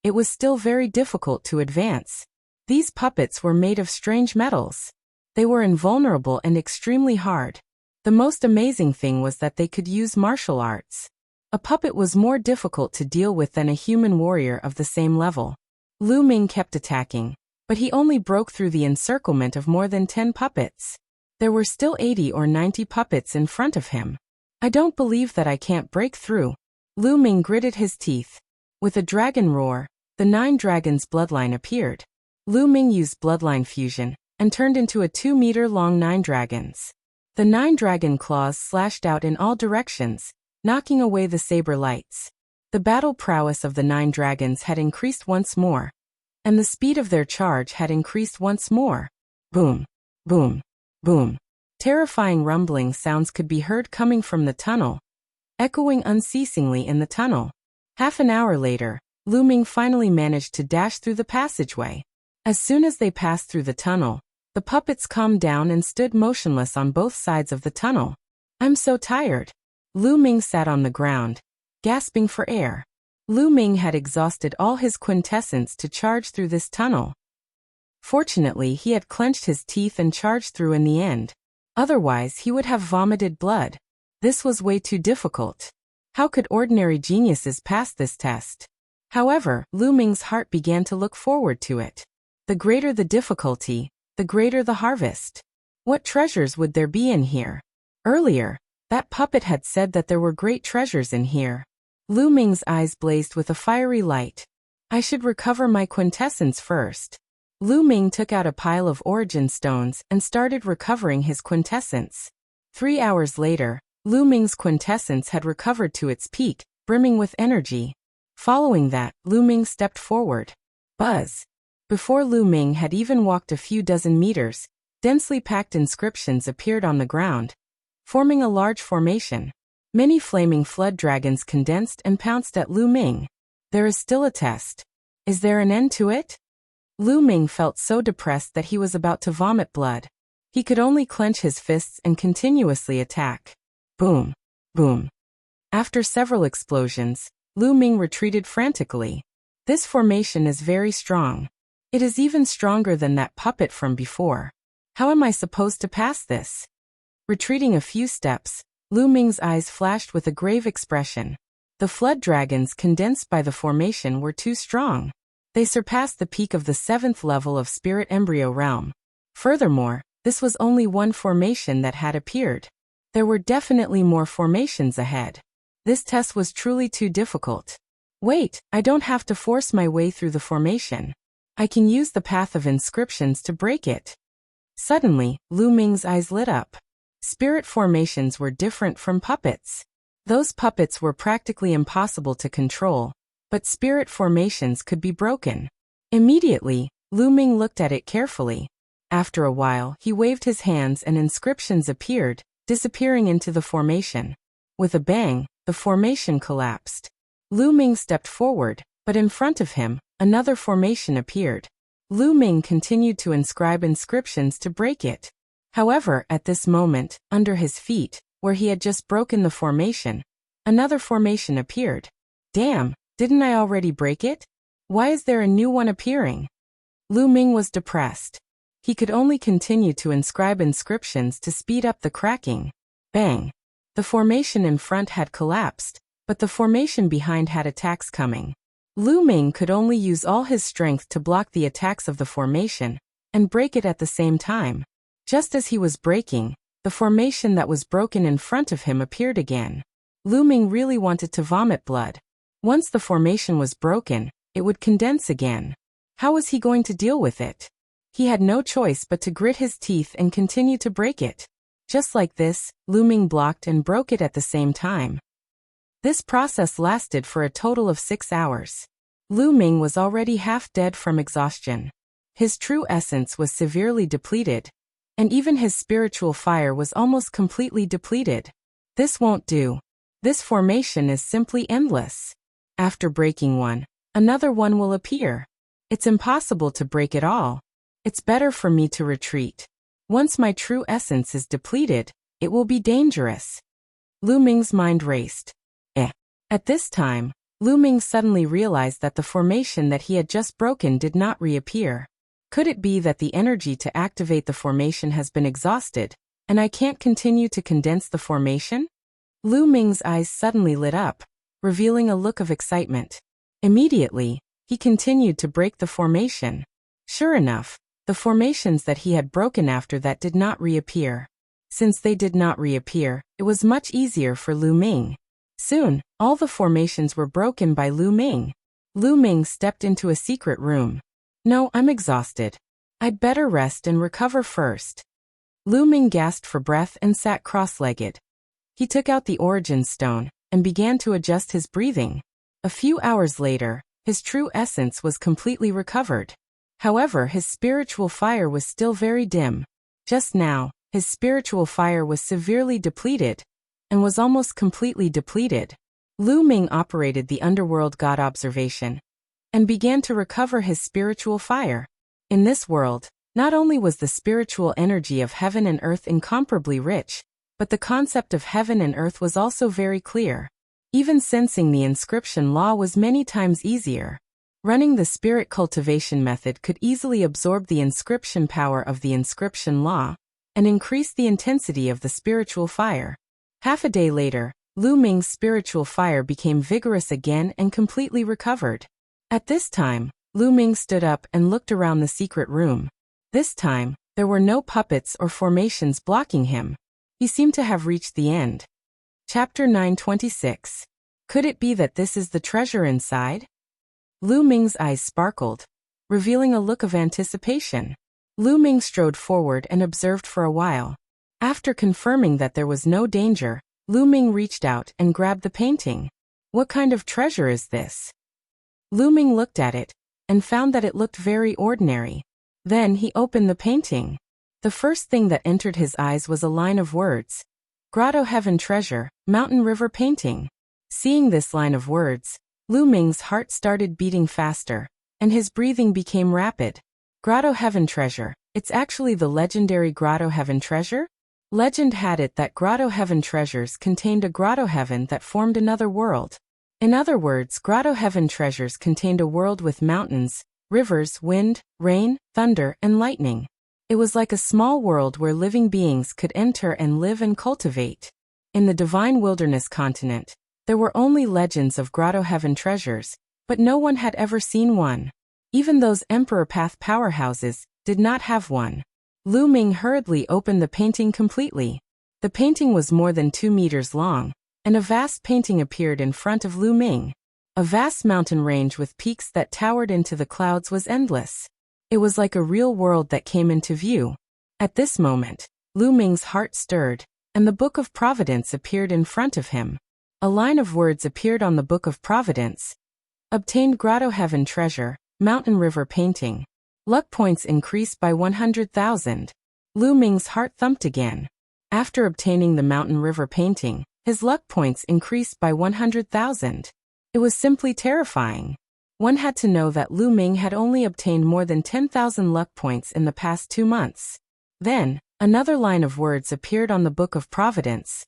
it was still very difficult to advance. These puppets were made of strange metals. They were invulnerable and extremely hard. The most amazing thing was that they could use martial arts. A puppet was more difficult to deal with than a human warrior of the same level. Lu Ming kept attacking, but he only broke through the encirclement of more than 10 puppets. There were still 80 or 90 puppets in front of him. I don't believe that I can't break through. Lu Ming gritted his teeth. With a dragon roar, the 9 Dragons' bloodline appeared. Lu Ming used bloodline fusion and turned into a 2-meter-long 9 dragons. The 9 dragon claws slashed out in all directions, knocking away the saber lights. The battle prowess of the 9 dragons had increased once more, and the speed of their charge had increased once more. Boom, boom, boom. Terrifying rumbling sounds could be heard coming from the tunnel, echoing unceasingly in the tunnel. Half an hour later, Lu Ming finally managed to dash through the passageway. As soon as they passed through the tunnel, the puppets calmed down and stood motionless on both sides of the tunnel. I'm so tired. Lu Ming sat on the ground, gasping for air. Lu Ming had exhausted all his quintessence to charge through this tunnel. Fortunately, he had clenched his teeth and charged through in the end. Otherwise, he would have vomited blood. This was way too difficult. How could ordinary geniuses pass this test? However, Lu Ming's heart began to look forward to it. The greater the difficulty, the greater the harvest. What treasures would there be in here? Earlier, that puppet had said that there were great treasures in here. Lu Ming's eyes blazed with a fiery light. I should recover my quintessence first. Lu Ming took out a pile of origin stones and started recovering his quintessence. 3 hours later, Lu Ming's quintessence had recovered to its peak, brimming with energy. Following that, Lu Ming stepped forward. Buzz. Before Lu Ming had even walked a few dozen meters, densely packed inscriptions appeared on the ground, forming a large formation. Many flaming flood dragons condensed and pounced at Lu Ming. There is still a test. Is there an end to it? Lu Ming felt so depressed that he was about to vomit blood. He could only clench his fists and continuously attack. Boom, boom. After several explosions, Lu Ming retreated frantically. This formation is very strong. It is even stronger than that puppet from before. How am I supposed to pass this? Retreating a few steps, Lu Ming's eyes flashed with a grave expression. The flood dragons condensed by the formation were too strong. They surpassed the peak of the 7th level of Spirit Embryo Realm. Furthermore, this was only one formation that had appeared. There were definitely more formations ahead. This test was truly too difficult. Wait, I don't have to force my way through the formation. I can use the path of inscriptions to break it. Suddenly, Lu Ming's eyes lit up. Spirit formations were different from puppets. Those puppets were practically impossible to control, but spirit formations could be broken. Immediately, Lu Ming looked at it carefully. After a while, he waved his hands and inscriptions appeared, disappearing into the formation. With a bang, the formation collapsed. Lu Ming stepped forward, but in front of him, another formation appeared. Lu Ming continued to inscribe inscriptions to break it. However, at this moment, under his feet, where he had just broken the formation, another formation appeared. Damn, didn't I already break it? Why is there a new one appearing? Lu Ming was depressed. He could only continue to inscribe inscriptions to speed up the cracking. Bang! The formation in front had collapsed, but the formation behind had attacks coming. Lu Ming could only use all his strength to block the attacks of the formation, and break it at the same time. Just as he was breaking, the formation that was broken in front of him appeared again. Lu Ming really wanted to vomit blood. Once the formation was broken, it would condense again. How was he going to deal with it? He had no choice but to grit his teeth and continue to break it. Just like this, Lu Ming blocked and broke it at the same time. This process lasted for a total of 6 hours. Lu Ming was already half dead from exhaustion. His true essence was severely depleted, and even his spiritual fire was almost completely depleted. This won't do. This formation is simply endless. After breaking one, another one will appear. It's impossible to break it all. It's better for me to retreat. Once my true essence is depleted, it will be dangerous. Lu Ming's mind raced. At this time, Lu Ming suddenly realized that the formation that he had just broken did not reappear. Could it be that the energy to activate the formation has been exhausted, and I can't continue to condense the formation? Lu Ming's eyes suddenly lit up, revealing a look of excitement. Immediately, he continued to break the formation. Sure enough, the formations that he had broken after that did not reappear. Since they did not reappear, it was much easier for Lu Ming. Soon, all the formations were broken by Lu Ming. Lu Ming stepped into a secret room. No, I'm exhausted. I'd better rest and recover first. Lu Ming gasped for breath and sat cross-legged. He took out the origin stone and began to adjust his breathing. A few hours later, his true essence was completely recovered. However, his spiritual fire was still very dim. Just now, his spiritual fire was severely depleted, and was almost completely depleted. Lu Ming operated the underworld god observation, and began to recover his spiritual fire. In this world, not only was the spiritual energy of heaven and earth incomparably rich, but the concept of heaven and earth was also very clear. Even sensing the inscription law was many times easier. Running the spirit cultivation method could easily absorb the inscription power of the inscription law, and increase the intensity of the spiritual fire. Half a day later, Lu Ming's spiritual fire became vigorous again and completely recovered. At this time, Lu Ming stood up and looked around the secret room. This time, there were no puppets or formations blocking him. He seemed to have reached the end. Chapter 926. Could it be that this is the treasure inside? Lu Ming's eyes sparkled, revealing a look of anticipation. Lu Ming strode forward and observed for a while. After confirming that there was no danger, Lu Ming reached out and grabbed the painting. What kind of treasure is this? Lu Ming looked at it, and found that it looked very ordinary. Then he opened the painting. The first thing that entered his eyes was a line of words. Grotto Heaven Treasure, Mountain River Painting. Seeing this line of words, Lu Ming's heart started beating faster, and his breathing became rapid. Grotto Heaven Treasure, it's actually the legendary Grotto Heaven Treasure? Legend had it that Grotto Heaven treasures contained a Grotto Heaven that formed another world. In other words, Grotto Heaven treasures contained a world with mountains, rivers, wind, rain, thunder, and lightning. It was like a small world where living beings could enter and live and cultivate. In the divine wilderness continent, there were only legends of Grotto Heaven treasures, but no one had ever seen one. Even those Emperor Path powerhouses did not have one. Lu Ming hurriedly opened the painting completely. The painting was more than 2 meters long, and a vast painting appeared in front of Lu Ming. A vast mountain range with peaks that towered into the clouds was endless. It was like a real world that came into view. At this moment, Lu Ming's heart stirred, and the Book of Providence appeared in front of him. A line of words appeared on the Book of Providence. Obtained Grotto Heaven Treasure, Mountain River Painting. Luck points increased by 100,000. Lu Ming's heart thumped again. After obtaining the Mountain River Painting, his luck points increased by 100,000. It was simply terrifying. One had to know that Lu Ming had only obtained more than 10,000 luck points in the past 2 months. Then, another line of words appeared on the Book of Providence.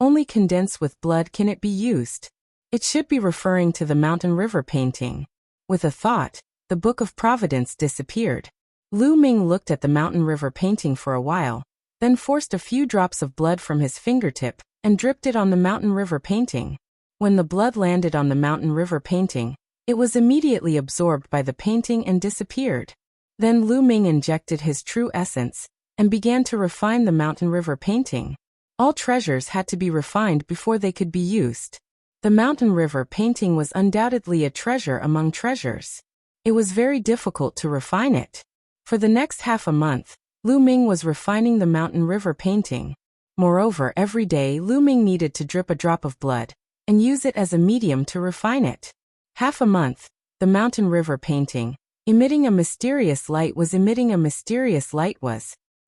Only condensed with blood can it be used. It should be referring to the Mountain River Painting. With a thought, the Book of Providence disappeared. Lu Ming looked at the Mountain River Painting for a while, then forced a few drops of blood from his fingertip and dripped it on the Mountain River Painting. When the blood landed on the Mountain River Painting, it was immediately absorbed by the painting and disappeared. Then Lu Ming injected his true essence and began to refine the Mountain River Painting. All treasures had to be refined before they could be used. The Mountain River Painting was undoubtedly a treasure among treasures. It was very difficult to refine it. For the next half a month, Lu Ming was refining the Mountain River Painting. Moreover, every day Lu Ming needed to drip a drop of blood and use it as a medium to refine it. Half a month, the Mountain River Painting, emitting a mysterious light was.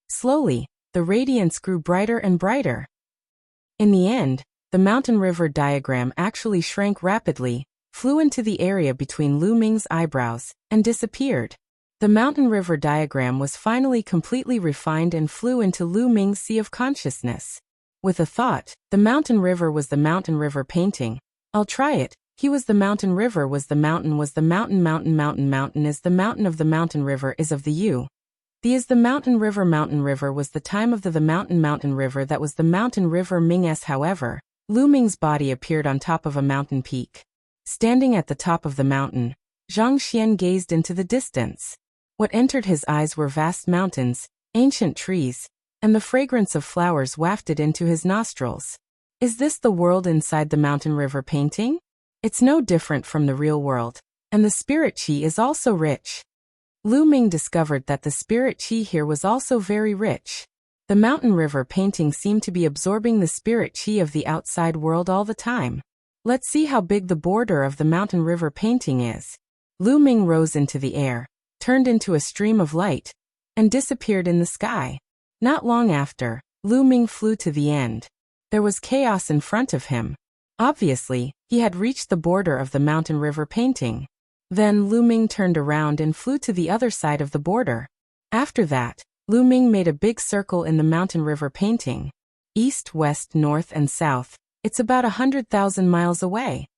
Slowly, the radiance grew brighter and brighter. In the end, the Mountain River diagram actually shrank rapidly, flew into the area between Lu Ming's eyebrows, and disappeared. The Mountain River diagram was finally completely refined and flew into Lu Ming's sea of consciousness. With a thought, the Mountain River was the Mountain River Painting. I'll try it. He was the Mountain River was the mountain is the mountain is the mountain of the Mountain River is of the U. The is the Mountain River was the time of the mountain river that was the Mountain River Ming-s. However, Lu Ming's body appeared on top of a mountain peak. Standing at the top of the mountain, Zhang Xian gazed into the distance. What entered his eyes were vast mountains, ancient trees, and the fragrance of flowers wafted into his nostrils. Is this the world inside the Mountain River Painting? It's no different from the real world, and the spirit qi is also rich. Lu Ming discovered that the spirit qi here was also very rich. The Mountain River Painting seemed to be absorbing the spirit qi of the outside world all the time. Let's see how big the border of the Mountain River Painting is. Lu Ming rose into the air, turned into a stream of light, and disappeared in the sky. Not long after, Lu Ming flew to the end. There was chaos in front of him. Obviously, he had reached the border of the Mountain River Painting. Then Lu Ming turned around and flew to the other side of the border. After that, Lu Ming made a big circle in the Mountain River Painting. East, west, north, and south. It's about 100,000 miles away.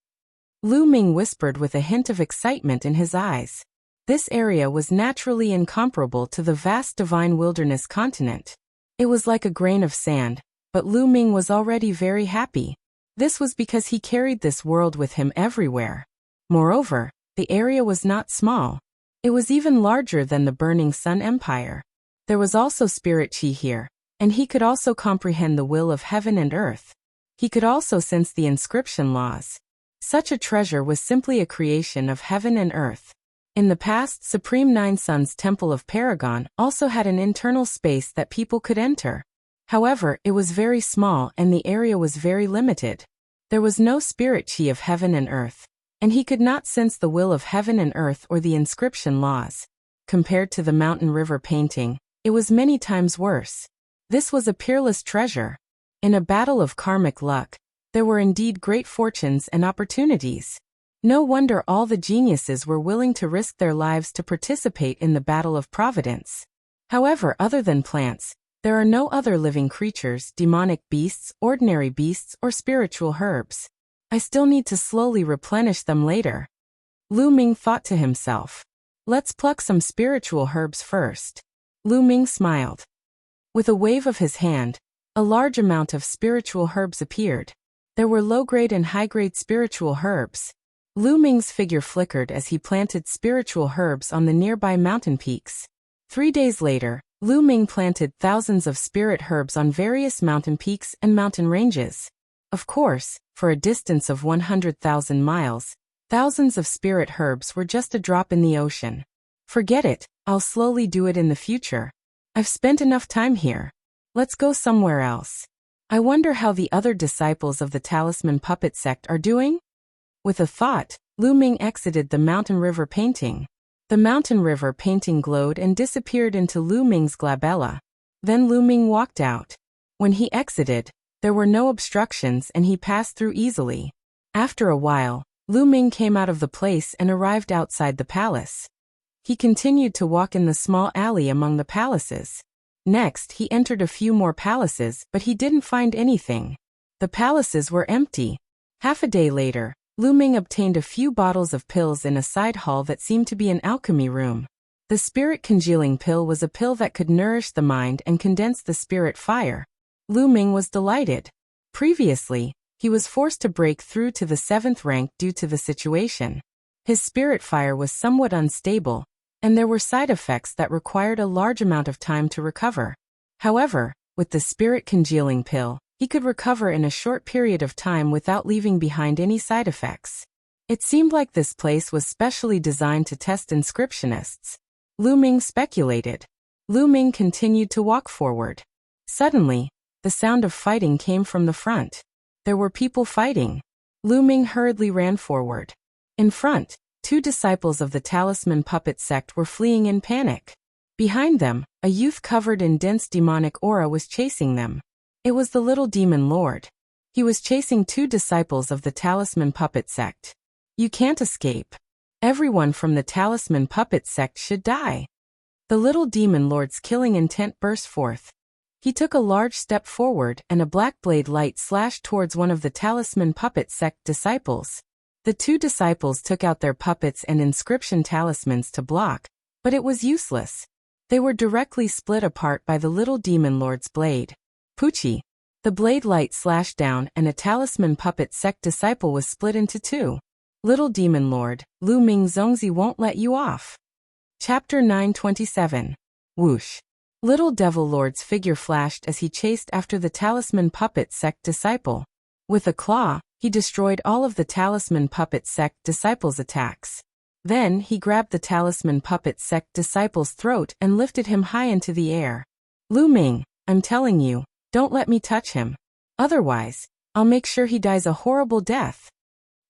Lu Ming whispered with a hint of excitement in his eyes. This area was naturally incomparable to the vast divine wilderness continent. It was like a grain of sand, but Lu Ming was already very happy. This was because he carried this world with him everywhere. Moreover, the area was not small. It was even larger than the Burning Sun Empire. There was also spirit qi here, and he could also comprehend the will of heaven and earth. He could also sense the inscription laws. Such a treasure was simply a creation of heaven and earth. In the past, Supreme Nine Suns Temple of Paragon also had an internal space that people could enter. However, it was very small and the area was very limited. There was no spirit qi of heaven and earth, and he could not sense the will of heaven and earth or the inscription laws. Compared to the Mountain River Painting, it was many times worse. This was a peerless treasure. In a battle of karmic luck, there were indeed great fortunes and opportunities. No wonder all the geniuses were willing to risk their lives to participate in the battle of providence. However, other than plants, there are no other living creatures, demonic beasts, ordinary beasts, or spiritual herbs. I still need to slowly replenish them later. Lu Ming thought to himself. Let's pluck some spiritual herbs first. Lu Ming smiled. With a wave of his hand, a large amount of spiritual herbs appeared. There were low-grade and high-grade spiritual herbs. Lu Ming's figure flickered as he planted spiritual herbs on the nearby mountain peaks. 3 days later, Lu Ming planted thousands of spirit herbs on various mountain peaks and mountain ranges. Of course, for a distance of 100,000 miles, thousands of spirit herbs were just a drop in the ocean. Forget it, I'll slowly do it in the future. I've spent enough time here. Let's go somewhere else. I wonder how the other disciples of the Talisman Puppet sect are doing? With a thought, Lu Ming exited the mountain river painting. The mountain river painting glowed and disappeared into Lu Ming's glabella. Then Lu Ming walked out. When he exited, there were no obstructions and he passed through easily. After a while, Lu Ming came out of the place and arrived outside the palace. He continued to walk in the small alley among the palaces. Next, he entered a few more palaces, but he didn't find anything. The palaces were empty. Half a day later, Lu Ming obtained a few bottles of pills in a side hall that seemed to be an alchemy room. The spirit congealing pill was a pill that could nourish the mind and condense the spirit fire. Lu Ming was delighted. Previously, he was forced to break through to the 7th rank due to the situation. His spirit fire was somewhat unstable, and there were side effects that required a large amount of time to recover. However, with the spirit congealing pill, he could recover in a short period of time without leaving behind any side effects. It seemed like this place was specially designed to test inscriptionists. Lu Ming speculated. Lu Ming continued to walk forward. Suddenly, the sound of fighting came from the front. There were people fighting. Lu Ming hurriedly ran forward. In front, 2 disciples of the Talisman Puppet sect were fleeing in panic. Behind them, a youth covered in dense demonic aura was chasing them. It was the little demon lord. He was chasing 2 disciples of the Talisman Puppet sect. You can't escape. Everyone from the Talisman Puppet sect should die. The little demon lord's killing intent burst forth. He took a large step forward and a black blade light slashed towards one of the Talisman Puppet sect disciples. The 2 disciples took out their puppets and inscription talismans to block, but it was useless. They were directly split apart by the little demon lord's blade. Poochie. The blade light slashed down and a Talisman Puppet sect disciple was split into 2. Little demon lord, Lu Ming Zongzi won't let you off. Chapter 927. Whoosh. Little devil lord's figure flashed as he chased after the Talisman Puppet sect disciple. With a claw, he destroyed all of the Talisman Puppet sect disciples' attacks. Then he grabbed the Talisman Puppet sect disciple's throat and lifted him high into the air. Lu Ming, I'm telling you, don't let me touch him. Otherwise, I'll make sure he dies a horrible death.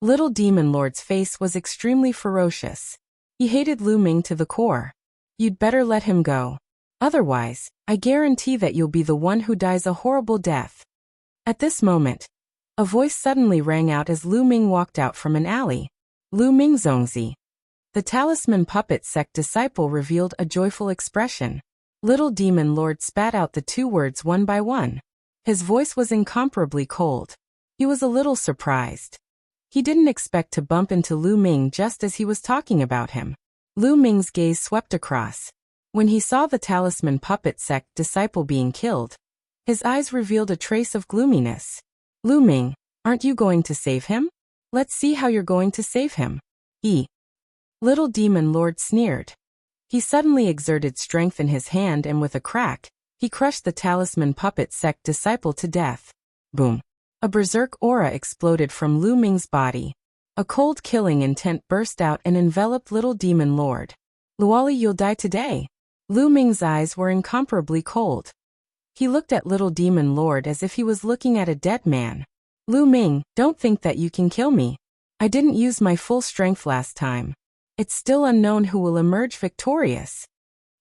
Little demon lord's face was extremely ferocious. He hated Lu Ming to the core. You'd better let him go. Otherwise, I guarantee that you'll be the one who dies a horrible death. At this moment, a voice suddenly rang out as Lu Ming walked out from an alley. Lu Ming Zongzi. The Talisman Puppet sect disciple revealed a joyful expression. Little demon lord spat out the 2 words one by one. His voice was incomparably cold. He was a little surprised. He didn't expect to bump into Lu Ming just as he was talking about him. Lu Ming's gaze swept across. When he saw the Talisman Puppet sect disciple being killed, his eyes revealed a trace of gloominess. Lu Ming, aren't you going to save him? Let's see how you're going to save him. Little demon lord sneered. He suddenly exerted strength in his hand and with a crack, he crushed the Talisman Puppet sect disciple to death. Boom. A berserk aura exploded from Lu Ming's body. A cold killing intent burst out and enveloped little demon lord. Luoli, you'll die today. Lu Ming's eyes were incomparably cold. He looked at little demon lord as if he was looking at a dead man. Lu Ming, don't think that you can kill me. I didn't use my full strength last time. It's still unknown who will emerge victorious.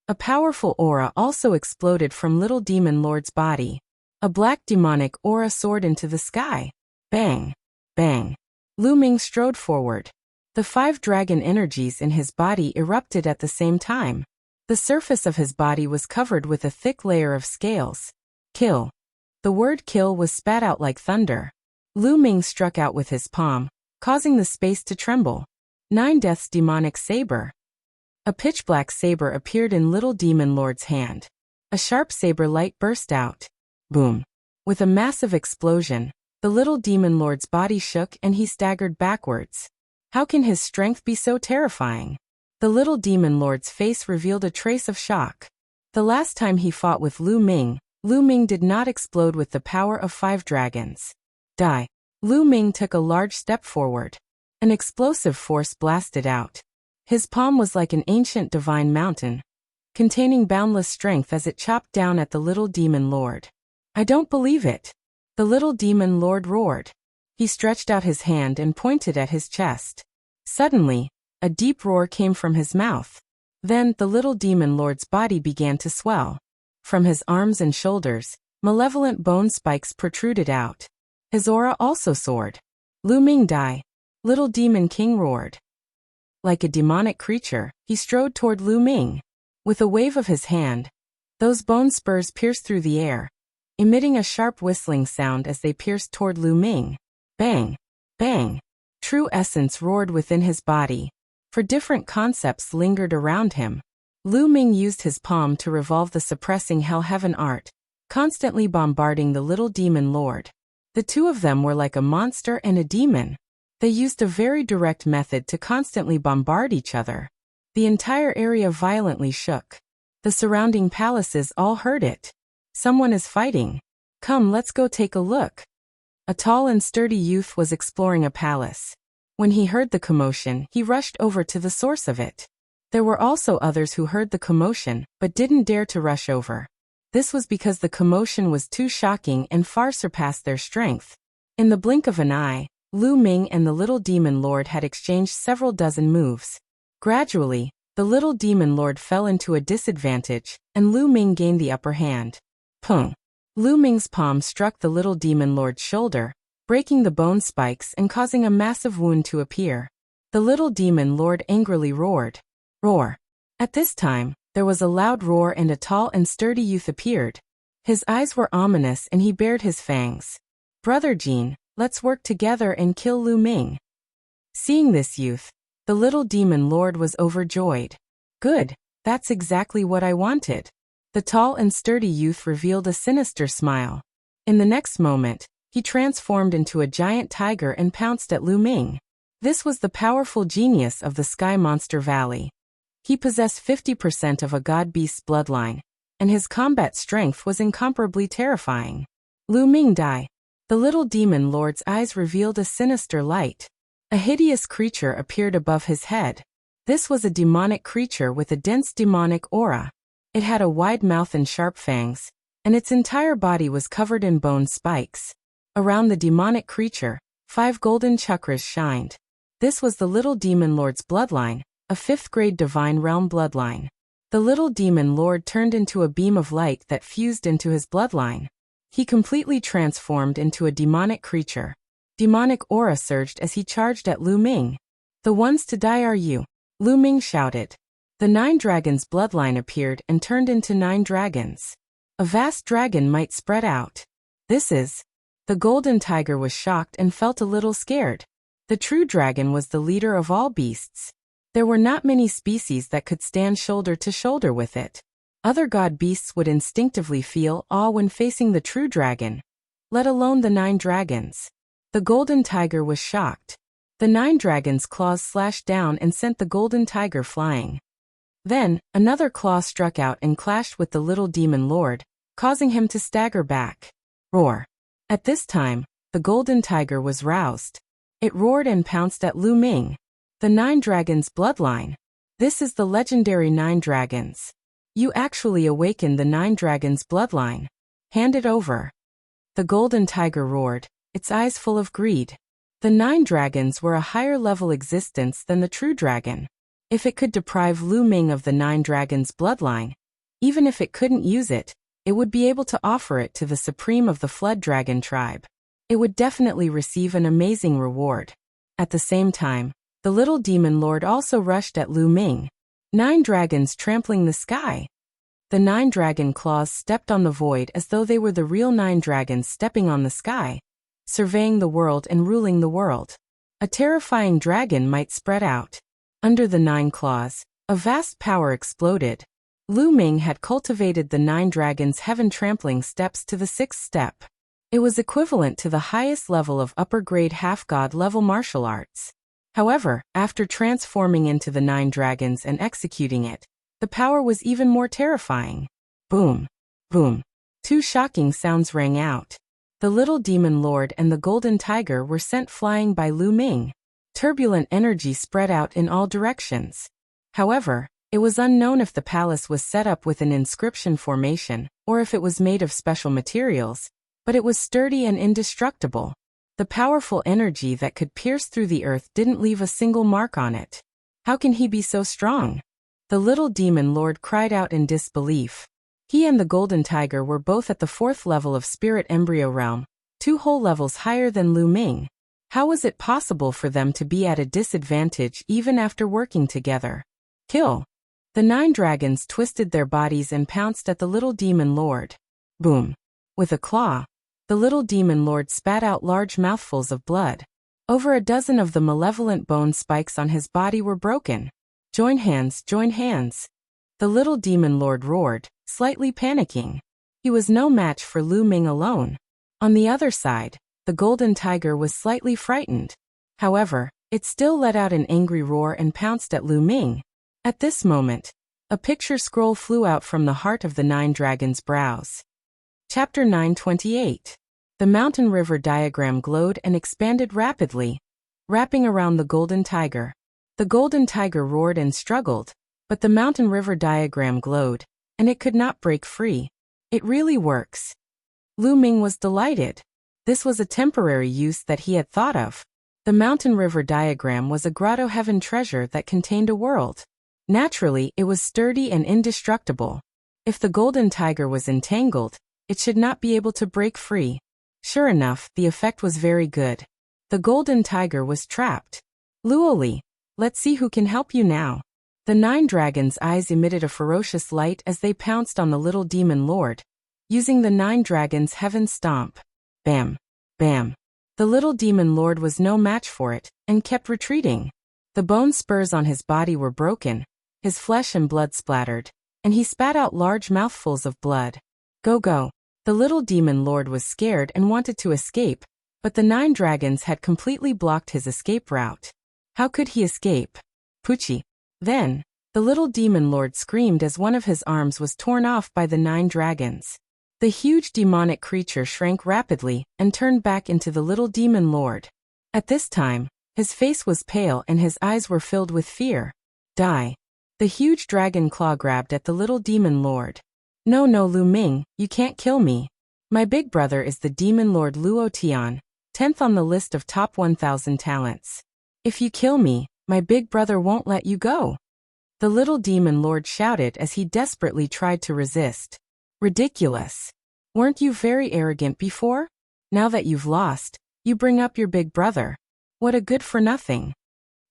A powerful aura also exploded from little demon lord's body. A black demonic aura soared into the sky. Bang! Bang! Lu Ming strode forward. The 5 dragon energies in his body erupted at the same time. The surface of his body was covered with a thick layer of scales. Kill. The word kill was spat out like thunder. Lu Ming struck out with his palm, causing the space to tremble. 9 Death's demonic saber. A pitch-black saber appeared in little demon lord's hand. A sharp saber light burst out. Boom. With a massive explosion, the little demon lord's body shook and he staggered backwards. How can his strength be so terrifying? The little demon lord's face revealed a trace of shock. The last time he fought with Lu Ming did not explode with the power of 5 dragons. Die. Lu Ming took a large step forward. An explosive force blasted out. His palm was like an ancient divine mountain, containing boundless strength as it chopped down at the little demon lord. I don't believe it. The little demon lord roared. He stretched out his hand and pointed at his chest. Suddenly, a deep roar came from his mouth. Then the little demon lord's body began to swell. From his arms and shoulders, malevolent bone spikes protruded out. His aura also soared. Lu Ming die! Little Demon King roared. Like a demonic creature, he strode toward Lu Ming. With a wave of his hand, those bone spurs pierced through the air, emitting a sharp whistling sound as they pierced toward Lu Ming. Bang! Bang! True essence roared within his body. For different concepts lingered around him. Lu Ming used his palm to revolve the suppressing hell-heaven art, constantly bombarding the little demon lord. The two of them were like a monster and a demon. They used a very direct method to constantly bombard each other. The entire area violently shook. The surrounding palaces all heard it. Someone is fighting. Come, let's go take a look. A tall and sturdy youth was exploring a palace. When he heard the commotion, he rushed over to the source of it. There were also others who heard the commotion, but didn't dare to rush over. This was because the commotion was too shocking and far surpassed their strength. In the blink of an eye, Lu Ming and the little demon lord had exchanged several dozen moves. Gradually, the little demon lord fell into a disadvantage, and Lu Ming gained the upper hand. Pung! Lu Ming's palm struck the little demon lord's shoulder, breaking the bone spikes and causing a massive wound to appear. The little demon lord angrily roared. Roar! At this time, there was a loud roar and a tall and sturdy youth appeared. His eyes were ominous and he bared his fangs. Brother Jean, let's work together and kill Lu Ming. Seeing this youth, the little demon lord was overjoyed. Good, that's exactly what I wanted. The tall and sturdy youth revealed a sinister smile. In the next moment, he transformed into a giant tiger and pounced at Lu Ming. This was the powerful genius of the Sky Monster Valley. He possessed 50% of a god-beast's bloodline, and his combat strength was incomparably terrifying. Lu Ming die! The little demon lord's eyes revealed a sinister light. A hideous creature appeared above his head. This was a demonic creature with a dense demonic aura. It had a wide mouth and sharp fangs, and its entire body was covered in bone spikes. Around the demonic creature, 5 golden chakras shined. This was the little demon lord's bloodline, a 5th-grade divine realm bloodline. The little demon lord turned into a beam of light that fused into his bloodline. He completely transformed into a demonic creature. Demonic aura surged as he charged at Lu Ming. The ones to die are you, Lu Ming shouted. The 9 dragons' bloodline appeared and turned into 9 dragons. A vast dragon might spread out. This is... The golden tiger was shocked and felt a little scared. The true dragon was the leader of all beasts. There were not many species that could stand shoulder to shoulder with it. Other god beasts would instinctively feel awe when facing the true dragon, let alone the 9 dragons. The golden tiger was shocked. The 9 dragons' claws slashed down and sent the golden tiger flying. Then, another claw struck out and clashed with the little demon lord, causing him to stagger back. Roar! At this time, the golden tiger was roused. It roared and pounced at Lu Ming. The 9 dragons' bloodline. This is the legendary 9 dragons. You actually awakened the 9 dragons' bloodline. Hand it over. The golden tiger roared, its eyes full of greed. The 9 dragons were a higher-level existence than the true dragon. If it could deprive Lu Ming of the 9 dragons' bloodline, even if it couldn't use it, it would be able to offer it to the supreme of the Flood Dragon tribe. It would definitely receive an amazing reward. At the same time, the little demon lord also rushed at Lu Ming. 9 dragons trampling the sky. The 9 dragon claws stepped on the void as though they were the real 9 dragons stepping on the sky, surveying the world and ruling the world. A terrifying dragon might spread out. Under the 9 claws, a vast power exploded. Lu Ming had cultivated the 9 dragons' heaven-trampling steps to the 6th step. It was equivalent to the highest level of upper-grade half-god level martial arts. However, after transforming into the 9 dragons and executing it, the power was even more terrifying. Boom! Boom! 2 shocking sounds rang out. The little demon lord and the golden tiger were sent flying by Lu Ming. Turbulent energy spread out in all directions. However, it was unknown if the palace was set up with an inscription formation, or if it was made of special materials, but it was sturdy and indestructible. The powerful energy that could pierce through the earth didn't leave a single mark on it. How can he be so strong? The little demon lord cried out in disbelief. He and the golden tiger were both at the 4th level of spirit embryo realm, 2 whole levels higher than Lu Ming. How was it possible for them to be at a disadvantage even after working together? Kill! The 9 dragons twisted their bodies and pounced at the little demon lord. Boom! With a claw, the little demon lord spat out large mouthfuls of blood. Over a dozen of the malevolent bone spikes on his body were broken. Join hands, join hands. The little demon lord roared, slightly panicking. He was no match for Lu Ming alone. On the other side, the golden tiger was slightly frightened. However, it still let out an angry roar and pounced at Lu Ming. At this moment, a picture scroll flew out from the heart of the 9 dragons' brows. Chapter 928. The mountain river diagram glowed and expanded rapidly, wrapping around the golden tiger. The golden tiger roared and struggled, but the mountain river diagram glowed, and it could not break free. It really works. Lu Ming was delighted. This was a temporary use that he had thought of. The mountain river diagram was a grotto heaven treasure that contained a world. Naturally, it was sturdy and indestructible. If the golden tiger was entangled, it should not be able to break free. Sure enough, the effect was very good. The golden tiger was trapped. Luoli, let's see who can help you now. The 9 dragons' eyes emitted a ferocious light as they pounced on the little demon lord, using the 9 dragons' heaven stomp. Bam! Bam! The little demon lord was no match for it, and kept retreating. The bone spurs on his body were broken, his flesh and blood splattered, and he spat out large mouthfuls of blood. Go go! The little demon lord was scared and wanted to escape, but the 9 dragons had completely blocked his escape route. How could he escape? Poochie! Then, the little demon lord screamed as one of his arms was torn off by the 9 dragons. The huge demonic creature shrank rapidly and turned back into the little demon lord. At this time, his face was pale and his eyes were filled with fear. Die! The huge dragon claw grabbed at the little demon lord. No, Lu Ming, you can't kill me. My big brother is the demon lord Luo Tian, 10th on the list of top 1,000 talents. If you kill me, my big brother won't let you go. The little demon lord shouted as he desperately tried to resist. Ridiculous. Weren't you very arrogant before? Now that you've lost, you bring up your big brother. What a good-for-nothing.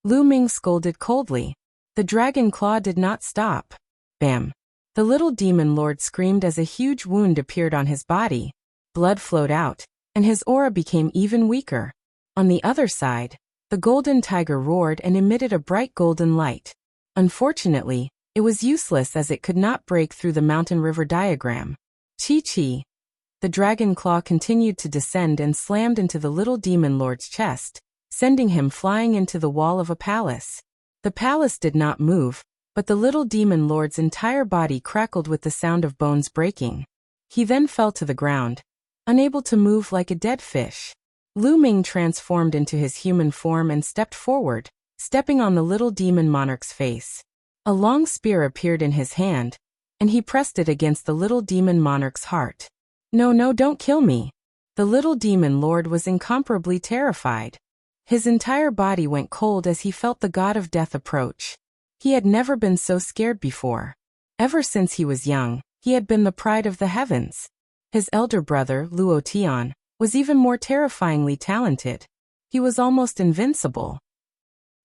Lu Ming scolded coldly. The dragon claw did not stop. Bam. The little demon lord screamed as a huge wound appeared on his body. Blood flowed out, and his aura became even weaker. On the other side, the golden tiger roared and emitted a bright golden light. Unfortunately, it was useless as it could not break through the mountain river diagram. Chi. The dragon claw continued to descend and slammed into the little demon lord's chest, sending him flying into the wall of a palace. The palace did not move, but the little demon lord's entire body crackled with the sound of bones breaking. He then fell to the ground, unable to move like a dead fish. Lu Ming transformed into his human form and stepped forward, stepping on the little demon monarch's face. A long spear appeared in his hand, and he pressed it against the little demon monarch's heart. No, don't kill me. The little demon lord was incomparably terrified. His entire body went cold as he felt the god of death approach. He had never been so scared before. Ever since he was young, he had been the pride of the heavens. His elder brother, Luo Tian, was even more terrifyingly talented. He was almost invincible.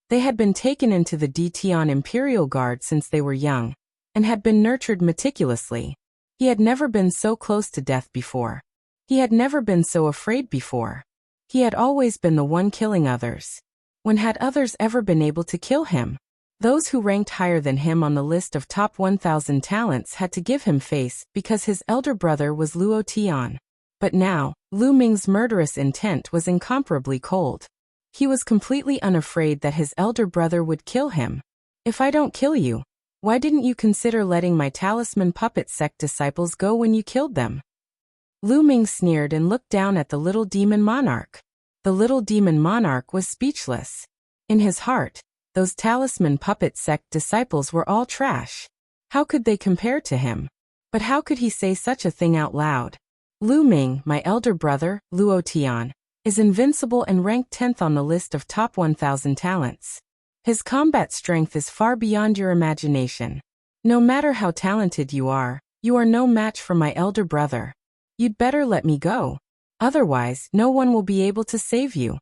They had been taken into the D Tian Imperial Guard since they were young, and had been nurtured meticulously. He had never been so close to death before. He had never been so afraid before. He had always been the one killing others. When had others ever been able to kill him? Those who ranked higher than him on the list of top 1,000 talents had to give him face because his elder brother was Luo Tian. But now, Lu Ming's murderous intent was incomparably cold. He was completely unafraid that his elder brother would kill him. If I don't kill you, why didn't you consider letting my talisman puppet sect disciples go when you killed them? Lu Ming sneered and looked down at the little demon monarch. The little demon monarch was speechless. In his heart, those talisman puppet sect disciples were all trash. How could they compare to him? But how could he say such a thing out loud? Lu Ming, my elder brother, Luo Tian, is invincible and ranked 10th on the list of top 1,000 talents. His combat strength is far beyond your imagination. No matter how talented you are no match for my elder brother. You'd better let me go. Otherwise, no one will be able to save you.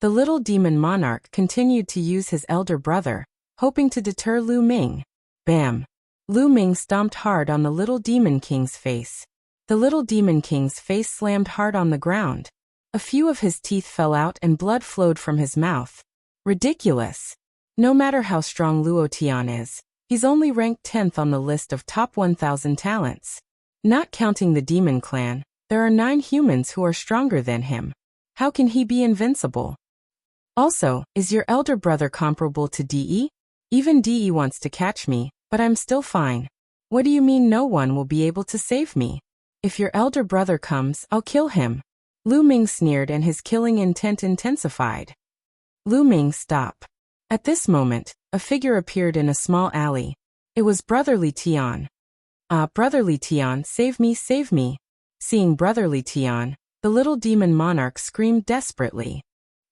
The little demon monarch continued to use his elder brother, hoping to deter Lu Ming. Bam! Lu Ming stomped hard on the little demon king's face. The little demon king's face slammed hard on the ground. A few of his teeth fell out and blood flowed from his mouth. Ridiculous! No matter how strong Luo Tian is, he's only ranked 10th on the list of top 1,000 talents. Not counting the demon clan, there are 9 humans who are stronger than him. How can he be invincible? Also, is your elder brother comparable to DE? Even DE wants to catch me, but I'm still fine. What do you mean no one will be able to save me? If your elder brother comes, I'll kill him. Lu Ming sneered and his killing intent intensified. Lu Ming, stop. At this moment, a figure appeared in a small alley. It was Brotherly Tian. Ah, Brotherly Tian, save me, save me. Seeing Brotherly Tian, the little demon monarch screamed desperately.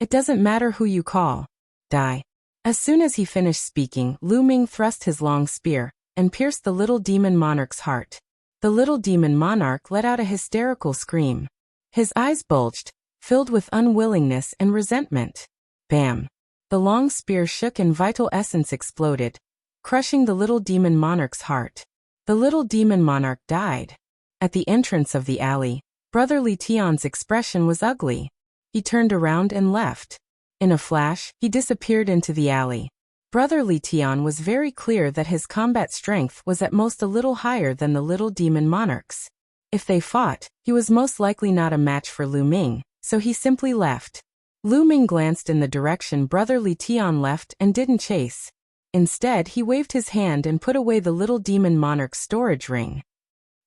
It doesn't matter who you call. Die. As soon as he finished speaking, Lu Ming thrust his long spear and pierced the little demon monarch's heart. The little demon monarch let out a hysterical scream. His eyes bulged, filled with unwillingness and resentment. Bam! The long spear shook and vital essence exploded, crushing the little demon monarch's heart. The little demon monarch died. At the entrance of the alley, Brotherly Tian's expression was ugly. He turned around and left. In a flash, he disappeared into the alley. Brotherly Tian was very clear that his combat strength was at most a little higher than the little demon monarch's. If they fought, he was most likely not a match for Lu Ming, so he simply left. Lu Ming glanced in the direction Brotherly Tian left and didn't chase. Instead, he waved his hand and put away the little demon monarch's storage ring.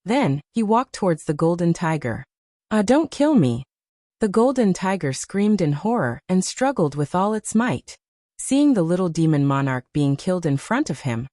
Then, he walked towards the golden tiger. Ah, don't kill me! The golden tiger screamed in horror and struggled with all its might. Seeing the little demon monarch being killed in front of him,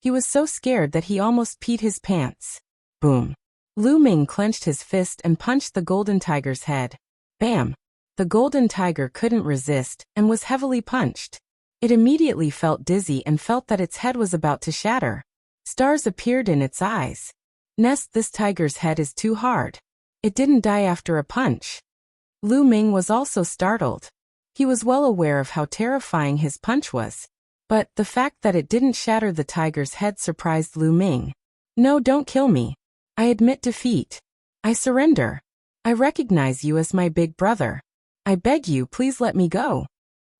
he was so scared that he almost peed his pants. Boom! Lu Ming clenched his fist and punched the golden tiger's head. Bam! The golden tiger couldn't resist and was heavily punched. It immediately felt dizzy and felt that its head was about to shatter. Stars appeared in its eyes. This tiger's head is too hard. It didn't die after a punch. Lu Ming was also startled. He was well aware of how terrifying his punch was. But the fact that it didn't shatter the tiger's head surprised Lu Ming. No, don't kill me. I admit defeat. I surrender. I recognize you as my big brother. I beg you, please let me go.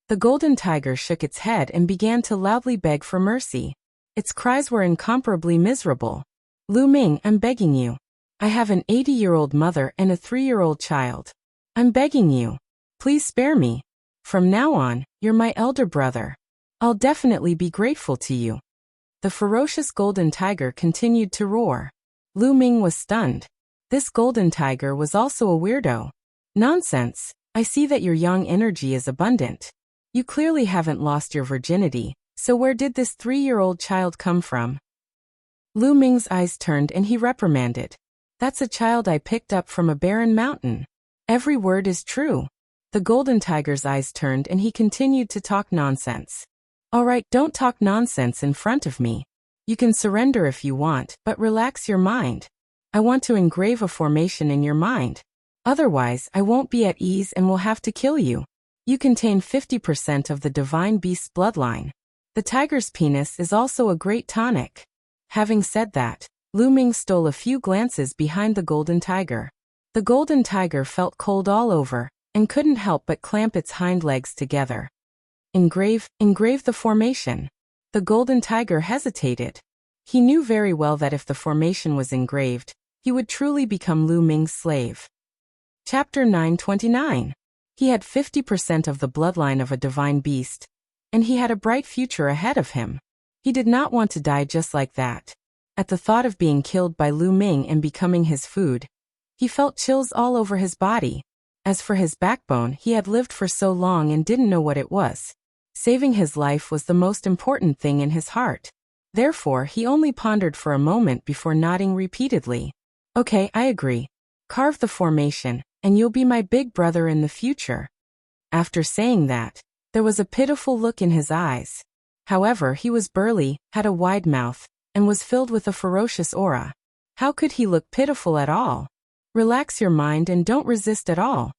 The golden tiger shook its head and began to loudly beg for mercy. Its cries were incomparably miserable. Lu Ming, I'm begging you. I have an 80-year-old mother and a 3-year-old child. I'm begging you. Please spare me. From now on, you're my elder brother. I'll definitely be grateful to you. The ferocious golden tiger continued to roar. Lu Ming was stunned. This golden tiger was also a weirdo. Nonsense. I see that your young energy is abundant. You clearly haven't lost your virginity, so where did this 3-year-old child come from? Lu Ming's eyes turned and he reprimanded. That's a child I picked up from a barren mountain. Every word is true. The golden tiger's eyes turned and he continued to talk nonsense. Alright, don't talk nonsense in front of me. You can surrender if you want, but relax your mind. I want to engrave a formation in your mind. Otherwise, I won't be at ease and will have to kill you. You contain 50% of the divine beast's bloodline. The tiger's penis is also a great tonic. Having said that, Lu Ming stole a few glances behind the golden tiger. The golden tiger felt cold all over, and couldn't help but clamp its hind legs together. Engrave the formation. The golden tiger hesitated. He knew very well that if the formation was engraved, he would truly become Lu Ming's slave. Chapter 929. He had 50% of the bloodline of a divine beast, and he had a bright future ahead of him. He did not want to die just like that. At the thought of being killed by Lu Ming and becoming his food, he felt chills all over his body. As for his backbone, he had lived for so long and didn't know what it was. Saving his life was the most important thing in his heart. Therefore, he only pondered for a moment before nodding repeatedly. Okay, I agree. Carve the formation, and you'll be my big brother in the future." After saying that, there was a pitiful look in his eyes. However, he was burly, had a wide mouth, and was filled with a ferocious aura. How could he look pitiful at all? Relax your mind and don't resist at all.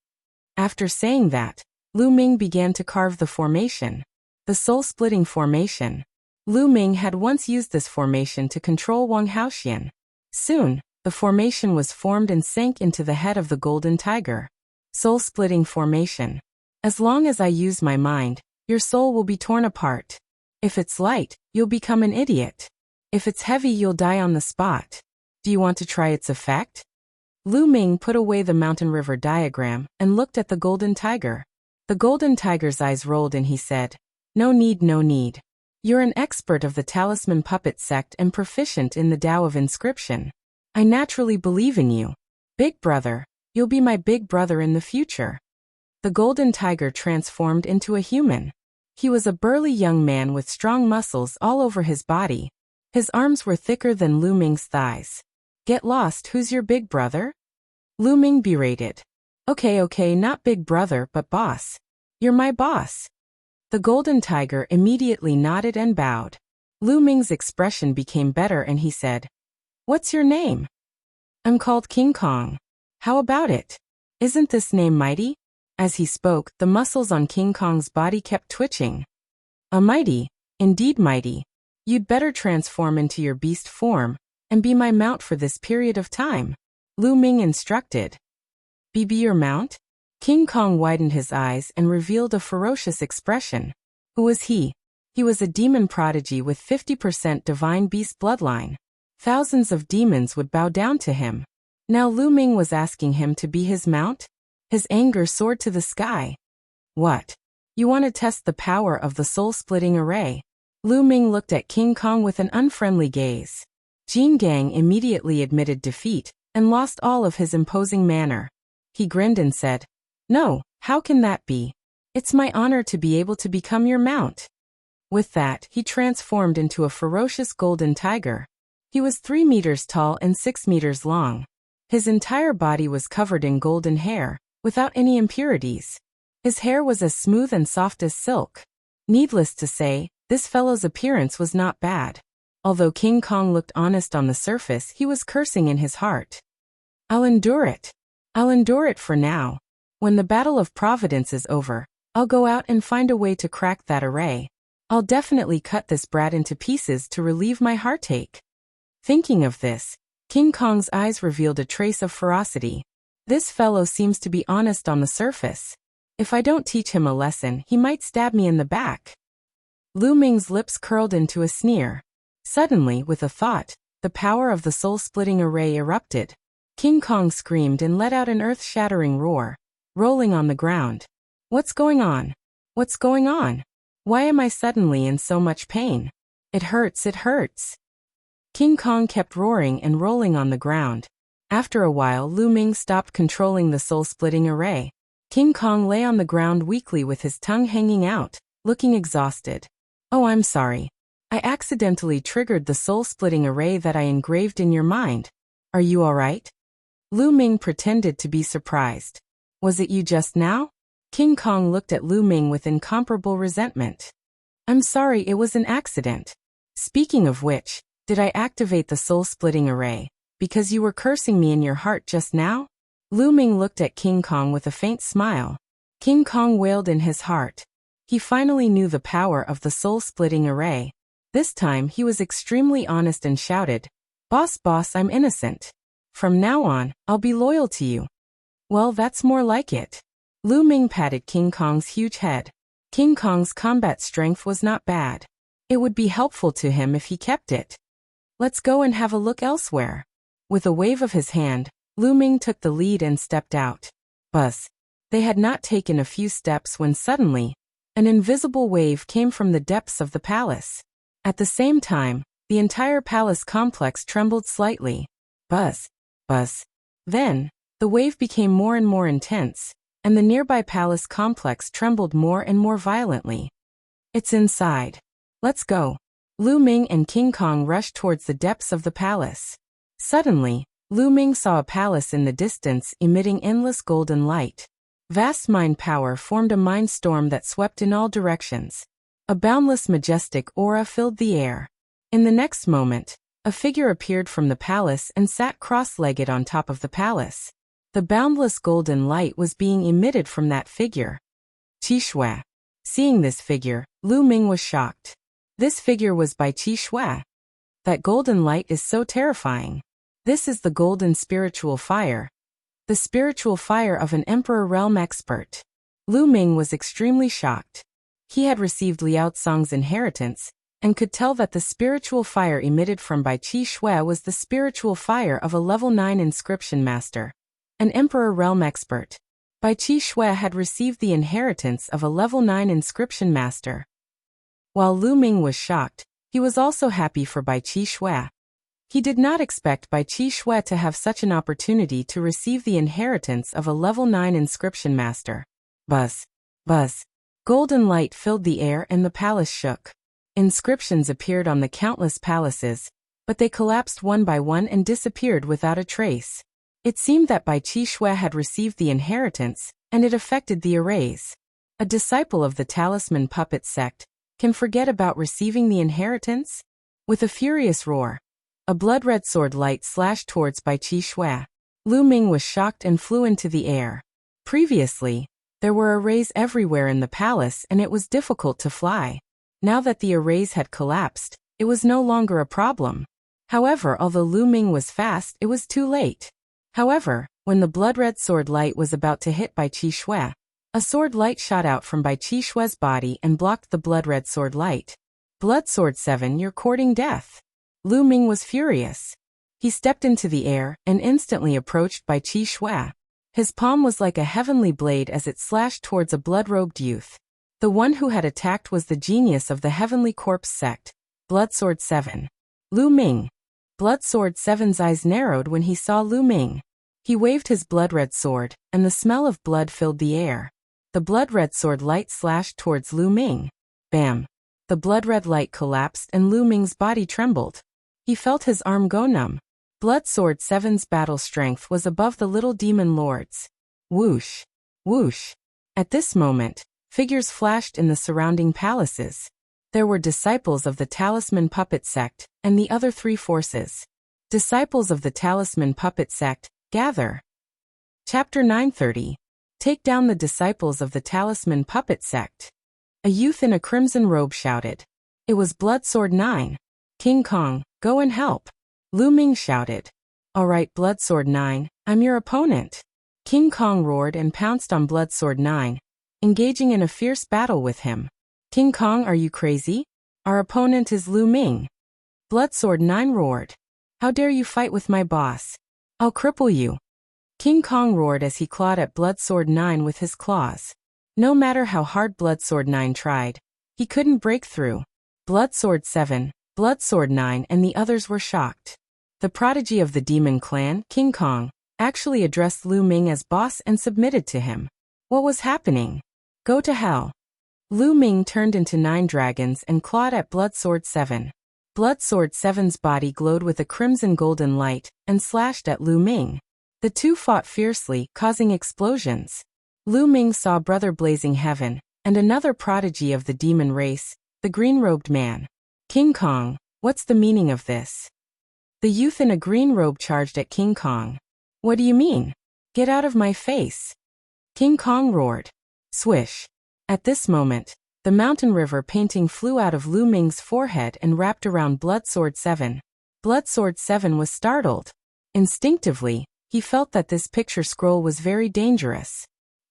After saying that, Lu Ming began to carve the formation. The soul-splitting formation. Lu Ming had once used this formation to control Wang Haoxian. Soon, the formation was formed and sank into the head of the golden tiger. Soul-splitting formation. As long as I use my mind, your soul will be torn apart. If it's light, you'll become an idiot. If it's heavy, you'll die on the spot. Do you want to try its effect? Lu Ming put away the mountain river diagram and looked at the golden tiger. The golden tiger's eyes rolled and he said, "No need, no need. You're an expert of the talisman puppet sect and proficient in the Tao of inscription. I naturally believe in you. Big brother, you'll be my big brother in the future." The golden tiger transformed into a human. He was a burly young man with strong muscles all over his body. His arms were thicker than Lu Ming's thighs. "Get lost, who's your big brother?" Lu Ming berated. Okay, not big brother but boss. You're my boss." The golden tiger immediately nodded and bowed. Lu Ming's expression became better and he said, "What's your name?" "I'm called King Kong. How about it? Isn't this name mighty?" As he spoke, the muscles on King Kong's body kept twitching. Mighty, indeed mighty. You'd better transform into your beast form and be my mount for this period of time," Lu Ming instructed. Be your mount?" King Kong widened his eyes and revealed a ferocious expression. Who was he? He was a demon prodigy with 50% divine beast bloodline. Thousands of demons would bow down to him. Now Lu Ming was asking him to be his mount? His anger soared to the sky. "What? You want to test the power of the soul-splitting array?" Lu Ming looked at King Kong with an unfriendly gaze. Jin Gang immediately admitted defeat and lost all of his imposing manner. He grinned and said, "No, how can that be? It's my honor to be able to become your mount." With that, he transformed into a ferocious golden tiger. He was 3 meters tall and 6 meters long. His entire body was covered in golden hair, without any impurities. His hair was as smooth and soft as silk. Needless to say, this fellow's appearance was not bad. Although King Kong looked honest on the surface, he was cursing in his heart. I'll endure it for now. When the Battle of Providence is over, I'll go out and find a way to crack that array. I'll definitely cut this brat into pieces to relieve my heartache." Thinking of this, King Kong's eyes revealed a trace of ferocity. This fellow seems to be honest on the surface. If I don't teach him a lesson, he might stab me in the back. Lu Ming's lips curled into a sneer. Suddenly, with a thought, the power of the soul-splitting array erupted. King Kong screamed and let out an earth-shattering roar, rolling on the ground. What's going on? What's going on? Why am I suddenly in so much pain? It hurts, it hurts. King Kong kept roaring and rolling on the ground. After a while, Lu Ming stopped controlling the soul-splitting array. King Kong lay on the ground weakly with his tongue hanging out, looking exhausted. "Oh, I'm sorry. I accidentally triggered the soul-splitting array that I engraved in your mind. Are you all right?" Lu Ming pretended to be surprised. "Was it you just now?" King Kong looked at Lu Ming with incomparable resentment. "I'm sorry, it was an accident. Speaking of which, did I activate the soul-splitting array because you were cursing me in your heart just now?" Lu Ming looked at King Kong with a faint smile. King Kong wailed in his heart. He finally knew the power of the soul-splitting array. This time he was extremely honest and shouted, Boss, I'm innocent. From now on, I'll be loyal to you." "Well, that's more like it." Lu Ming patted King Kong's huge head. King Kong's combat strength was not bad. It would be helpful to him if he kept it. "Let's go and have a look elsewhere." With a wave of his hand, Lu Ming took the lead and stepped out. Buzz. They had not taken a few steps when suddenly, an invisible wave came from the depths of the palace. At the same time, the entire palace complex trembled slightly. Buzz. Buzz. Then, the wave became more and more intense, and the nearby palace complex trembled more and more violently. "It's inside. Let's go." Lu Ming and King Kong rushed towards the depths of the palace. Suddenly, Lu Ming saw a palace in the distance emitting endless golden light. Vast mind power formed a mind storm that swept in all directions. A boundless majestic aura filled the air. In the next moment, a figure appeared from the palace and sat cross-legged on top of the palace. The boundless golden light was being emitted from that figure. Qi Shui. Seeing this figure, Lu Ming was shocked. This figure was by Qi Shui. That golden light is so terrifying. This is the golden spiritual fire. The spiritual fire of an Emperor realm expert. Lu Ming was extremely shocked. He had received Liao Cong's inheritance, and could tell that the spiritual fire emitted from Bai Qi Shui was the spiritual fire of a level 9 inscription master. An Emperor realm expert. Bai Qi Shui had received the inheritance of a level 9 inscription master. While Lu Ming was shocked, he was also happy for Bai Qi Shui. He did not expect Bai Qi Shui to have such an opportunity to receive the inheritance of a level 9 inscription master. Buzz. Buzz. Golden light filled the air and the palace shook. Inscriptions appeared on the countless palaces, but they collapsed one by one and disappeared without a trace. It seemed that Bai Qi Shui had received the inheritance, and it affected the arrays. A disciple of the talisman puppet sect can forget about receiving the inheritance? With a furious roar, a blood-red sword light slashed towards Bai Qi Shui. Lu Ming was shocked and flew into the air. Previously, there were arrays everywhere in the palace and it was difficult to fly. Now that the arrays had collapsed, it was no longer a problem. However, although Lu Ming was fast, it was too late. However, when the blood-red sword light was about to hit Bai Qi Shui, a sword light shot out from Bai Qi Shui's body and blocked the blood-red sword light. Blood Sword 7, you're courting death. Lu Ming was furious. He stepped into the air and instantly approached Bai Qi Shui. His palm was like a heavenly blade as it slashed towards a blood-robed youth. The one who had attacked was the genius of the Heavenly Corpse sect, Blood Sword 7. Lu Ming. Blood Sword 7's eyes narrowed when he saw Lu Ming. He waved his blood-red sword, and the smell of blood filled the air. The blood-red sword light slashed towards Lu Ming. Bam! The blood-red light collapsed and Lu Ming's body trembled. He felt his arm go numb. Blood Sword 7's battle strength was above the little demon lord's. Whoosh! Whoosh! At this moment, figures flashed in the surrounding palaces. There were disciples of the Talisman Puppet Sect, and the other three forces. Disciples of the Talisman Puppet Sect, gather. Chapter 930. Take down the disciples of the Talisman Puppet Sect. A youth in a crimson robe shouted. It was Blood Sword 9. King Kong, go and help. Lu Ming shouted. All right, Blood Sword 9, I'm your opponent. King Kong roared and pounced on Blood Sword 9, engaging in a fierce battle with him. King Kong, are you crazy? Our opponent is Lu Ming. Blood Sword 9 roared. How dare you fight with my boss? I'll cripple you. King Kong roared as he clawed at Blood Sword 9 with his claws. No matter how hard Blood Sword 9 tried, he couldn't break through. Blood Sword 7, Blood Sword 9 and the others were shocked. The prodigy of the demon clan, King Kong, actually addressed Lu Ming as boss and submitted to him. What was happening? Go to hell. Lu Ming turned into 9 dragons and clawed at Blood Sword 7. Blood Sword 7's body glowed with a crimson golden light and slashed at Lu Ming. The two fought fiercely, causing explosions. Lu Ming saw Brother Blazing Heaven, and another prodigy of the demon race, the green-robed man. King Kong, what's the meaning of this? The youth in a green robe charged at King Kong. What do you mean? Get out of my face. King Kong roared. Swish. At this moment, the mountain river painting flew out of Lu Ming's forehead and wrapped around Blood Sword 7. Blood Sword 7 was startled. Instinctively, he felt that this picture scroll was very dangerous.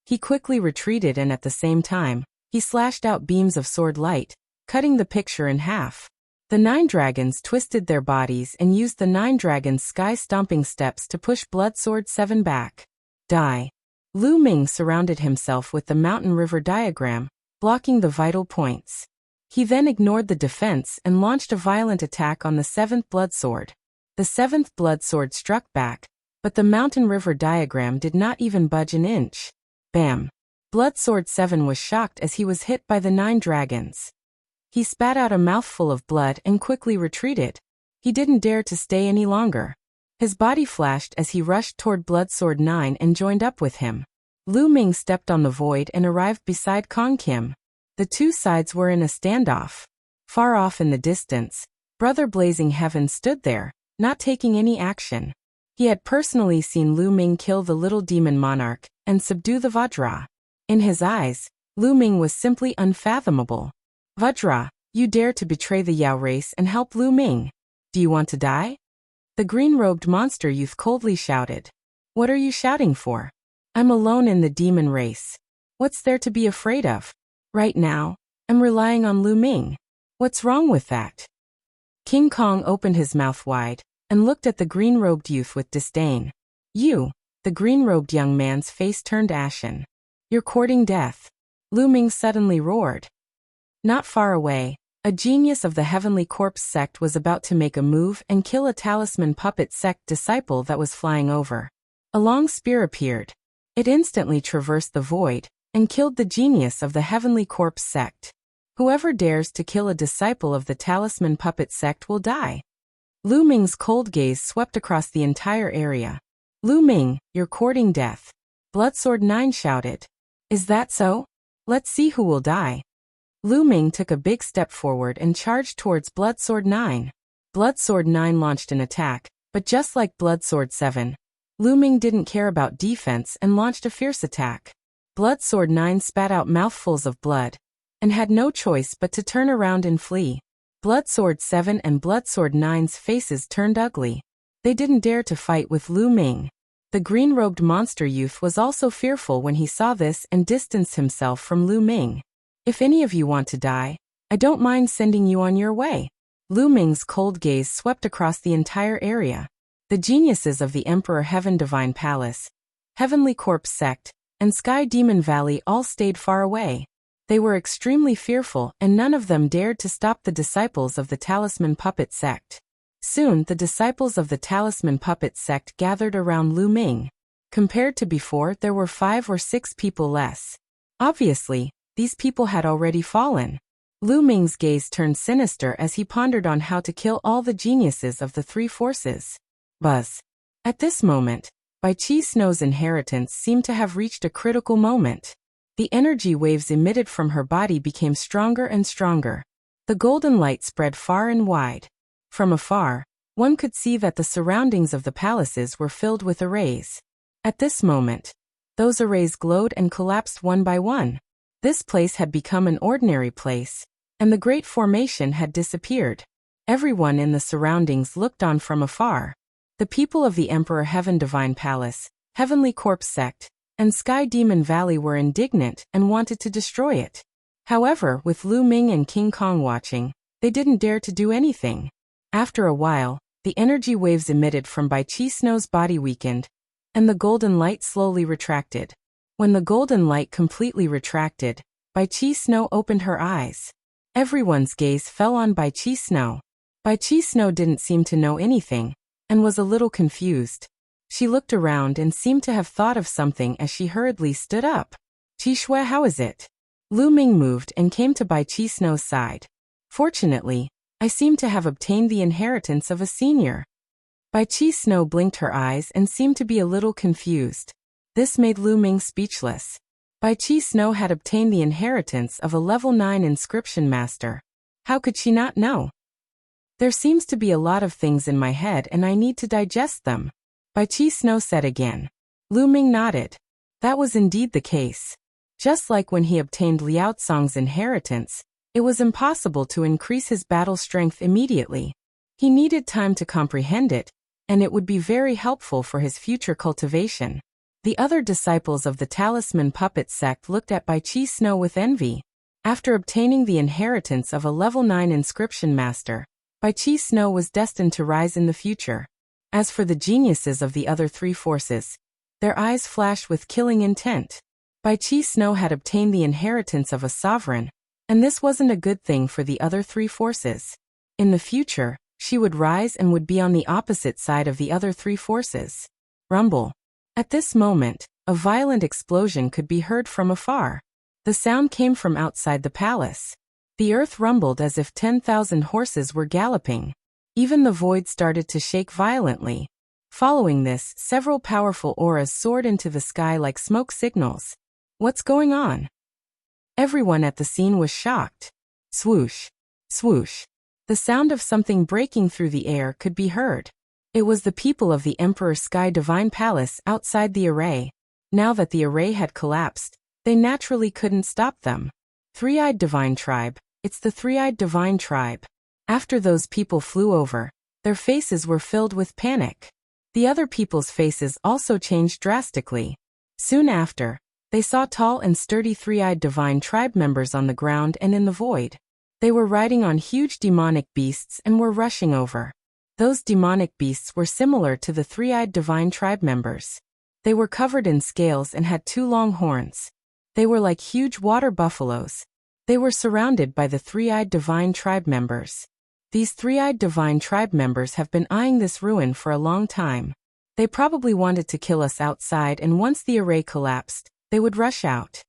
He quickly retreated and at the same time, he slashed out beams of sword light, cutting the picture in half. The 9 dragons twisted their bodies and used the 9 dragons' sky-stomping steps to push Blood Sword 7 back. Die. Lu Ming surrounded himself with the mountain river diagram, blocking the vital points. He then ignored the defense and launched a violent attack on the 7th Blood Sword. The 7th Blood Sword struck back, but the mountain river diagram did not even budge an inch. Bam! Blood Sword 7 was shocked as he was hit by the 9 dragons. He spat out a mouthful of blood and quickly retreated. He didn't dare to stay any longer. His body flashed as he rushed toward Bloodsword 9 and joined up with him. Lu Ming stepped on the void and arrived beside Kong Kim. The two sides were in a standoff. Far off in the distance, Brother Blazing Heaven stood there, not taking any action. He had personally seen Lu Ming kill the little demon Monarch and subdue the Vajra. In his eyes, Lu Ming was simply unfathomable. Vajra, you dare to betray the Yao race and help Lu Ming. Do you want to die? The green-robed monster youth coldly shouted. What are you shouting for? I'm alone in the demon race. What's there to be afraid of? Right now, I'm relying on Lu Ming. What's wrong with that? King Kong opened his mouth wide and looked at the green-robed youth with disdain. You, the green-robed young man's face turned ashen. You're courting death. Lu Ming suddenly roared. Not far away, a genius of the Heavenly Corpse sect was about to make a move and kill a talisman puppet sect disciple that was flying over. A long spear appeared. It instantly traversed the void and killed the genius of the Heavenly Corpse sect. Whoever dares to kill a disciple of the talisman puppet sect will die. Lu Ming's cold gaze swept across the entire area. Lu Ming, you're courting death. Bloodsword 9 shouted. Is that so? Let's see who will die. Lu Ming took a big step forward and charged towards Bloodsword 9. Bloodsword 9 launched an attack, but just like Bloodsword 7, Lu Ming didn't care about defense and launched a fierce attack. Bloodsword 9 spat out mouthfuls of blood and had no choice but to turn around and flee. Bloodsword 7 and Bloodsword 9's faces turned ugly. They didn't dare to fight with Lu Ming. The green-robed monster youth was also fearful when he saw this and distanced himself from Lu Ming. If any of you want to die, I don't mind sending you on your way. Lu Ming's cold gaze swept across the entire area. The geniuses of the Emperor Heaven Divine Palace, Heavenly Corpse Sect, and Sky Demon Valley all stayed far away. They were extremely fearful and none of them dared to stop the disciples of the Talisman Puppet Sect. Soon the disciples of the Talisman Puppet Sect gathered around Lu Ming. Compared to before, there were 5 or 6 people less. Obviously, these people had already fallen. Lu Ming's gaze turned sinister as he pondered on how to kill all the geniuses of the 3 forces. Buzz. At this moment, Bai Chi Snow's inheritance seemed to have reached a critical moment. The energy waves emitted from her body became stronger and stronger. The golden light spread far and wide. From afar, one could see that the surroundings of the palaces were filled with arrays. At this moment, those arrays glowed and collapsed one by one. This place had become an ordinary place, and the great formation had disappeared. Everyone in the surroundings looked on from afar. The people of the Emperor Heaven Divine Palace, Heavenly Corpse Sect, and Sky Demon Valley were indignant and wanted to destroy it. However, with Lu Ming and King Kong watching, they didn't dare to do anything. After a while, the energy waves emitted from Bai Chi Snow's body weakened, and the golden light slowly retracted. When the golden light completely retracted, Bai Chi Snow opened her eyes. Everyone's gaze fell on Bai Chi Snow. Bai Chi Snow didn't seem to know anything, and was a little confused. She looked around and seemed to have thought of something as she hurriedly stood up. Chi Shui, how is it? Lu Ming moved and came to Bai Chi Snow's side. Fortunately, I seem to have obtained the inheritance of a senior. Bai Chi Snow blinked her eyes and seemed to be a little confused. This made Lu Ming speechless. Bai Chi Snow had obtained the inheritance of a level 9 inscription master. How could she not know? There seems to be a lot of things in my head and I need to digest them. Bai Chi Snow said again. Lu Ming nodded. That was indeed the case. Just like when he obtained Liao Tsong's inheritance, it was impossible to increase his battle strength immediately. He needed time to comprehend it, and it would be very helpful for his future cultivation. The other disciples of the Talisman Puppet Sect looked at Bai Chi Snow with envy. After obtaining the inheritance of a level 9 inscription master, Bai Chi Snow was destined to rise in the future. As for the geniuses of the other 3 forces, their eyes flashed with killing intent. Bai Chi Snow had obtained the inheritance of a sovereign, and this wasn't a good thing for the other 3 forces. In the future, she would rise and would be on the opposite side of the other 3 forces. Rumble. At this moment, a violent explosion could be heard from afar. The sound came from outside the palace. The earth rumbled as if 10,000 horses were galloping. Even the void started to shake violently. Following this, several powerful auras soared into the sky like smoke signals. What's going on? Everyone at the scene was shocked. Swoosh, swoosh. The sound of something breaking through the air could be heard. It was the people of the Emperor's Sky Divine Palace outside the array. Now that the array had collapsed, they naturally couldn't stop them. Three-eyed Divine Tribe. It's the Three-eyed Divine Tribe. After those people flew over, their faces were filled with panic. The other people's faces also changed drastically. Soon after, they saw tall and sturdy Three-eyed Divine Tribe members on the ground and in the void. They were riding on huge demonic beasts and were rushing over. Those demonic beasts were similar to the Three-eyed Divine Tribe members. They were covered in scales and had 2 long horns. They were like huge water buffaloes. They were surrounded by the Three-eyed Divine Tribe members. These Three-eyed Divine Tribe members have been eyeing this ruin for a long time. They probably wanted to kill us outside, and once the array collapsed, they would rush out.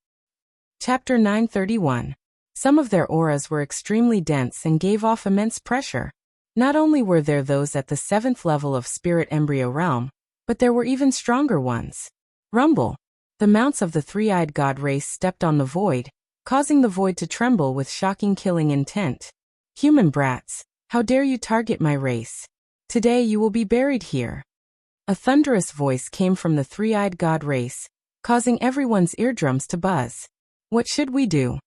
Chapter 931. Some of their auras were extremely dense and gave off immense pressure. Not only were there those at the 7th level of Spirit Embryo Realm, but there were even stronger ones. Rumble. The mounts of the Three-eyed God race stepped on the void, causing the void to tremble with shocking killing intent. Human brats, how dare you target my race? Today you will be buried here. A thunderous voice came from the Three-eyed God race, causing everyone's eardrums to buzz. What should we do?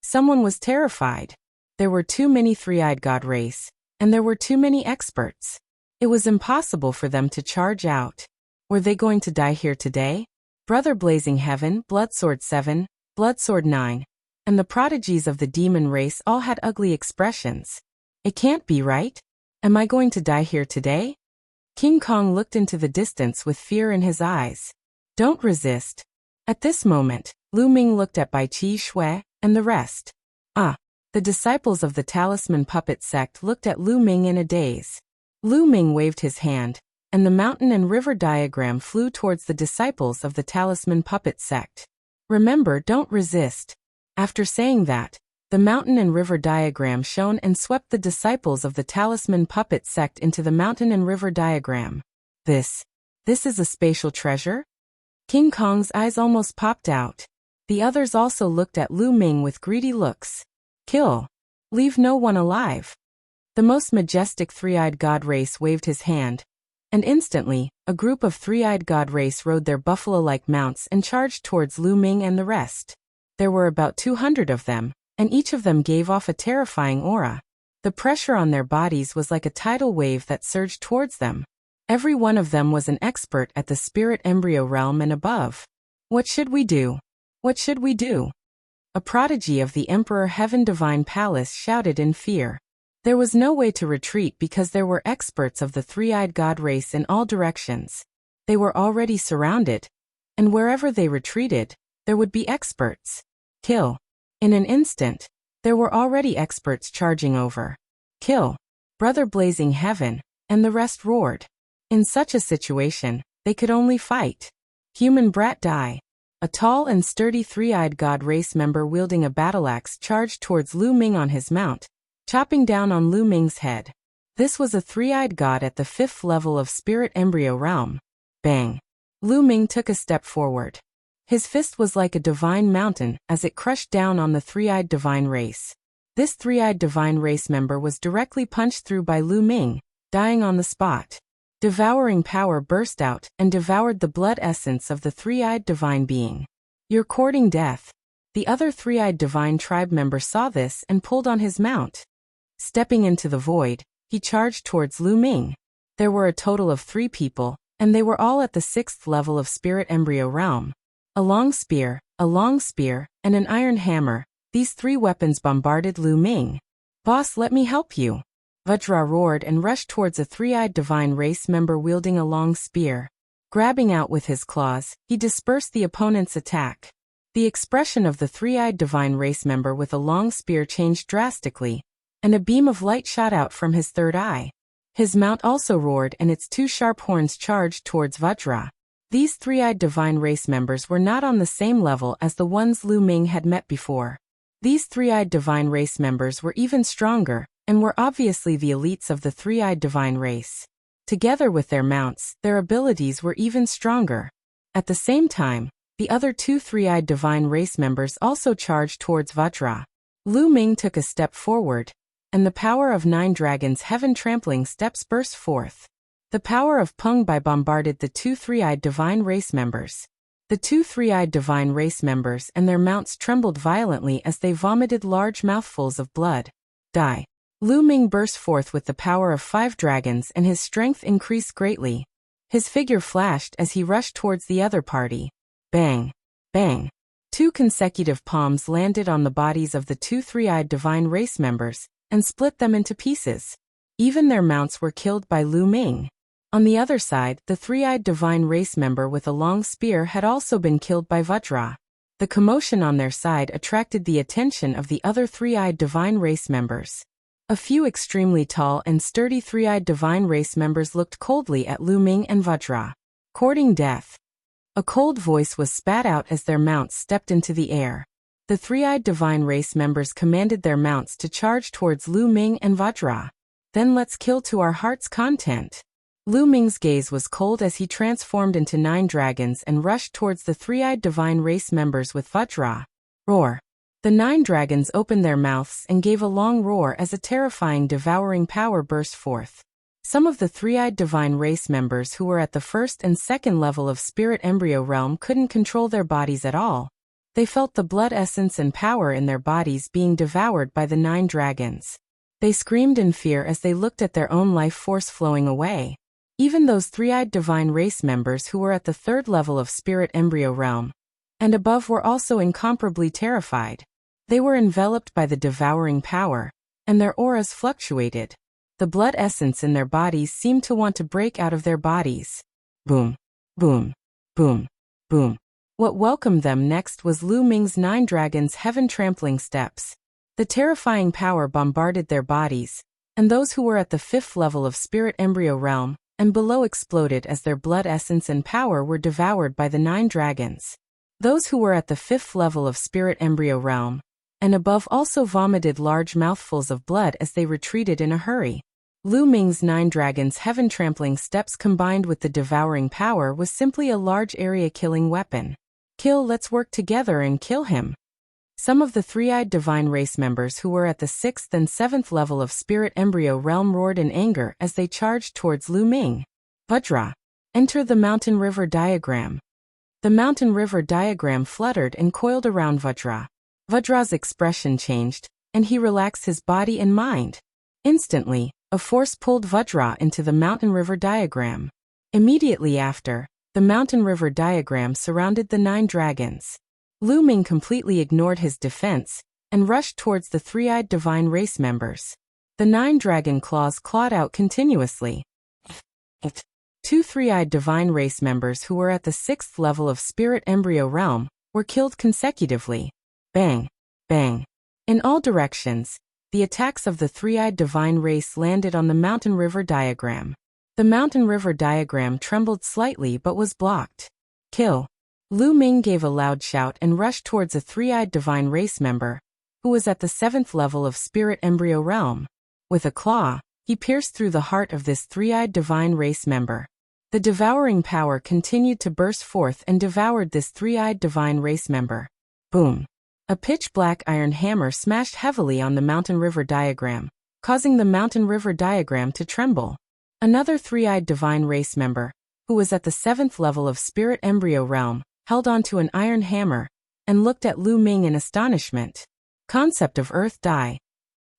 Someone was terrified. There were too many Three-eyed God race, and there were too many experts. It was impossible for them to charge out. Were they going to die here today? Brother Blazing Heaven, Bloodsword 7, Bloodsword 9, and the prodigies of the demon race all had ugly expressions. It can't be right. Am I going to die here today? King Kong looked into the distance with fear in his eyes. Don't resist. At this moment, Lu Ming looked at Bai Qi Shui and the rest. The disciples of the Talisman Puppet Sect looked at Lu Ming in a daze. Lu Ming waved his hand, and the mountain and river diagram flew towards the disciples of the Talisman Puppet Sect. Remember, don't resist. After saying that, the mountain and river diagram shone and swept the disciples of the Talisman Puppet Sect into the mountain and river diagram. This is a spatial treasure? King Kong's eyes almost popped out. The others also looked at Lu Ming with greedy looks. Kill. Leave no one alive. The most majestic Three-eyed God race waved his hand, and instantly, a group of Three-eyed God race rode their buffalo-like mounts and charged towards Lu Ming and the rest. There were about 200 of them, and each of them gave off a terrifying aura. The pressure on their bodies was like a tidal wave that surged towards them. Every one of them was an expert at the Spirit Embryo Realm and above. What should we do? What should we do? A prodigy of the Emperor Heaven Divine Palace shouted in fear. There was no way to retreat because there were experts of the Three-eyed God race in all directions. They were already surrounded, and wherever they retreated, there would be experts. Kill. In an instant, there were already experts charging over. Kill. Brother Blazing Heaven, and the rest roared. In such a situation, they could only fight. Human brat die. A tall and sturdy Three-eyed God race member wielding a battle-axe charged towards Lu Ming on his mount, chopping down on Lu Ming's head. This was a Three-eyed God at the 5th level of Spirit Embryo Realm. Bang. Lu Ming took a step forward. His fist was like a divine mountain as it crushed down on the Three-eyed Divine race. This Three-eyed Divine race member was directly punched through by Lu Ming, dying on the spot. Devouring power burst out and devoured the blood essence of the Three-eyed Divine being. You're courting death. The other Three-eyed Divine Tribe member saw this and pulled on his mount. Stepping into the void, he charged towards Lu Ming. There were a total of 3 people, and they were all at the 6th level of Spirit Embryo Realm. A long spear, and an iron hammer, these 3 weapons bombarded Lu Ming. Boss, let me help you. Vajra roared and rushed towards a Three-eyed Divine race member wielding a long spear. Grabbing out with his claws, he dispersed the opponent's attack. The expression of the Three-eyed Divine race member with a long spear changed drastically, and a beam of light shot out from his third eye. His mount also roared and its 2 sharp horns charged towards Vajra. These Three-eyed Divine race members were not on the same level as the ones Lu Ming had met before. These Three-eyed Divine race members were even stronger, and were obviously the elites of the Three-eyed Divine race. Together with their mounts, their abilities were even stronger. At the same time, the other two three-eyed divine race members also charged towards Vajra. Lu Ming took a step forward, and the power of 9 dragons' heaven-trampling steps burst forth. The power of Peng Bai bombarded the two three-eyed divine race members. The two three-eyed divine race members and their mounts trembled violently as they vomited large mouthfuls of blood. Die. Lu Ming burst forth with the power of 5 dragons and his strength increased greatly. His figure flashed as he rushed towards the other party. Bang! Bang! 2 consecutive palms landed on the bodies of the two three-eyed divine race members and split them into pieces. Even their mounts were killed by Lu Ming. On the other side, the three-eyed divine race member with a long spear had also been killed by Vajra. The commotion on their side attracted the attention of the other three-eyed divine race members. A few extremely tall and sturdy three-eyed divine race members looked coldly at Lu Ming and Vajra. Courting death. A cold voice was spat out as their mounts stepped into the air. The three-eyed divine race members commanded their mounts to charge towards Lu Ming and Vajra. Then let's kill to our heart's content. Lu Ming's gaze was cold as he transformed into 9 dragons and rushed towards the three-eyed divine race members with Vajra. Roar. The 9 dragons opened their mouths and gave a long roar as a terrifying devouring power burst forth. Some of the three-eyed divine race members who were at the first and second level of spirit embryo realm couldn't control their bodies at all. They felt the blood essence and power in their bodies being devoured by the 9 dragons. They screamed in fear as they looked at their own life force flowing away. Even those three-eyed divine race members who were at the third level of spirit embryo realm and above were also incomparably terrified. They were enveloped by the devouring power, and their auras fluctuated. The blood essence in their bodies seemed to want to break out of their bodies. Boom, boom, boom, boom. What welcomed them next was Lu Ming's 9 dragons' heaven-trampling steps. The terrifying power bombarded their bodies, and those who were at the 5th level of spirit embryo realm and below exploded as their blood essence and power were devoured by the 9 dragons. Those who were at the 5th level of spirit embryo realm and above also vomited large mouthfuls of blood as they retreated in a hurry. Lu Ming's 9 dragons' heaven-trampling steps combined with the devouring power was simply a large area-killing weapon. Kill, let's work together and kill him. Some of the three-eyed divine race members who were at the 6th and 7th level of spirit embryo realm roared in anger as they charged towards Lu Ming. Vajra. Enter the mountain river diagram. The mountain river diagram fluttered and coiled around Vajra. Vajra's expression changed, and he relaxed his body and mind. Instantly, a force pulled Vajra into the mountain river diagram. Immediately after, the mountain river diagram surrounded the 9 dragons. Lu Ming completely ignored his defense and rushed towards the three-eyed divine race members. The 9 dragon claws clawed out continuously. 2 three-eyed divine race members who were at the 6th level of spirit embryo realm were killed consecutively. Bang! Bang! In all directions, the attacks of the three-eyed divine race landed on the mountain river diagram. The mountain river diagram trembled slightly but was blocked. Kill! Lu Ming gave a loud shout and rushed towards a three-eyed divine race member, who was at the 7th level of spirit embryo realm. With a claw, he pierced through the heart of this three-eyed divine race member. The devouring power continued to burst forth and devoured this three-eyed divine race member. Boom! A pitch-black iron hammer smashed heavily on the mountain river diagram, causing the mountain river diagram to tremble. Another three-eyed divine race member, who was at the 7th level of spirit embryo realm, held onto an iron hammer and looked at Lu Ming in astonishment. Concept of earth die.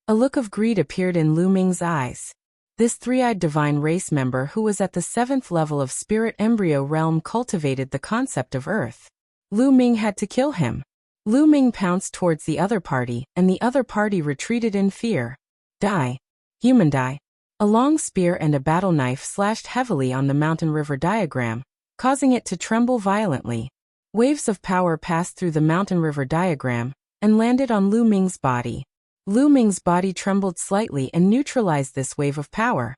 A look of greed appeared in Lu Ming's eyes. This three-eyed divine race member who was at the 7th level of spirit embryo realm cultivated the concept of earth. Lu Ming had to kill him. Lu Ming pounced towards the other party, and the other party retreated in fear. Die. Human die. A long spear and a battle knife slashed heavily on the mountain river diagram, causing it to tremble violently. Waves of power passed through the mountain river diagram and landed on Lu Ming's body. Lu Ming's body trembled slightly and neutralized this wave of power.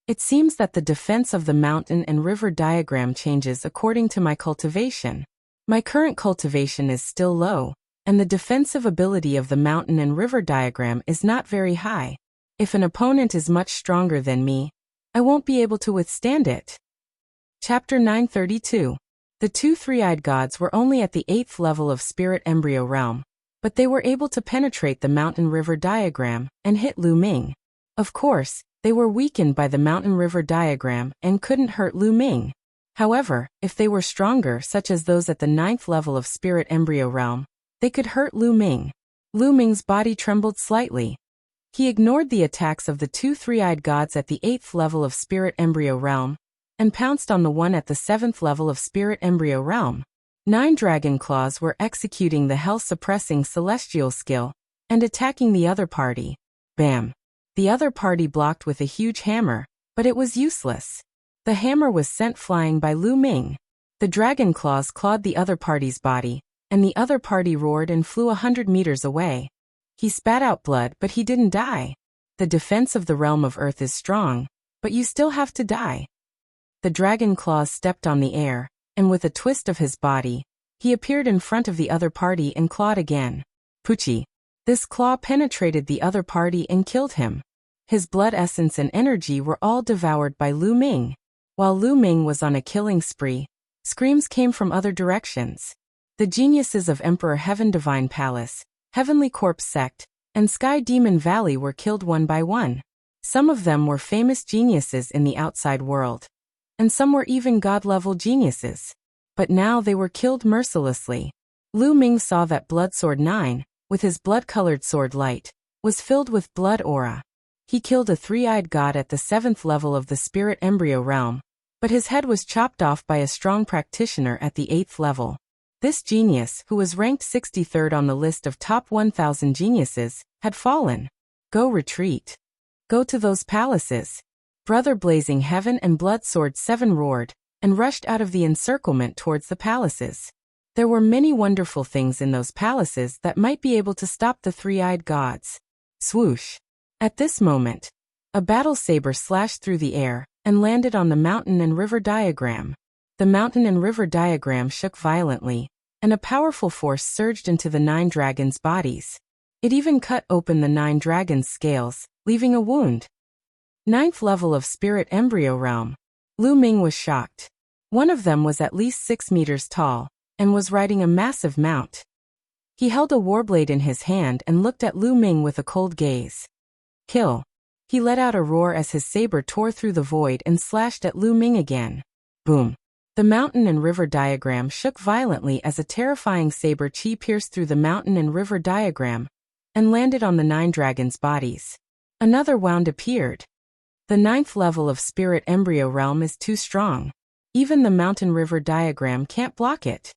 It seems that the defense of the mountain and river diagram changes according to my cultivation. My current cultivation is still low, and the defensive ability of the mountain and river diagram is not very high. If an opponent is much stronger than me, I won't be able to withstand it. Chapter 932. The two three-eyed gods were only at the 8th level of spirit embryo realm, but they were able to penetrate the mountain river diagram and hit Lu Ming. Of course, they were weakened by the mountain river diagram and couldn't hurt Lu Ming. However, if they were stronger, such as those at the 9th level of spirit embryo realm, they could hurt Lu Ming. Lu Ming's body trembled slightly. He ignored the attacks of the two three-eyed gods at the 8th level of spirit embryo realm and pounced on the one at the 7th level of spirit embryo realm. 9 dragon claws were executing the hell-suppressing celestial skill and attacking the other party. Bam! The other party blocked with a huge hammer, but it was useless. The hammer was sent flying by Lu Ming. The dragon claws clawed the other party's body, and the other party roared and flew 100 meters away. He spat out blood, but he didn't die. The defense of the realm of Earth is strong, but you still have to die. The dragon claws stepped on the air, and with a twist of his body, he appeared in front of the other party and clawed again. Poochie! This claw penetrated the other party and killed him. His blood essence and energy were all devoured by Lu Ming. While Lu Ming was on a killing spree, screams came from other directions. The geniuses of Emperor Heaven Divine Palace, Heavenly Corpse Sect, and Sky Demon Valley were killed one by one. Some of them were famous geniuses in the outside world, and some were even god-level geniuses. But now they were killed mercilessly. Lu Ming saw that Blood Sword 9, with his blood-colored sword light, was filled with blood aura. He killed a three-eyed god at the 7th level of the spirit embryo realm, but his head was chopped off by a strong practitioner at the 8th level. This genius, who was ranked 63rd on the list of top 1,000 geniuses, had fallen. Go retreat. Go to those palaces. Brother Blazing Heaven and Blood Sword 7 roared, and rushed out of the encirclement towards the palaces. There were many wonderful things in those palaces that might be able to stop the three-eyed gods. Swoosh! At this moment, a battle saber slashed through the air and landed on the mountain and river diagram. The mountain and river diagram shook violently, and a powerful force surged into the 9 dragons' bodies. It even cut open the 9 dragons' scales, leaving a wound. 9th level of spirit embryo realm. Lu Ming was shocked. One of them was at least 6 meters tall, and was riding a massive mount. He held a warblade in his hand and looked at Lu Ming with a cold gaze. Kill. He let out a roar as his saber tore through the void and slashed at Lu Ming again. Boom. The mountain and river diagram shook violently as a terrifying saber chi pierced through the mountain and river diagram and landed on the 9 dragons' bodies. Another wound appeared. The 9th level of spirit embryo realm is too strong. Even the mountain river diagram can't block it.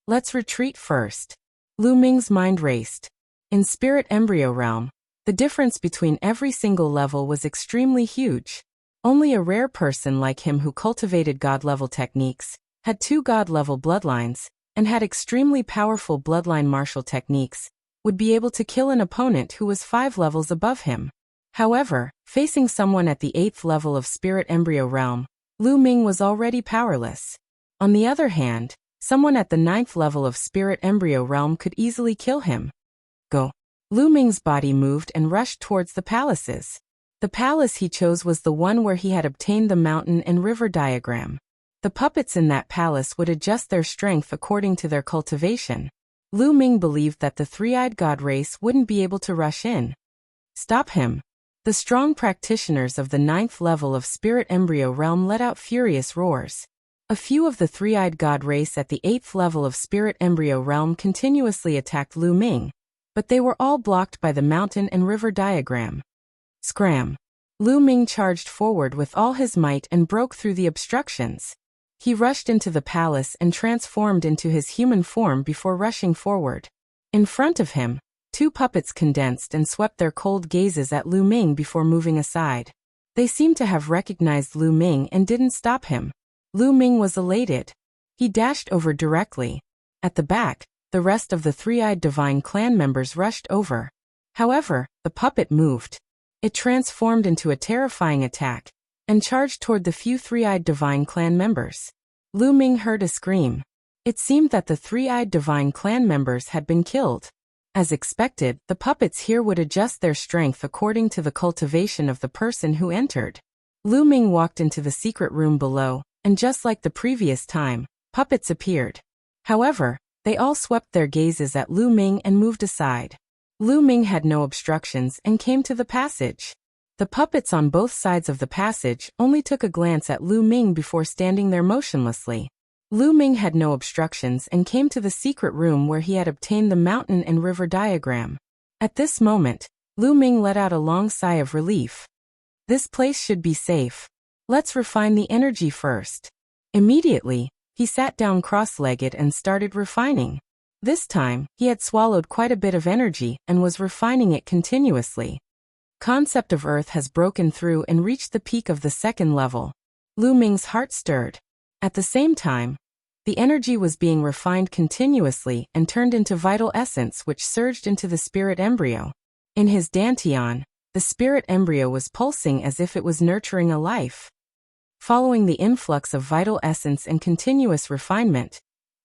Let's retreat first. Lu Ming's mind raced. In spirit embryo realm, the difference between every single level was extremely huge. Only a rare person like him who cultivated god-level techniques, had 2 god-level bloodlines, and had extremely powerful bloodline martial techniques, would be able to kill an opponent who was 5 levels above him. However, facing someone at the 8th level of spirit embryo realm, Lu Ming was already powerless. On the other hand, someone at the 9th level of spirit embryo realm could easily kill him. Go. Lu Ming's body moved and rushed towards the palaces. The palace he chose was the one where he had obtained the mountain and river diagram. The puppets in that palace would adjust their strength according to their cultivation. Lu Ming believed that the three-eyed god race wouldn't be able to rush in. Stop him. The strong practitioners of the 9th level of spirit embryo realm let out furious roars. A few of the three-eyed god race at the 8th level of spirit embryo realm continuously attacked Lu Ming, but they were all blocked by the mountain and river diagram. Scram! Lu Ming charged forward with all his might and broke through the obstructions. He rushed into the palace and transformed into his human form before rushing forward. In front of him, 2 puppets condensed and swept their cold gazes at Lu Ming before moving aside. They seemed to have recognized Lu Ming and didn't stop him. Lu Ming was elated. He dashed over directly. At the back, the rest of the three-eyed divine clan members rushed over. However, the puppet moved. It transformed into a terrifying attack and charged toward the few three-eyed divine clan members. Lu Ming heard a scream. It seemed that the three-eyed divine clan members had been killed. As expected, the puppets here would adjust their strength according to the cultivation of the person who entered. Lu Ming walked into the secret room below, and just like the previous time, puppets appeared. However, they all swept their gazes at Lu Ming and moved aside. Lu Ming had no obstructions and came to the passage. The puppets on both sides of the passage only took a glance at Lu Ming before standing there motionlessly. Lu Ming had no obstructions and came to the secret room where he had obtained the mountain and river diagram. At this moment, Lu Ming let out a long sigh of relief. This place should be safe. Let's refine the energy first. Immediately, he sat down cross-legged and started refining. This time, he had swallowed quite a bit of energy and was refining it continuously. Concept of Earth has broken through and reached the peak of the second level. Lu Ming's heart stirred. At the same time, the energy was being refined continuously and turned into vital essence which surged into the spirit embryo. In his dantian, the spirit embryo was pulsing as if it was nurturing a life. Following the influx of vital essence and continuous refinement,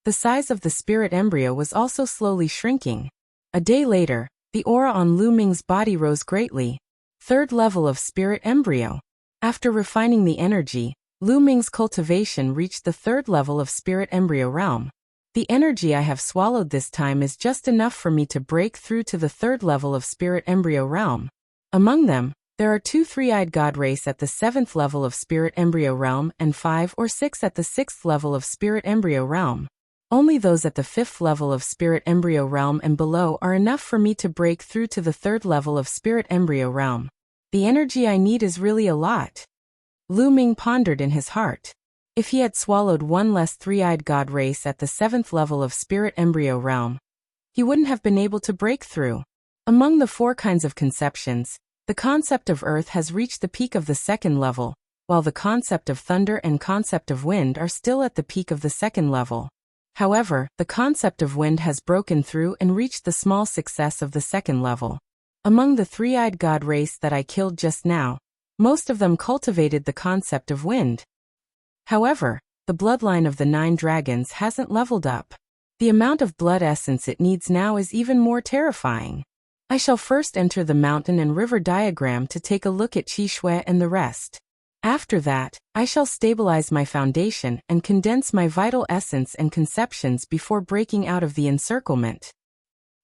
the size of the spirit embryo was also slowly shrinking. A day later, the aura on Lu Ming's body rose greatly. Third level of spirit embryo. After refining the energy, Lu Ming's cultivation reached the third level of spirit embryo realm. The energy I have swallowed this time is just enough for me to break through to the third level of spirit embryo realm. Among them, there are 2 three-eyed god race at the 7th level of spirit embryo realm and 5 or 6 at the 6th level of spirit embryo realm. Only those at the 5th level of spirit embryo realm and below are enough for me to break through to the third level of spirit embryo realm. The energy I need is really a lot. Lu Ming pondered in his heart. If he had swallowed 1 less three-eyed god race at the 7th level of spirit embryo realm, he wouldn't have been able to break through. Among the 4 kinds of conceptions, the concept of Earth has reached the peak of the second level, while the concept of thunder and concept of wind are still at the peak of the second level. However, the concept of wind has broken through and reached the small success of the second level. Among the three-eyed god race that I killed just now, most of them cultivated the concept of wind. However, the bloodline of the 9 dragons hasn't leveled up. The amount of blood essence it needs now is even more terrifying. I shall first enter the mountain and river diagram to take a look at Qi Shui and the rest. After that, I shall stabilize my foundation and condense my vital essence and conceptions before breaking out of the encirclement.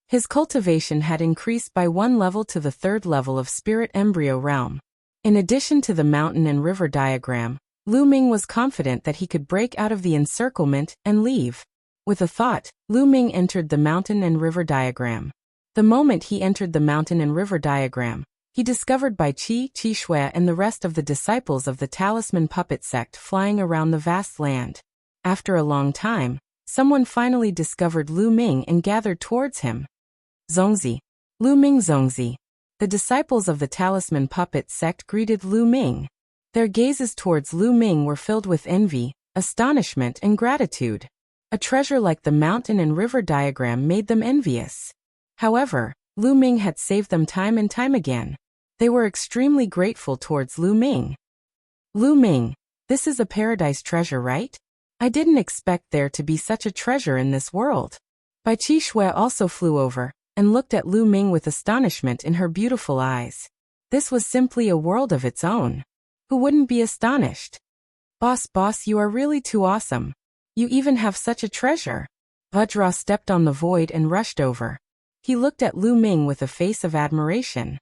His cultivation had increased by 1 level to the 3rd level of spirit embryo realm. In addition to the mountain and river diagram, Lu Ming was confident that he could break out of the encirclement and leave. With a thought, Lu Ming entered the mountain and river diagram. The moment he entered the mountain and river diagram, he discovered Bai Qi, Qi Shui and the rest of the disciples of the Talisman Puppet sect flying around the vast land. After a long time, someone finally discovered Lu Ming and gathered towards him. Zongzi. Lu Ming Zongzi. The disciples of the Talisman Puppet sect greeted Lu Ming. Their gazes towards Lu Ming were filled with envy, astonishment and gratitude. A treasure like the mountain and river diagram made them envious. However, Lu Ming had saved them time and time again. They were extremely grateful towards Lu Ming. Lu Ming, this is a paradise treasure, right? I didn't expect there to be such a treasure in this world. Bai Qi Shui also flew over and looked at Lu Ming with astonishment in her beautiful eyes. This was simply a world of its own. Who wouldn't be astonished? Boss, you are really too awesome. You even have such a treasure. Vajra stepped on the void and rushed over. He looked at Lu Ming with a face of admiration.